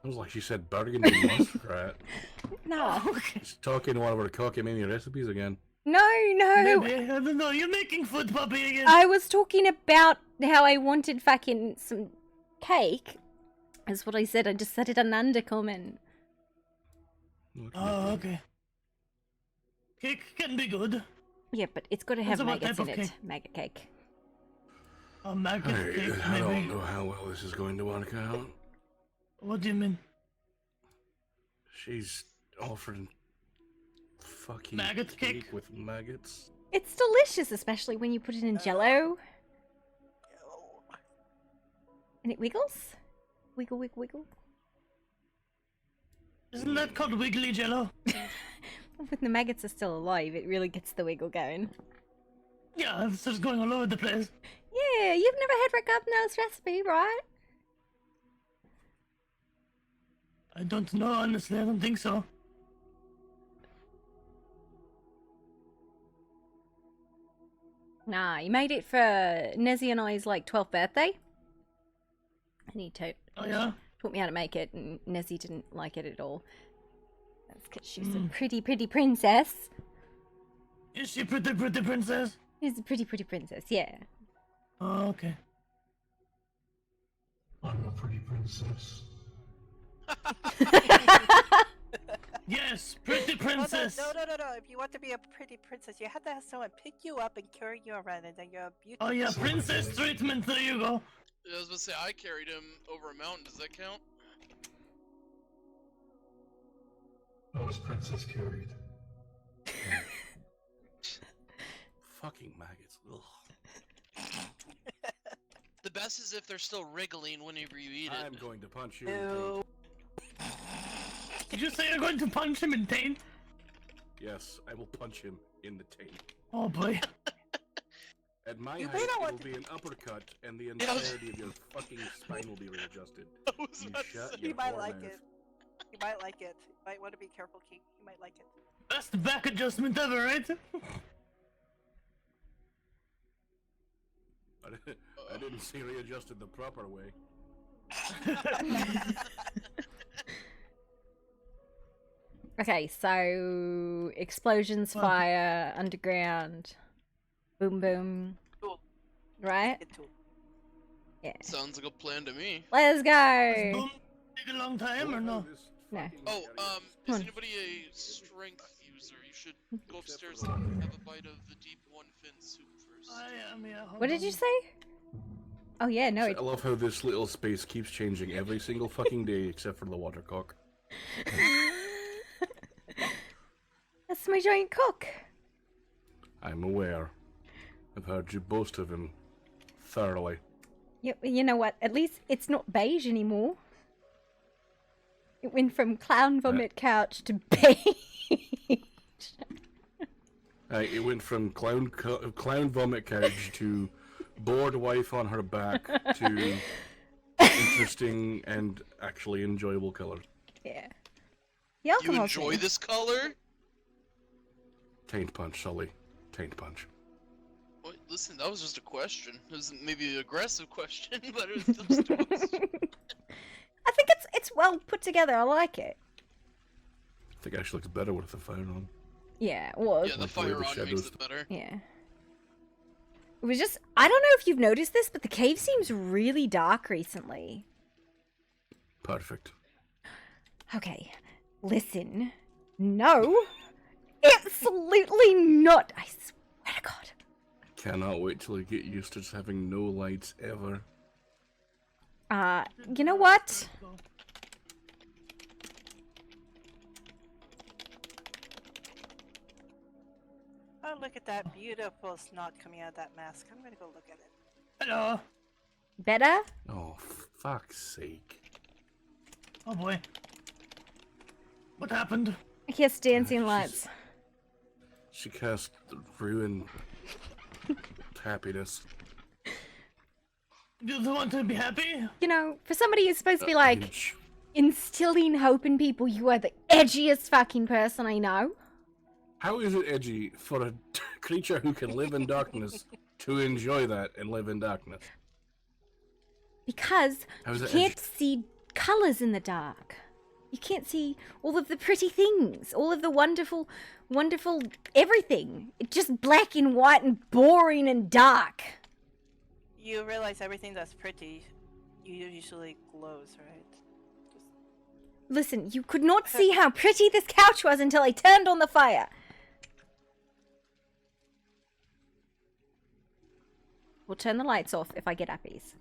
Sounds like she said burgundy muskrat. No. She's talking one of her cockamamie recipes again. No. Maybe. I don't know. You're making food puppy again. I was talking about how I wanted fucking some cake is what I said. I just said it an undercommon. Oh, okay. Cake can be good. Yeah, but it's got to Depends have on what maggots type in of it. cake. Maggot cake. A maggot cake, I maybe. don't know how well this is going to work out. What do you mean? She's offering fucking Maggot cake? with maggots. It's delicious, especially when you put it in Jello. And it wiggles. Wiggle, wiggle, wiggle. Isn't that called wiggly jello? When the maggots are still alive, it really gets the wiggle going. Yeah, it's just going all over the place. Yeah, you've never had Rick Abner's recipe, right? I don't know, honestly. I don't think so. Nah, he made it for Nezzy and I's like 12th birthday. And he Oh, yeah? taught me how to make it, and Nezzy didn't like it at all. That's because she's a pretty, pretty princess. Is she pretty, pretty princess? She's a pretty, pretty princess, yeah. Oh, okay. I'm a pretty princess. Yes, pretty princess. No. If you want to be a pretty princess, you have to have someone pick you up and carry you around, and then you're a beautiful. Oh yeah, princess treatment. There you go. Yeah, I was about to say, I carried him over a mountain. Does that count? I was princess carried. Fucking maggots. Ugh. The best is if they're still wriggling whenever you eat it. I'm going to punch you in the taint. Did you say you're going to punch him in taint? Yes, I will punch him in the taint. Oh boy. At my You height, may not it want will to- be an uppercut, and the entirety of your fucking spine will be readjusted. You shut You your might whore like mouth. it. You might like it. You might want to be careful, King. You might like it. Best back adjustment ever, right? I didn't see readjusted the proper way. Okay, so explosions, fire, underground, boom, boom. Cool. Right? Yeah. Sounds like a plan to me. Let's Does go. boom take a long time or no? No. Oh, Come is on. anybody a strength user? You should go upstairs and have a bite of the deep one fin soup first. I am, yeah. hold What did on. you say? Oh yeah, no. I love how this little space keeps changing every single fucking day except for the watercock. That's my giant cock. I'm aware. I've heard you boast of him thoroughly. You know what? At least it's not beige anymore. It went from clown vomit couch to beige. It went from clown vomit couch to bored wife on her back to interesting and actually enjoyable color. Yeah. The You alcohol's enjoy in. this color? Taint punch, Sully. Taint punch. Wait, listen, that was just a question. It was maybe an aggressive question, but it was just a question. I think it's well put together. I like it. I think it actually looks better with the phone on. Yeah, well. Yeah, the Like the way fire the on makes shadows- it better. Yeah. It was just, I don't know if you've noticed this, but the cave seems really dark recently. Perfect. Okay, listen. No, absolutely not. I swear to God. Cannot wait till I get used to just having no lights ever. You know what? Oh, look at that beautiful snot coming out of that mask. I'm gonna go look at it. Hello. Better? Oh, fuck's sake. Oh boy. What happened? Yes, dancing lights. She cast ruin happiness. You want to be happy? You know, for somebody who's supposed to be like instilling hope in people, you are the edgiest fucking person I know. How is it edgy for a creature who can live in darkness to enjoy that and live in darkness? Because How is you it can't edgy? see colours in the dark. You can't see all of the pretty things, all of the wonderful, wonderful everything. It's just black and white and boring and dark. You realize everything that's pretty usually glows, right? Listen, you could not see how pretty this couch was until I turned on the fire. We'll turn the lights off if I get uppies.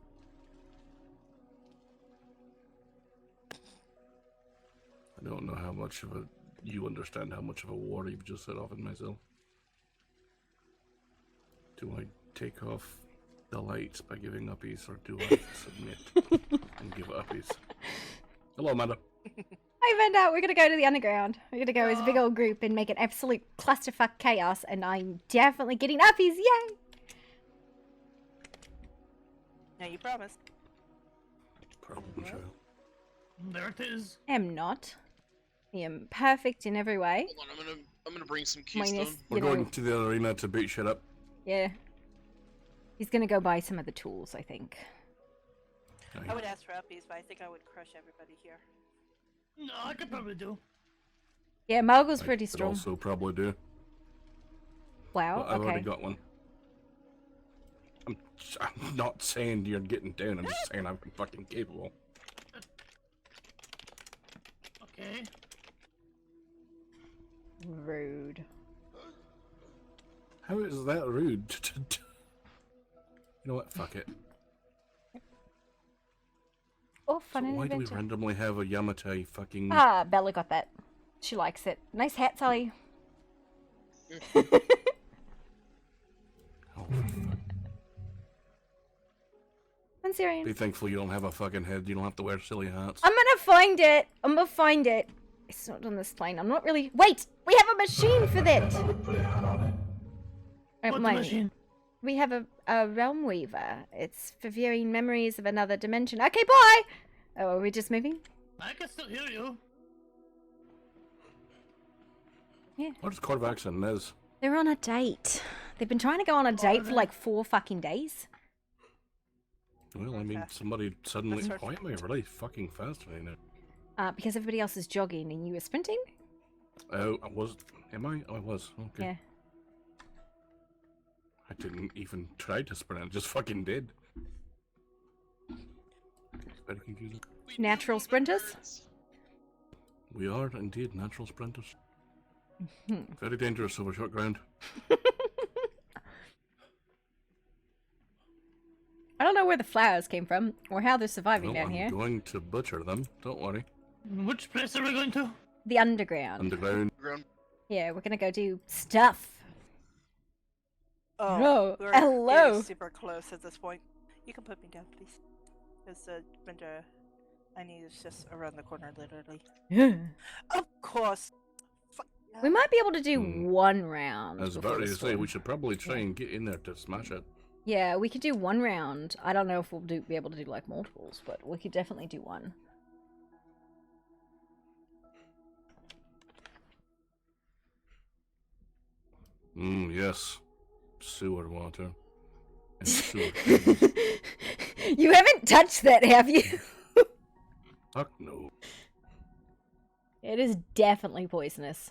I don't know how much of a you understand how much of a war you've just set off in myself. Do I take off the lights by giving uppies, or do I submit and give uppies? Hello, Amanda. I found out we're gonna go to the underground. We're gonna go as a big old group and make an absolute clusterfuck chaos, and I'm definitely getting uppies, yay! Now you promised. Problem child. There it is. Am not. I am perfect in every way. Hold on, I'm gonna bring some keystone. Minus, We're you going know, to the arena to beat shit up. yeah. He's gonna go buy some of the tools, I think. I would ask for uppies, but I think I would crush everybody here. No, I could probably do. Yeah, Margle's pretty Could strong. also probably do. Wow, But I've okay. already got one. I'm not saying you're getting down, I'm just saying I'm fucking capable. Okay. Rude. How is that rude? You know what? Fuck it. Oh, fun So and why do we adventure. randomly have a Yamatai fucking... Ah, Bella got that. She likes it. Nice hat, Sally. I'm serious. Be thankful you don't have a fucking head. You don't have to wear silly hats. I'm gonna find it. I'm gonna find it. It's not on this plane. I'm not really. Wait! We have a machine for that! What Mine. machine? We have a realm weaver. It's for viewing memories of another dimension. Okay, bye! Oh, are we just moving? I can still hear you. Yeah. What is Corvax and Nez? They're on a date. They've been trying to go on a date for like 4 fucking days. Well, I mean, somebody suddenly... Why am I really fucking fast right now? Because everybody else is jogging and you were sprinting? Oh, I was... Am I? Oh, I was. Okay. Yeah. I didn't even try to sprint. I just fucking did. It's very confusing. Natural sprinters? We are indeed natural sprinters. Very dangerous over short ground. I don't know where the flowers came from or how they're surviving Well, down I'm here. going to butcher them. Don't worry. Which place are we going to? The underground. Underground. Yeah, we're gonna go do stuff. Oh, Oh, we're hello. getting super close at this point. You can put me down, please. Because the winter I need is just around the corner, literally. Of course. We might be able to do one round. I was before about the to say, storm. we should probably try and get in there to smash it. Yeah, we could do one round. I don't know if we'll be able to do like multiples, but we could definitely do one. Yes. Sewer water. And sewer You haven't touched that, have you? Fuck no. It is definitely poisonous.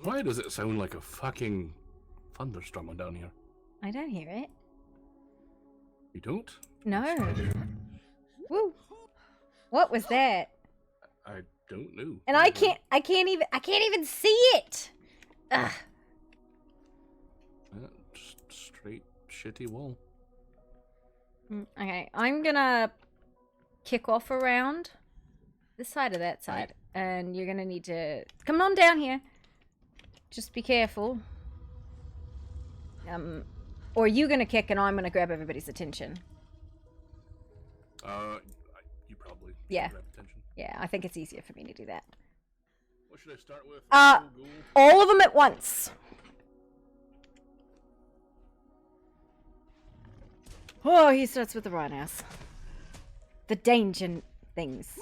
Why does it sound like a fucking thunderstorm down here? I don't hear it. You don't? No. Woo. What was that? I don't know. And I can't even see it. Ugh. Just straight shitty wall. Okay, I'm gonna kick off a round. This side or that side. And you're gonna need to come on down here. Just be careful. Or you gonna kick and I'm gonna grab everybody's attention. You probably Yeah. grab attention. Yeah, I think it's easier for me to do that. What should I start with? All of them at once. Oh, he starts with the rhinos. The danger things.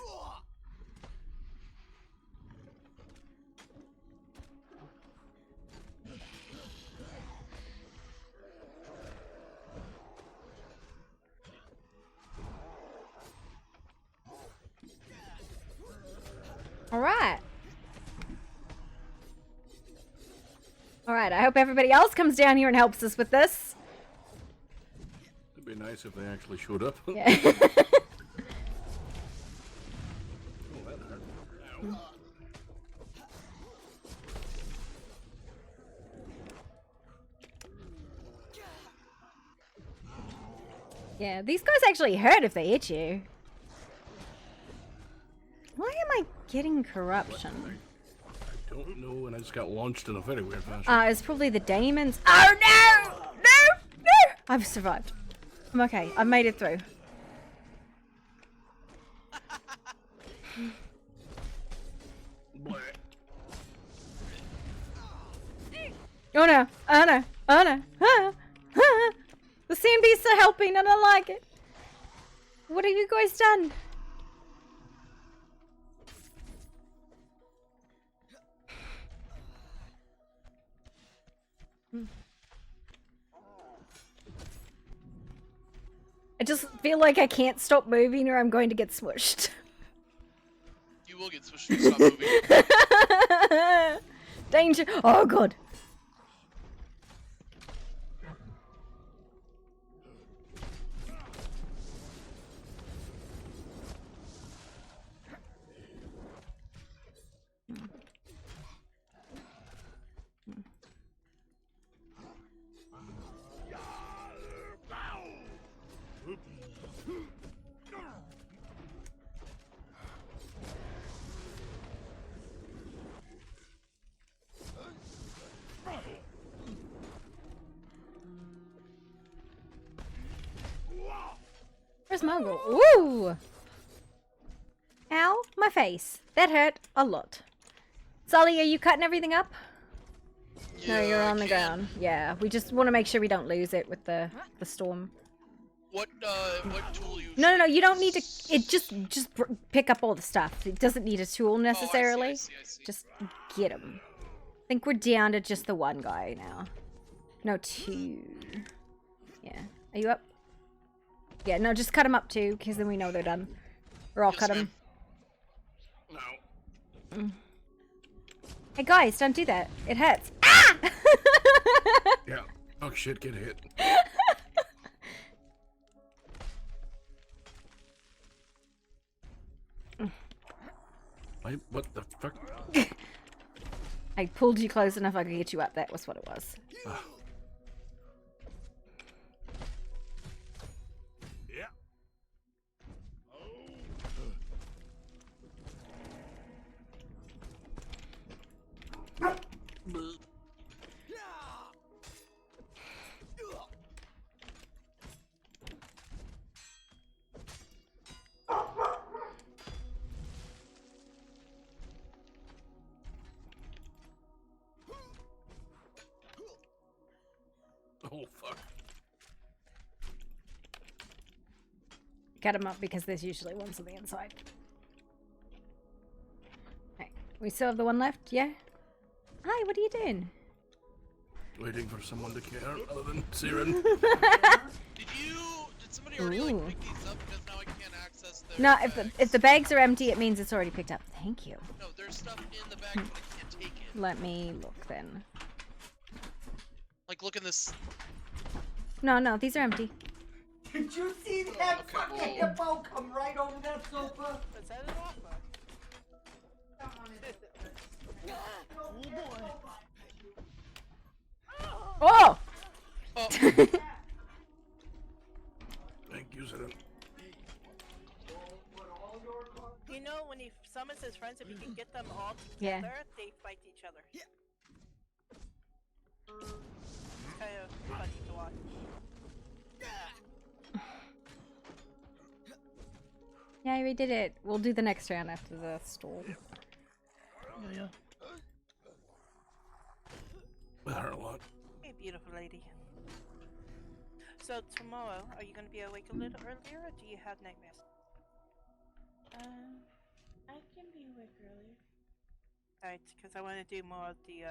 Alright. Alright, I hope everybody else comes down here and helps us with this. It'd be nice if they actually showed up. Yeah. Yeah, these guys actually hurt if they hit you. Why am I getting corruption? I don't know, and I just got launched in a very weird fashion. It's probably the demons. Oh no! No! No! I've survived. I'm okay. I've made it through. Oh no! Oh no! Oh no! Ah! Ah! The sand beasts are helping and I like it. What have you guys done? I just feel like I can't stop moving or I'm going to get smushed. You will get swished if you stop moving. Danger! Oh god! Where's Mongrel? Woo! Ow, my face. That hurt a lot. Sully, are you cutting everything up? Yeah, No, you're I on the can. ground. Yeah, we just want to make sure we don't lose it with the storm. What tool you? No, you don't need to. It just pick up all the stuff. It doesn't need a tool necessarily. I see. Just get him. I think we're down to just the one guy now. No, two. Yeah. Are you up? Yeah, no, just cut them up too, because then we know they're done. Or I'll cut them. No. Hey guys, don't do that. It hurts. Ah! Yeah. Oh shit, get hit. What the fuck? I pulled you close enough I could get you up. That was what it was. Yeah. Oh fuck. Cut them up because there's usually ones on the inside. Okay. We still have the one left, yeah? Hi, what are you doing? Waiting for someone to care other than Siren. Did somebody already like pick these up because now I can't access their No, bags? if the bags are empty, it means it's already picked up. Thank you. No, there's stuff in the bag, but I can't take it. Let me look then. Like, look in this. No, these are empty. Did you see that fucking hippo come right over that sofa? Is that an offer? Oh! Thank you, Siren. You know, when he summons his friends, if he can get them all Yeah. together, they fight each other. Yeah. It's kind of funny to watch. Yeah, we did it. We'll do the next round after the storm. Yeah. That hurt a lot. Hey, beautiful lady. So tomorrow, are you going to be awake a little earlier, or do you have nightmares? I can be awake earlier. Alright, because I want to do more of the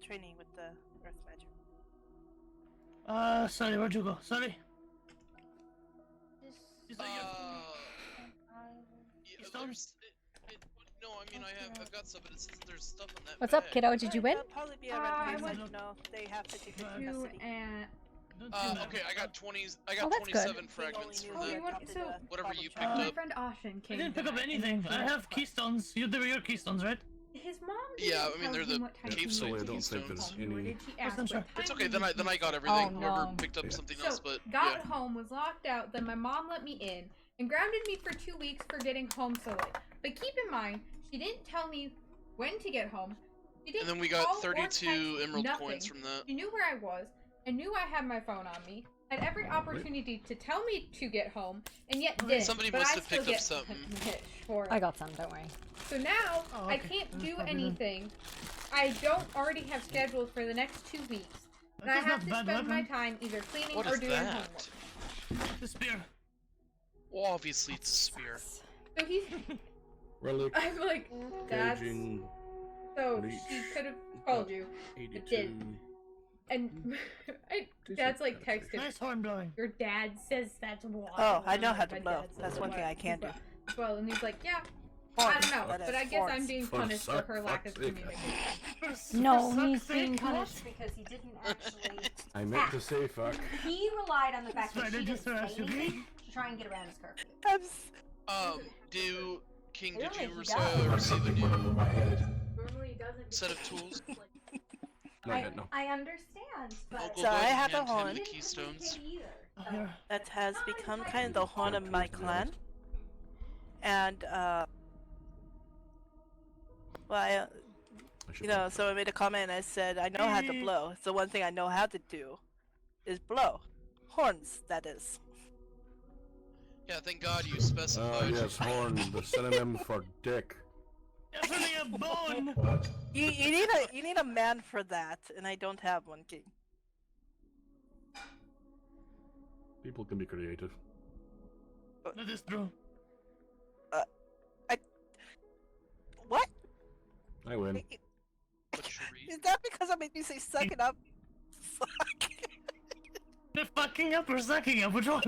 training with the earth magic. Sorry, where'd you go? Sorry. Yeah, no, I mean I've got stuff, but it says there's stuff in that. What's up, kiddo? Did you win? They'll probably be around no, they have to do custody. Okay, I got 20s. I Oh, got that's good. 27 fragments for that. Whatever you picked My up. friend Ashen I came. didn't pick up back anything. and I have keystones. They were your keystones, right? His mom Yeah, I mean they're the cave so I site don't think keystones. there's any. It's okay. Then I got everything. Oh, Whoever no. picked up something So, else, but got yeah. home, was locked out, then my mom let me in, and grounded me for 2 weeks for getting home so late. But keep in mind, she didn't tell me when to get home. She didn't And then we got call or 32 text, emerald nothing. coins from that. She knew where I was, and knew I had my phone on me, had every opportunity to tell me to get home, and yet didn't. Somebody but must I have still picked up get something. hit for it. I got some, don't worry. So now, Oh, I okay. can't That's do probably good. anything I don't already have scheduled for the next 2 weeks. And I That's have to not a bad spend my weapon. time either cleaning What or is doing that? homework. The spear. Well, obviously it's a spear. So he's... Relic. I'm like, that's... Gauging. So Leech. she could have called you, but 82. didn't. And Dad's like texting. Nice horn blowing. Your dad says that's why. Oh, I know I'm how like, to "My blow. dad says That's one thing I can do. Well, and he's like, yeah. Horns, I don't know, that but is, I guess I'm horns. being For punished for suck- her lack of fuck's sake. communication. No, For he's suck's being sake, punished because he didn't actually. I meant to say fuck. He relied on the fact that Right, she I didn't just say asked you, anything okay? to try and get around his curfew. King, I did don't you think he receive does. receive a Something went over my head. Normally he doesn't. set of tools? Not yet, no. I understand, but Uncle So I Bud have a hand him horn. the keystones. That has become kind of the horn of my clan. And, well, so I made a comment and I said, I know how to blow. So one thing I know how to do is blow. Horns, that is. Yeah, thank God you specified. Oh, yes, horn, the synonym for dick. Definitely a bone. What? You need a man for that, and I don't have one, King. People can be creative. That is true. What? I win. Is that because I made you say suck it up? The fucking up or sucking up? Which one?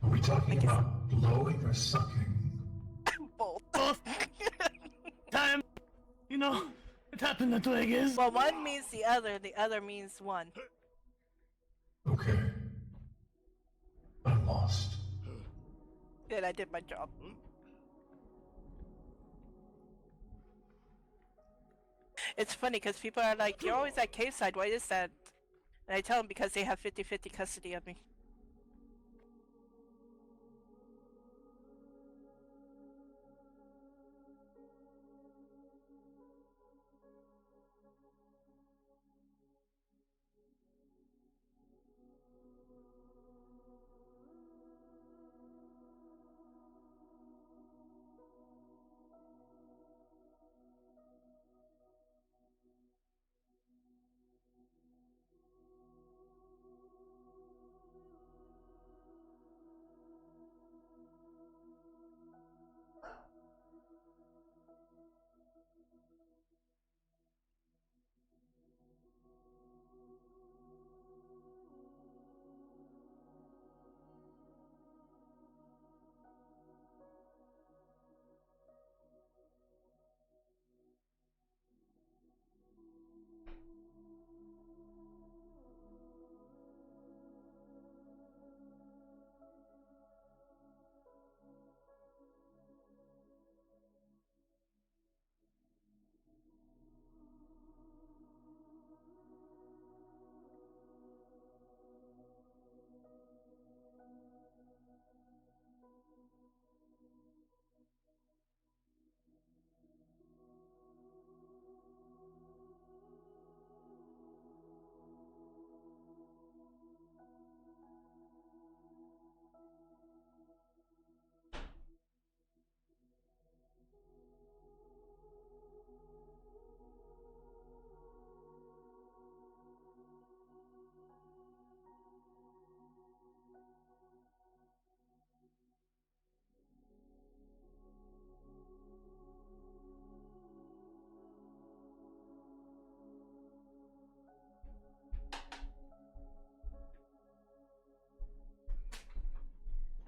Are we talking about blowing or sucking? Both. Time. You know, it happened that way, I guess. Well, one means the other means one. Okay. I'm lost. Good, I did my job. It's funny because people are like, you're always at cave side, why is that? And I tell them because they have 50-50 custody of me.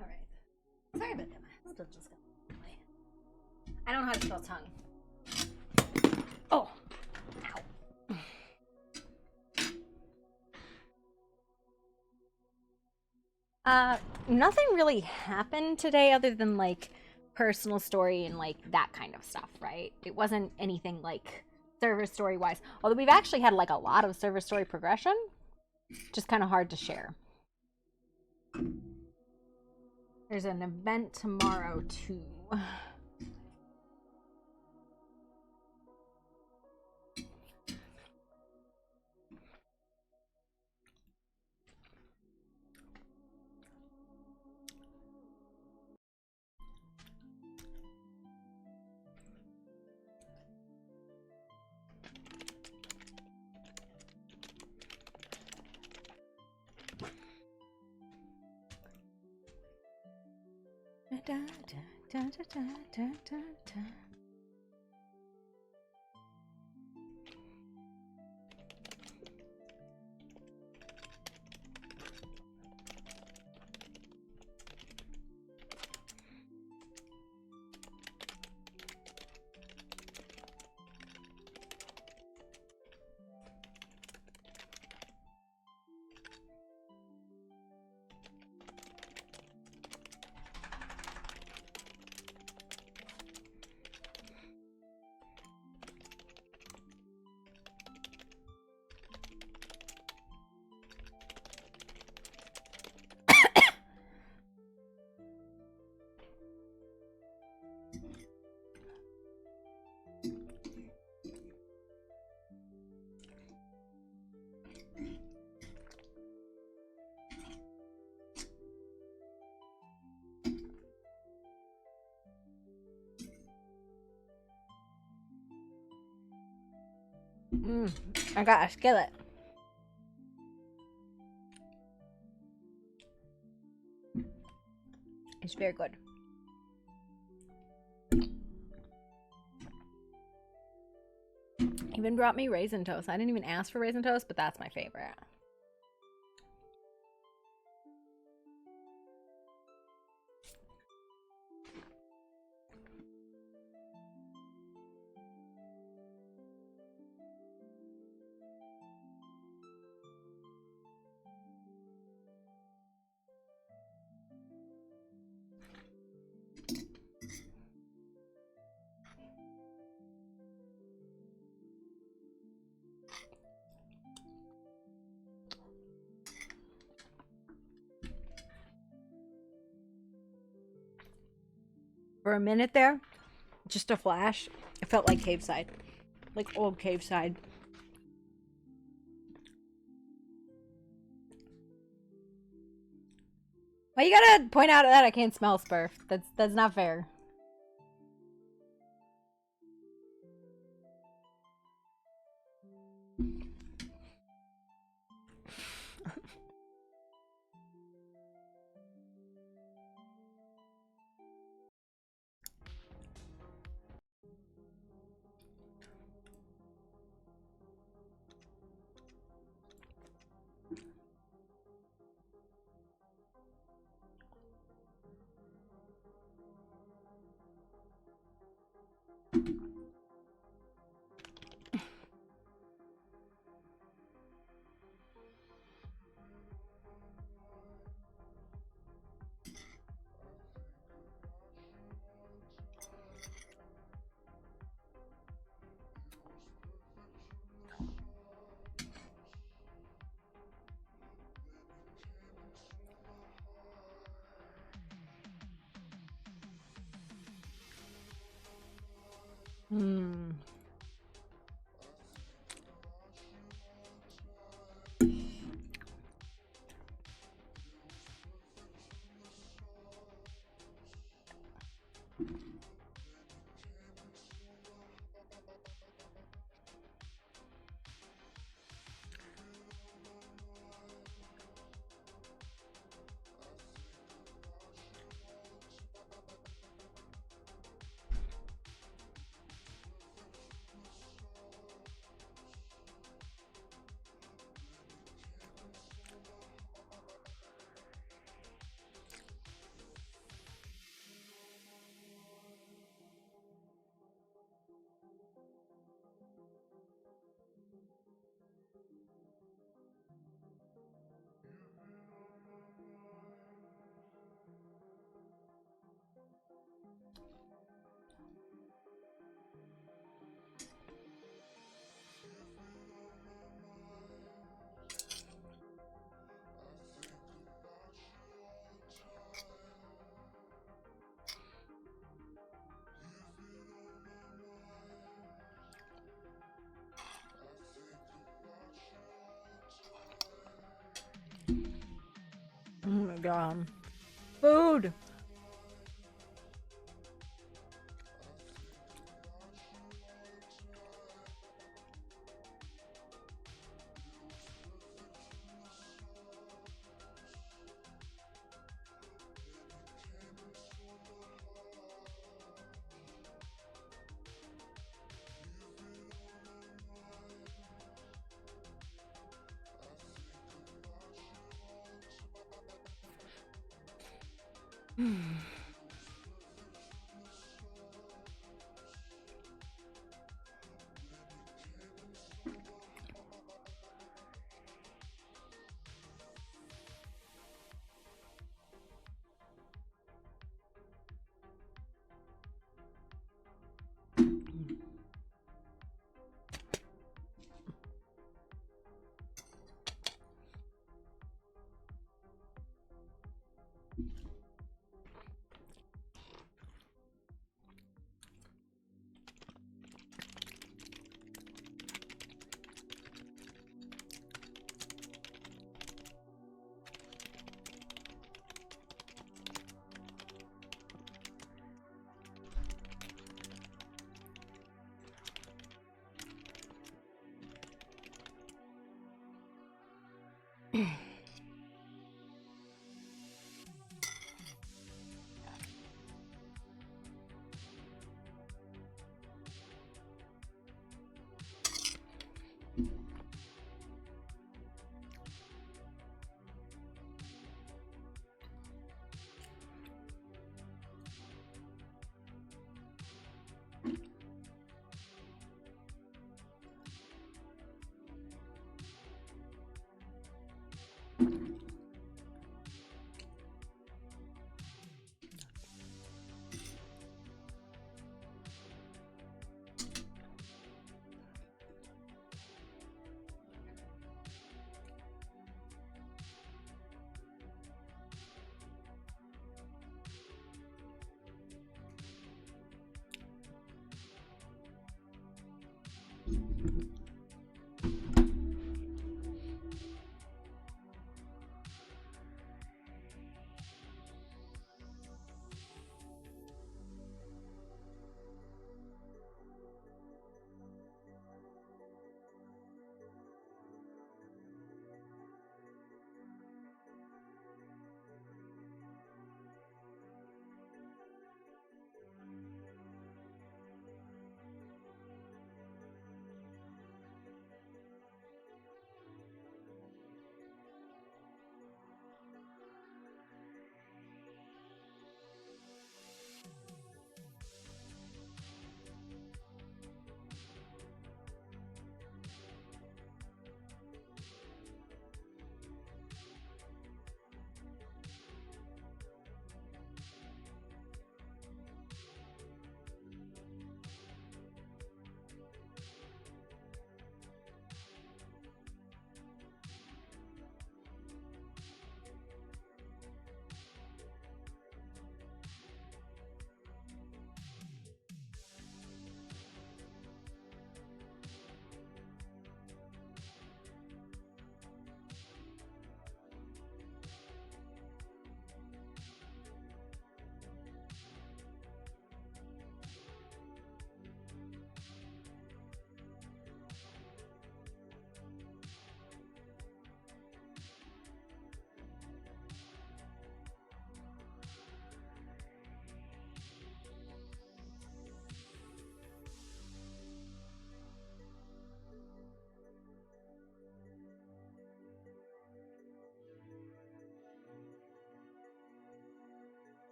Alright. Sorry about that. My husband just got away. I don't know how to spell tongue. Oh. Ow. Nothing really happened today other than like personal story and like that kind of stuff, right? It wasn't anything like server story wise. Although we've actually had like a lot of server story progression, just kind of hard to share. There's an event tomorrow too. Da, da, da, da, da, da, da. I got a skillet. It's very good. Even brought me raisin toast. I didn't even ask for raisin toast, but that's my favorite. For a minute there, just a flash, it felt like Caveside. Like old Caveside. Why you gotta point out that I can't smell Spurf? That's not fair. Hmm. God. Food.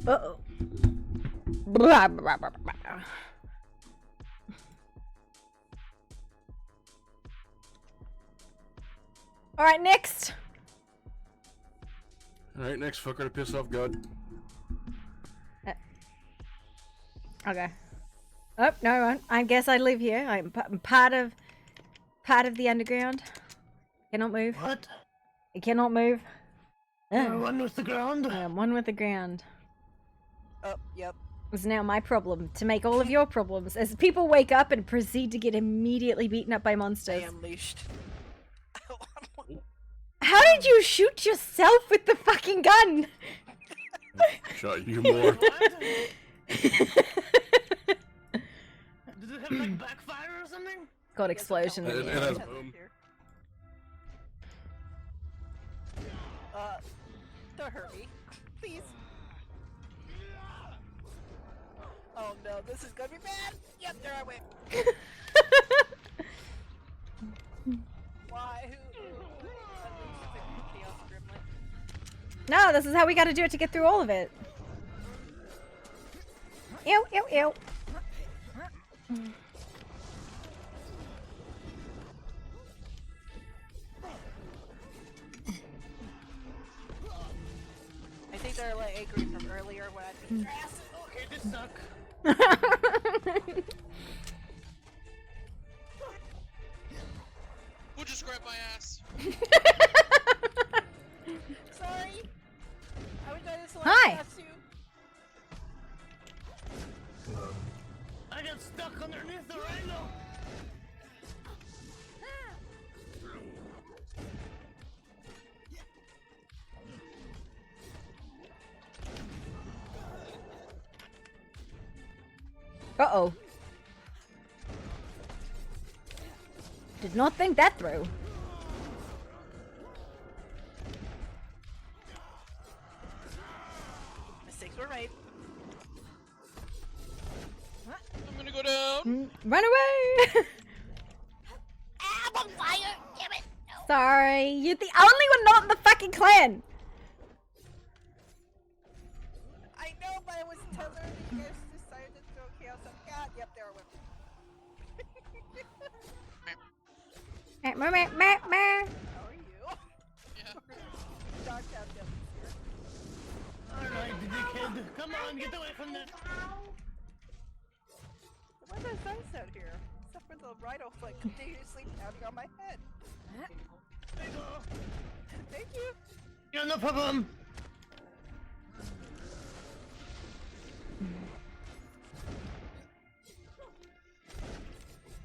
Uh-oh. Blah, blah, blah, blah. Alright, next. Alright, next fucker to piss off God. Okay. Oh, no, I guess I live here. I'm part of the underground. Cannot move. What? I cannot move. You're one with the ground? I am one with the ground. Oh, yep. It's now my problem to make all of your problems as people wake up and proceed to get immediately beaten up by monsters. Unleashed. How did you shoot yourself with the fucking gun? Shot you more. Does it have like backfire or something? Got explosion. It has boom. Don't hurt me. Please. Oh no, this is gonna be bad! Yep, there I went. Why? Chaos gremlin. No, this is how we gotta do it to get through all of it. Ew, ew, ew. I think they're like angry from earlier when I beat their ass. Okay, this suck. Who just grabbed my ass? Sorry. I was trying to select Hi. past you. I got stuck underneath the rhino. Uh-oh. Did not think that through. Mistakes were made. I'm gonna go down. Run away! I'm on fire! Damn it! Sorry, you're the only one not in the fucking clan. I know, but I was tethered and you guys decided to throw chaos up. God, yep, there I went. Meh, meh, meh, meh. How are you? Yeah. Dark out devils here. Alright, dickhead. Come on, get away from that. Why is that nice out here? Except for the rhino like continuously pounding on my head. There you go. Thank you. Yeah, no problem.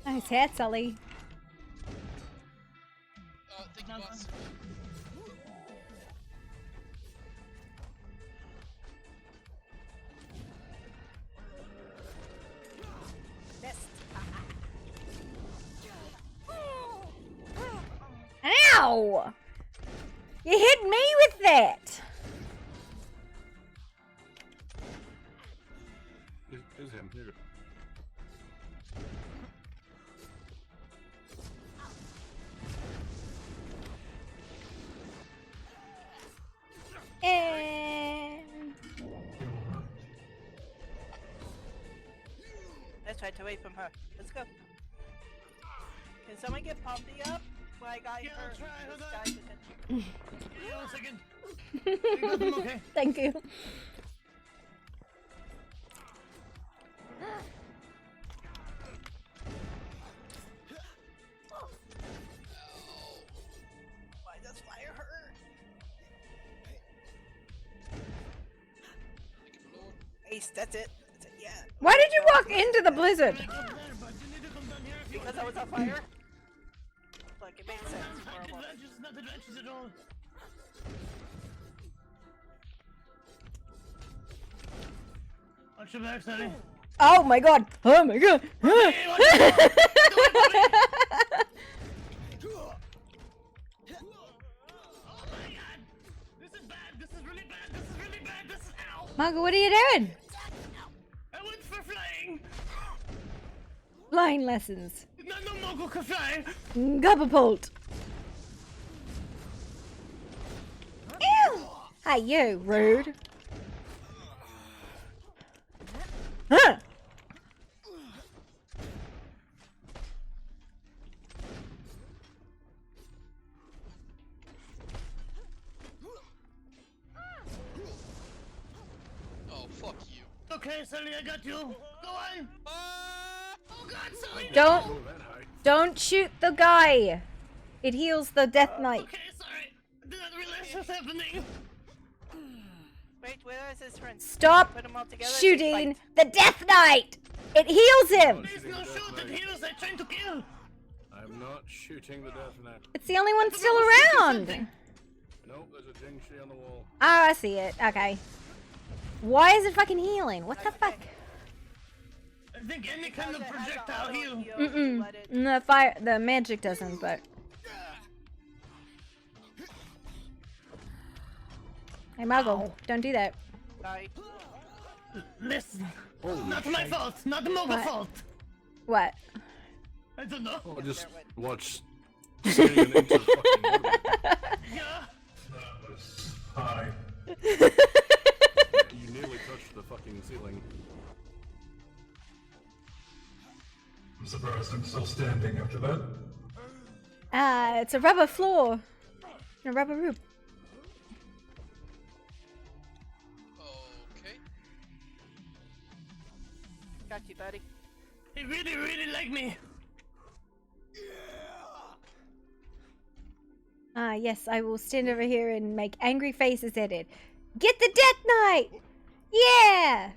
Nice hat, Sully. Thank you, boss. Missed. Ow! You hit me with that. Is him. Here you go. And Let's try to wait from her. Let's go. Can someone get Pompey up? While I got Yeah, her. I'll try. This Hold on. guy's attention. Yeah, 1 second. You got them okay? thank you. Why does fire hurt? Ace, that's it. That's it. Yeah. Why did you walk into the blizzard? Because I was on fire? Like, it made sense for a moment. Adventures, not adventures at all. Watch your back, Sonny. Oh my god! Oh my god! Margo, what are you doing? I went for flying. Flying lessons. No, Mogo can fly. Gobblebolt. Ew! Hey, you, rude. Huh? Oh, fuck you. Okay, Sully, I got you. Go on. Oh God, Sully. Don't shoot the guy. It heals the Death Knight. Okay, sorry. I did not realize what's happening. Wait, where is his friend? Stop Put them all together. shooting the Death Knight. It heals him. Please no shoot. It heals. I'm trying to kill. I'm not shooting the Death Knight. It's the only one still around. Nope, there's a Jingshi on the wall. Oh, I see it. Okay. Why is it fucking healing? What the fuck? I think any kind of projectile heal. The magic doesn't, but. Hey, Muggle, don't do that. Sorry. Listen, not my fault. Not the Mogul fault. What? I don't know. I'll just watch. Sailing into the fucking water. Yeah. That was high. You nearly touched the fucking ceiling. I'm surprised I'm still standing after that. It's a rubber floor. A rubber roof. Okay. Got you, buddy. He really, really like me. Yes, I will stand over here and make angry faces at it. Get the Death Knight! Yeah!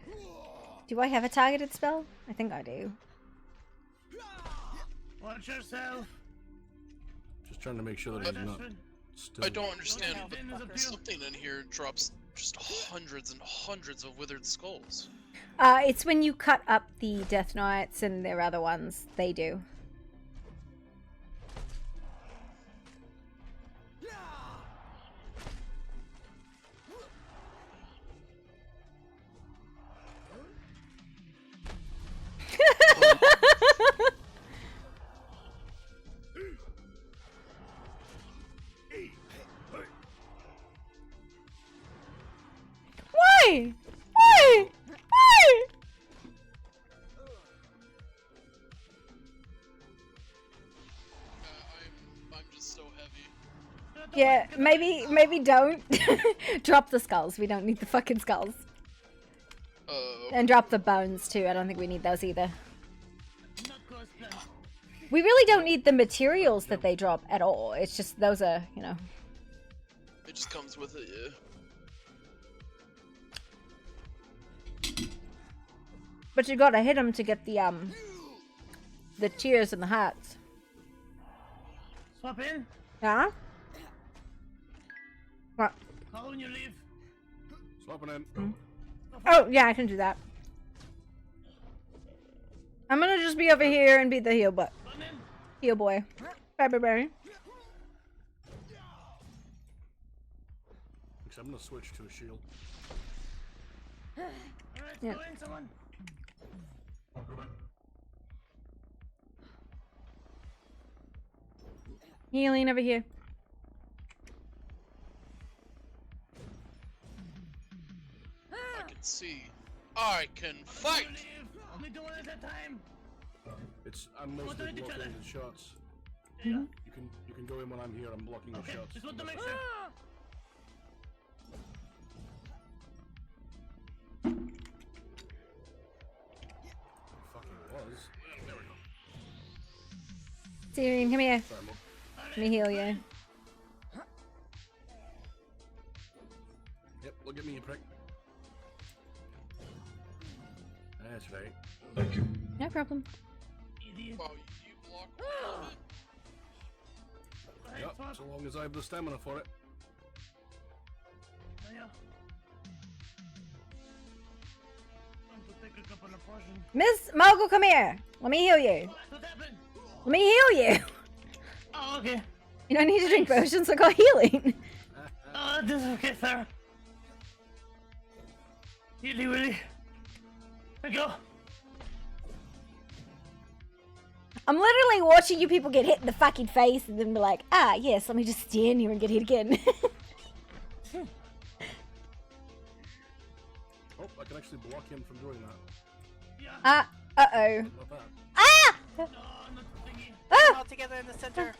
Do I have a targeted spell? I think I do. Watch yourself. Just trying to make sure that he's not still. I don't understand, but something in here drops just hundreds and hundreds of withered skulls. It's when you cut up the Death Knights and their other ones, they do. Why? Why? Why? I'm just so heavy. Yeah, maybe don't. Drop the skulls. We don't need the fucking skulls. And drop the bones too. I don't think we need those either. We really don't need the materials that they drop at all. It's just those are, you know. It just comes with it, yeah. But you gotta hit them to get the tears and the hearts. Swap in. Yeah? What? Call when you leave. Swapping in. Oh, yeah, I can do that. I'm gonna just be over here and be the heal boy. Heal boy. Bye, bye, bye. I'm gonna switch to a shield. Alright, Yeah. go in, someone. Healing over here. I can see. I can fight! Only do one at a time. I'm mostly What did you blocking tell the shots. Yeah. You can go in when I'm here. I'm blocking the shots. Just want to make sure. Fucking was. There we go. Tyrion, come here. Sorry, Mo. Let me heal you. Yep, look at me, you prick. That's right. Thank you. No problem. Wow, you block all of it? Yep, so long as I have the stamina for it. Miss Mogul, come here. Let me heal you. Let me heal you. Oh, okay. You don't need to drink potions, I got healing. Oh, this is okay, sir. Really, really. There we go. I'm literally watching you people get hit in the fucking face and then be like, ah, yes, let me just stand here and get hit again. Oh, I can actually block him from doing that. Uh-oh. Ah! All together in the center.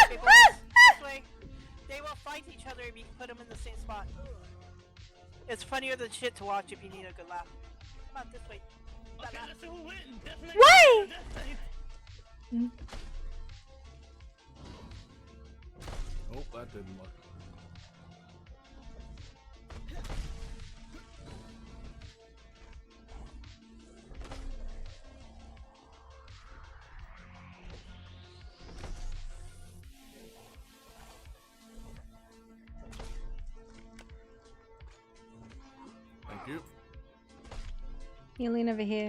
Okay, boys, this way. They will fight each other if you can put them in the same spot. It's funnier than shit to watch if you need a good laugh. Come on, this way. Okay, let's see who wins. Definitely Why? Oh, that didn't work. Thank you. Healing over here.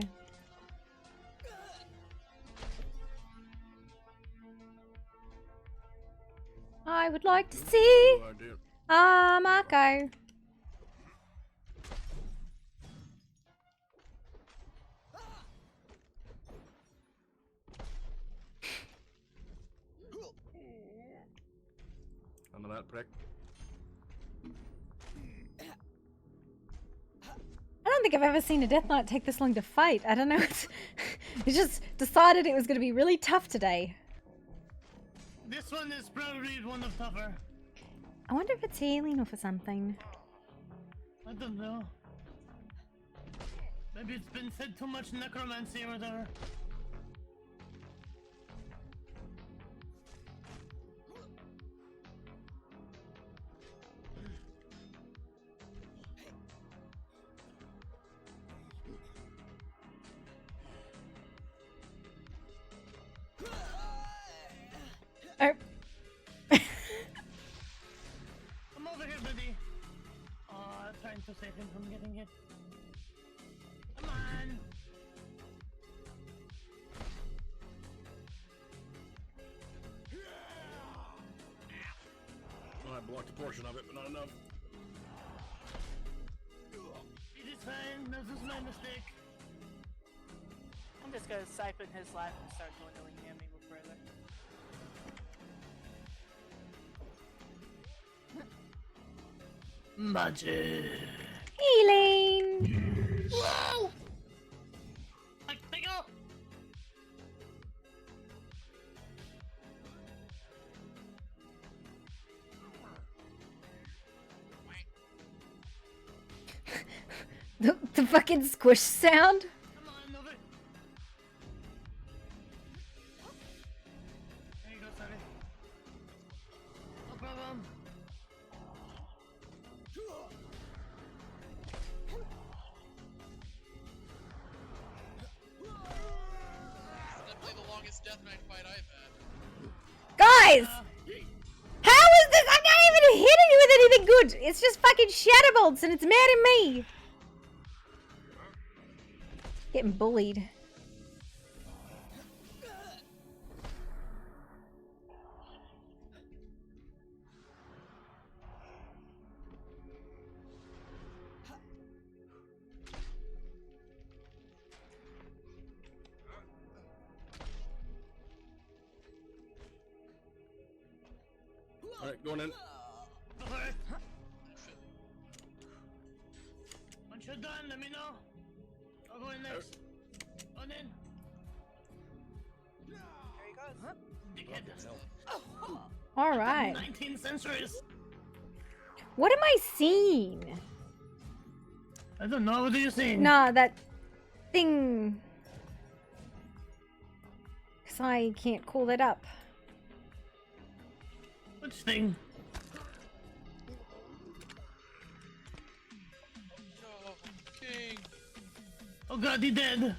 I would like to see Marco. None of that prick. I don't think I've ever seen a Death Knight take this long to fight. I don't know. It just decided it was going to be really tough today. This one is probably one of tougher. I wonder if it's healing or for something. I don't know. Maybe it's been fed too much necromancy or whatever. Oh. Come over here, buddy. Oh, I'm trying to save him from getting hit. Come on. Well, I blocked a portion of it, but not enough. It is fine. This is my mistake. I'm just gonna siphon his life and start dwindling him even further. Magic. Healing. Whoa! Pick up. The fucking squish sound. Come on, over. There you go, sorry. No problem. Definitely the longest Death Knight fight I've had. Guys! How is this? I'm not even hitting you with anything good. It's just fucking shatterbolts and it's mad at me. Getting bullied. Alright, going in. Alright. Once you're done, let me know. I'll go in next. On in. There he goes. Dickhead. All right. 19th centuries. What am I seeing? I don't know. What are you seeing? Nah, that thing. Because I can't call that up. Which thing? Oh, King. Oh god, he dead.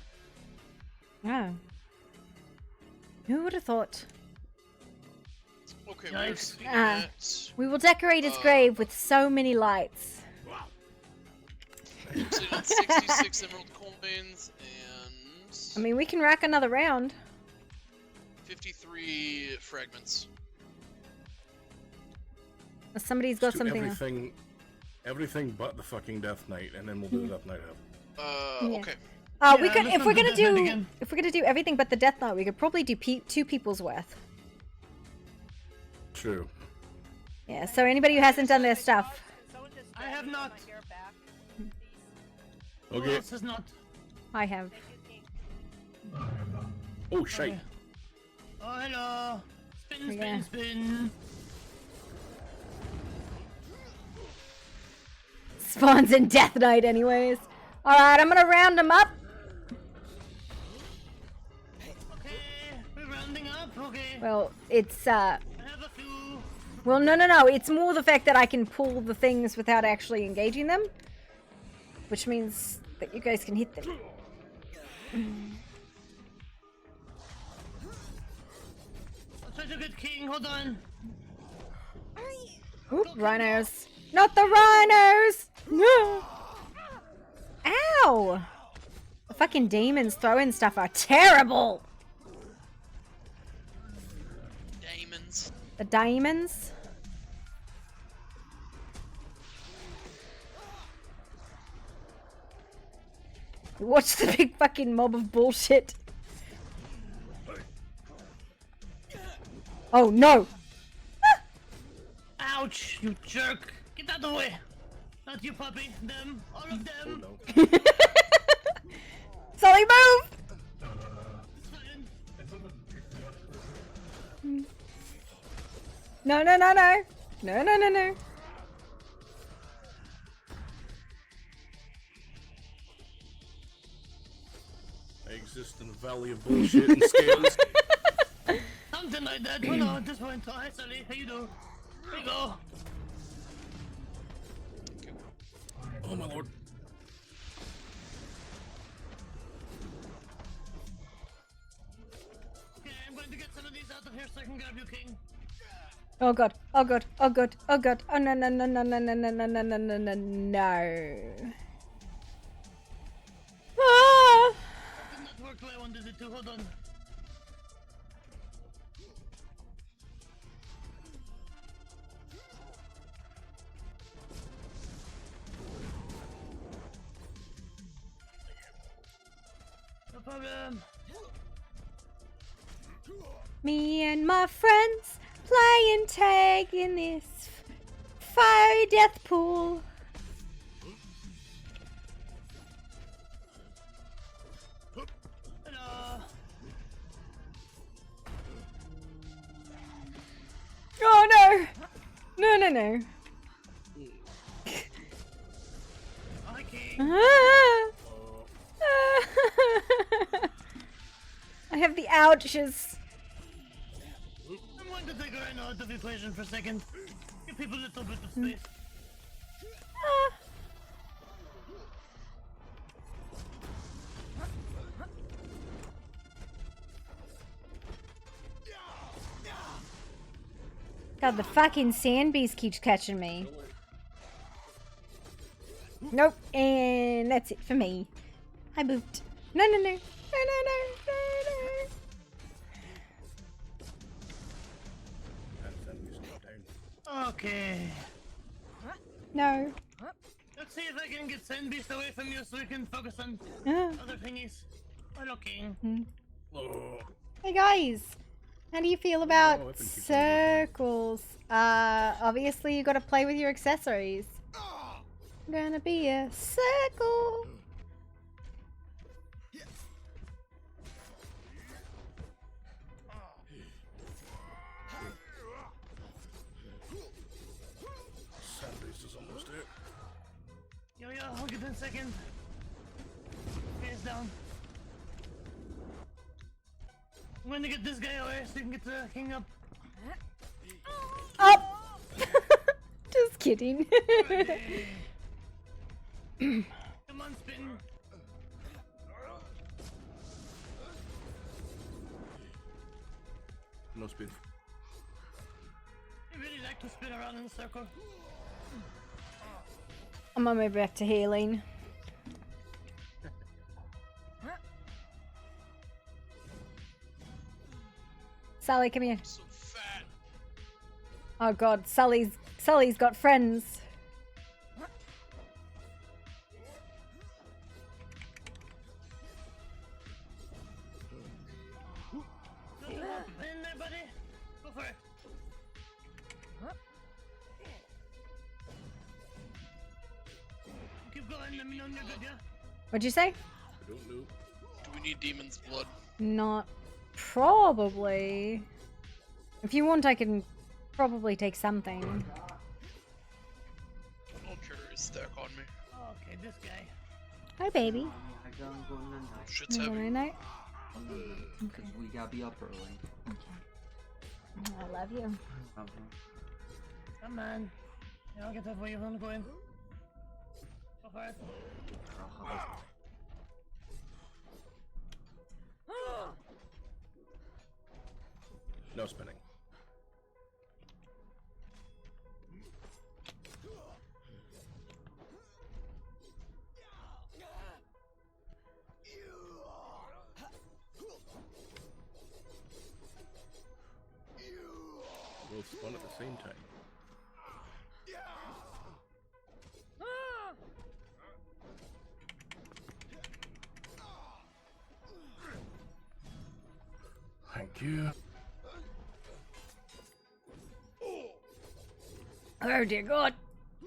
Oh. Who would have thought? Okay, we're sitting Ah, at... we will decorate his grave with so many lights. We're sitting at 66 emerald coins and... I mean, we can rack another round. 53 fragments. Somebody's got Do something else. everything but the fucking Death Knight, and then we'll do the Death Knight up. Yeah. Okay. We Yeah, could, let's if not we're do gonna Death Knight do, again. if we're gonna do everything but the Death Knight, we could probably do two people's worth. True. Yeah. So anybody who hasn't done their stuff. I have not. Who Okay. else has not? I have. Oh, shite. Okay. Oh, hello. Spin, spin, Yeah. spin. Spawns in Death Knight anyways. Alright, I'm gonna round them up. Okay, we're rounding up. Okay. Well, it's, I have a few. well, no. It's more the fact that I can pull the things without actually engaging them. Which means that you guys can hit them. I'll try to get king. Hold on. Oop, rhinos. Not the rhinos! No! Ow! The fucking demons throwing stuff are terrible! Diamonds. The diamonds? Watch the big fucking mob of bullshit. Oh no! Ouch, you jerk. Get out of the way. Not you, puppy. Them. All of them. Sully, move! No. No. I exist in a valley of bullshit and scales. Something like that. Hold on at this point. Oh, hi, Sally. How you doing? Here you go. Oh my lord. Okay, I'm going to get some of these out of here so I can grab you, king. Oh god. Oh no. Ah! That did not work the way I wanted it to. Hold on. No problem. Me and my friends playing tag in this fiery death pool. Hello. Oh no! No. Hi, king. Ah! I have the ouches. I'm going to take a rhino out of the equation for a second. Give people a little bit of space. God, the fucking sand beast keeps catching me. Nope, and that's it for me. I moved. No. Okay. No. Let's see if I can get Sand Beast away from you so we can focus on other thingies. Hello, king. Hey guys, how do you feel about circles? Obviously you gotta play with your accessories. Gonna be a circle. Sandbase is almost there. Yo, I'll get in a second. Hands down. I'm going to get this guy away so you can get the king up. Up! Just kidding. Come on, spin. No spin. I really like to spin around in a circle. I'm on my way back to healing. Sally, come here. So fat. Oh god, Sully's got friends. In there, buddy. Go for it. Keep going. Let me know when you're good, yeah? What'd you say? I don't know. we need demon's blood? Not probably. If you want, I can probably take something. I'll carry a stack on me. Okay, this guy. Hi, baby. Shit's You heavy. going night? Because we gotta be up early. I love you. Come on. Yeah, I'll get that for you. I'm going. Go for it. No spinning. Both spun at the same time. Thank you. Oh dear God. I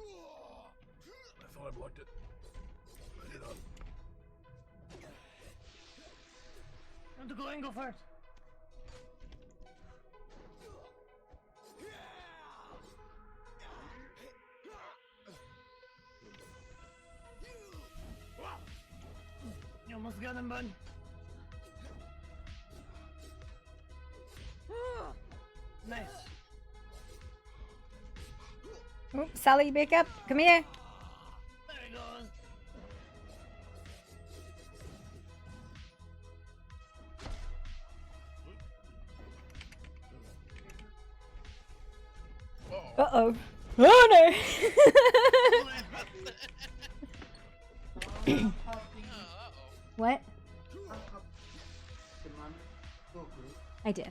thought I blocked it. I did not. Want to go and go first. You almost got him, bud. Nice. Oh, Sally, back up. Come here. There he goes. Uh-oh. Oh no! What? I did.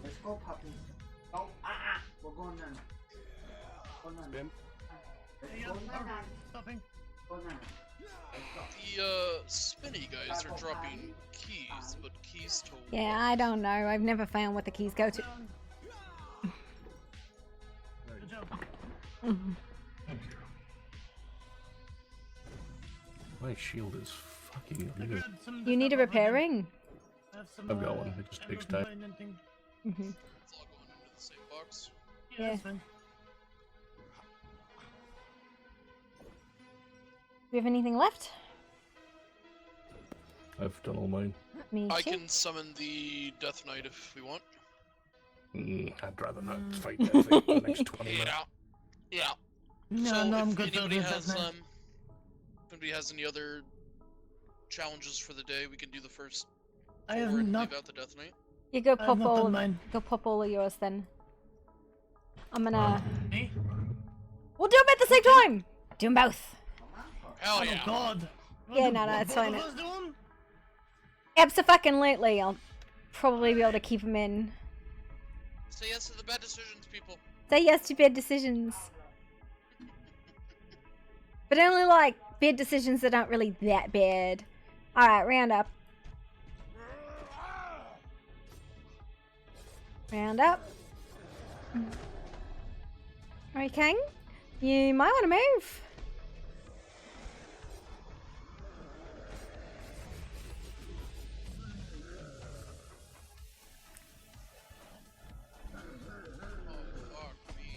Let's go, puppy. Oh, we're going now. Go now. Spin. Let's go now. Stopping. Go now. The spinny guys are dropping keys, but keys to Yeah, I don't know. I've never found what the keys go to. Good job. Mhm. My shield is fucking I new. grabbed some You need a stuff over there. repairing? I have some, I've got one. It just takes time. Mhm. It's all going into the same box. Yeah, that's fine. Do you have anything left? I've done all mine. Me too. I can summon the Death Knight if we want. I'd rather not fight that thing for the next 20 minutes. Yeah. No, So no, I'm if good for anybody the has Death Knight. if anybody has any other challenges for the day, we can do the first. I have forward and not. leave out the Death Knight. You go I have pop not all done of, mine. go pop all of yours then. I'm gonna. Me? We'll do them at the same time. Do them both. Hell Oh yeah! God. Yeah, no, it's Both fine. of us do 'em? Abso-fucking-lately, I'll probably be able to keep them in. Say yes to the bad decisions, people. Say yes to bad decisions. But only like bad decisions that aren't really that bad. Alright, round up. Round up. Alright, King. You might want to move.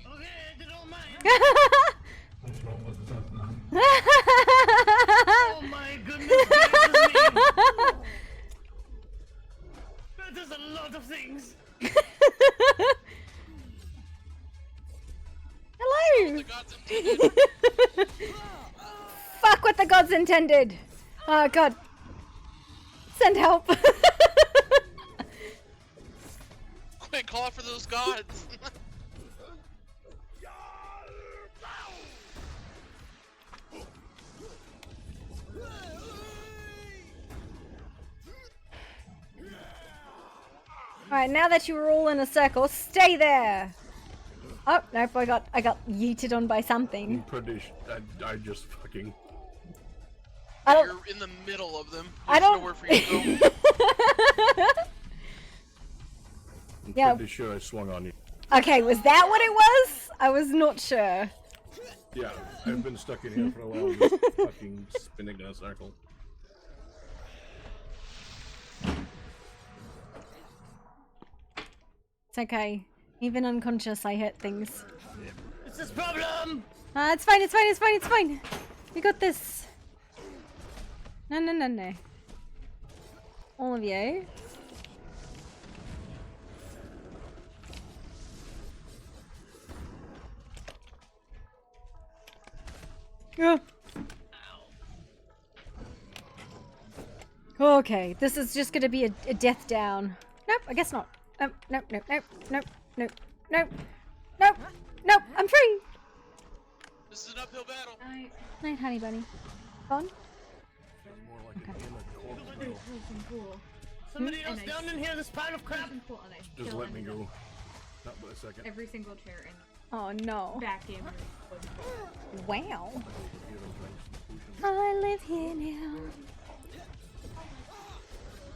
Okay, I did all mine. Oh my goodness gracious me. That is a lot of things. Hello! Fuck what the gods intended! Oh god. Send help! Quick, call out for those gods. Alright, now that you were all in a circle, stay there! Oh, nope, I got yeeted on by I'm something. pretty I just fucking... I don't- You're in the middle of them. I There's don't- nowhere for you to go. I'm Yeah. pretty sure I swung on you. Okay, was that what it was? I was not sure. Yeah, I've been stuck in here for a while, just fucking spinning in a circle. It's okay. Even unconscious, I hurt things. It's this problem! It's fine, it's fine, it's fine, it's fine! We got this! No, no, no, no. All of you. Yeah. Okay, this is just gonna be a death down. Nope, I guess not. Nope, nope, nope, nope, nope, nope, nope, nope, nope, I'm free! This is an uphill battle. Night, honey bunny. Gone? Somebody else down in here, this pile of crap! Just let me go. Not but a second. Every single chair in Oh no. back game room. Wow. I live here now.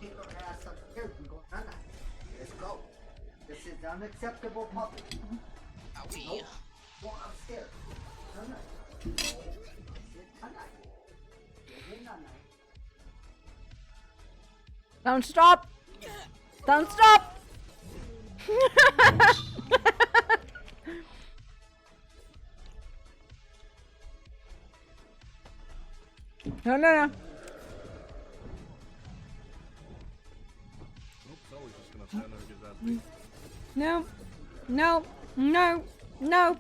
Keep your ass upstairs and go night. Let's go. This is unacceptable, puppy. Owie. Nope. Go upstairs. Tonight. No. This is tonight. This is tonight. Don't stop! Don't stop! No, no, no. Nope, Sully's just gonna stand there and get that beat. No. No. No. No.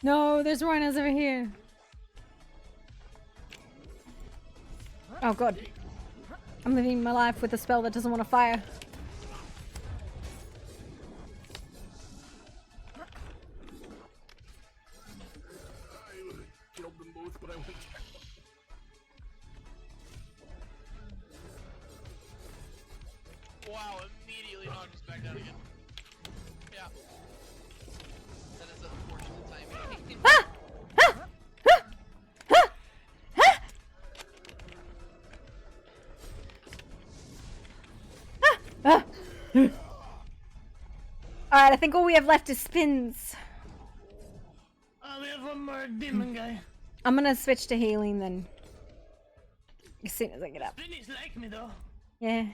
No, there's rhinos over here. Oh god. I'm living my life with a spell that doesn't want to fire. I killed them both, but I went down. Wow, immediately knocked us back down again. Yeah. That is unfortunate timing. Ah! Alright, I think all we have left is spins. We have one more demon guy. I'm gonna switch to healing then. As soon as I get up. Spinny's like me though. Yeah.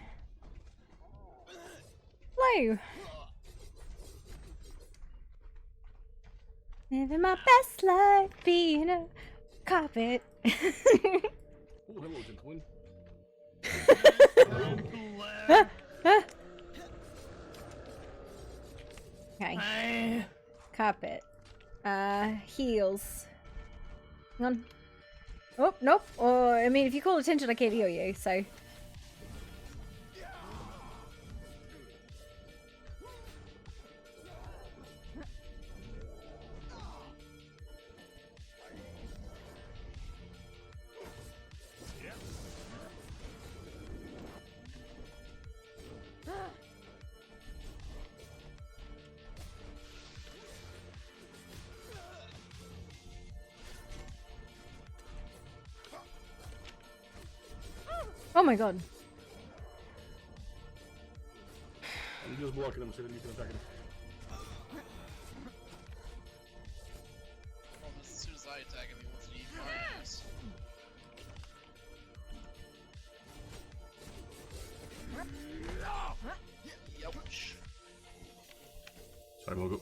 Hello. Living my best life, being a carpet. Oh, hello, gentlemen. Okay. Hi. Carpet. Heals. Hang on. Oh, nope. Or, I mean, if you call attention, I can't heal you, so. Oh my god. I'm just blocking him so that you can attack him. Almost as soon as I attack him, he wants to eat fires. Youch. Sorry, Mogo.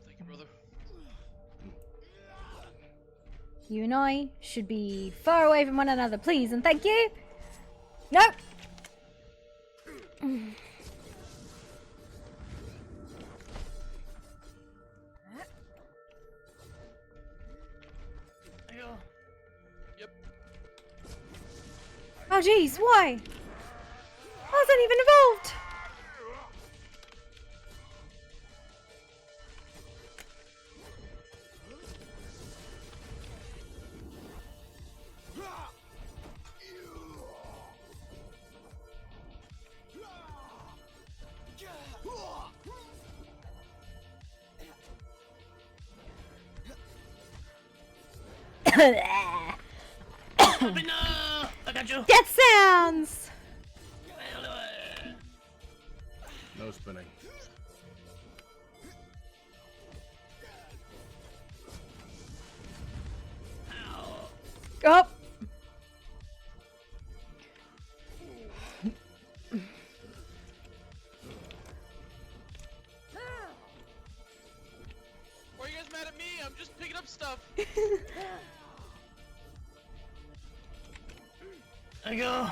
Thank you, brother. You and I should be far away from one another, please, and thank you. Nope. Oh jeez, why? I wasn't even involved. Happy no! I got you. Death sounds. No spinning. Oh. Why are you guys mad at me? I'm just picking up stuff. There you go.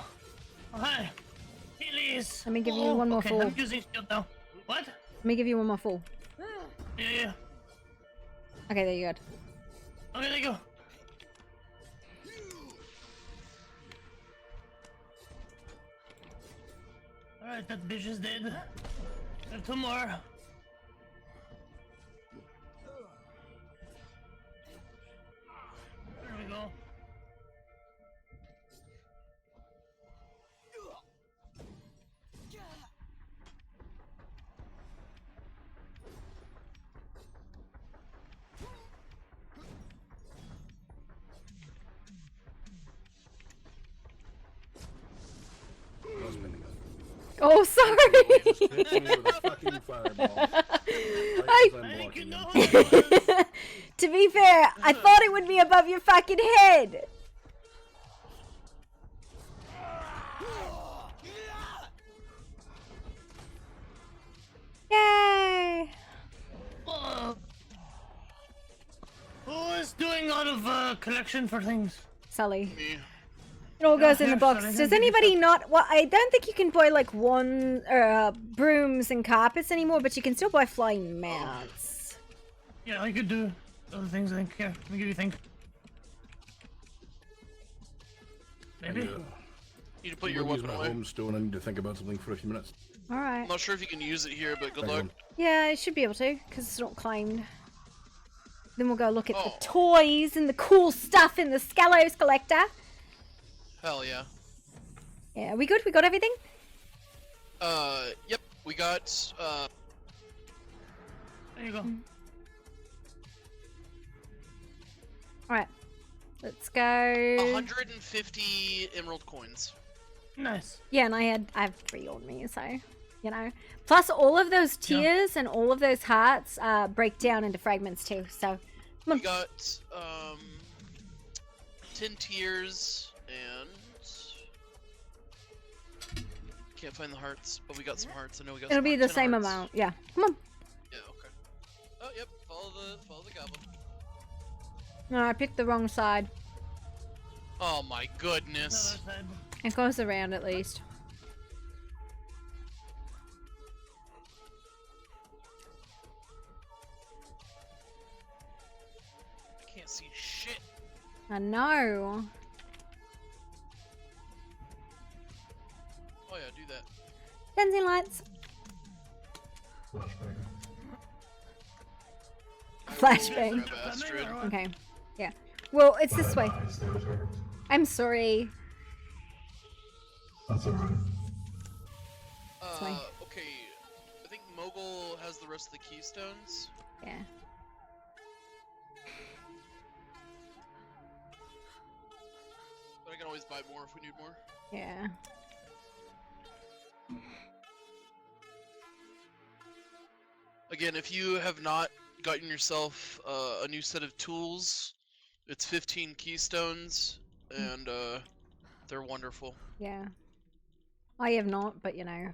Oh, hi. Please. Let me give you one more okay, full. I'm using shield now. What? Let me give you one more full. Yeah. Okay, there you go. Okay, there you go. Alright, that bitch is dead. There's two more. There we go. No spinning. Oh, sorry. Hit me with a fucking fireball. I- Right as I'm blocking him. To be fair, I thought it would be above your fucking head. Yay! Who is doing out of collection for things? Sully. It all goes in the yeah, box. sorry, Does thank you, anybody not? Well, I don't think you can buy like brooms and carpets anymore, but you can still buy flying mounts. Yeah, I could do other things, I think. Here, let me give you a thing. Maybe? Need to put I'm your gonna use weapon my away. home stone. I need to think about something for a few minutes. All right. I'm not sure if you can use it here, but good Hang luck. on. Yeah, I should be able to, because it's not claimed. Then we'll go look at the Oh. toys and the cool stuff in the Scalos collector. Hell yeah. Yeah, we good? We got everything? Yep. We got, There you go. Alright. Let's go. 150 emerald coins. Nice. Yeah, and I have 3 on me, so, you know. Plus, all of those tiers and all of those hearts break down into fragments too, so. Come on. We got, 10 tiers, and... Can't find the hearts, but we got some hearts. I know we got It'll some be hearts, the 10 same hearts. amount, yeah. Come on. Yeah, okay. Oh, yep. Follow the goblin. No, I picked the wrong side. Oh my goodness. It goes around at least. I can't see shit. I know. Oh yeah, do that. Dancing lights. Flashbang. Grab Astrid. Okay. Yeah. Well, it's this way. I'm sorry. That's alright. way. Okay. I think Mogul has the rest of the keystones. Yeah. But I can always buy more if we need more. Yeah. Again, if you have not gotten yourself a new set of tools, it's 15 keystones, and they're wonderful. Yeah. I have not, but you know.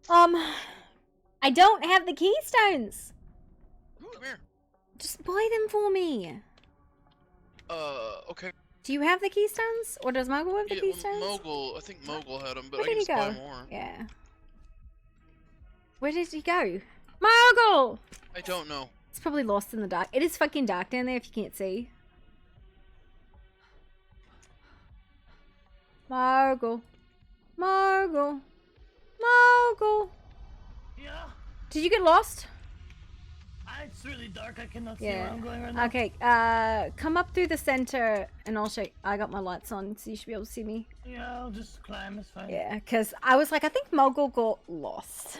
I don't have the keystones. Come here. Just buy them for me. Okay. Do you have the keystones? Or does Mogul have the Yeah, keystones? Mogul, I think Mogul had them, but Where I can did just he buy go? more. Yeah. Where did he go? Mogul! I don't know. It's probably lost in the dark. It is fucking dark down there if you can't see. Mogul. Mogul. Mogul. Yeah. Did you get lost? It's really dark. I cannot see where Yeah. I'm going right now. Okay, come up through the center and I'll show you. I got my lights on so you should be able to see me. Yeah, I'll just climb. It's fine. Yeah, because I was like, I think Mogul got lost.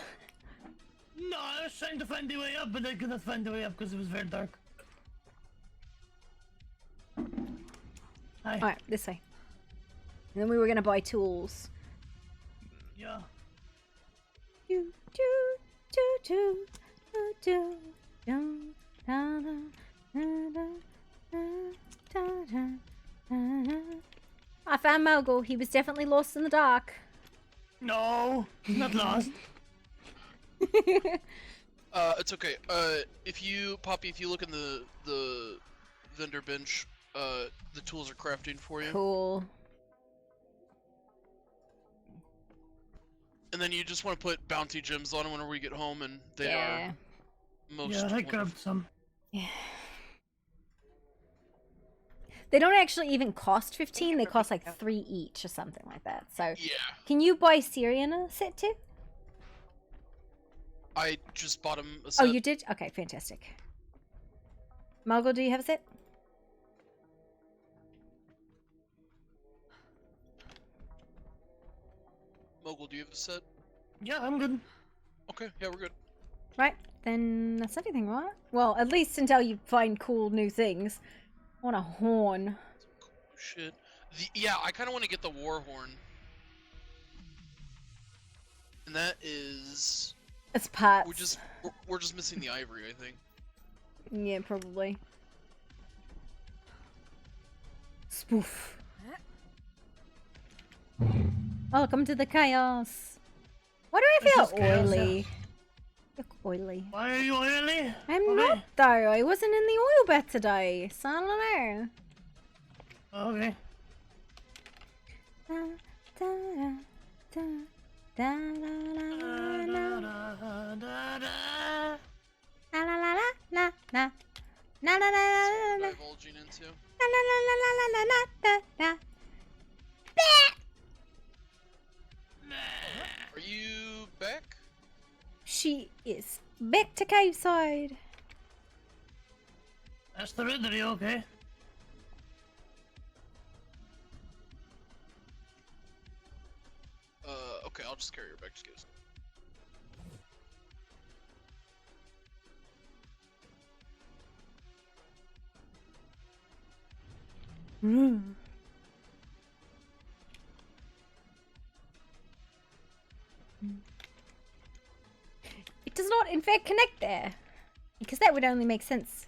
No, I was trying to find the way up, but I could not find the way up because it was very dark. Hi. Alright, this way. And then we were gonna buy tools. Yeah. Do, do, do, do, do, do, do, da, da, da, da, da, da, da, da. I found Mogul. He was definitely lost in the dark. No, not lost. It's okay. If you, Poppy, if you look in the vendor bench, the tools are crafting for you. Cool. And then you just want to put bounty gems on them whenever we get home, and they Yeah. are most Yeah, I wonderful. grabbed some. Yeah. They don't actually even cost 15. They cost like 3 each or something like that. So Yeah. Can you buy Syrian a set too? I just bought him a set. Oh, you did? Okay, fantastic. Margot, do you have a set? Mogul, do you have a set? Yeah, I'm good. Okay, yeah, we're good. Right, then that's everything, right? Well, at least until you find cool new things. I want a horn. Shit. Yeah, I kind of want to get the war horn. And that is... It's parts. We're just missing the ivory, I think. Yeah, probably. Spoof. Welcome to the chaos. Why do I This is feel chaos, oily? Look oily. Why are you oily? I'm not though. I wasn't in the oil bath today, so I don't know. Okay. Da, da, da, da, da, da, da, da. La la la la la la. La la la la la. Divulging into. La la la la la la la la la. Are you back? She is back to Caveside. That's the red, are you okay? Okay, I'll just carry her back to Giz. It does not, in fact, connect there. Because that would only make sense.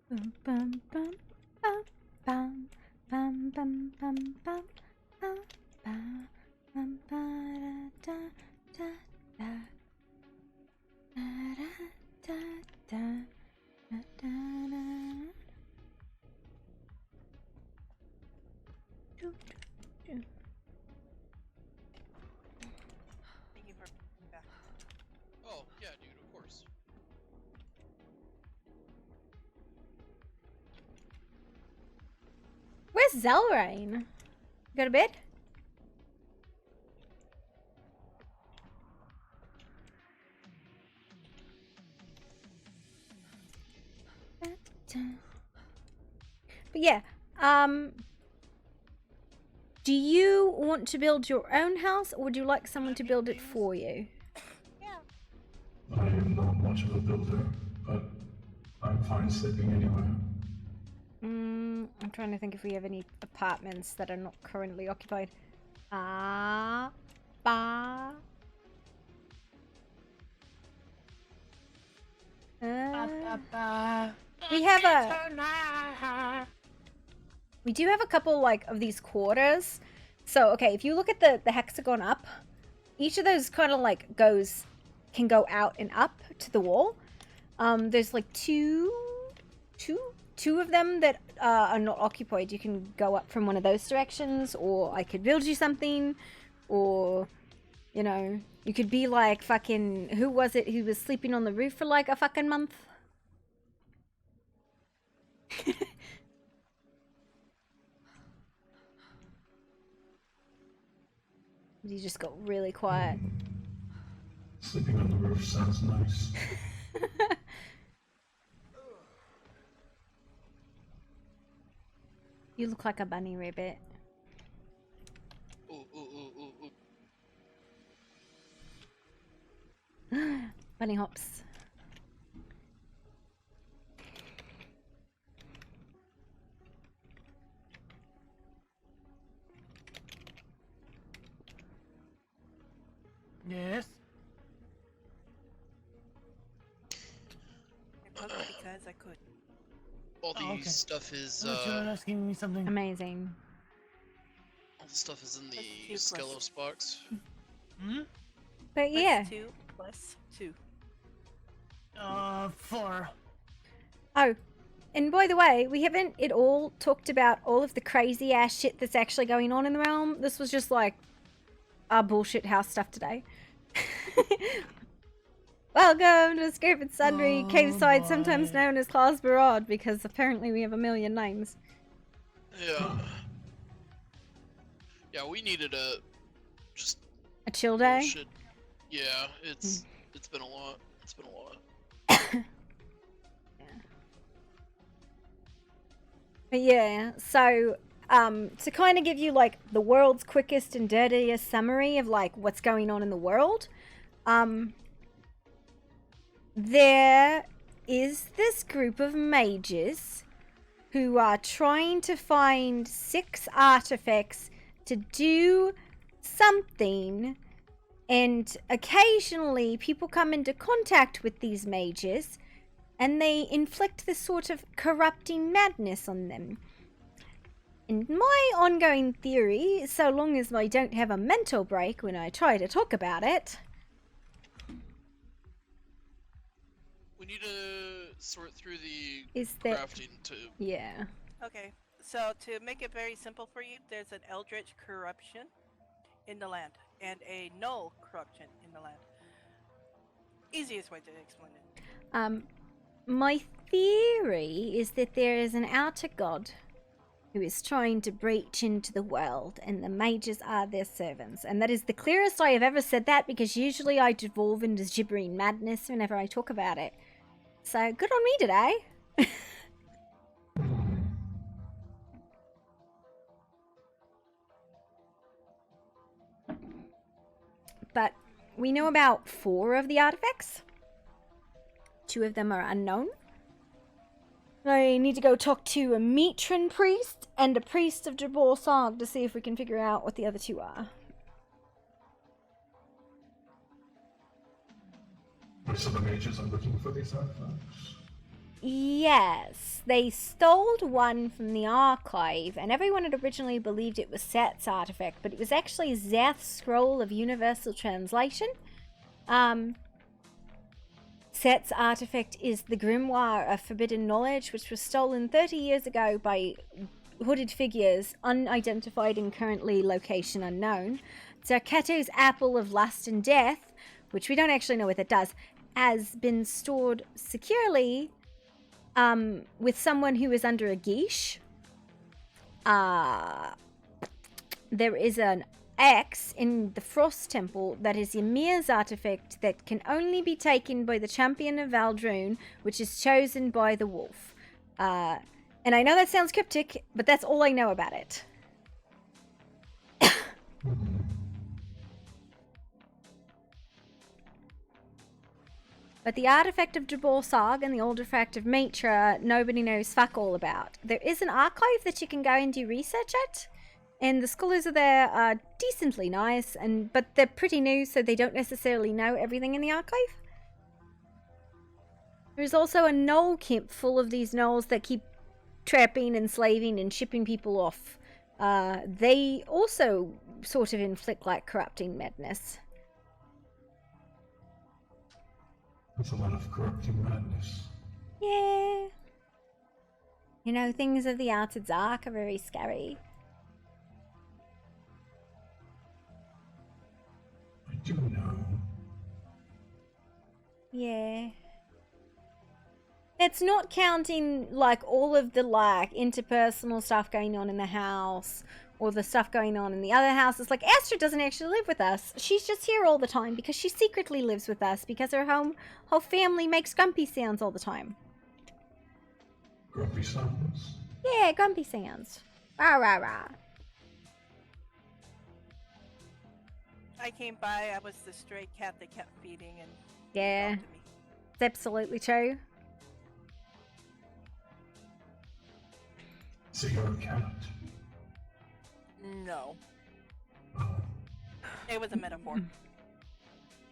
Bum bum bum bum bum bum bum bum bum bum bum ba da da da da da da da da da. Do, do, do. Thank you for back. Oh, yeah, dude, of course. Where's Zelrain? Go to bed? But yeah, do you want to build your own house, or would you like someone to build it for you? I am not much of a builder, but I'm fine sleeping anywhere. I'm trying to think if we have any apartments that are not currently occupied. Ba. We have we do have a couple like of these quarters. So okay, if you look at the hexagon up, each of those kind of like can go out and up to the wall. There's like two of them that are not occupied. You can go up from one of those directions, or I could build you something, or you know, you could be like fucking, who was it who was sleeping on the roof for like a fucking month? He just got really quiet. Sleeping on the roof sounds nice. You look like a bunny rabbit. Bunny hops. Yes. I poked because I could. All the okay. stuff is I thought you were asking me something. Amazing. all the stuff is in the Plus 2 plus- Skelos box. Hmm? But yeah. 2 plus 2. 4. Oh, and by the way, we haven't at all talked about all of the crazy ass shit that's actually going on in the realm. This was just like our bullshit house stuff today. Welcome to Scoop and Sundry Caveside, sometimes known as Claws Barad, because apparently we have a million names. Yeah. Yeah, we needed a A chill day? bullshit. Yeah, it's been a lot. It's been a lot. But yeah, so to kind of give you like the world's quickest and dirtiest summary of like what's going on in the world, there is this group of mages who are trying to find 6 artifacts to do something, and occasionally people come into contact with these mages and they inflict this sort of corrupting madness on them. And my ongoing theory, so long as I don't have a mental break when I try to talk about it, We need to sort through the is that crafting to. yeah. Okay, so to make it very simple for you, there's an eldritch corruption in the land and a null corruption in the land. Easiest way to explain it. My theory is that there is an outer god who is trying to breach into the world, and the mages are their servants. And that is the clearest I have ever said that, because usually I devolve into gibbering madness whenever I talk about it. So good on me today. But we know about 4 of the artifacts. 2 of them are unknown. I need to go talk to a matron priest and a priest of Jabal Sog to see if we can figure out what the other 2 are. So the mages are looking for these artifacts? Yes, they stole one from the archive, and everyone had originally believed it was Set's artifact, but it was actually Zath's Scroll of Universal Translation. Set's artifact is the Grimoire of Forbidden Knowledge, which was stolen 30 years ago by hooded figures, unidentified and currently location unknown. Zarketo's Apple of Lust and Death, which we don't actually know what it does, has been stored securely with someone who is under a geesh. There is an X in the Frost Temple that is Ymir's artifact that can only be taken by the champion of Valdrune, which is chosen by the wolf. And I know that sounds cryptic, but that's all I know about it. But the artifact of Jabal Sog and the artifact of Mitra, nobody knows fuck all about. There is an archive that you can go and do research at, and the scholars are there are decently nice, but they're pretty new, so they don't necessarily know everything in the archive. There's also a gnoll camp full of these gnolls that keep trapping, enslaving, and shipping people off. They also sort of inflict like corrupting madness. That's a lot of corrupting madness. Yeah. You know, things of the outer dark are very scary. I do know. Yeah. It's not counting, like, all of the, like, interpersonal stuff going on in the house, or the stuff going on in the other house. It's like Astrid doesn't actually live with us. She's just here all the time because she secretly lives with us because her whole family makes grumpy sounds all the time. Grumpy sounds? Yeah, grumpy sounds. Rah, rah, rah. I came by, I was the stray cat that kept feeding and Yeah, it's absolutely true. So you're a cat? no. It was a metaphor.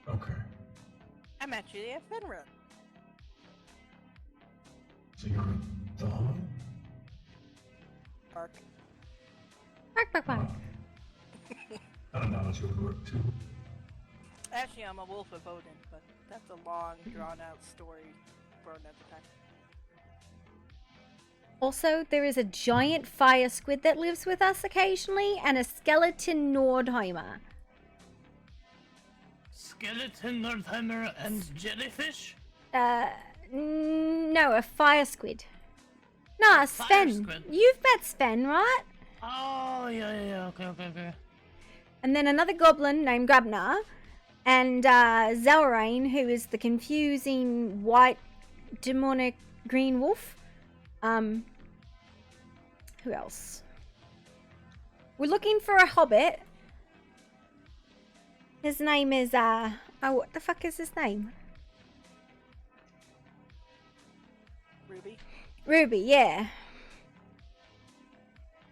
Okay. I'm actually a Fenrir. So you're a dog? Bark. Bark, bark, bark. I don't know how you would work too. Actually, I'm a wolf of Odin, but that's a long, drawn-out story for another time. Also, there is a giant fire squid that lives with us occasionally, and a skeleton Nordheimer. Skeleton, Nordheimer, and jellyfish? No, a fire squid. Nah, Fire Sven. squid. You've met Sven, right? Oh, yeah, okay. And then another goblin named Grabnar, and Zelrain, who is the confusing white demonic green wolf. Who else? We're looking for a hobbit. His name is, oh, what the fuck is his name? Ruby? Ruby, yeah.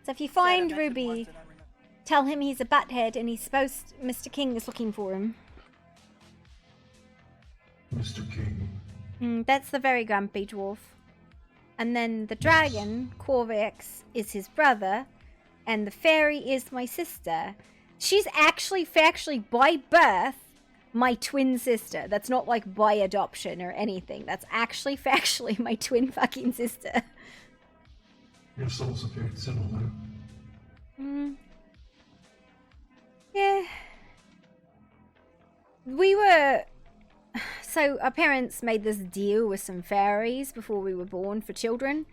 So if you find mentioned once Ruby, and I remember. tell him he's a butthead and he's supposed, Mr. King is looking for him. Mr. King. That's the very grumpy dwarf. And then the dragon, Corvex, is his brother, and the fairy is my sister. She's actually, factually, by birth, my twin sister. That's not like by adoption or anything. That's actually, factually, my twin fucking sister. Your souls appear similar. Yeah. We were... So, our parents made this deal with some fairies before we were born for children.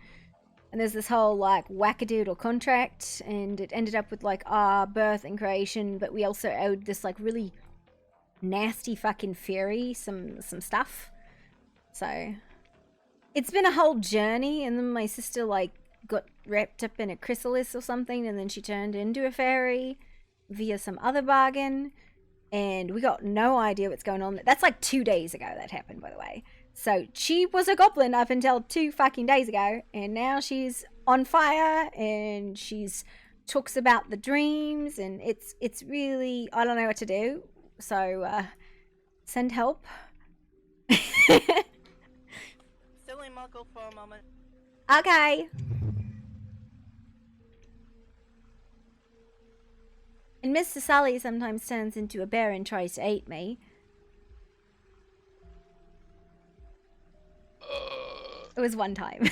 And there's this whole, like, wackadoodle contract. And it ended up with, like, our birth and creation. But we also owed this, like, really nasty fucking fairy some stuff. So, it's been a whole journey. And then my sister, like, got wrapped up in a chrysalis or something. And then she turned into a fairy via some other bargain. And we got no idea what's going on. That's like 2 days ago that happened, by the way. So she was a goblin up until 2 fucking days ago. And now she's on fire. And she's talks about the dreams. And it's really, I don't know what to do. So send help. Silly muggle for a moment. Okay. And Mr. Sully sometimes turns into a bear and tries to eat me. It was one time.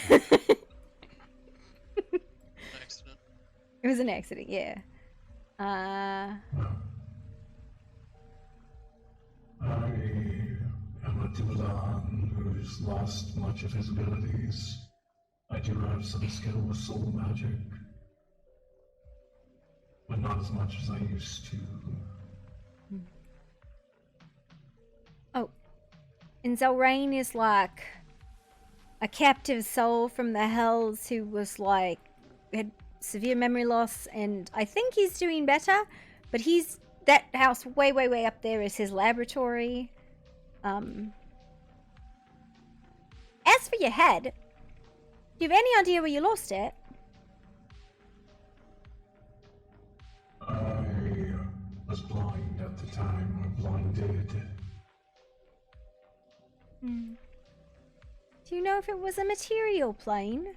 Accident. It was an accident, yeah. I am a Dulan who's lost much of his abilities. I do have some skill with soul magic, but not as much as I used to. Oh. And Zelrain is like a captive soul from the hells who was like, had severe memory loss, and I think he's doing better, but that house way, way, way up there is his laboratory. As for your head, do you have any idea where you lost it? I was blind at the time, or blinded. Do you know if it was a material plane?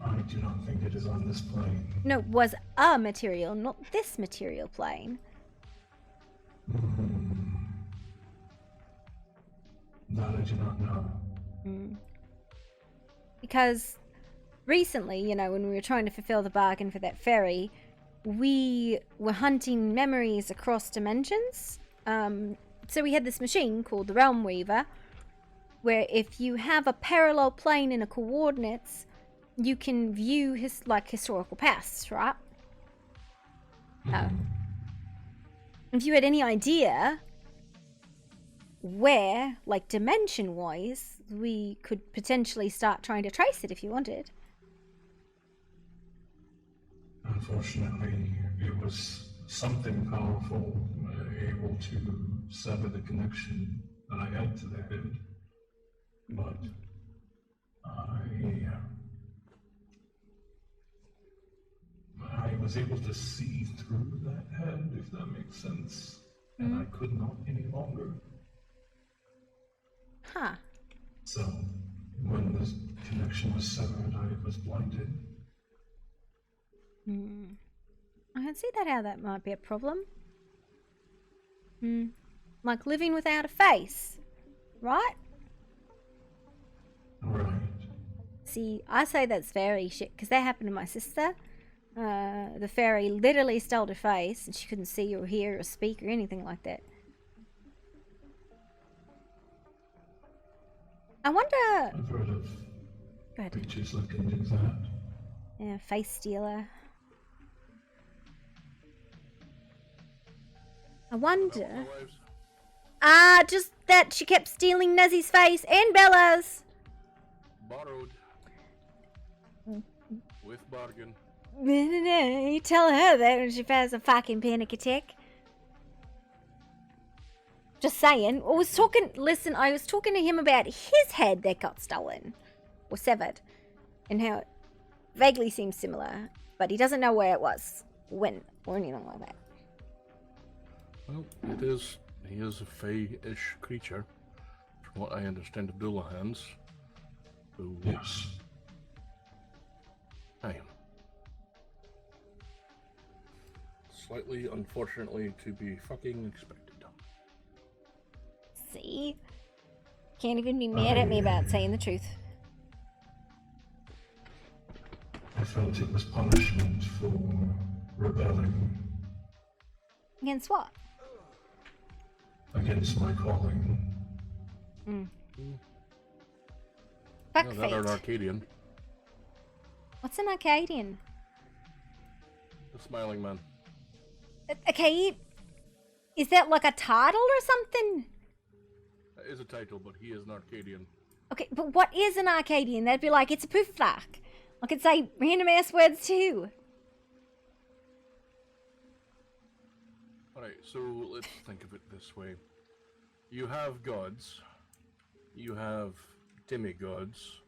I do not think it is on this plane. No, was a material, not this material plane. That I do not know. Because recently, you know, when we were trying to fulfill the bargain for that ferry, we were hunting memories across dimensions. So we had this machine called the Realm Weaver, where if you have a parallel plane in a coordinates, you can view historical pasts, right? If you had any idea where, like dimension-wise, we could potentially start trying to trace it if you wanted. Unfortunately, it was something powerful, able to sever the connection that I had to the head. But I was able to see through that head, if that makes sense, and I could not any longer. Huh. So, when the connection was severed, I was blinded. I can see how that might be a problem. Like living without a face, right? Right. See, I say that's fairy shit, because that happened to my sister. The fairy literally stole her face, and she couldn't see or hear or speak or anything like that. I wonder... I've heard of Go ahead. creatures that can do that. Yeah, face stealer. I wonder... just that she kept stealing Nezzy's face and Bella's. Borrowed. With bargain. You tell her that when she has a fucking panic attack. Just saying. I was talking to him about his head that got stolen. Or severed. And how it vaguely seems similar. But he doesn't know where it was. When. Or anything like that. Well, he is a fey-ish creature, from what I understand of Dullahans. So, yes. Aye. Slightly, unfortunately, to be fucking expected. See? Can't even be mad at me about saying the truth. I felt it was punishment for rebelling Against what? against my calling. Fuck No, fate. that an Arcadian. What's an Arcadian? The smiling man. Okay, is that like a title or something? That is a title, but he is an Arcadian. Okay, but what is an Arcadian? That'd be like, it's a pooflark. I could say random ass words too. Alright, so let's think of it this way. You have gods, you have demigods,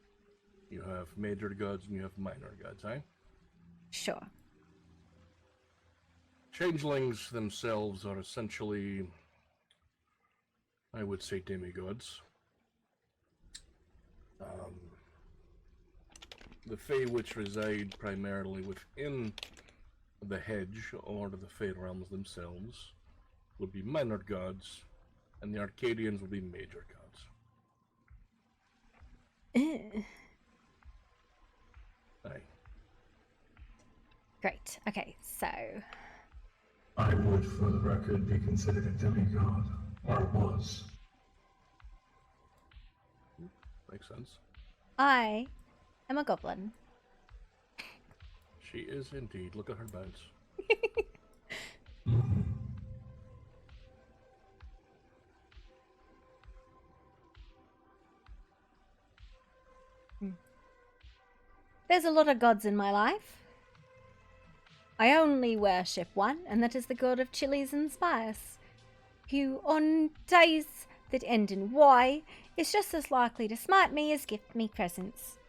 you have major gods, and you have minor gods, eh? Sure. Changelings themselves are essentially, I would say, demigods. The Fae which reside primarily within the hedge or the Fey realms themselves would be minor gods, and the Arcadians would be major gods. Aye. Great. Okay, so I would, for the record, be considered a demigod, or was. Makes sense. I am a goblin. She is indeed. Look at her bounce. There's a lot of gods in my life. I only worship one, and that is the god of chilies and spice, who on days that end in Y is just as likely to smite me as gift me presents.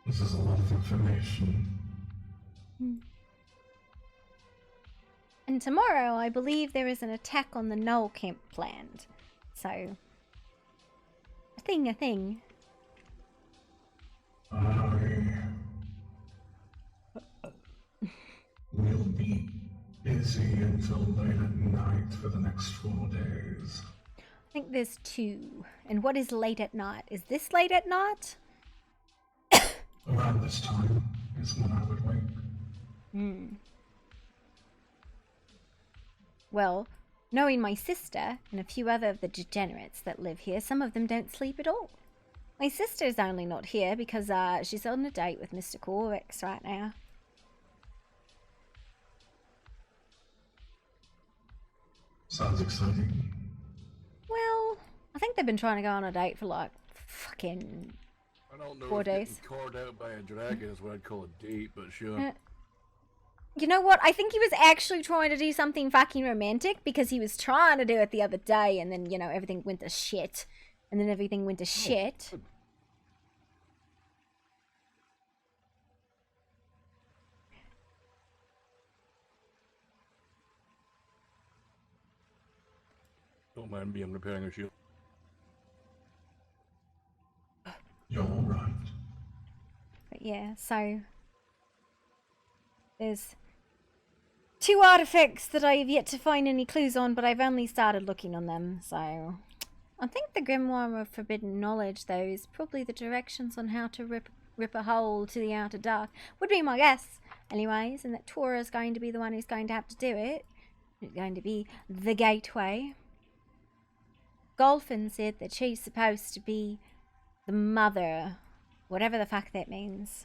This is a lot of information. And tomorrow, I believe there is an attack on the Knoll camp planned. So, a thing. I will be busy until late at night for the next 4 days. I think there's 2. And what is late at night? Is this late at night? Around this time is when I would wake. Well, knowing my sister and a few other of the degenerates that live here, some of them don't sleep at all. My sister's only not here because she's on a date with Mr. Corvix right now. Sounds exciting. Well, I think they've been trying to go on a date for like fucking I don't know 4 if days. getting called out by a dragon is what I'd call a date, but sure. You know what? I think he was actually trying to do something fucking romantic because he was trying to do it the other day and then, you know, everything went to shit. And then everything went to shit. Don't mind me, I'm repairing a shield. You're all right. But yeah, so there's 2 artifacts that I have yet to find any clues on, but I've only started looking on them, so I think the Grimoire of Forbidden Knowledge, though, is probably the directions on how to rip a hole to the outer dark. Would be my guess, anyways, and that Tora is going to be the one who's going to have to do it. It's going to be the gateway. Golfin said that she's supposed to be the mother, whatever the fuck that means.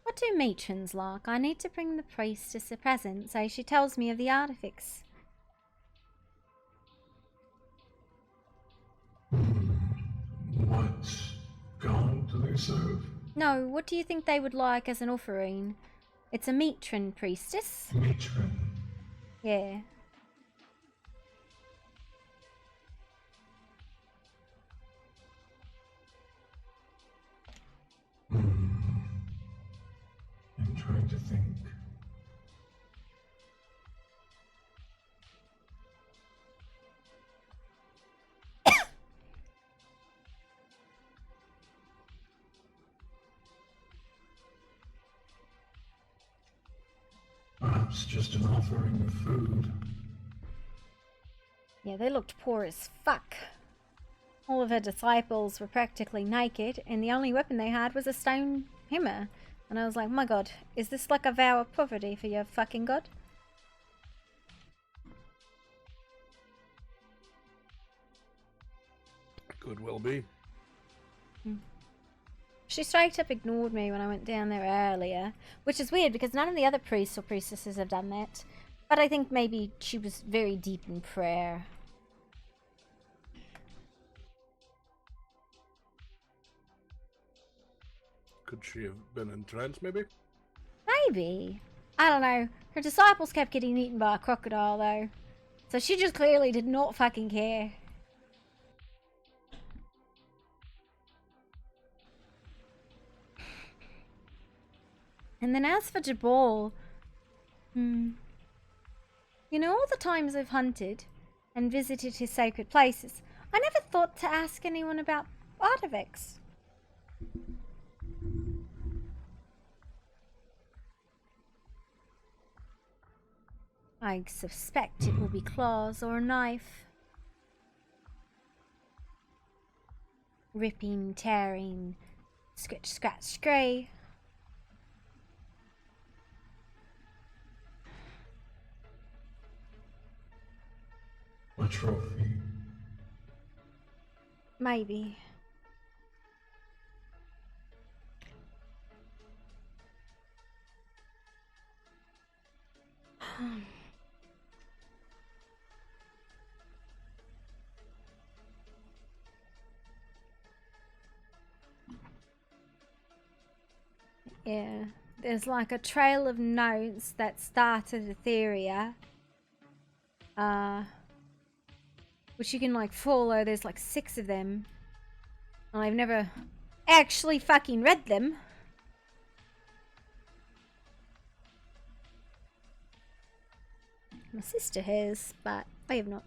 What do matrons like? I need to bring the priestess a present, so she tells me of the artifacts. What god do they serve? No, what do you think they would like as an offering? It's a matron priestess. Matron. Yeah. I'm trying to think. Perhaps just an offering of food. Yeah, they looked poor as fuck. All of her disciples were practically naked, and the only weapon they had was a stone hammer. And I was like, my god, is this like a vow of poverty for your fucking god? Could well be. She straight up ignored me when I went down there earlier, which is weird because none of the other priests or priestesses have done that. But I think maybe she was very deep in prayer. Could she have been in trance, maybe? Maybe. I don't know. Her disciples kept getting eaten by a crocodile, though. So she just clearly did not fucking care. And then as for Jabal, you know, all the times I've hunted and visited his sacred places, I never thought to ask anyone about artifacts. I suspect it will be claws or a knife. Ripping, tearing, scratch, scratch, scray. A trophy. Maybe. Yeah, there's like a trail of notes that started Etheria. Which you can like follow. There's like 6 of them. And I've never actually fucking read them. My sister has, but I have not.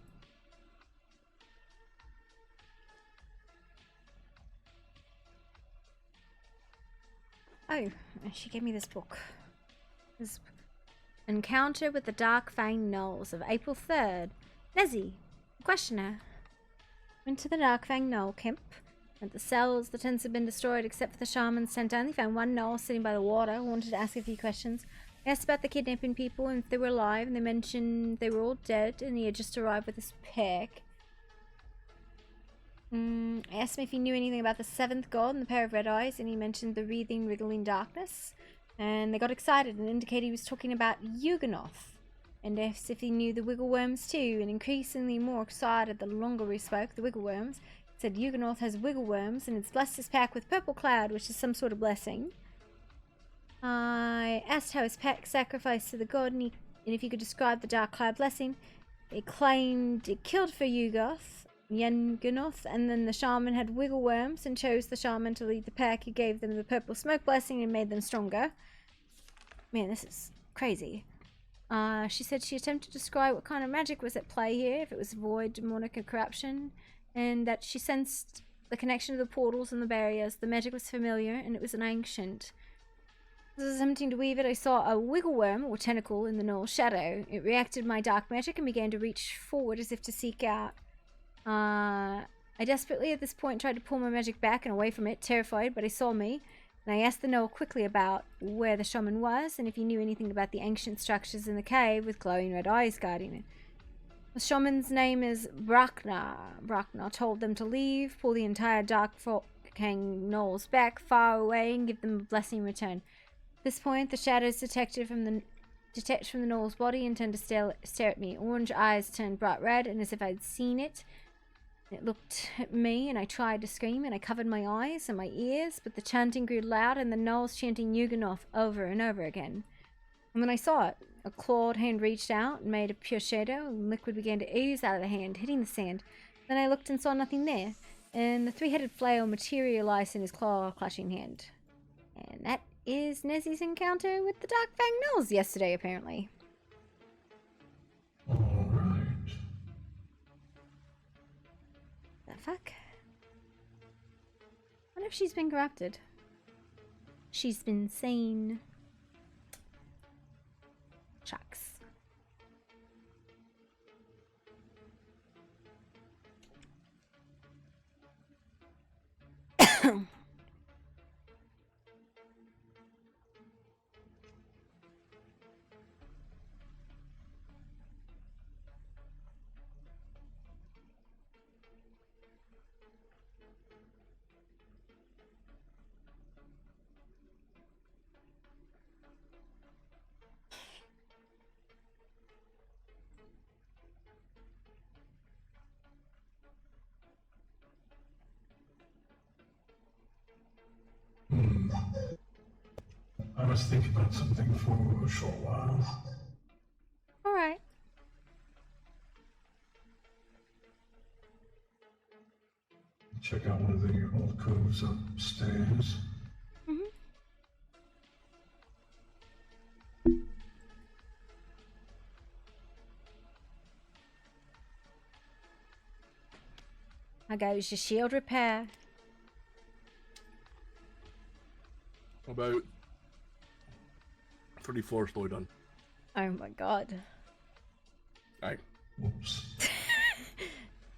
Oh, she gave me this book. This Encounter with the Dark Fang Knolls of April 3rd. Nezzy, Questioner. Went to the Darkfang Knoll camp. At the cells, the tents had been destroyed except for the shaman's tent. I only found one Knoll sitting by the water. Wanted to ask a few questions. I asked about the kidnapping people and if they were alive, and they mentioned they were all dead and he had just arrived with his pack. I asked him if he knew anything about the seventh god and the pair of red eyes, and he mentioned the wreathing, wriggling darkness. And they got excited and indicated he was talking about Yugonoth. And asked if he knew the wiggle worms too, and increasingly more excited the longer we spoke. The wiggle worms said Yugonoth has wiggle worms, and it's blessed his pack with purple cloud, which is some sort of blessing. I asked how his pack sacrificed to the god, and if he could describe the dark cloud blessing. He claimed it killed for Yugonoth, and then the shaman had wiggle worms and chose the shaman to lead the pack. He gave them the purple smoke blessing and made them stronger. Man, this is crazy. She said she attempted to describe what kind of magic was at play here, if it was void, demonic, or corruption, and that she sensed the connection to the portals and the barriers. The magic was familiar, and it was an ancient. As I was attempting to weave it, I saw a wiggle worm, or tentacle, in the knoll's shadow. It reacted to my dark magic and began to reach forward as if to seek out. I desperately at this point tried to pull my magic back and away from it, terrified, but he saw me. And I asked the Knoll quickly about where the shaman was and if he knew anything about the ancient structures in the cave with glowing red eyes guarding it. The shaman's name is Brakna. Brakna told them to leave, pull the entire Dark Fang Knolls back far away, and give them a blessing in return. At this point, the shadows detected from the Knoll's body and turned to stare at me. Orange eyes turned bright red, and as if I'd seen it. It looked at me, and I tried to scream, and I covered my eyes and my ears, but the chanting grew loud, and the Knolls chanting Yugonoth over and over again. And then I saw it. A clawed hand reached out and made a pure shadow, and liquid began to ooze out of the hand, hitting the sand. Then I looked and saw nothing there, and the three-headed flail materialized in his claw-clutching hand. And that is Nezzie's encounter with the Dark Fang Knolls yesterday, apparently. The fuck? What if she's been corrupted? She's been sane. Shucks. I must think about something for a short while. Alright. Check out one of the old coves upstairs. How goes your shield repair? About 30 floors fully done. Oh my god. Aye. Oops.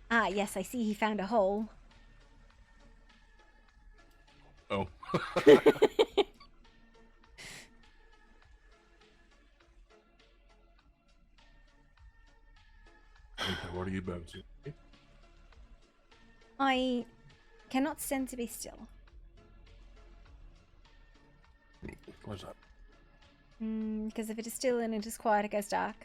Ah, yes, I see he found a hole. Oh. What are you bouncing? I cannot stand to be still. What's that? Because if it is still and it is quiet, it goes dark.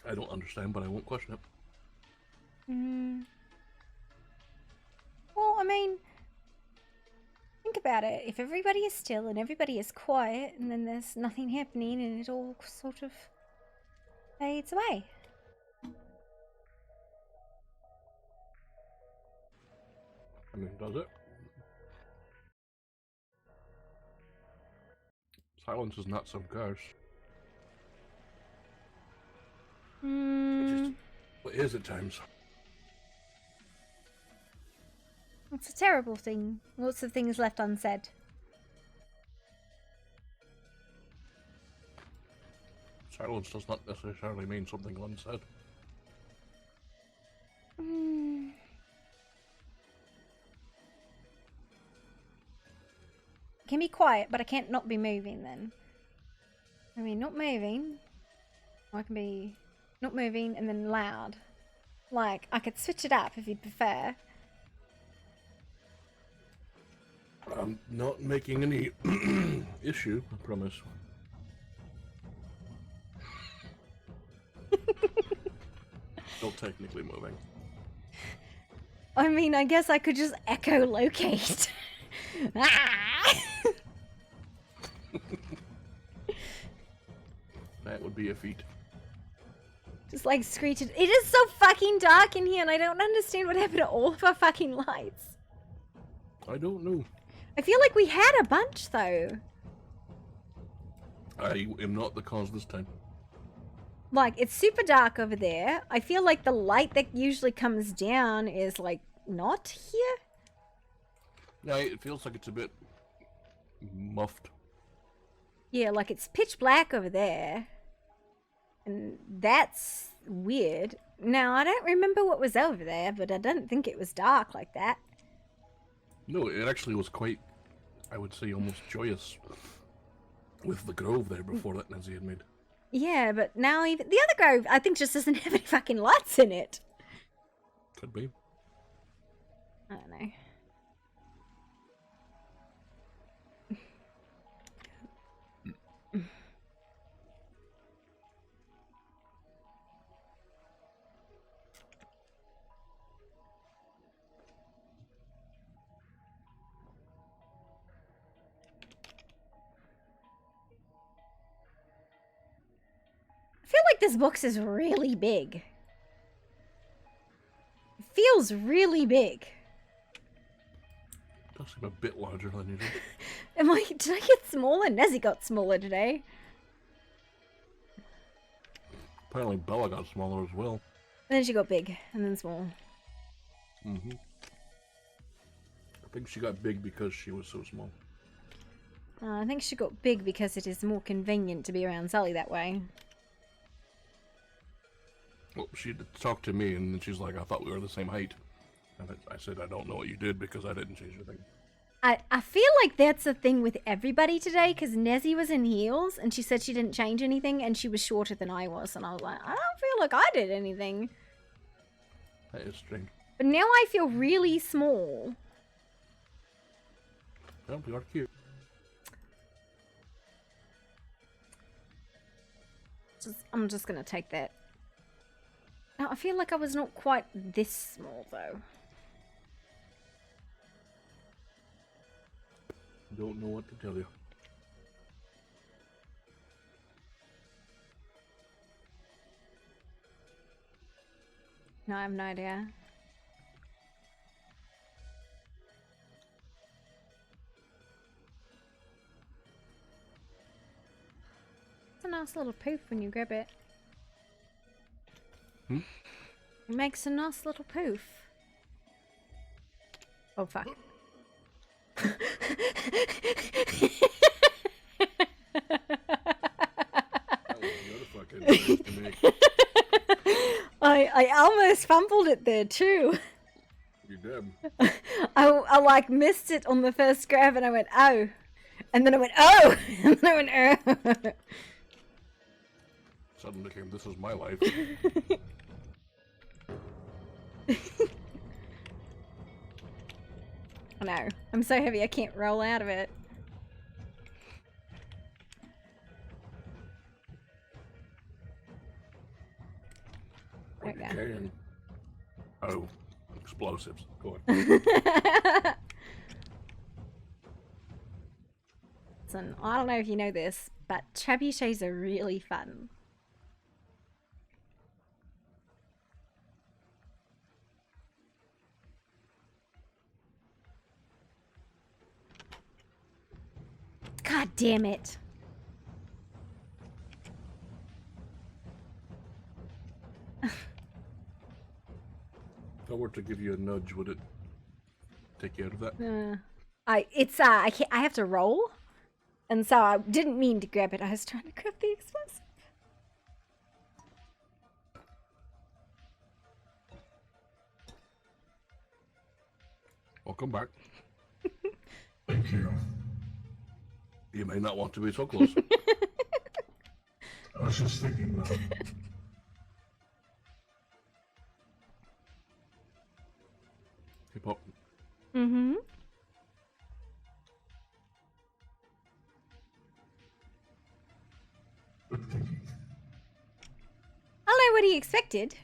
I don't understand, but I won't question it. Well, I mean, think about it. If everybody is still and everybody is quiet, and then there's nothing happening, and it all sort of fades away. I mean, does it? Silence is not some curse. It is at times. It's a terrible thing. Lots of things left unsaid. Silence does not necessarily mean something unsaid. Mm. I can be quiet, but I can't not be moving then. I mean, not moving. Or I can be not moving and then loud. Like, I could switch it up if you prefer. I'm not making any issue, I promise. Still technically moving. I mean, I guess I could just echolocate. Ah! That would be a feat. Just like screeching. It is so fucking dark in here and I don't understand what happened to all of our fucking lights. I don't know. I feel like we had a bunch though. I am not the cause this time. Like, it's super dark over there. I feel like the light that usually comes down is like not here. Yeah, it feels like it's a bit muffed. Yeah, like it's pitch black over there. And that's weird. Now, I don't remember what was over there, but I don't think it was dark like that. No, it actually was quite, I would say, almost joyous with the grove there before that Nancy had made. Yeah, but now even the other grove, I think, just doesn't have any fucking lights in it. Could be. I don't know. I feel like this box is really big. It feels really big. Does seem a bit larger than usual. Am I? Did I get smaller? Nezzy got smaller today. Apparently Bella got smaller as well. And then she got big, and then small. Mm-hmm. I think she got big because she was so small. I think she got big because it is more convenient to be around Sully that way. Well, she talked to me, and then she's like, I thought we were the same height. And I said, I don't know what you did because I didn't change anything. I feel like that's the thing with everybody today, because Nezzy was in heels, and she said she didn't change anything, and she was shorter than I was, and I was like, I don't feel like I did anything. That is strange. But now I feel really small. Well, you are cute. I'm just gonna take that. Now, I feel like I was not quite this small, though. Don't know what to tell you. No, I have no idea. It's a nice little poof when you grab it. Hmm? It makes a nice little poof. Oh, fuck. I almost fumbled it there too. You did. I like missed it on the first grab and I went, oh. And then I went, oh. And then I went, oh. Suddenly came, this is my life. I know. I'm so heavy I can't roll out of it. There we go. Okay, and... Oh, explosives. Go on. Listen, I don't know if you know this, but trebuchets are really fun. God damn it. If I were to give you a nudge, would it take care of that. I have to roll, and so I didn't mean to grab it. I was trying to grab the explosive. Welcome back. Thank you. You may not want to be so close. I was just thinking that. Hey, Pop. Mm-hmm. Good thinking. Hello, what do you expected?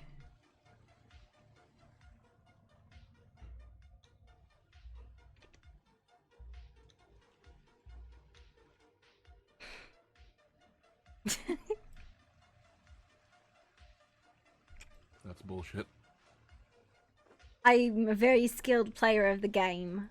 That's bullshit. I'm a very skilled player of the game.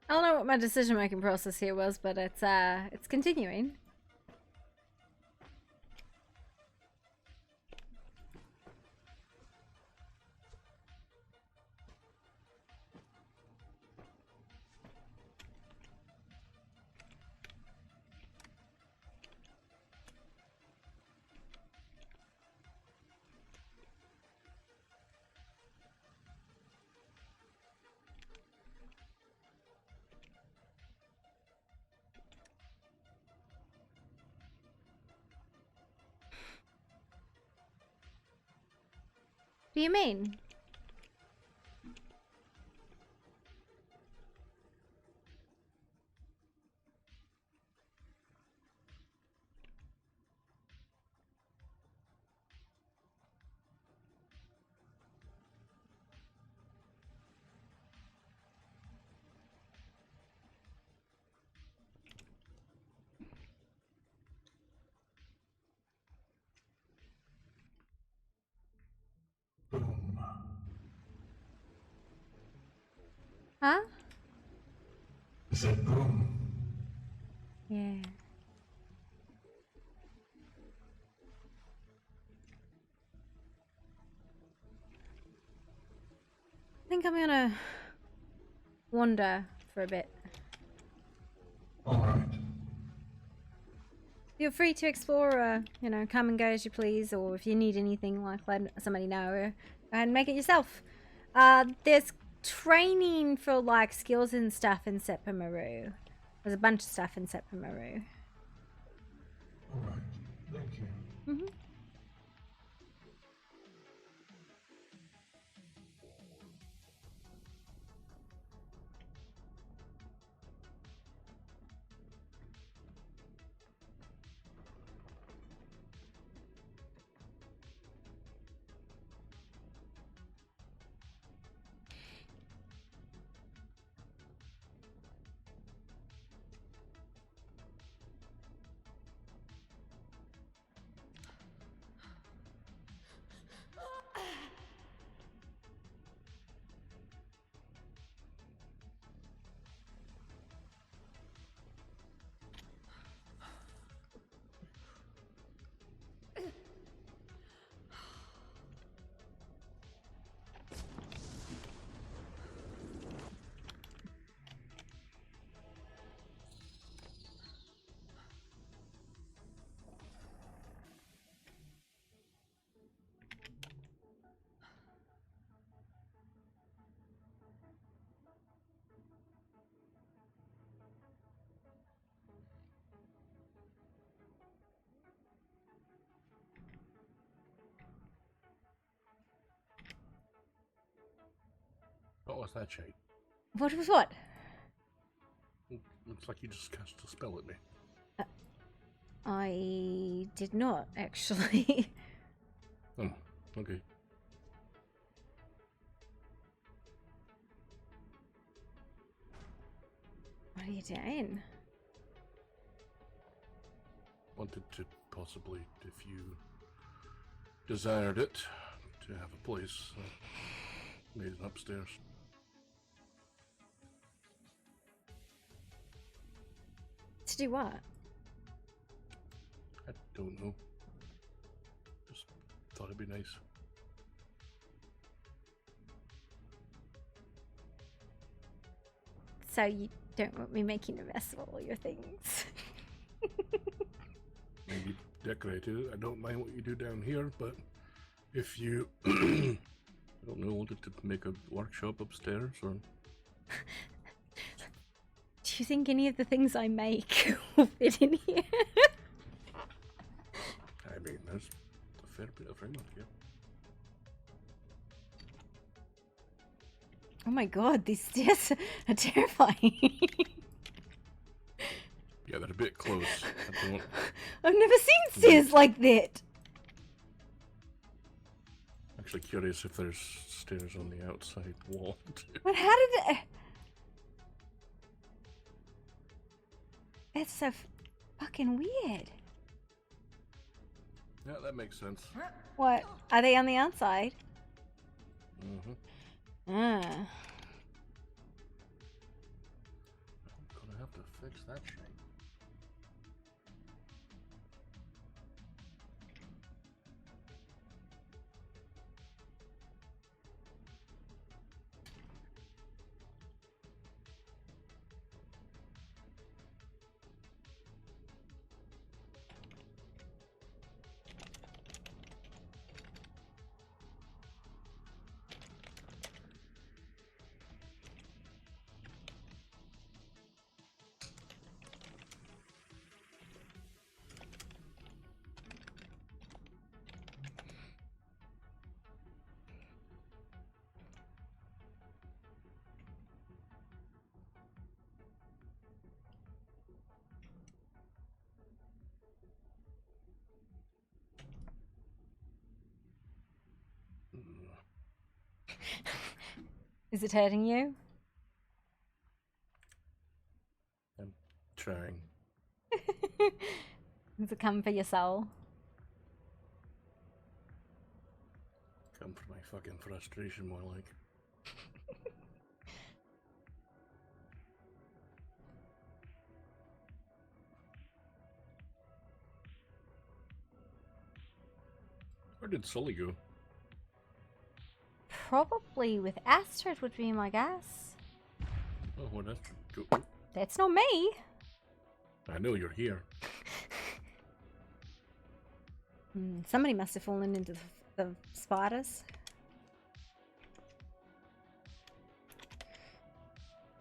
I don't know what my decision-making process here was, but it's continuing. What do you mean? Huh? I said boom. Yeah. I think I'm gonna wander for a bit. Alright. Feel free to explore, you know, come and go as you please, or if you need anything, like let somebody know, go ahead and make it yourself. There's training for, like, skills and stuff in Sepamaru. There's a bunch of stuff in Sepamaru. Alright. Thank you. Mm-hmm. was that, Shane? What was what? Looks like you just cast a spell at me. I did not, actually. Oh, okay. What are you doing? Wanted to possibly, if you desired it, to have a place made it upstairs. To do what? I don't know. Just thought it'd be nice. So you don't want me making a mess of all your things? Maybe decorated it. I don't mind what you do down here, but if you, I don't know, wanted to make a workshop upstairs or. Do you think any of the things I make will fit in here? I mean, there's a fair bit of room up here. Oh my god, these stairs are terrifying. Yeah, they're a bit close. I don't. I've never seen stairs like that. Actually, curious if there's stairs on the outside wall too. But how did it? That's so fucking weird. Yeah, that makes sense. What? Are they on the outside? Mm-hmm. Ah. I'm gonna have to fix that shit. Is it hurting you? I'm trying. Does it come for your soul? Come for my fucking frustration, more like. Where did Sully go? Probably with Astrid would be my guess. Oh, where'd Astrid go? That's not me. I know you're here. Somebody must have fallen into the spiders.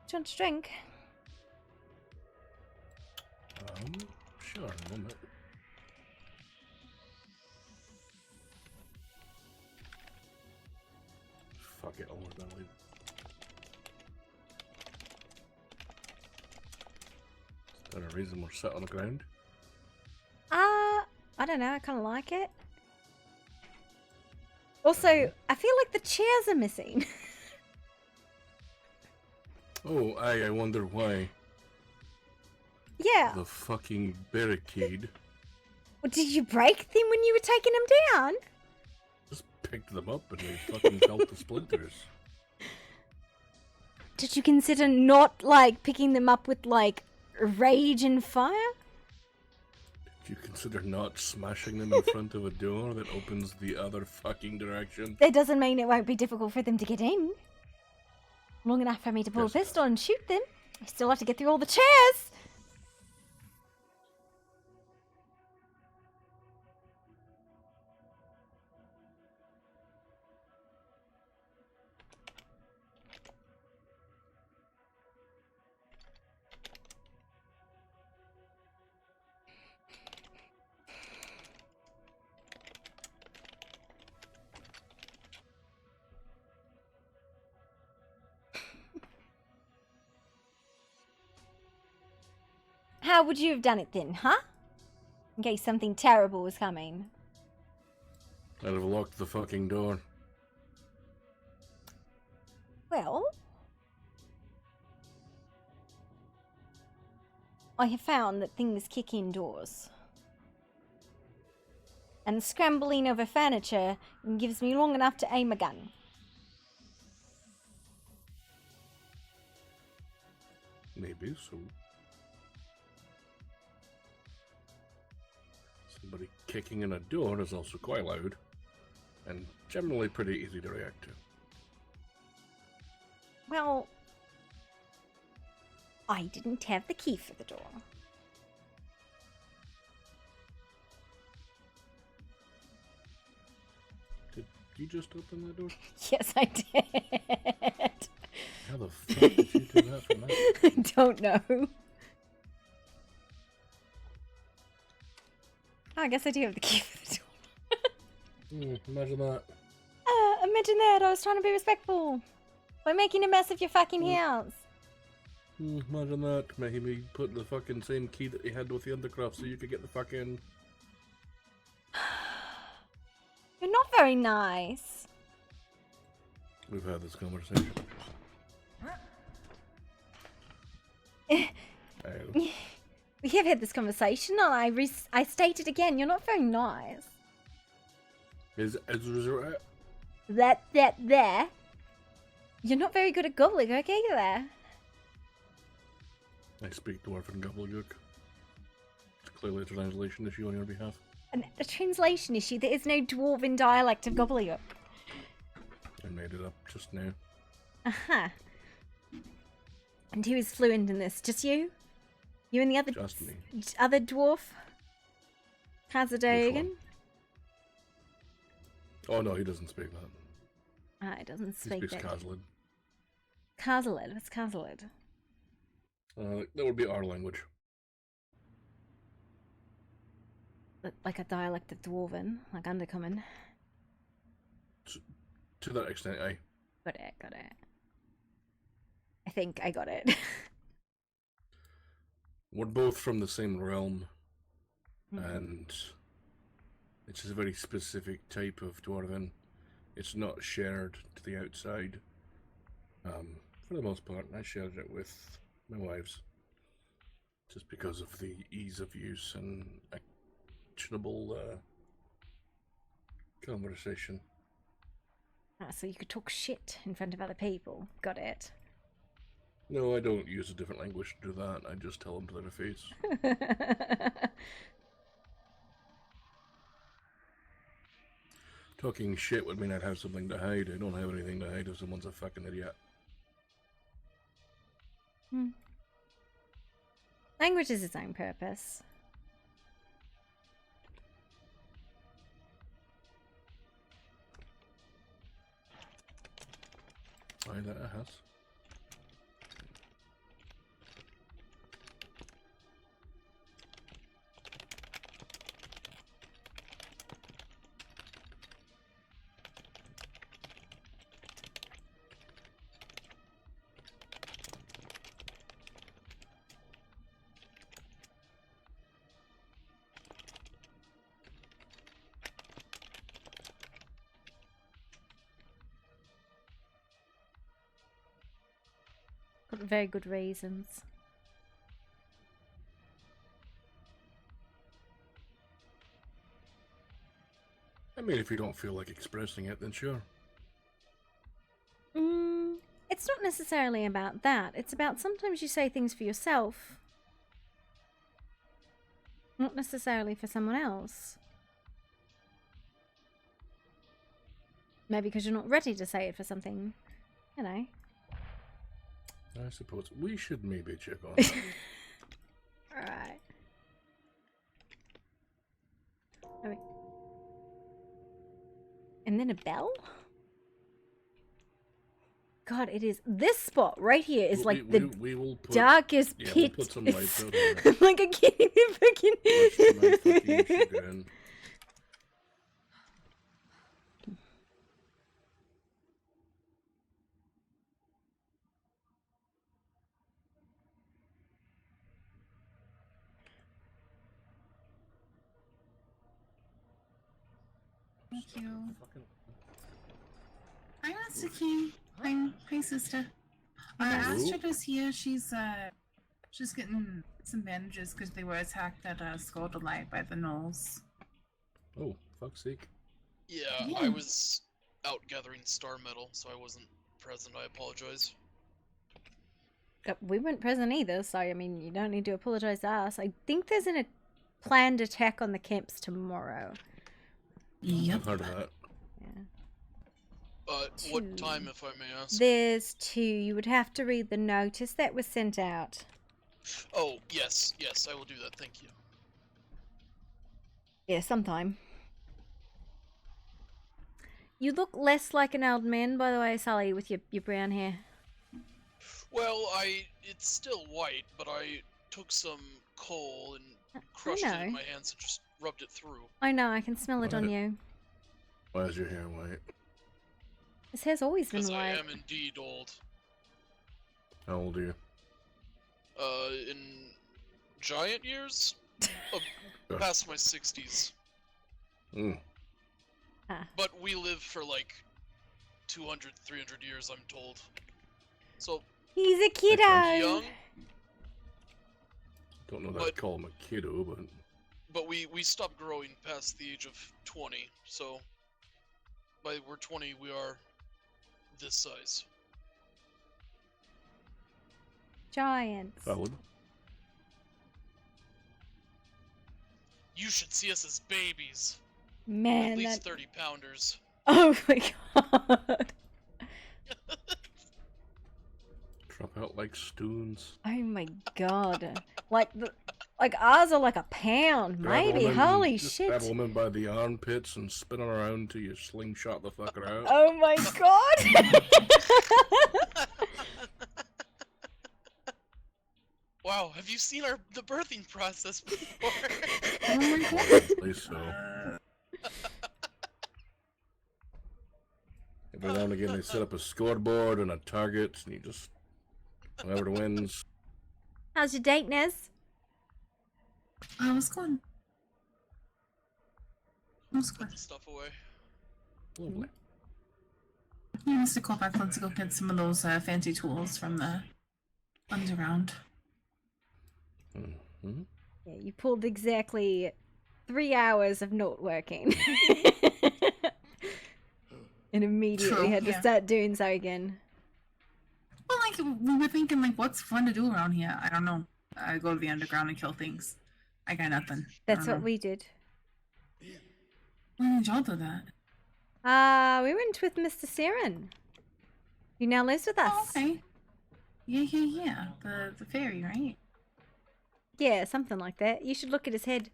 Do you want to drink? Sure, a moment. Fuck it, I'll work that later. Is there a reason we're sat on the ground? I don't know, I kind of like it. Also, I feel like the chairs are missing. Oh, I wonder why. Yeah. The fucking barricade. Well, did you break them when you were taking them down? Just picked them up and they fucking fell to splinters. Did you consider not, like, picking them up with, like, rage and fire? Did you consider not smashing them in front of a door that opens the other fucking direction? That doesn't mean it won't be difficult for them to get in. Long enough for me to pull a pistol and shoot them. I still have to get through all the chairs. how would you have done it then, huh? In case something terrible was coming. I'd have locked the fucking door. Well, I have found that things kick indoors. And scrambling over furniture gives me long enough to aim a gun. Maybe so. Somebody kicking in a door is also quite loud, and generally pretty easy to react to. Well, I didn't have the key for the door. Did you just open that door? Yes, I did. How the fuck did you do that from that? I don't know. Oh, I guess I do have the key for the door. Imagine that. Imagine that. I was trying to be respectful by making a mess of your fucking house. Imagine that. Maybe me put the fucking same key that he had with the undercraft so you could get the fucking... You're not very nice. We've had this conversation. We have had this conversation, and I state it again. You're not very nice. Is That there. You're not very good at gobbledygook either. I speak Dwarven gobbledygook. It's clearly a translation issue on your behalf. A translation issue. There is no dwarven dialect of gobbledygook. I made it up just now. Uh-huh. And who is fluent in this? Just you? You and the other... Just me. Other dwarf? Kazadogan? Oh no, he doesn't speak that. Ah, it doesn't He speak speaks that. Kazlid. Kazalid? What's Kazalid? That would be our language. Like a dialect of dwarven, like undercommon. To that extent, aye. Got it. I think I got it. We're both from the same realm, and it's just a very specific type of Dwarven. It's not shared to the outside. For the most part, I shared it with my wives, just because of the ease of use and actionable conversation. Ah, so you could talk shit in front of other people. Got it. No, I don't use a different language to do that. I just tell them to their face. Talking shit would mean I'd have something to hide. I don't have anything to hide if someone's a fucking idiot. Language is its own purpose. Aye, that it has. Got very good reasons. I mean, if you don't feel like expressing it, then sure. It's not necessarily about that. It's about sometimes you say things for yourself. Not necessarily for someone else. Maybe because you're not ready to say it for something, you know. I suppose we should maybe check on that. Alright. And then a bell? God, it is. This spot right here is like we will put, darkest yeah, pit. We'll put some lights out here. I'm like, I can't even fucking. Thank you. Hi, Mr. King. Hi, sister. Astrid is here. She's getting some bandages because they were attacked at Scaldelight by the gnolls. Oh, fuck's sake. Yeah, Yeah. I was out gathering star metal, so I wasn't present. I apologize. We weren't present either, so I mean, you don't need to apologize to us. I think there's a planned attack on the camps tomorrow. Yep. I've heard of that. What time, if I may ask? There's 2. You would have to read the notice that was sent out. Oh, yes, I will do that. Thank you. Yeah, sometime. You look less like an old man, by the way, Sully, with your brown hair. Well, it's still white, but I took some coal and crushed it know. in my hands and just rubbed it through. I know, I can smell it on What? you. Why is your hair white? His hair's always been Because I white. am indeed old. How old are you? In giant years? Past my 60s. Mm. But we live for like 200, 300 years, I'm told. So... He's a kiddo! Young, Don't know that I'd call him a kiddo, but... but we stopped growing past the age of 20, so... By we're 20, we are this size. Giants. Valid. You should see us as babies. Man, At least that... 30 pounders. Oh my god. Drop out like stoons. Oh my god. Like ours are like a pound, Grab maybe. woman, Holy just shit. Grab a woman by the armpits and spin her around till you slingshot the fucker out. Oh my god. Wow, have you seen the birthing process before? Oh my god. Probably so. Every now and again they set up a scoreboard and a target, and you just whoever wins. How's your date, Nez? I was good. Put the stuff away. Lovely. Yeah, Mr. Kovac wants to go get some of those fancy tools from the underground. Mm-hmm. Yeah, you pulled exactly 3 hours of not working. And immediately had to start doing so again. Well, like, we were thinking, like, what's fun to do around here? I don't know. I go to the underground and kill things. I got nothing. That's what we did. When did y'all do that? We went with Mr. Saren, who now lives with us. Oh, okay. Yeah. The fairy, right? Yeah, something like that. You should look at his head.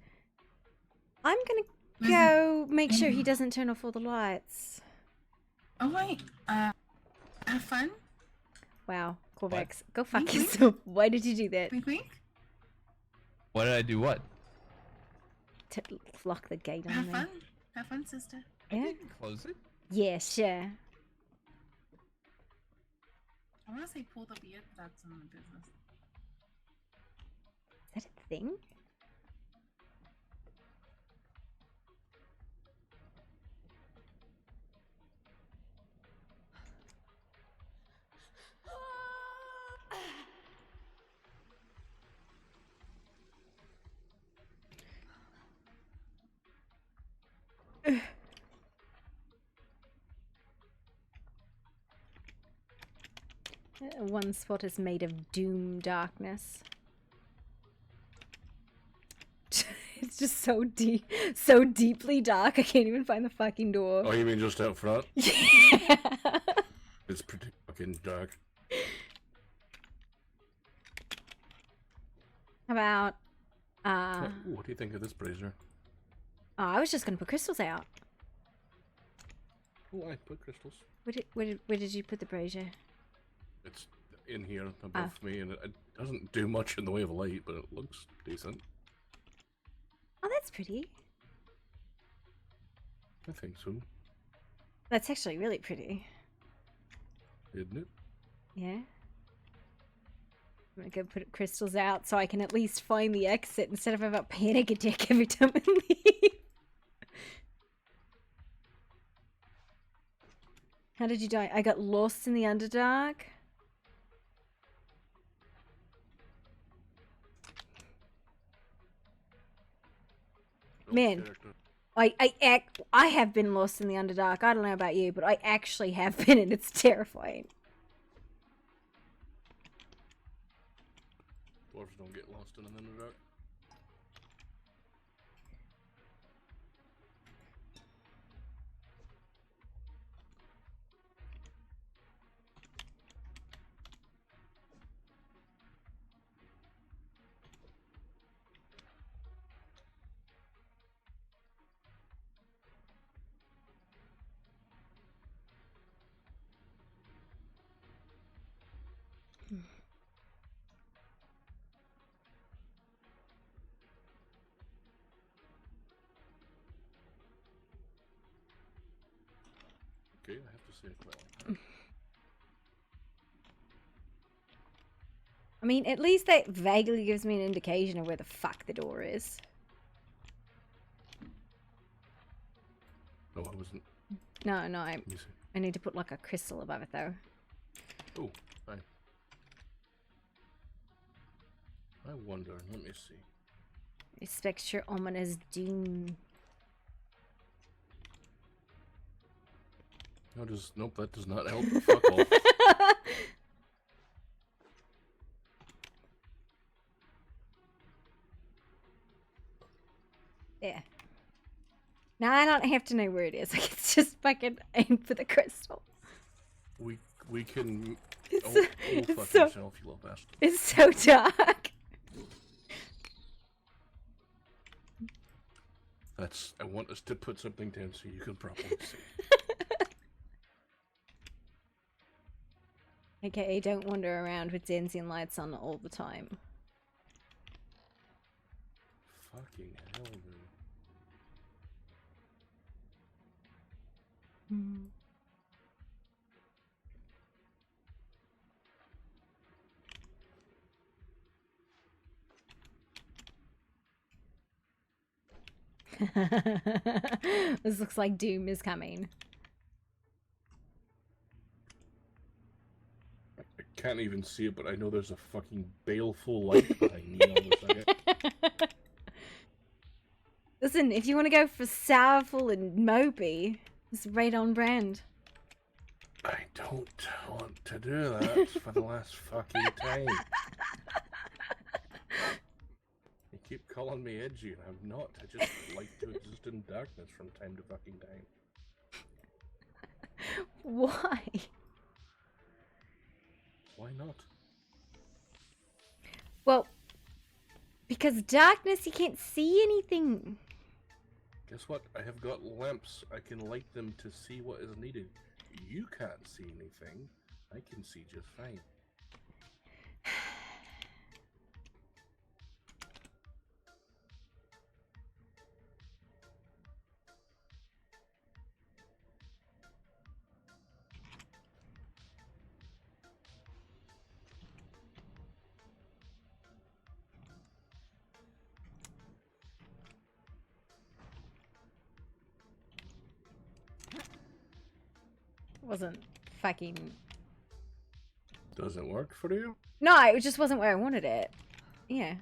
I'm gonna go make sure he doesn't turn off all the lights. Oh, wait. Have fun? Wow, Corvex, go fuck yourself. Why did you do that? Wink, wink. Why did I do what? To lock the gate on Have me. fun. Have fun, sister. Yeah? Close it? Yeah, sure. I want to say pull the beard, but that's in the business. Is that a thing? One spot is made of doom darkness. It's just so deeply dark. I can't even find the fucking door. Oh, you mean just out front? Yeah. It's pretty fucking dark. How about What do you think of this brazier? I was just gonna put crystals out. Oh, I put crystals. Where did you put the brazier? It's in here above me, and it doesn't do much in the way of light, but it looks decent. Oh, that's pretty. I think so. That's actually really pretty. Isn't it? Yeah. I'm gonna go put crystals out so I can at least find the exit instead of have a panic attack every time I leave. How did you die? I got lost in the Underdark. Man, I have been lost in the Underdark. I don't know about you, but I actually have been, and it's terrifying. Dwarves don't get lost in an Underdark. Okay, I have to say it quite like that. I mean, at least that vaguely gives me an indication of where the fuck the door is. No, I wasn't. No, I Let me see. I need to put like a crystal above it though. Oh, fine. I wonder. Let me see. Respect your ominous doom. No, nope. That does not help. Fuck off. Yeah. Now I don't have to know where it is. I can just fucking aim for the crystal. We can. It's fuck so- yourself, you little bastard. It's so dark. That's. I want us to put something down so you can properly see. Okay, don't wander around with dancing lights on all the time. Fucking hell, dude. This looks like doom is coming. I can't even see it, but I know there's a fucking baleful light behind me all of a second. Listen, if you want to go for Sourful and Moby, it's right on brand. I don't want to do that for the last fucking time. You keep calling me edgy, and I'm not. I just like to exist in darkness from time to fucking time. Why? Why not? Well, because darkness, you can't see anything. Guess what? I have got lamps. I can light them to see what is needed. You can't see anything. I can see just fine. Wasn't fucking... Doesn't work for you? No, it just wasn't where I wanted it. Yeah.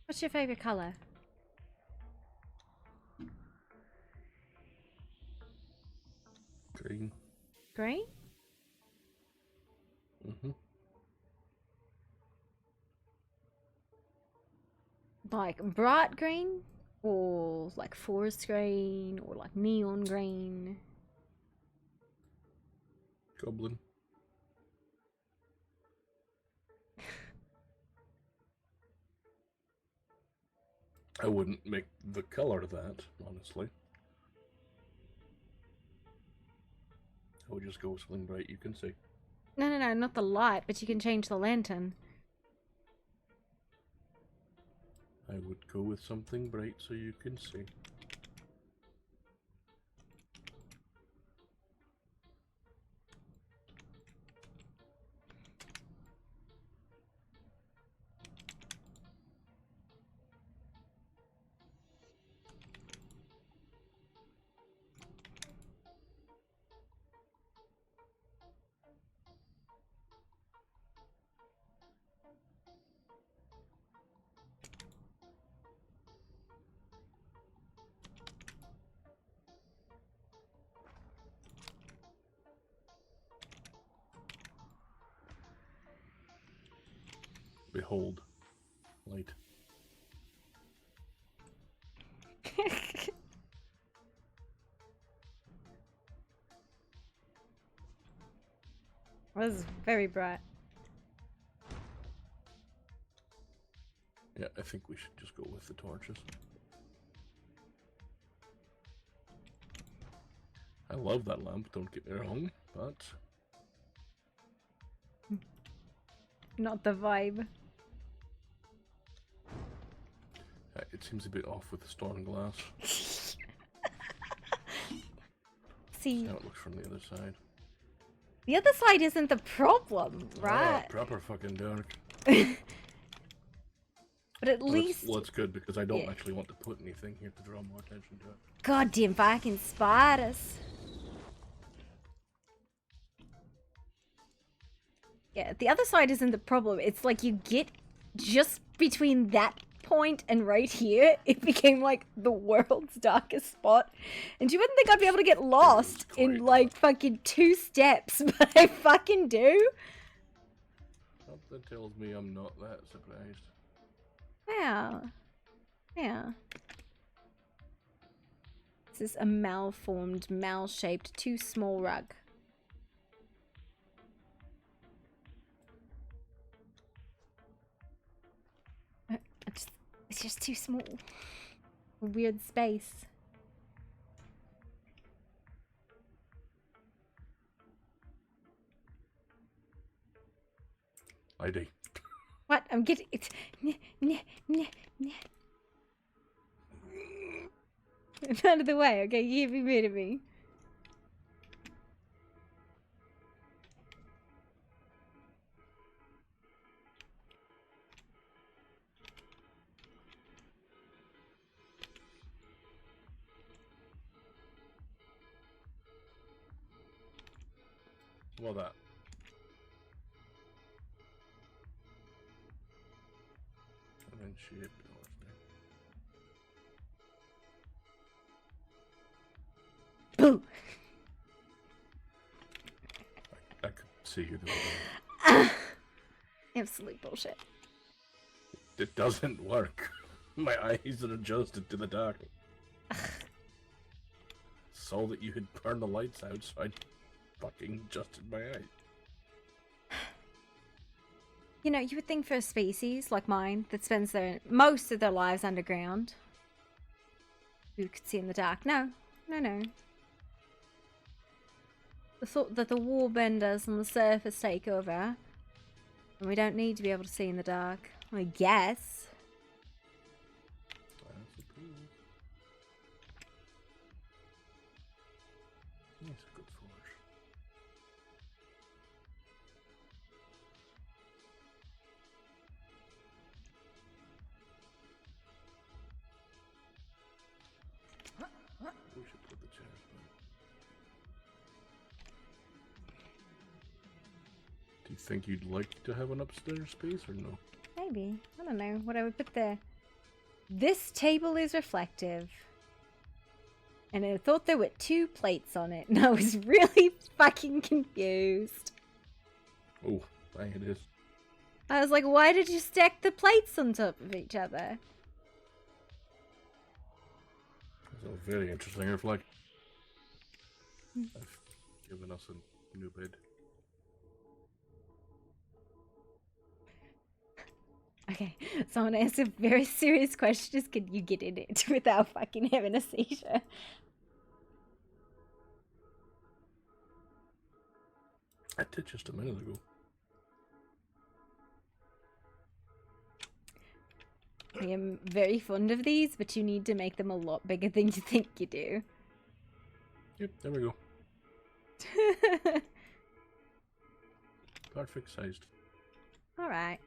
What's your favorite color? Green. Green? Mm-hmm. Like bright green? Or like forest green? Or like neon green? Goblin. I wouldn't make the color that, honestly. I would just go with something bright you can see. No, not the light, but you can change the lantern. I would go with something bright so you can see. Behold, light. Was very bright. Yeah, I think we should just go with the torches. I love that lamp, don't get me wrong, but... Not the vibe. It seems a bit off with the stone glass. See, how it looks from the other side. the other side isn't the problem, right? Proper fucking dark. But at least... Well, it's good, because I don't Yeah. actually want to put anything here to draw more attention to it. Goddamn fucking spiders. Yeah, the other side isn't the problem. It's like you get just between that point and right here, it became like the world's darkest spot. And you wouldn't think I'd be able to get lost in like fucking 2 steps, but I fucking do. Something tells me I'm not that surprised. Yeah. Yeah. This is a malformed, mal-shaped, too small rug. It's just too small. A weird space. ID. What? I'm getting it. Out of the way, okay? You can't be rid of me. Well, that. And then she hit me last time. Boo! I could see you the other way. Absolute bullshit. It doesn't work. My eyes are adjusted to the dark. Saw that you had turned the lights out, so I fucking adjusted my eye. You know, you would think for a species like mine that spends most of their lives underground, who could see in the dark. No. The thought that the warbenders on the surface take over, and we don't need to be able to see in the dark, I guess. I suppose. That's a good forge. We should put the chairs back. Do you think you'd like to have an upstairs space or no? Maybe. I don't know what I would put there. This table is reflective. And I thought there were 2 plates on it, and I was really fucking confused. Oh, dang it is. I was like, why did you stack the plates on top of each other? That's a very interesting reflect. I've given us a new bed. Okay, so I want to ask a very serious question. Is can you get in it without fucking having a seizure? I did just a minute ago. I am very fond of these, but you need to make them a lot bigger than you think you do. Yep, there we go. Perfect sized. Alright.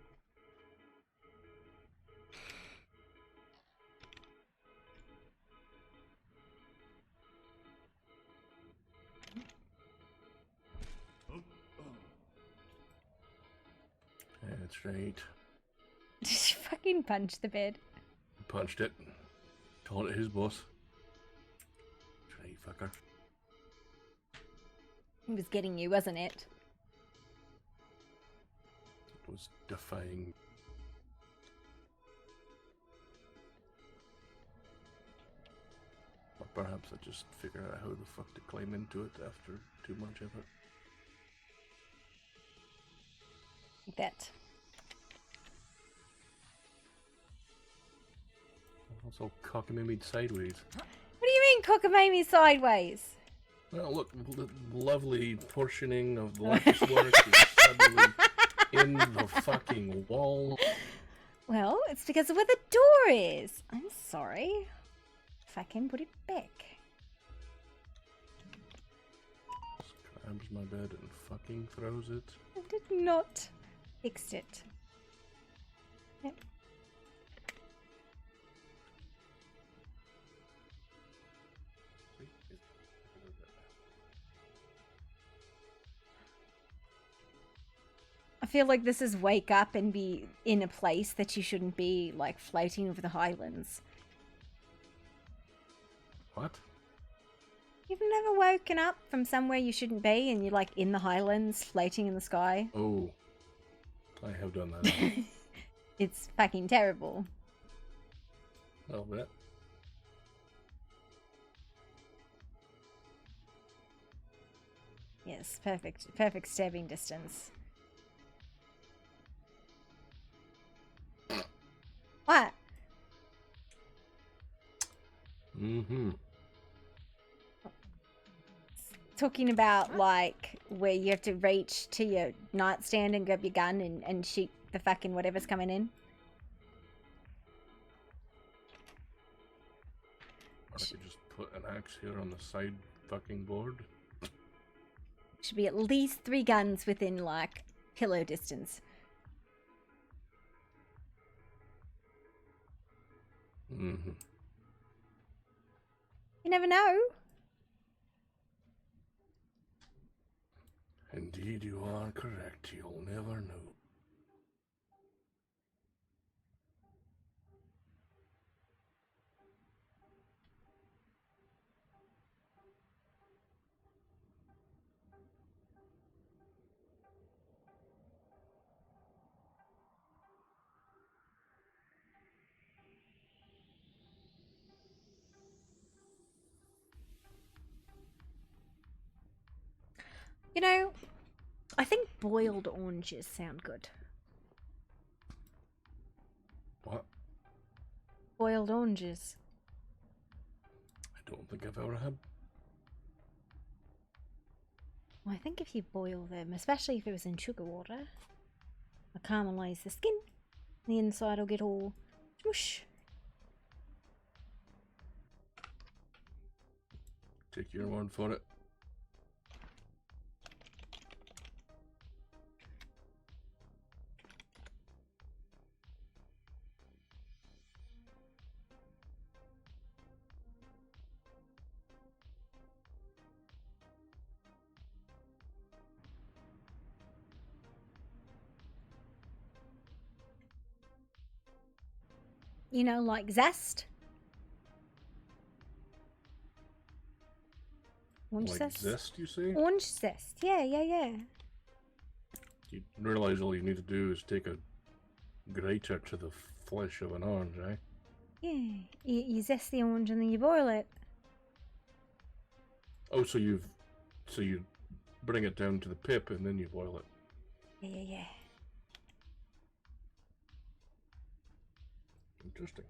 That's right. Just fucking punch the bed. Punched it. Told it his boss. That's right, fucker. It was getting you, wasn't it? It was defying. Or perhaps I just figured out how the fuck to climb into it after too much effort. Like that. Also cockamamie sideways. What do you mean cockamamie sideways? Well, look, lovely portioning of the lattice work is suddenly in the fucking wall. Well, it's because of where the door is. I'm sorry. If I can put it back. Just grabs my bed and fucking throws it. I did not fix it. Yep. I feel like this is wake up and be in a place that you shouldn't be, like floating over the highlands. What? You've never woken up from somewhere you shouldn't be and you're like in the highlands floating in the sky? Oh, I have done that. It's fucking terrible. A little bit. Yes, perfect stabbing distance. What? Mm-hmm. Talking about like where you have to reach to your nightstand and grab your gun and shoot the fucking whatever's coming in. Or I could just put an axe here on the side fucking board. Should be at least 3 guns within like pillow distance. Mm-hmm. You never know. Indeed, you are correct. You'll never know. You know, I think boiled oranges sound good. What? Boiled oranges. I don't think I've ever had. Well, I think if you boil them, especially if it was in sugar water, it'll caramelize the skin. The inside will get all smush. Take your word for it. You know, like zest. Orange Like zest, you say? Orange zest. Yeah, yeah, yeah. You realize all you need to do is take a grater to the flesh of an orange, eh? Yeah. You zest the orange and then you boil it. Oh, so you bring it down to the pip and then you boil it. Yeah, yeah, yeah. Interesting.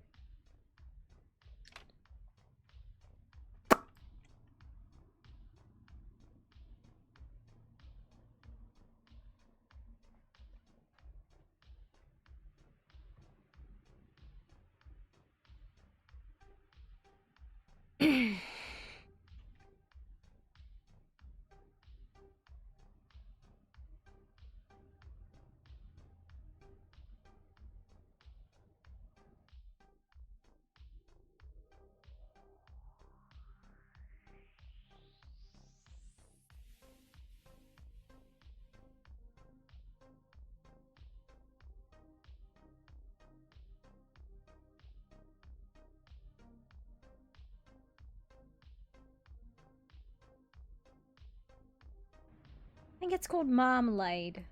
think it's called marmalade.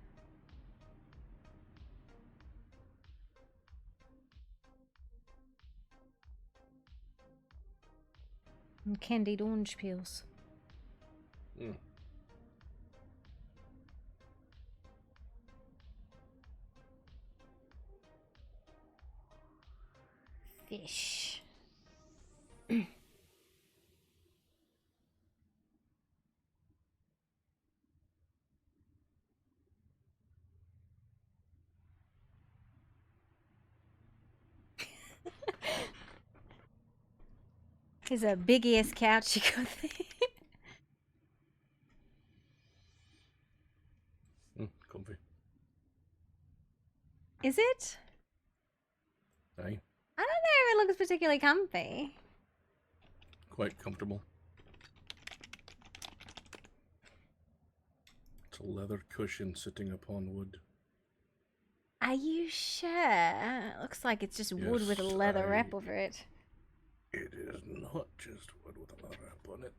And candied orange peels. Mm. Fish. There's a big ass couch you got there. Comfy. Is it? Aye. I don't know if it looks particularly comfy. Quite comfortable. It's a leather cushion sitting upon wood. Are you sure? It looks like it's just wood with a Yes, leather wrap over it. It is not just wood with a leather wrap on it.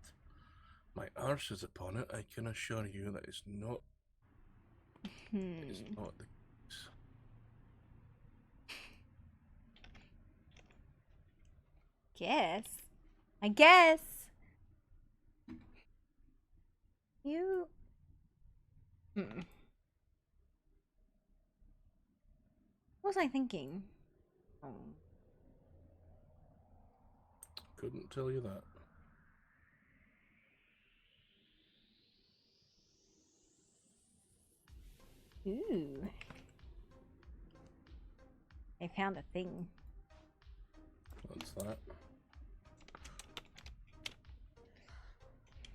My arse is upon it. I can assure you that it's not. It's not the case. Guess. I guess. You. What was I thinking? Oh. Couldn't tell you that. Ooh. I found a thing. What's that?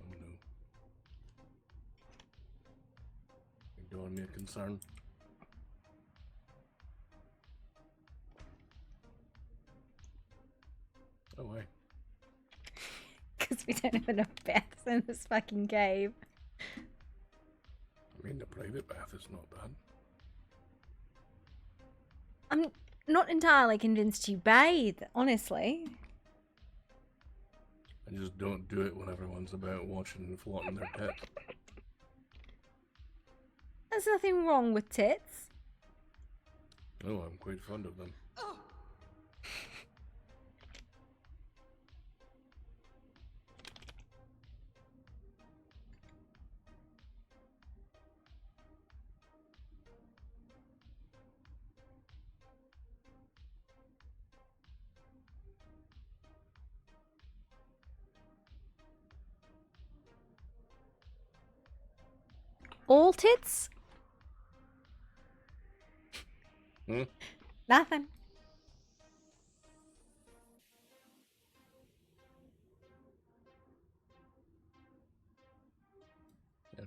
Oh no. Ignoring me a concern. Oh, why? Because we don't have enough baths in this fucking cave. I mean, the private bath is not bad. I'm not entirely convinced you bathe, honestly. I just don't do it when everyone's about watching and flaunting their pet. There's nothing wrong with tits. Oh, I'm quite fond of them. All tits? Hmm? Nothing.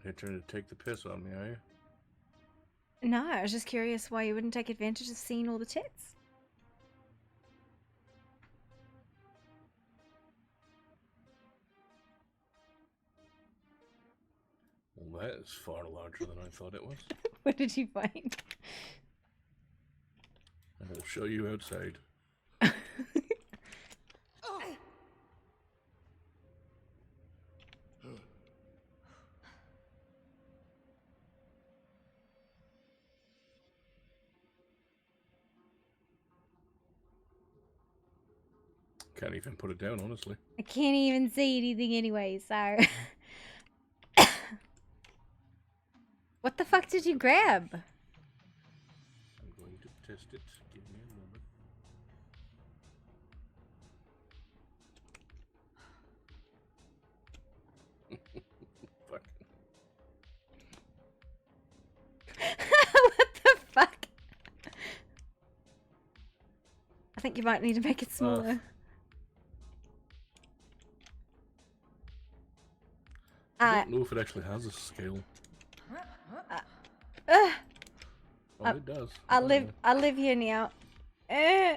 You're trying to take the piss on me, are you? No, I was just curious why you wouldn't take advantage of seeing all the tits. Well, that is far larger than I thought it was. What did you find? I will show you outside. Can't even put it down, honestly. I can't even see anything anyway, so... What the fuck did you grab? I'm going to test it. Give me a moment. Fuck. What the fuck? I think you might need to make it smaller. I don't know if it actually has a scale. Oh, it does. I live here now. I'm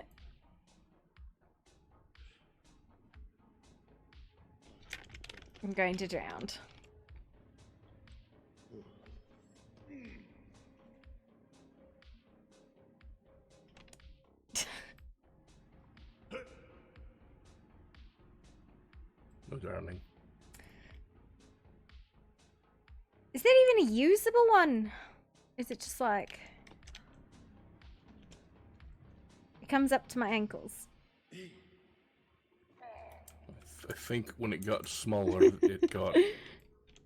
going to drown. No drowning. Is there even a usable one? Is it just like... It comes up to my ankles. I think when it got smaller, it got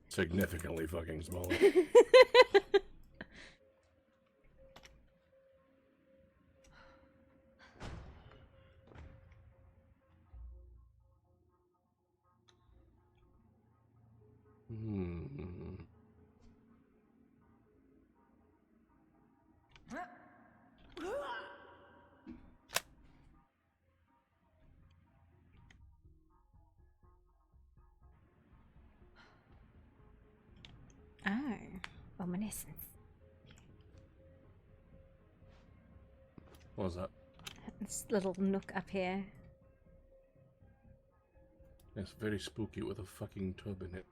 significantly fucking smaller. Oh, luminescence. What was that? This little nook up here. It's very spooky with a fucking tub in it.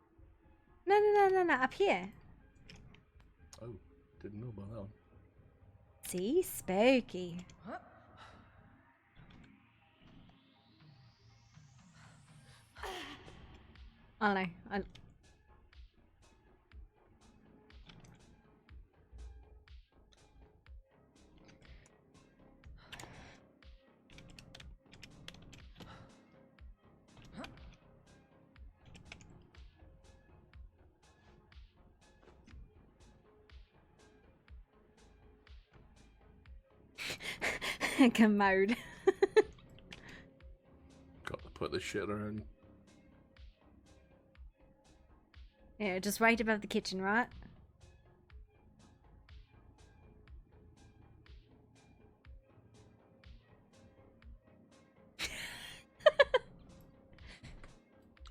No, up here. Oh, didn't know about that one. See? Spooky. I don't know. Commode. Got to put the shit around. Yeah, just right above the kitchen, right?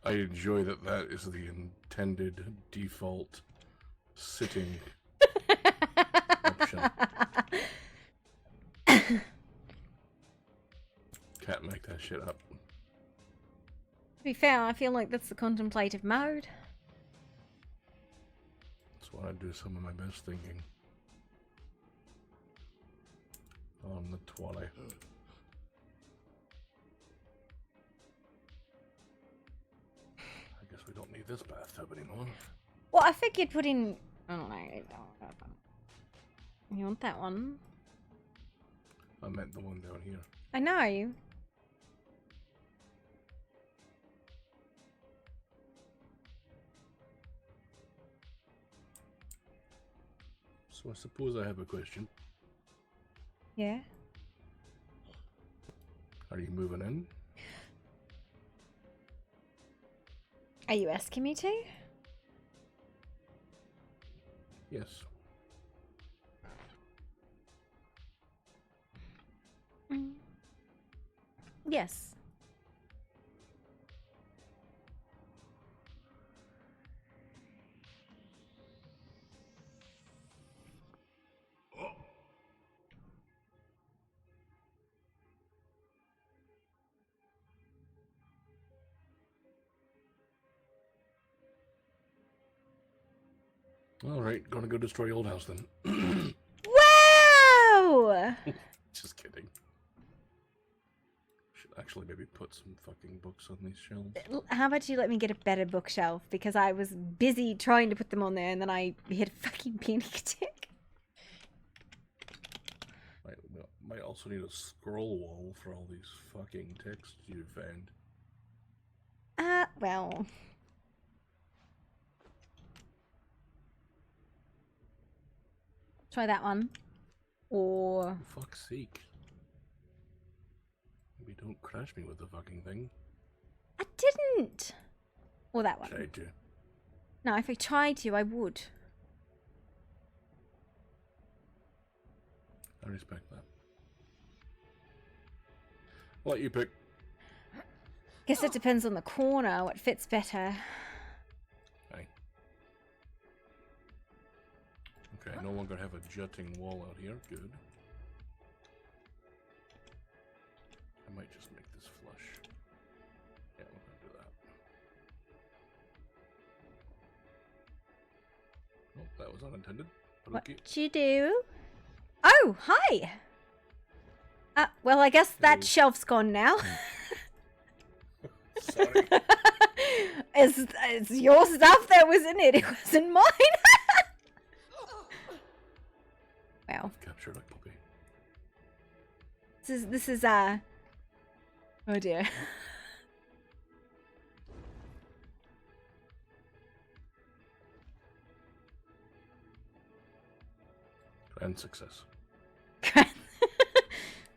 I enjoy that that is the intended default sitting option. Can't make that shit up. To be fair, I feel like that's the contemplative mode. That's when I do some of my best thinking. On the twally. I guess we don't need this bathtub anymore. Well, I figured put in... I don't know. You want that one? I meant the one down here. I know. So I suppose I have a question. Yeah. Are you moving in? Are you asking me to? Yes. Yes. Alright, gonna go destroy old house then. Wow! Just kidding. Should actually maybe put some fucking books on these shelves. How about you let me get a better bookshelf? Because I was busy trying to put them on there and then I hit a fucking panic attack. Might also need a scroll wall for all these fucking texts you found. Well. Try that one. Or... For fuck's sake. Maybe don't crash me with the fucking thing. I didn't! Or that one. Tried to. No, if I tried to, I would. I respect that. I'll let you pick. Guess it depends on the corner, what fits better. Aye. Okay, I no longer have a jutting wall out here. Good. I might just make this flush. Yeah, we're gonna do that. Nope, that was unintended. But okay. What'd you do? Oh, hi! Well, I guess that shelf's gone now. Sorry. It's your stuff that was in it. It wasn't mine. Wow. Captured a puppy. This is oh dear. Grand success.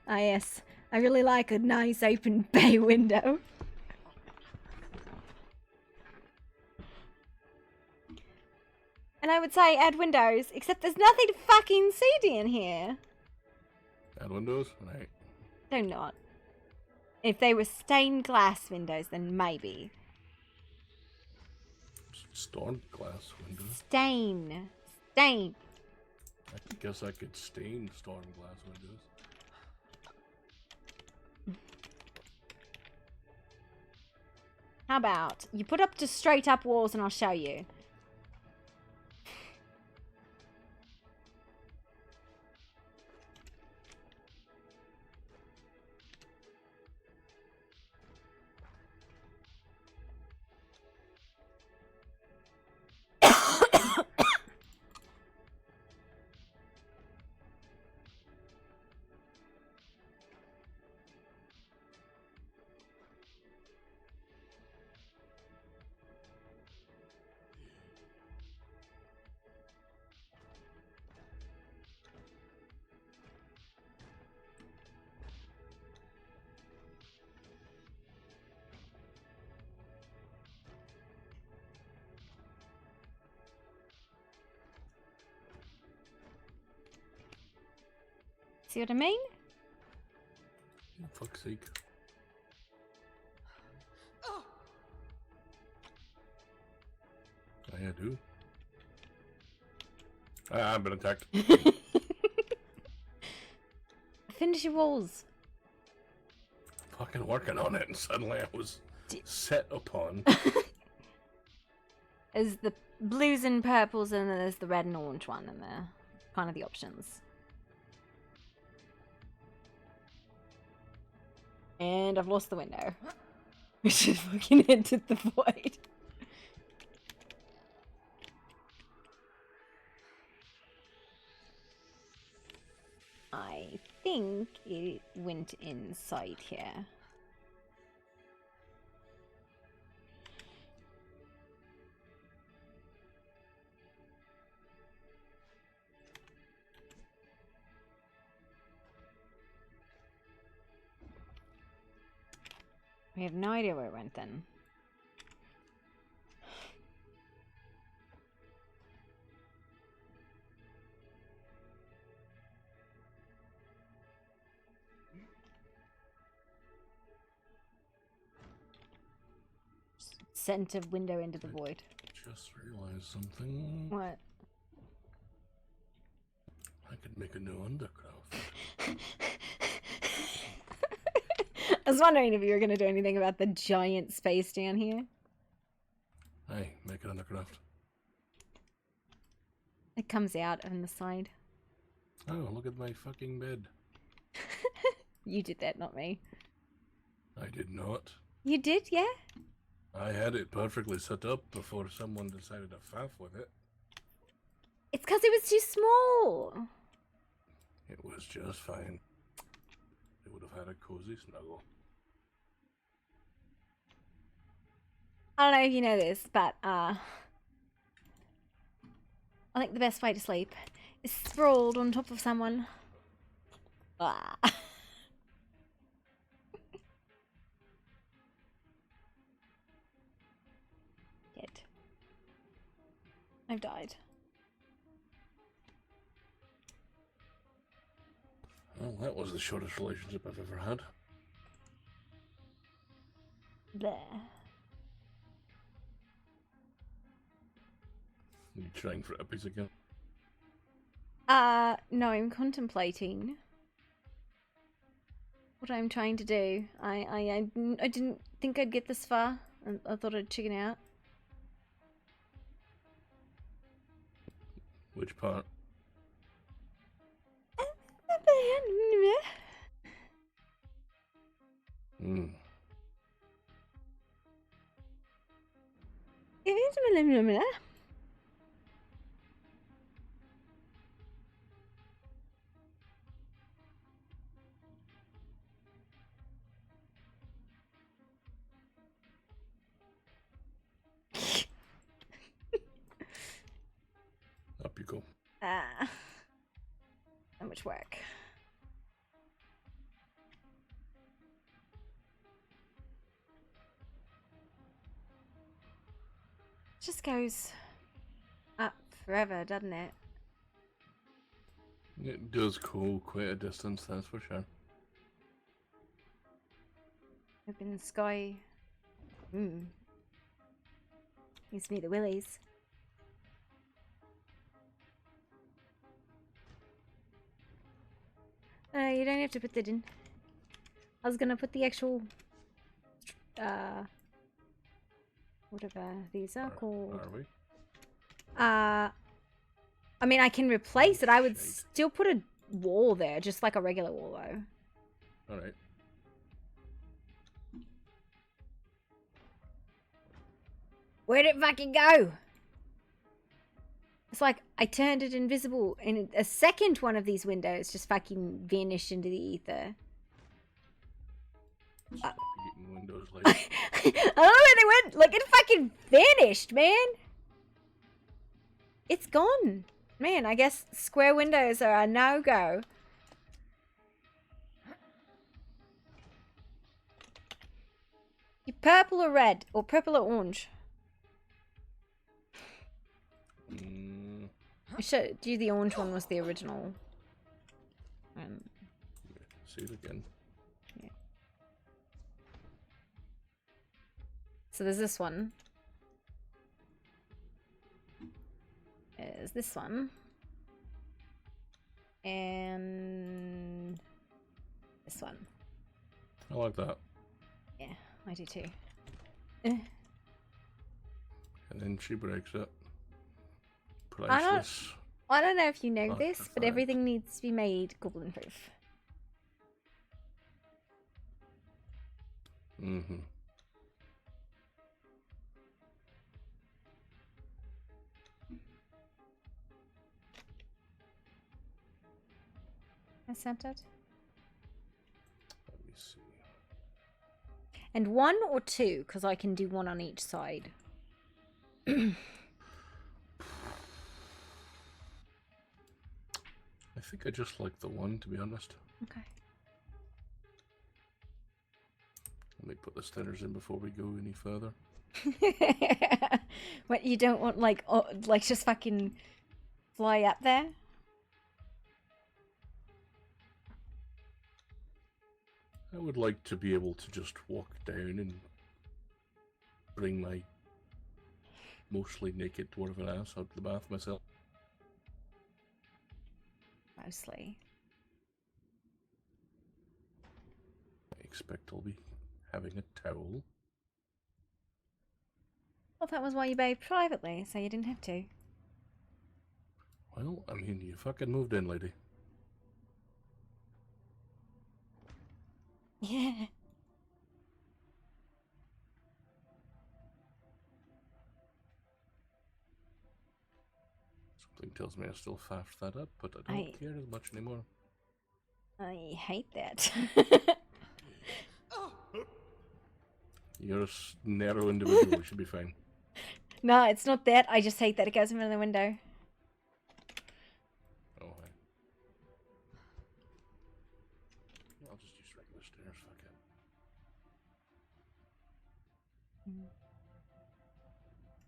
Ah yes, I really like a nice open bay window. And I would say add windows, except there's nothing to fucking see down here. Add windows? Right. They're not. If they were stained glass windows, then maybe. Storm glass windows. Stain. I guess I could stain storm glass windows. How about you put up just straight up walls and I'll show you. See what I mean? For fuck's sake. I do. I've been attacked. Finish your walls. Fucking working on it, and suddenly I was set upon. There's the blues and purples, and then there's the red and orange one, and they're kind of the options. And I've lost the window. We should fucking entered the void. I think it went inside here. We have no idea where it went then. Sent a window into the void. Just realized something. What? I could make a new undercraft. I was wondering if you were going to do anything about the giant space down here. Hey, make an undercraft. It comes out on the side. Oh, look at my fucking bed. You did that, not me. I did not. You did, yeah? I had it perfectly set up before someone decided to faff with it. It's because it was too small. It was just fine. It would have had a cozy snuggle. I don't know if you know this, but I think the best way to sleep is sprawled on top of someone. Ah. Dead. I've died. Well, that was the shortest relationship I've ever had. There. Are you trying for uppies again? No, I'm contemplating what I'm trying to do. I didn't think I'd get this far. I thought I'd chicken out. Which part? Hmm. go. So much work. Just goes up forever, doesn't it? It does go quite a distance, that's for sure. Up in the sky. Gives me the willies. You don't have to put that in. I was gonna put the actual, whatever these are called. Are we? I mean, I can replace it. I would still put a wall there, just like a regular wall, though. Alright. Where'd it fucking go? It's like I turned it invisible, and a second one of these windows just fucking vanished into the ether. Eating windows like I don't know where they went. Like, it fucking vanished, man. It's gone. Man, I guess square windows are a no-go. You purple or red? Or purple or orange? I showed you the orange one was the original. see it again. Yeah. So there's this one. There's this one. And this one. I like that. Yeah, I do too. And then she breaks it. I don't know if you know this, but artifact. everything needs to be made goblin proof. Mm-hmm. I sent it. Let me see. And one or two, because I can do one on each side. I think I just like the one, to be honest. Okay. Let me put the stairs in before we go any further. What, you don't want like just fucking fly up there? I would like to be able to just walk down and bring my mostly naked dwarven ass out the bath myself. Mostly. I expect I'll be having a towel. Well, that was why you bathed privately, so you didn't have to. Well, I mean, you fucking moved in, lady. Yeah. Something tells me I still faffed that up, but I don't care as much anymore. I hate that. You're a narrow individual, you should be fine. No, it's not that. I just hate that it goes in front of the window. Oh, hi. Yeah, I'll just use regular stairs, fuck it.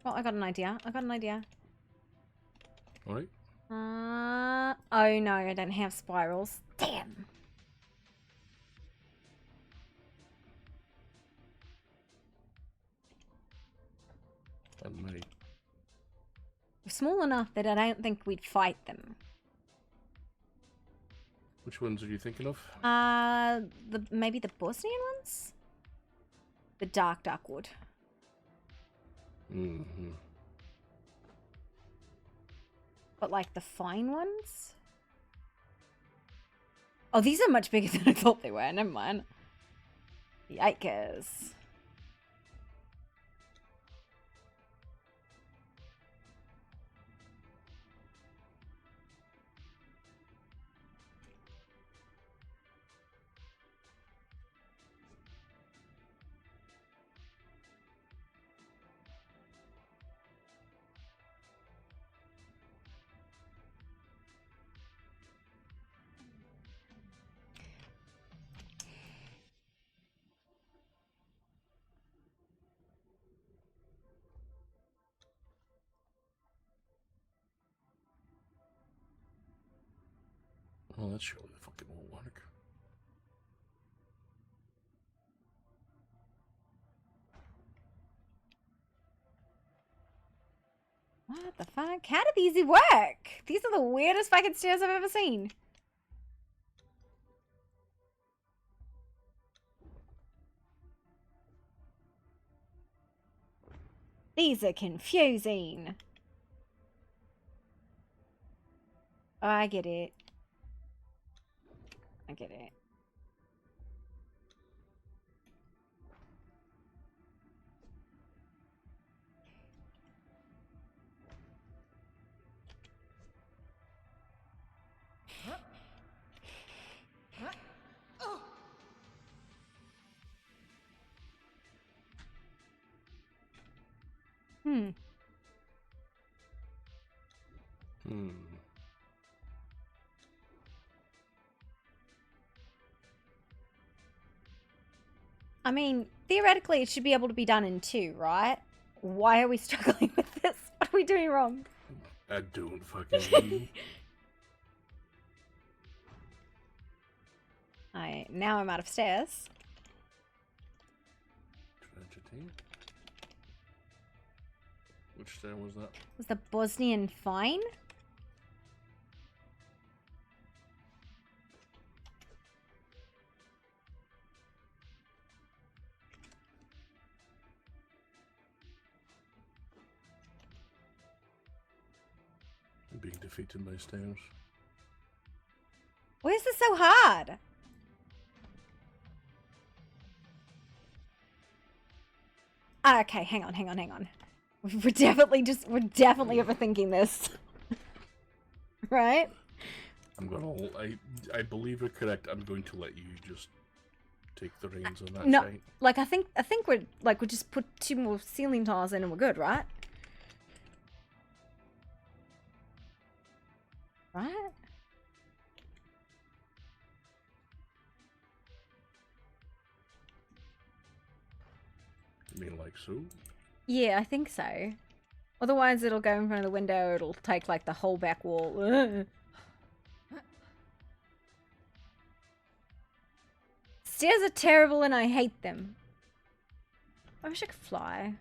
Oh, I got an idea. Alright. Oh no, I don't have spirals. Damn. And my... We're small enough that I don't think we'd fight them. Which ones are you thinking of? Maybe the Bosnian ones? The dark wood. Mm-hmm. But like the fine ones? Oh, these are much bigger than I thought they were. Never mind. Yikers. Well, that surely fucking won't work. What the fuck? How do these work? These are the weirdest fucking stairs I've ever seen. These are confusing. Oh, I get it. I get it. Hmm. I mean, theoretically, it should be able to be done in 2, right? Why are we struggling with this? What are we doing wrong? I don't fucking know. Now I'm out of stairs. Tragedy. Which stair was that? Was the Bosnian fine? Being defeated by stairs. Why is this so hard? Okay, hang on. We're definitely overthinking this. Right? I believe you're correct. I'm going to let you just take the reins on that No, shite. like I think we're we just put 2 more ceiling tiles in and we're good, right? Right? You mean like so? Yeah, I think so. Otherwise, it'll go in front of the window. It'll take like the whole back wall. Ugh. Stairs are terrible and I hate them. I wish I could fly.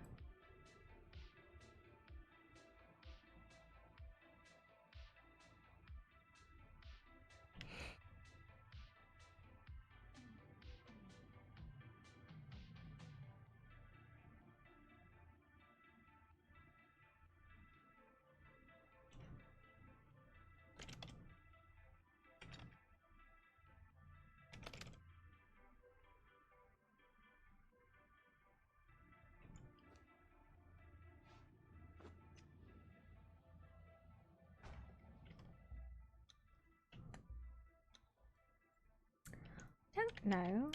Don't know.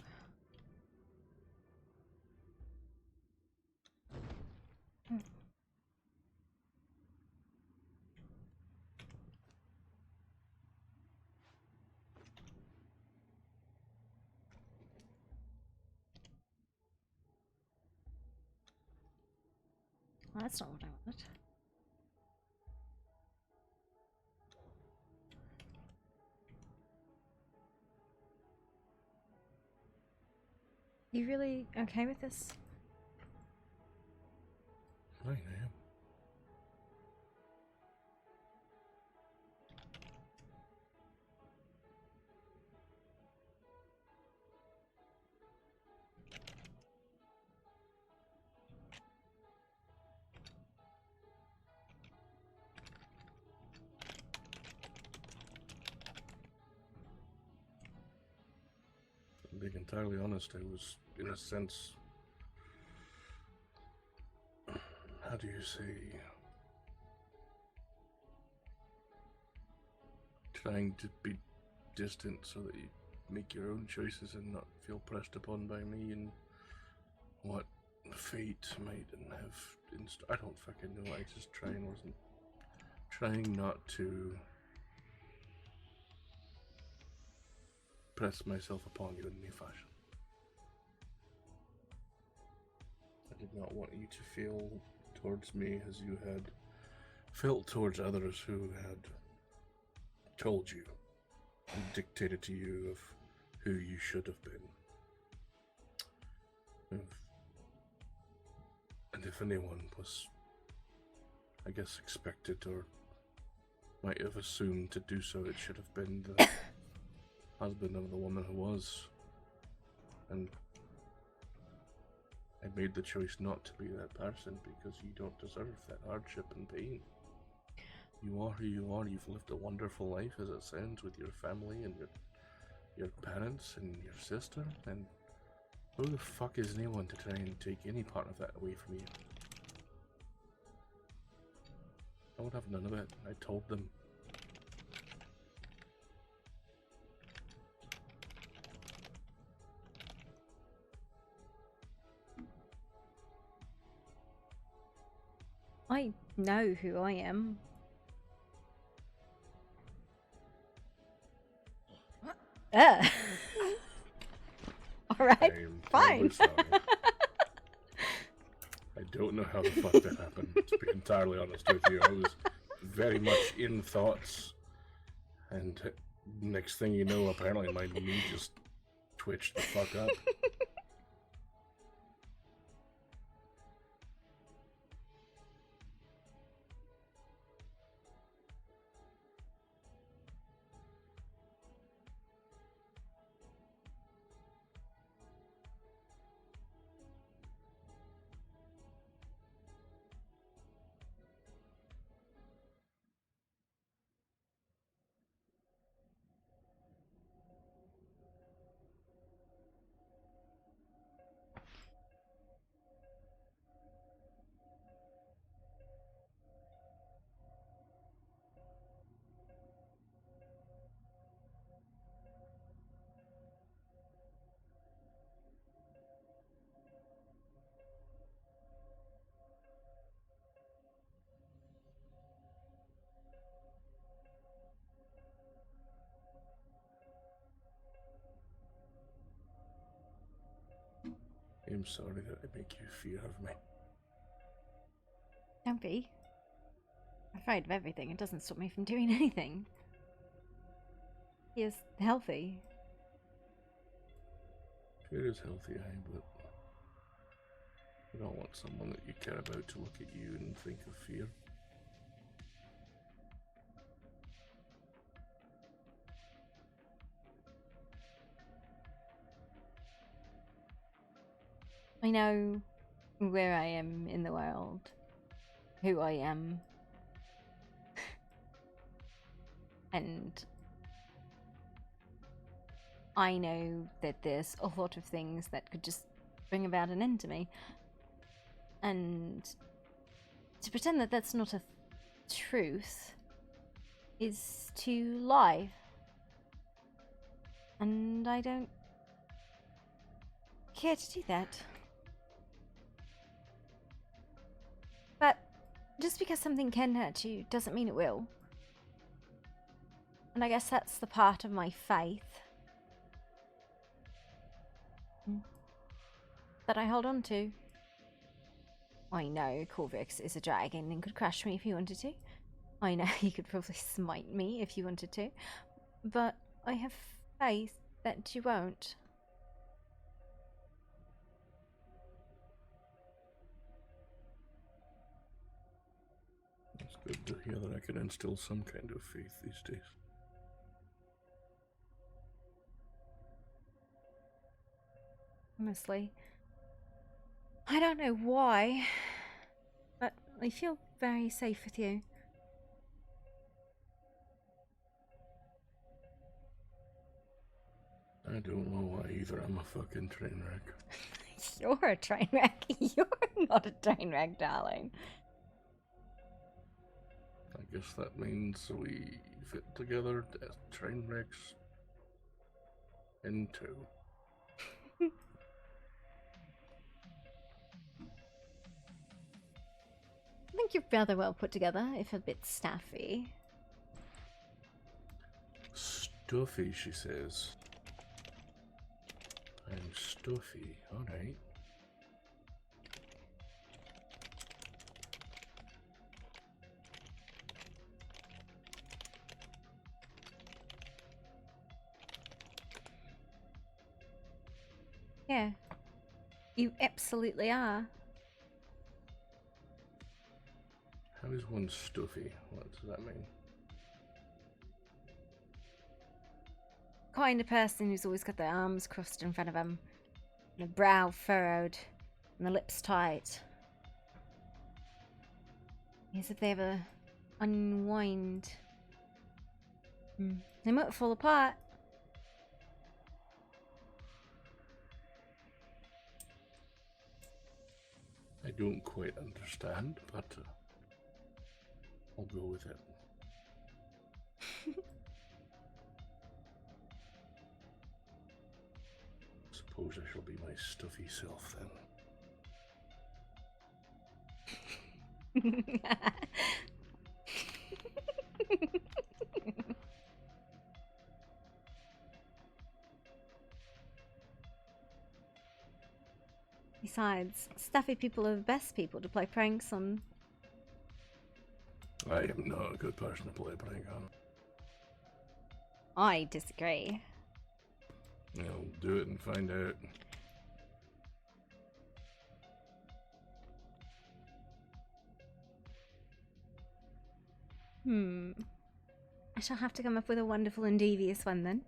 Well, that's not what I wanted. You really okay with this? I am. Being entirely honest, I was, in a sense, how do you say, trying to be distant so that you make your own choices and not feel pressed upon by me and what fate might have in store. I don't fucking know. I just wasn't trying not to press myself upon you in any fashion. I did not want you to feel towards me as you had felt towards others who had told you dictated to you of who you should have been. And if anyone was, I guess, expected or might have assumed to do so, it should have been the husband of the woman who was. And I made the choice not to be that person because you don't deserve that hardship and pain. You are who you are. You've lived a wonderful life, as it sounds, with your family and your parents and your sister. And who the fuck is anyone to try and take any part of that away from you? I would have none of it. I told them. I know who I am. Alright, fine. I don't know how the fuck that happened, to be entirely honest with you. I was very much in thoughts, and next thing you know, apparently my knee just twitched the fuck up. I'm sorry that I make you fear of me. Don't be. I'm afraid of everything. It doesn't stop me from doing anything. He is healthy. Fear is healthy, but I don't want someone that you care about to look at you and think of fear. I know where I am in the world, who I am, and I know that there's a lot of things that could just bring about an end to me. And to pretend that that's not a truth is to lie. And I don't care to do that. But just because something can hurt you doesn't mean it will. And I guess that's the part of my faith that I hold on to. I know Corvix is a dragon and could crush me if he wanted to. I know he could probably smite me if you wanted to. But I have faith that you won't. It's good to hear that I can instill some kind of faith these days. Honestly, I don't know why, but I feel very safe with you. I don't know why either. I'm a fucking train wreck. You're a train wreck. You're not a train wreck, darling. I guess that means we fit together as train wrecks in two. I think you're rather well put together, if a bit staffy. Stuffy, she says. I'm stuffy, alright. Yeah. You absolutely are. How is one stuffy? What does that mean? Kind of person who's always got their arms crossed in front of them, and the brow furrowed, and the lips tight. As if they ever unwind. They might fall apart. I don't quite understand, but I'll go with it. Suppose I shall be my stuffy self then. Besides, stuffy people are the best people to play pranks on. I am not a good person to play a prank on. I disagree. I'll do it and find out. I shall have to come up with a wonderful and devious one then.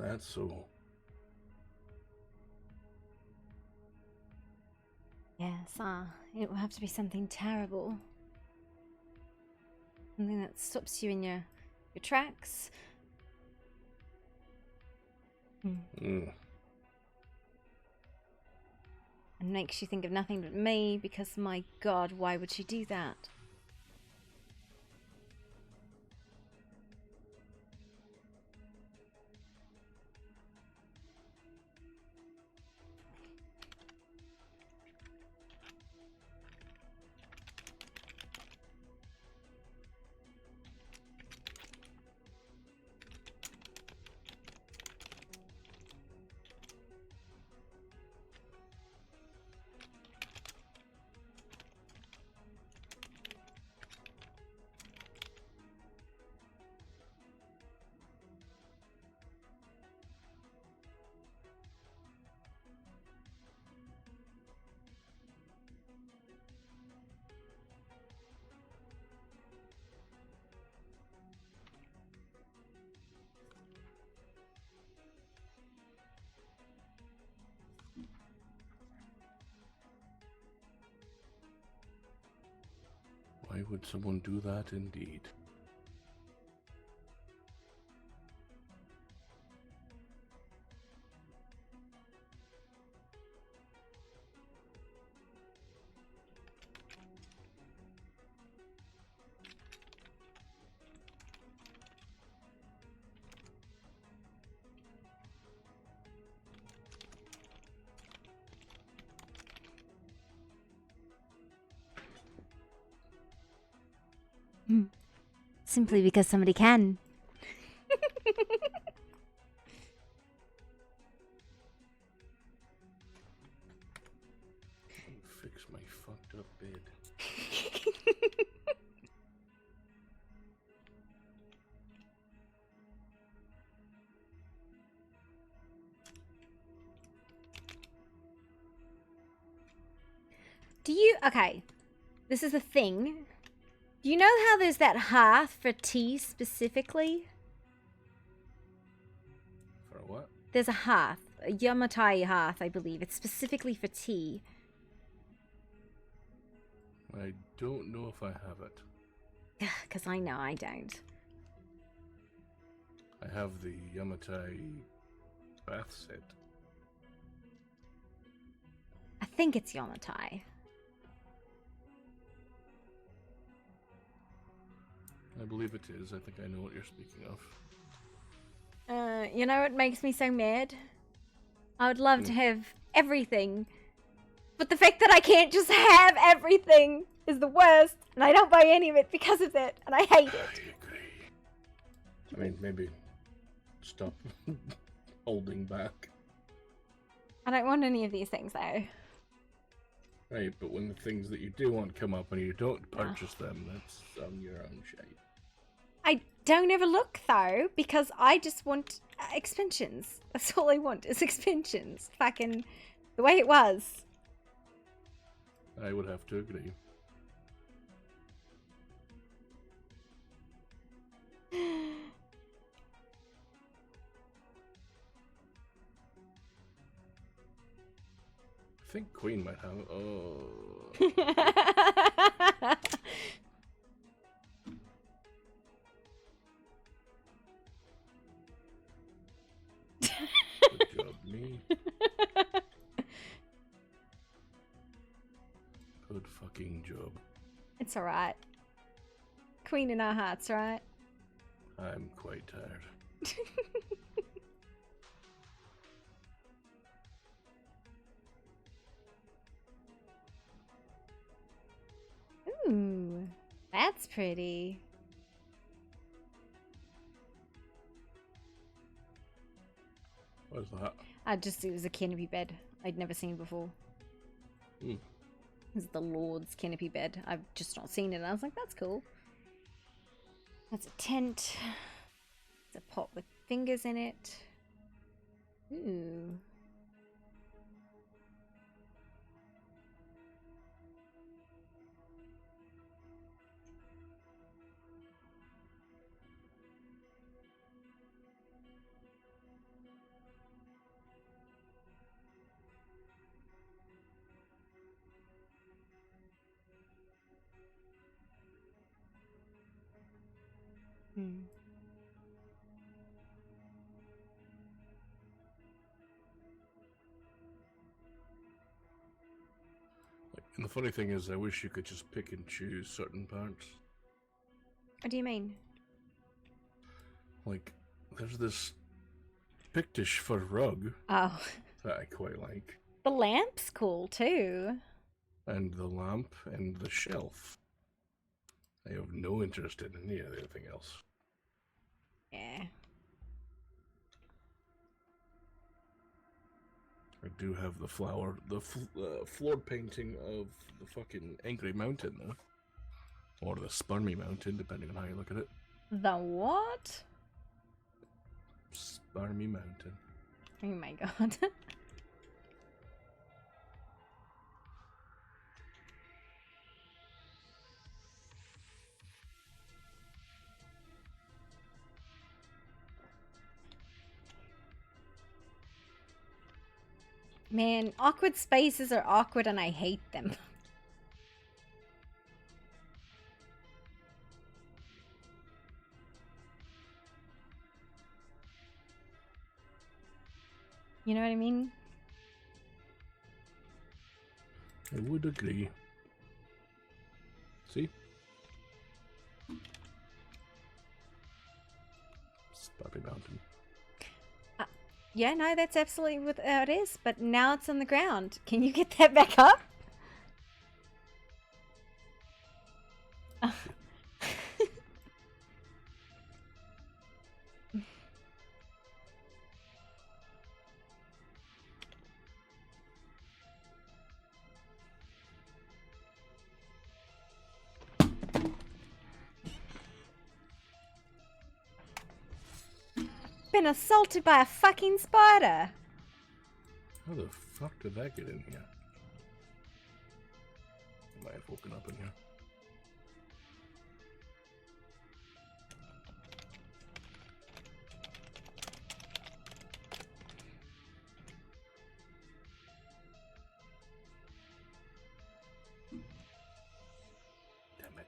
That's so. Yes, it will have to be something terrible. Something that stops you in your tracks. Mm. And makes you think of nothing but me, because my god, why would she do that? Why would someone do that indeed? Simply because somebody can. Fix my fucked up bed. Do you... Okay. This is a thing. Do you know how there's that hearth for tea specifically? For what? There's a hearth. A Yamatai hearth, I believe. It's specifically for tea. I don't know if I have it. Because I know I don't. I have the Yamatai bath set. I think it's Yamatai. I believe it is. I think I know what you're speaking of. You know what makes me so mad? I would love to have everything, but the fact that I can't just have everything is the worst, and I don't buy any of it because of that, and I hate it. I mean, maybe stop holding back. I don't want any of these things, though. Right, but when the things that you do want come up and you don't purchase them, that's on your own shade. I don't ever look, though, because I just want expansions. That's all I want, is expansions. Fucking the way it was. I would have to agree. I think Queen might have. Oh. Good job, me. Good fucking job. It's alright. Queen in our hearts, right? I'm quite tired. Ooh, that's pretty. What is that? It was a canopy bed I'd never seen before. Hmm. It's the Lord's canopy bed. I've just not seen it, and I was like, that's cool. That's a tent. It's a pot with fingers in it. Ooh. Hmm. And the funny thing is, I wish you could just pick and choose certain parts. What do you mean? Like, there's this Pictish fur rug Oh. that I quite like. The lamp's cool, too. And the lamp and the shelf. I have no interest in any of anything else. Yeah. I do have the flower, the floor painting of the fucking Angry Mountain, though. Or the Sparmy Mountain, depending on how you look at it. The what? Sparmy Mountain. Oh my god. Man, awkward spaces are awkward and I hate them. You know what I mean? I would agree. See? Sparmy Mountain. Yeah, no, that's absolutely what it is. But now it's on the ground. Can you get that back up? Been assaulted by a fucking spider. How the fuck did that get in here? I might have woken up in here. Damn it.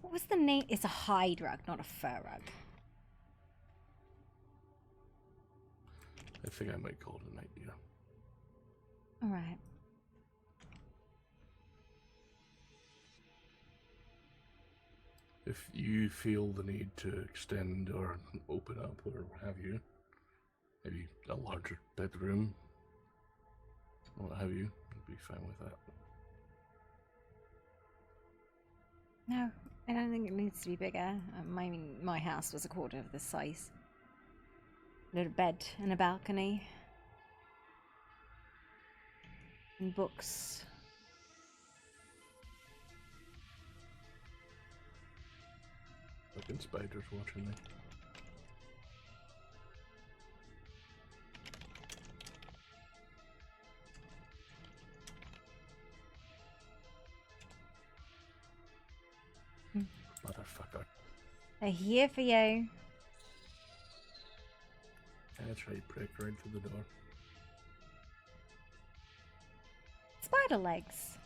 What was the name? It's a hide rug, not a fur rug. I think I might call it a night, dear. All right. If you feel the need to extend or open up or what have you, maybe a larger bedroom, or what have you, I'd be fine with that. No, I don't think it needs to be bigger. My house was a quarter of this size. A little bed and a balcony. And books. Fucking spiders watching me. Motherfucker. They're here for you. That's right, prick right through the door. Spider legs.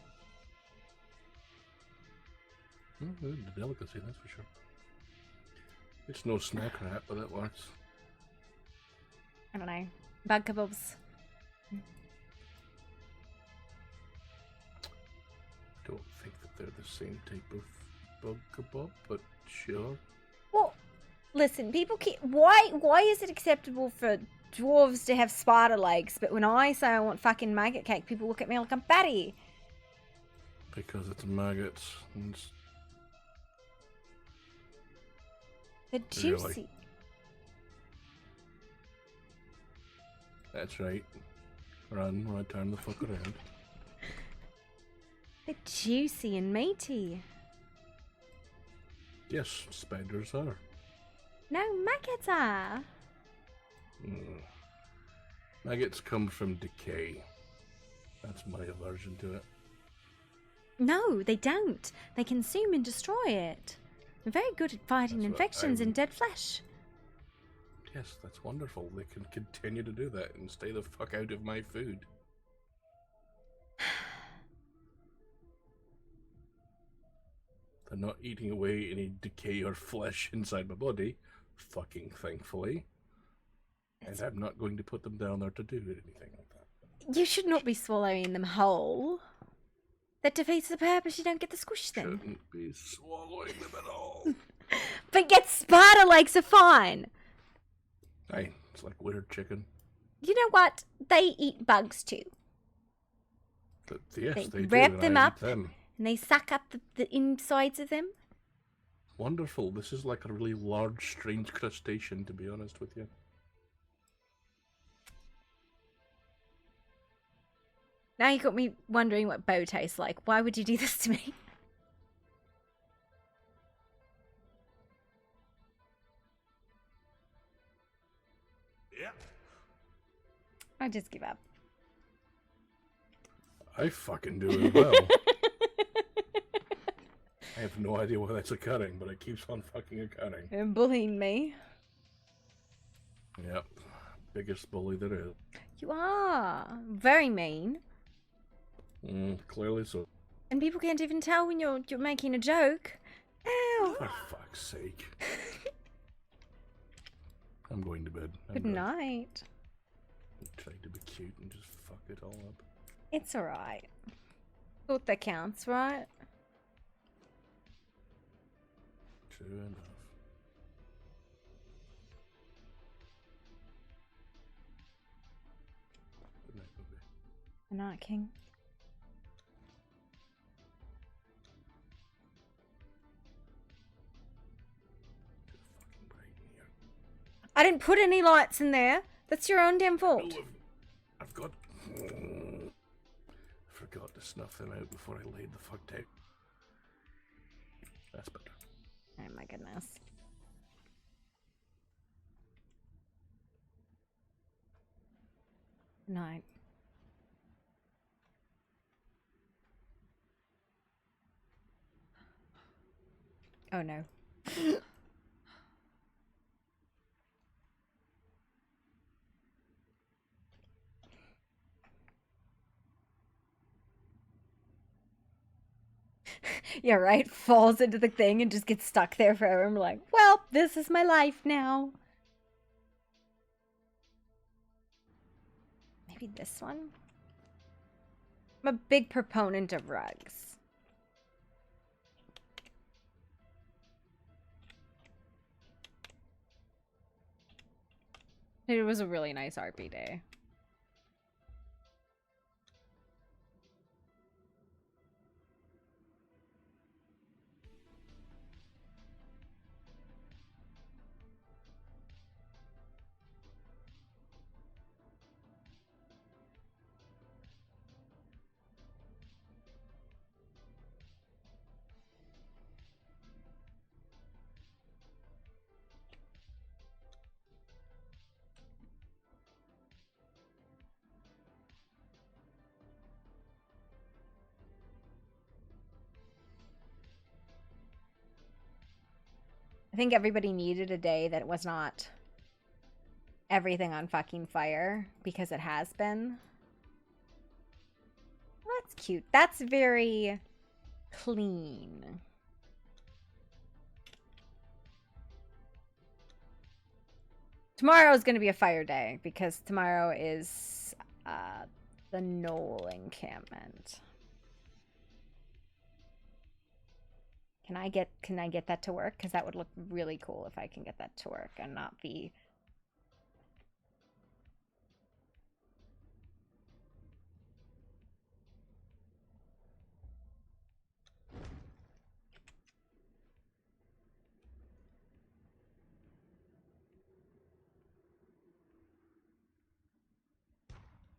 The delicacy, that's for sure. It's no snack rat, but it works. I don't know. Bug kebabs. Don't think that they're the same type of bug kebab, but sure. Well, listen, people why is it acceptable for dwarves to have spider legs, but when I say I want fucking maggot cake, people look at me like I'm batty? Because it's maggots. And it's They're Really? juicy. That's right. Run, turn the fuck around. They're juicy and meaty. Yes, spiders are. No, maggots are. Maggots come from decay. That's my aversion to it. No, they don't. They consume and destroy it. They're very good at fighting That's what infections I'm- and dead flesh. Yes, that's wonderful. They can continue to do that and stay the fuck out of my food. They're not eating away any decay or flesh inside my body, fucking thankfully. And I'm not going to put them down there to do anything like that. You should not be swallowing them whole. That defeats the purpose. You don't get the squish then. Shouldn't be swallowing them at all. But get spider legs are fine. Aye, it's like weird chicken. You know what? They eat bugs too. But yes, They they do, wrap and them I up. eat them. And they suck up the insides of them. Wonderful. This is like a really large, strange crustacean, to be honest with you. Now you got me wondering what bow tastes like. Why would you do this to me? Yeah. I just give up. I fucking do as well. I have no idea why that's occurring, but it keeps on fucking occurring. You're bullying me. Yep. Biggest bully there is. You are. Very mean. Clearly so. And people can't even tell when you're making a joke. Ow. For fuck's sake. I'm going to bed. Good night. I'm trying to be cute and just fuck it all up. It's alright. Thought that counts, right? True enough. Good night, Bobby. Good night, King. I didn't put any lights in there. That's your own damn fault. No, I've got... I forgot to snuff them out before I laid the fuck down. That's better. Oh my goodness. Good night. Oh no. Yeah, right? Falls into the thing and just gets stuck there forever. I'm like, well, this is my life now. Read this one. I'm a big proponent of rugs. It was a really nice RP day. I think everybody needed a day that was not everything on fucking fire, because it has been. Well, that's cute. That's very clean. Tomorrow is going to be a fire day, because tomorrow is the Knoll encampment. Can I get that to work? Because that would look really cool if I can get that to work and not be...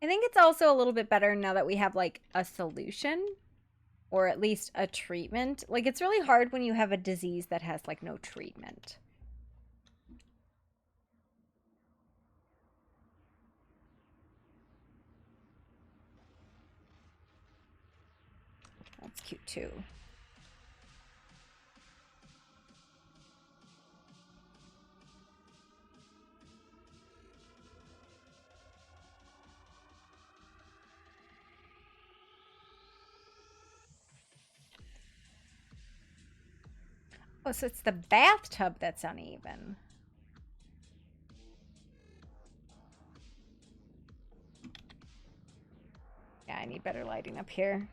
I think it's also a little bit better now that we have, like, a solution, or at least a treatment. Like, it's really hard when you have a disease that has, like, no treatment. That's cute, too. Oh, so it's the bathtub that's uneven. Yeah, I need better lighting up here.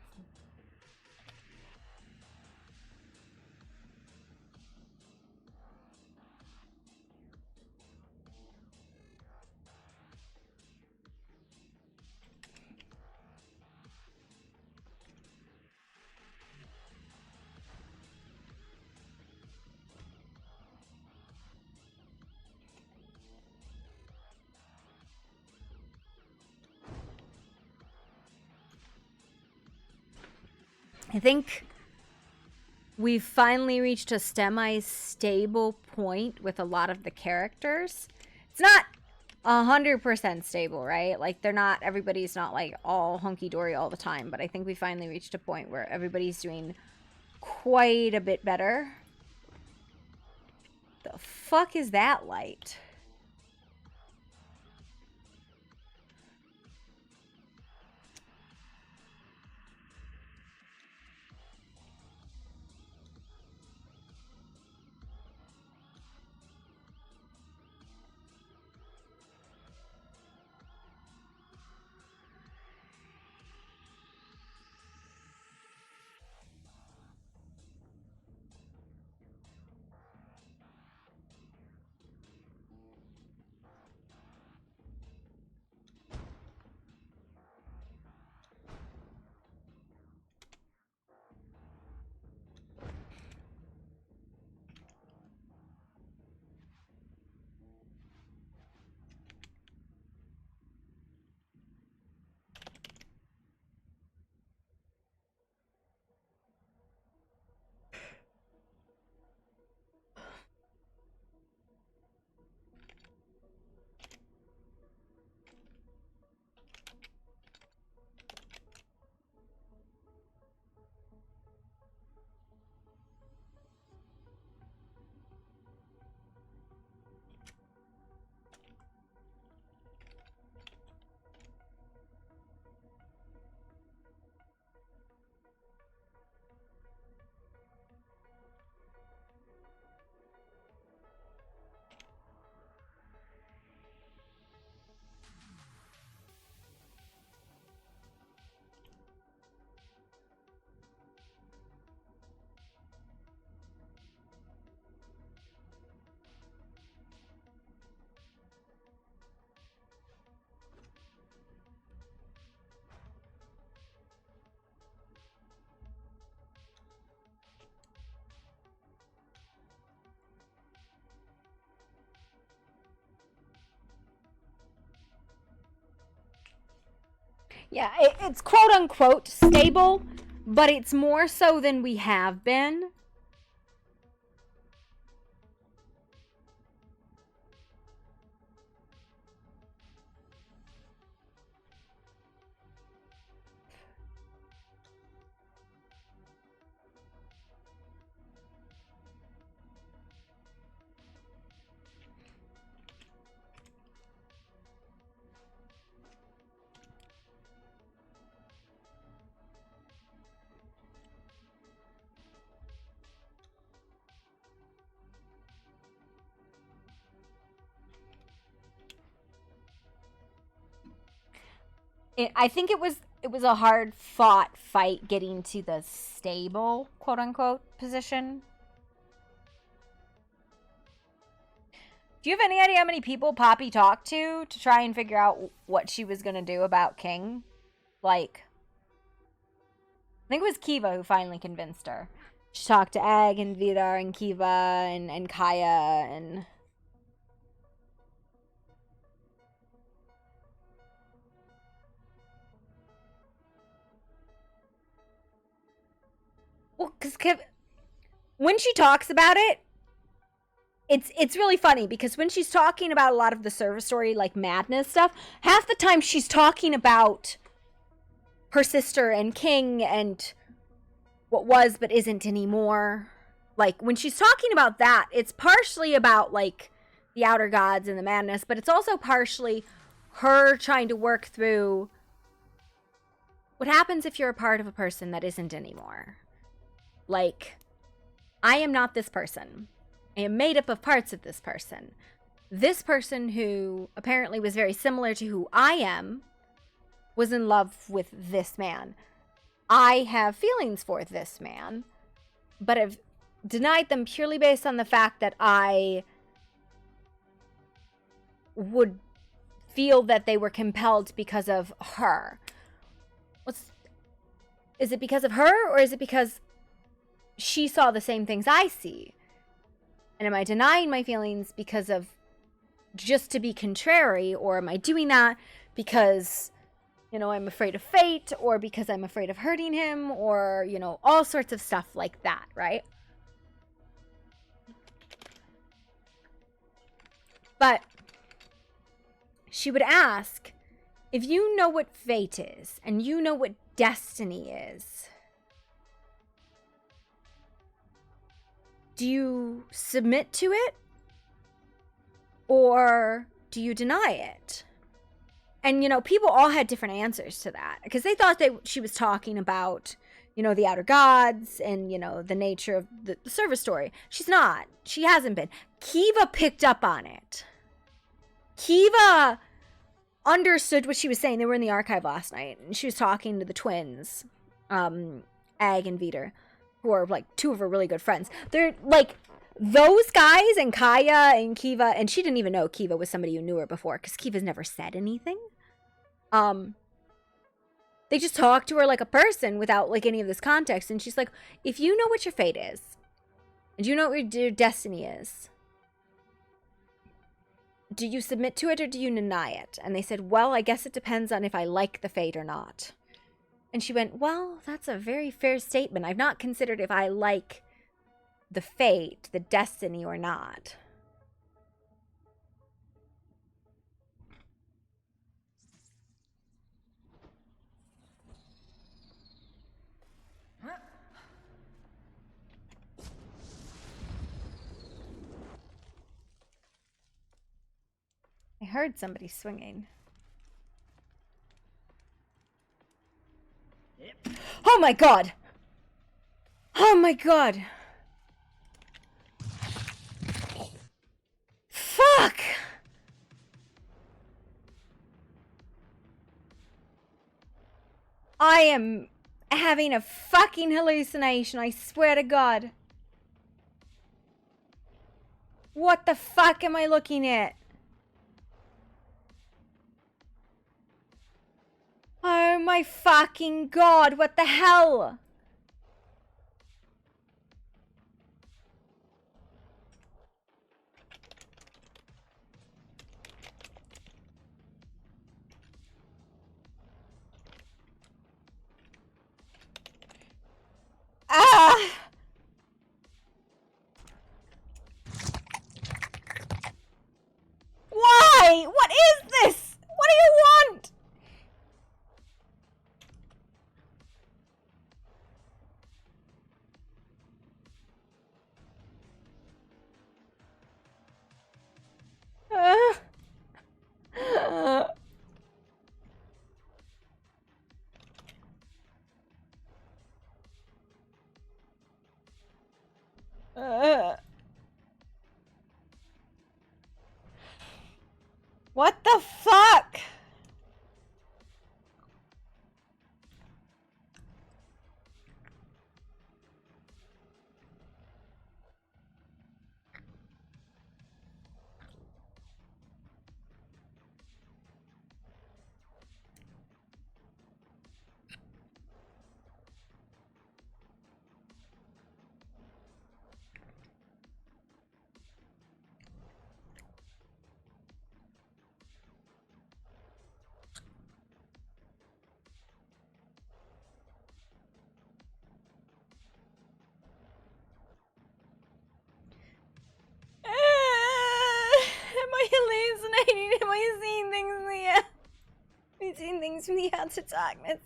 I think we've finally reached a semi-stable point with a lot of the characters. It's not 100% stable, right? Like, everybody's not, like, all hunky-dory all the time, but I think we finally reached a point where everybody's doing quite a bit better. The fuck is that light? Yeah, it's quote unquote stable, but it's more so than we have been. I think it was a hard fought fight getting to the stable quote unquote position. Do you have any idea how many people Poppy talked to try and figure out what she was gonna do about King? Like, I think it was Kiva who finally convinced her. She talked to Ag and Vidar and Kiva and Kaya and... Well, because when she talks about it, it's really funny because when she's talking about a lot of the service story, like madness stuff, half the time she's talking about her sister and King and what was but isn't anymore. Like, when she's talking about that, it's partially about, like, the outer gods and the madness, but it's also partially her trying to work through what happens if you're a part of a person that isn't anymore. Like, I am not this person. I am made up of parts of this person. This person, who apparently was very similar to who I am, was in love with this man. I have feelings for this man, but have denied them purely based on the fact that I would feel that they were compelled because of her. Is it because of her, or is it because she saw the same things I see? And am I denying my feelings because of just to be contrary, or am I doing that because, you know, I'm afraid of fate, or because I'm afraid of hurting him, or, you know, all sorts of stuff like that, right? But she would ask, if you know what fate is, and you know what destiny is, do you submit to it, or do you deny it? And, you know, people all had different answers to that, because they thought she was talking about, you know, the outer gods and, you know, the nature of the service story. She's not. She hasn't been. Kiva picked up on it. Kiva understood what she was saying. They were in the archive last night, and she was talking to the twins, Ag and Vidar, who are, like, two of her really good friends. They're, like, those guys and Kaya and Kiva, and she didn't even know Kiva was somebody who knew her before, because Kiva's never said anything. They just talked to her like a person without, like, any of this context, and she's like, if you know what your fate is, and you know what your destiny is, do you submit to it or do you deny it? And they said, well, I guess it depends on if I like the fate or not. And she went, well, that's a very fair statement. I've not considered if I like the fate, the destiny, or not. I heard somebody swinging. Oh my god! Oh my god! Fuck! I am having a fucking hallucination, I swear to God. What the fuck am I looking at? Oh my fucking god, what the hell? What the fuck? Am I hallucinating? Am I seeing things in the air? Am I seeing things from the outer darkness?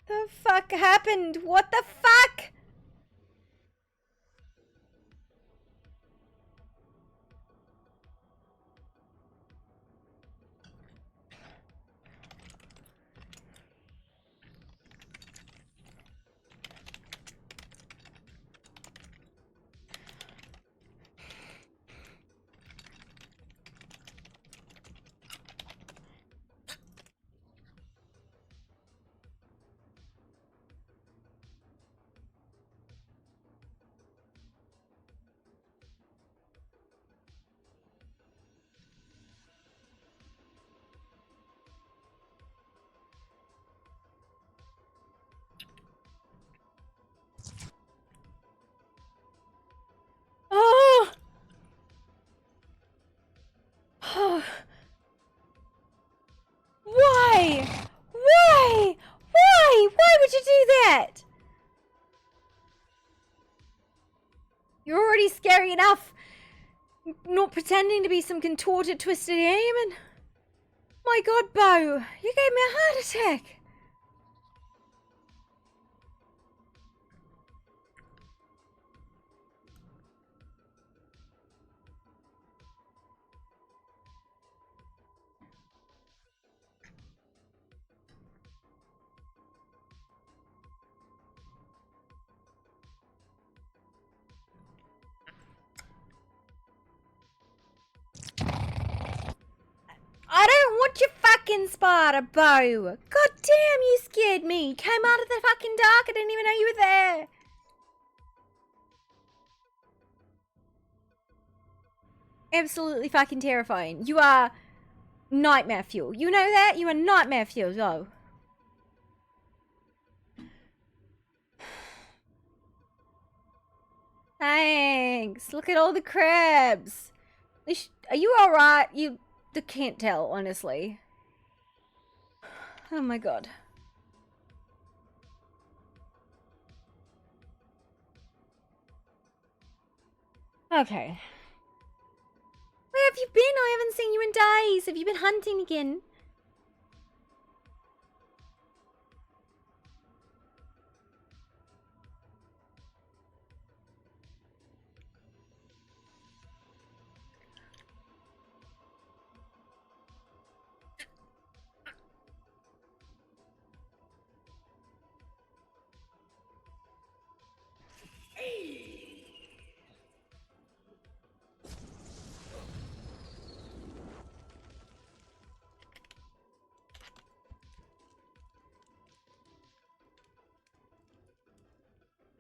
The fuck happened? What the fuck? Oh! Oh. Why? Why? Why? Why would you do that? You're already scary enough. Not pretending to be some contorted, twisted alien. My god, Bo, you gave me a heart attack. I don't want your fucking spider, Bo. God damn, you scared me. Came out of the fucking dark. I didn't even know you were there. Absolutely fucking terrifying. You are nightmare fuel. You know that? You are nightmare fuel, though. Thanks. Look at all the crabs. Are you alright? You can't tell, honestly. Oh my god. Okay. Where have you been? I haven't seen you in days. Have you been hunting again?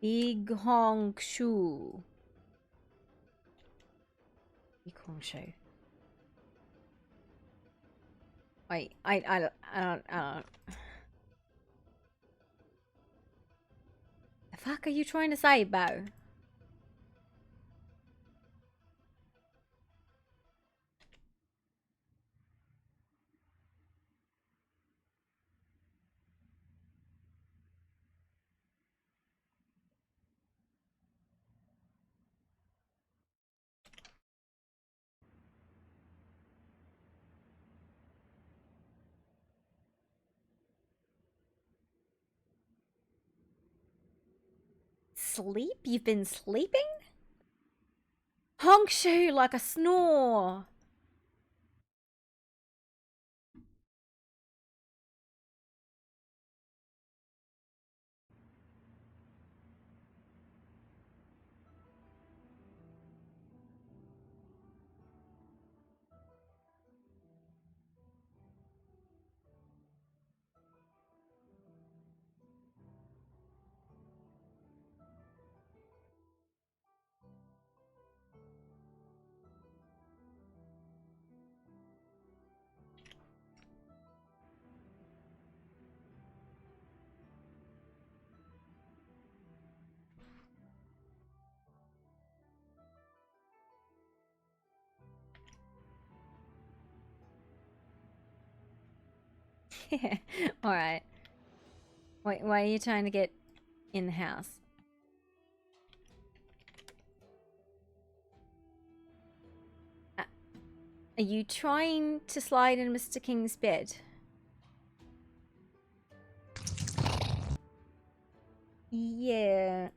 Big Honk Shoe. Big Honk Shoe. Wait, I don't. The fuck are you trying to say, Bo? asleep? You've been sleeping? Honk shoo like a snore. Yeah. All right. Wait, why are you trying to get in the house? Are you trying to slide in Mr. King's bed? Yeah.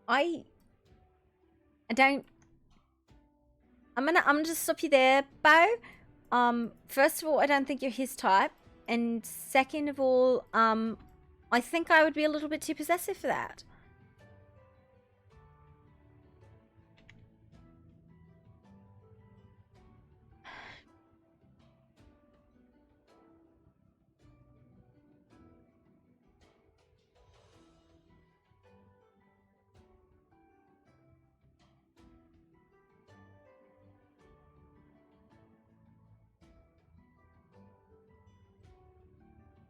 I don't. I'm gonna just stop you there, Bo. First of all, I don't think you're his type, and second of all, I think I would be a little bit too possessive for that.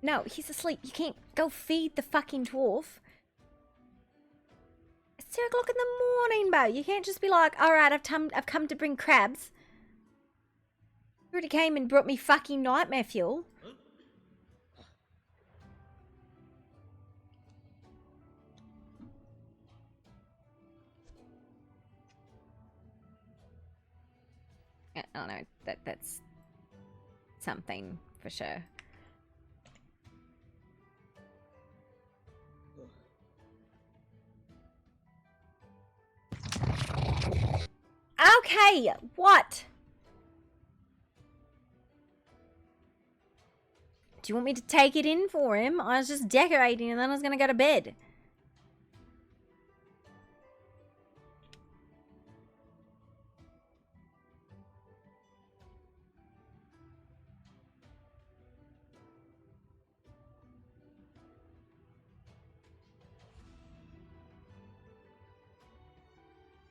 No, he's asleep. You can't go feed the fucking dwarf. It's 2 o'clock in the morning, Bo. You can't just be like, alright, I've come to bring crabs. You already came and brought me fucking nightmare fuel. I don't know. That's something for sure. Okay, what? Do you want me to take it in for him? I was just decorating and then I was gonna go to bed.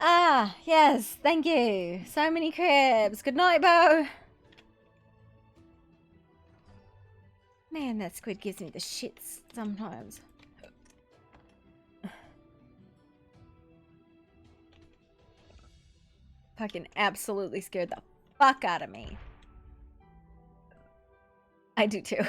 Ah, yes, thank you. So many crabs. Good night, Bo. Man, that squid gives me the shits sometimes. Fucking absolutely scared the fuck out of me. I do too.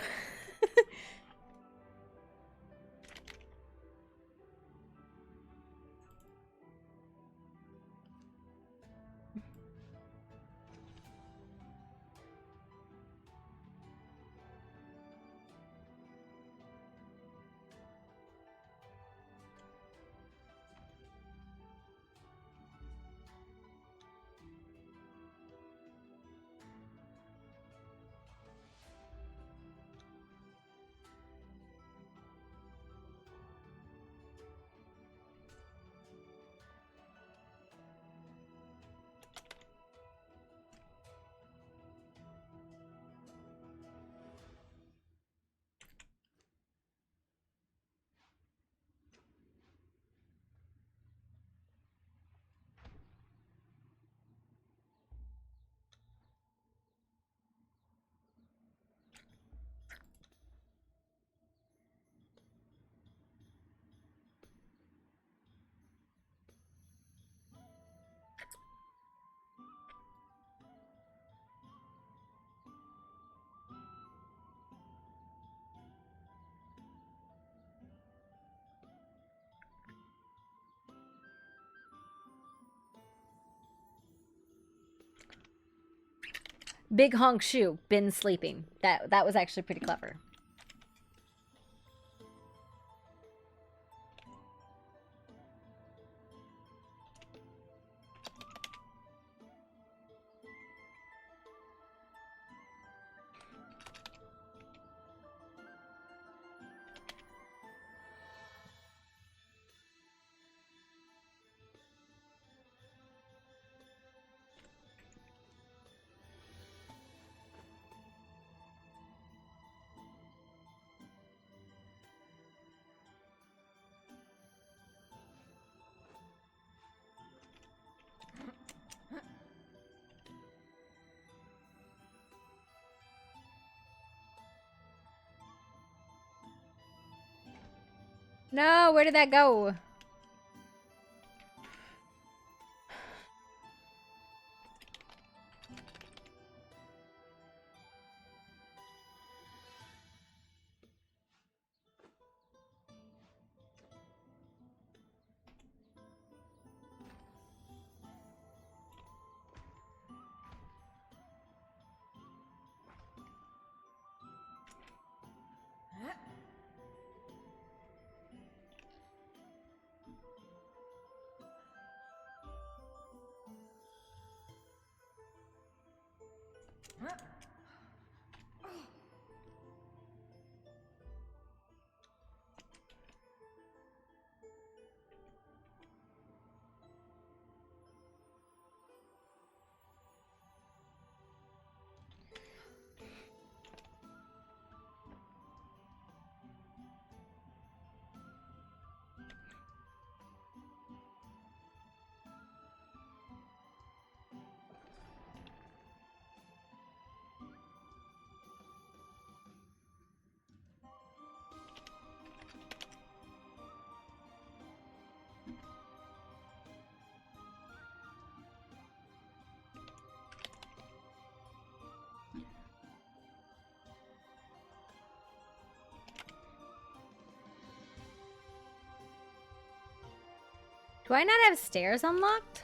Big honk shoe, been sleeping. That was actually pretty clever. No, where did that go? Do I not have stairs unlocked?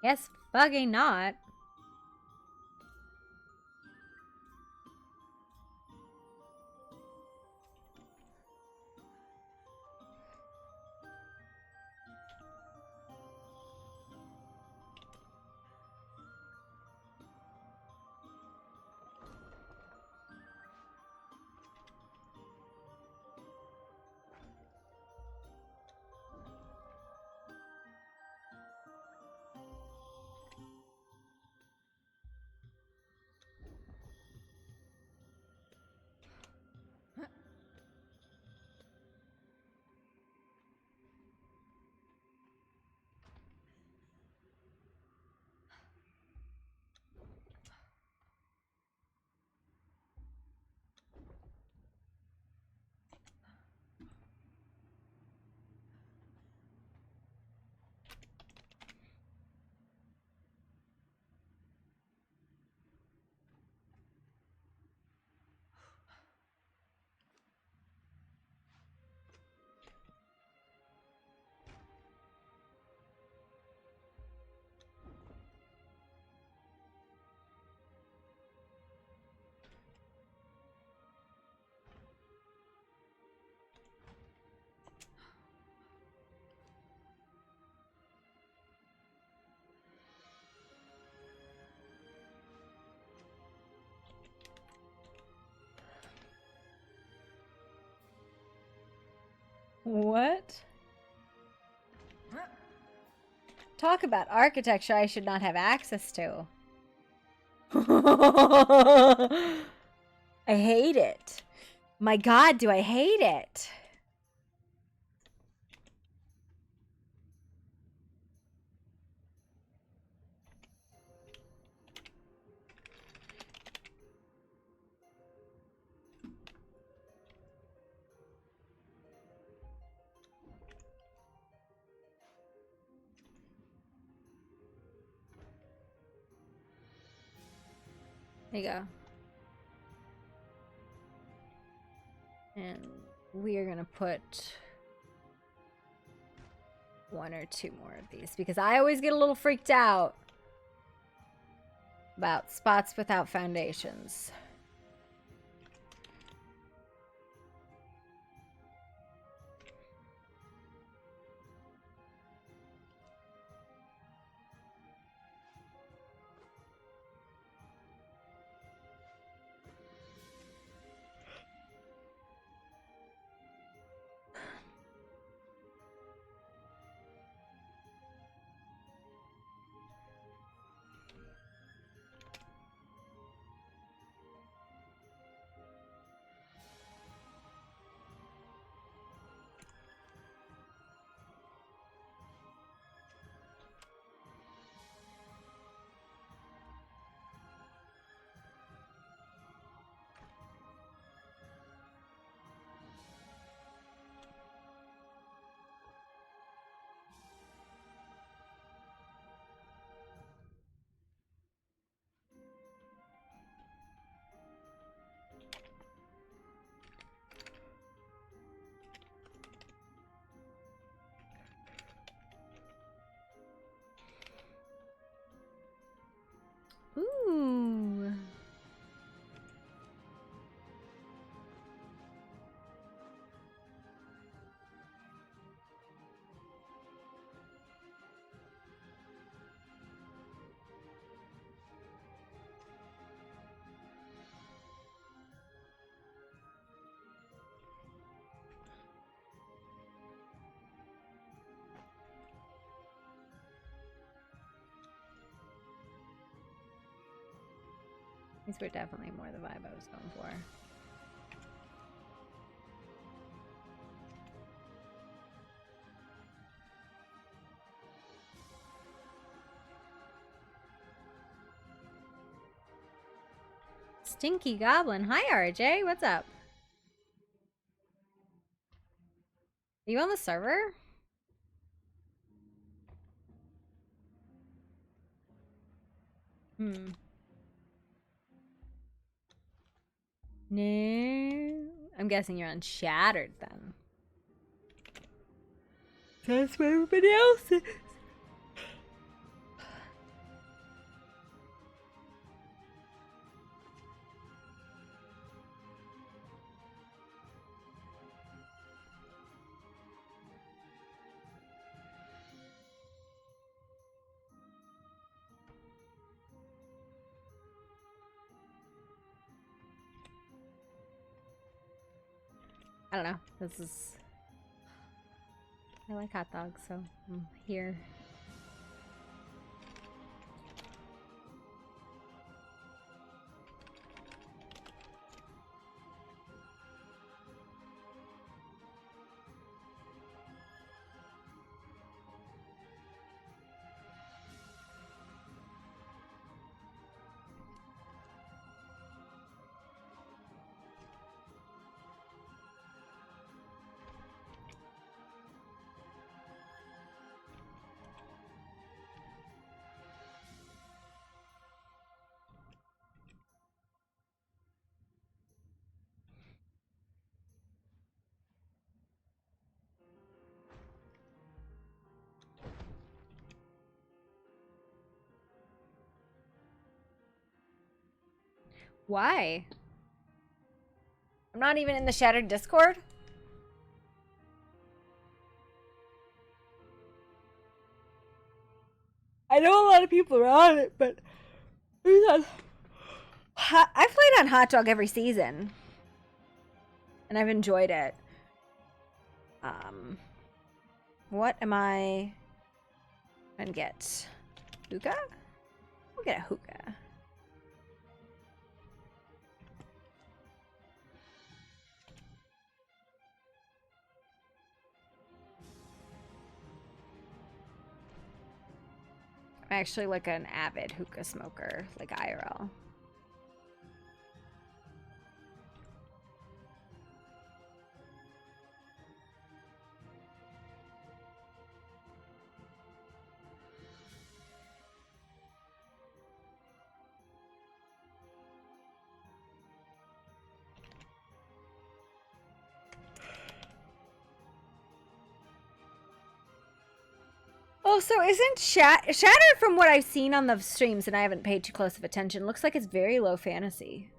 Yes, fucking not. What? Talk about architecture I should not have access to. I hate it. My god, do I hate it. There you go. And we are gonna put one or two more of these because I always get a little freaked out about spots without foundations. These were definitely more the vibe I was going for. Stinky Goblin. Hi, RJ. What's up? Are you on the server? Hmm. No. I'm guessing you're on Shattered then. That's where everybody else is. I don't know. This is... I like hot dogs, so I'm here. Why? I'm not even in the Shattered Discord? I know a lot of people are on it, but I've played on Hot Dog every season, and I've enjoyed it. What am I gonna get? Hookah? We'll get a hookah. I'm actually like an avid hookah smoker, like IRL. Oh, so isn't Shattered, from what I've seen on the streams, and I haven't paid too close of attention, looks like it's very low fantasy.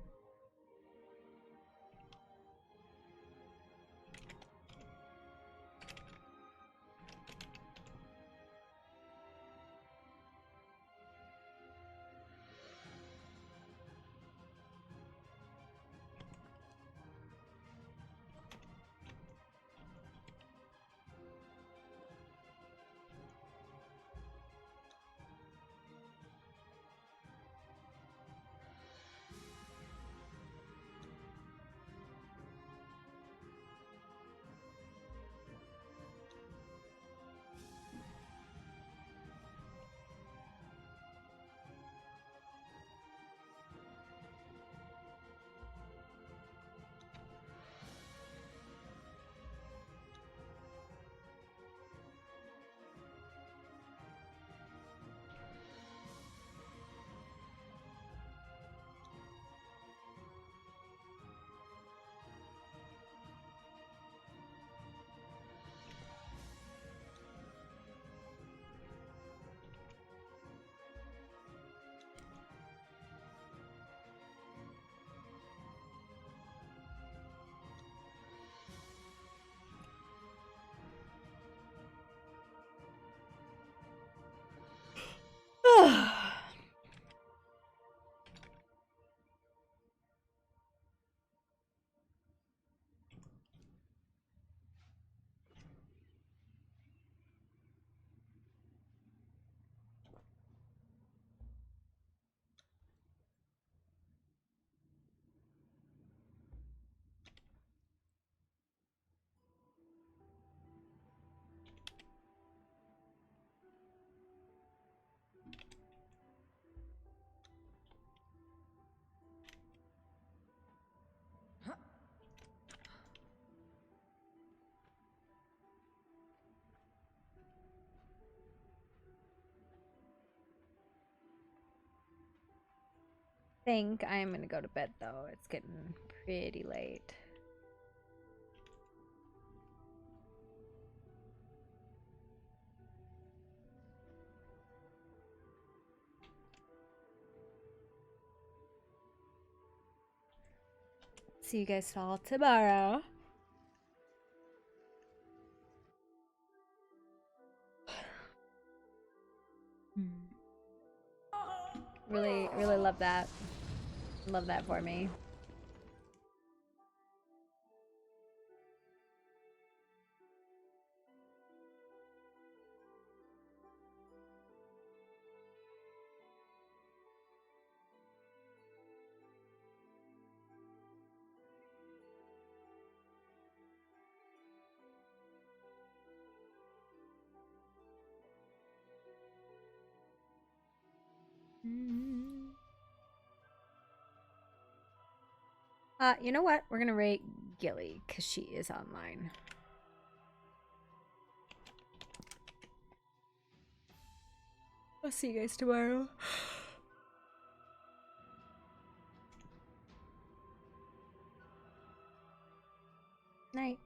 think I'm gonna go to bed though. It's getting pretty late. See you guys all tomorrow. Really, really love that. Love that for me. You know what? We're gonna rate Gilly because she is online. I'll see you guys tomorrow. Night.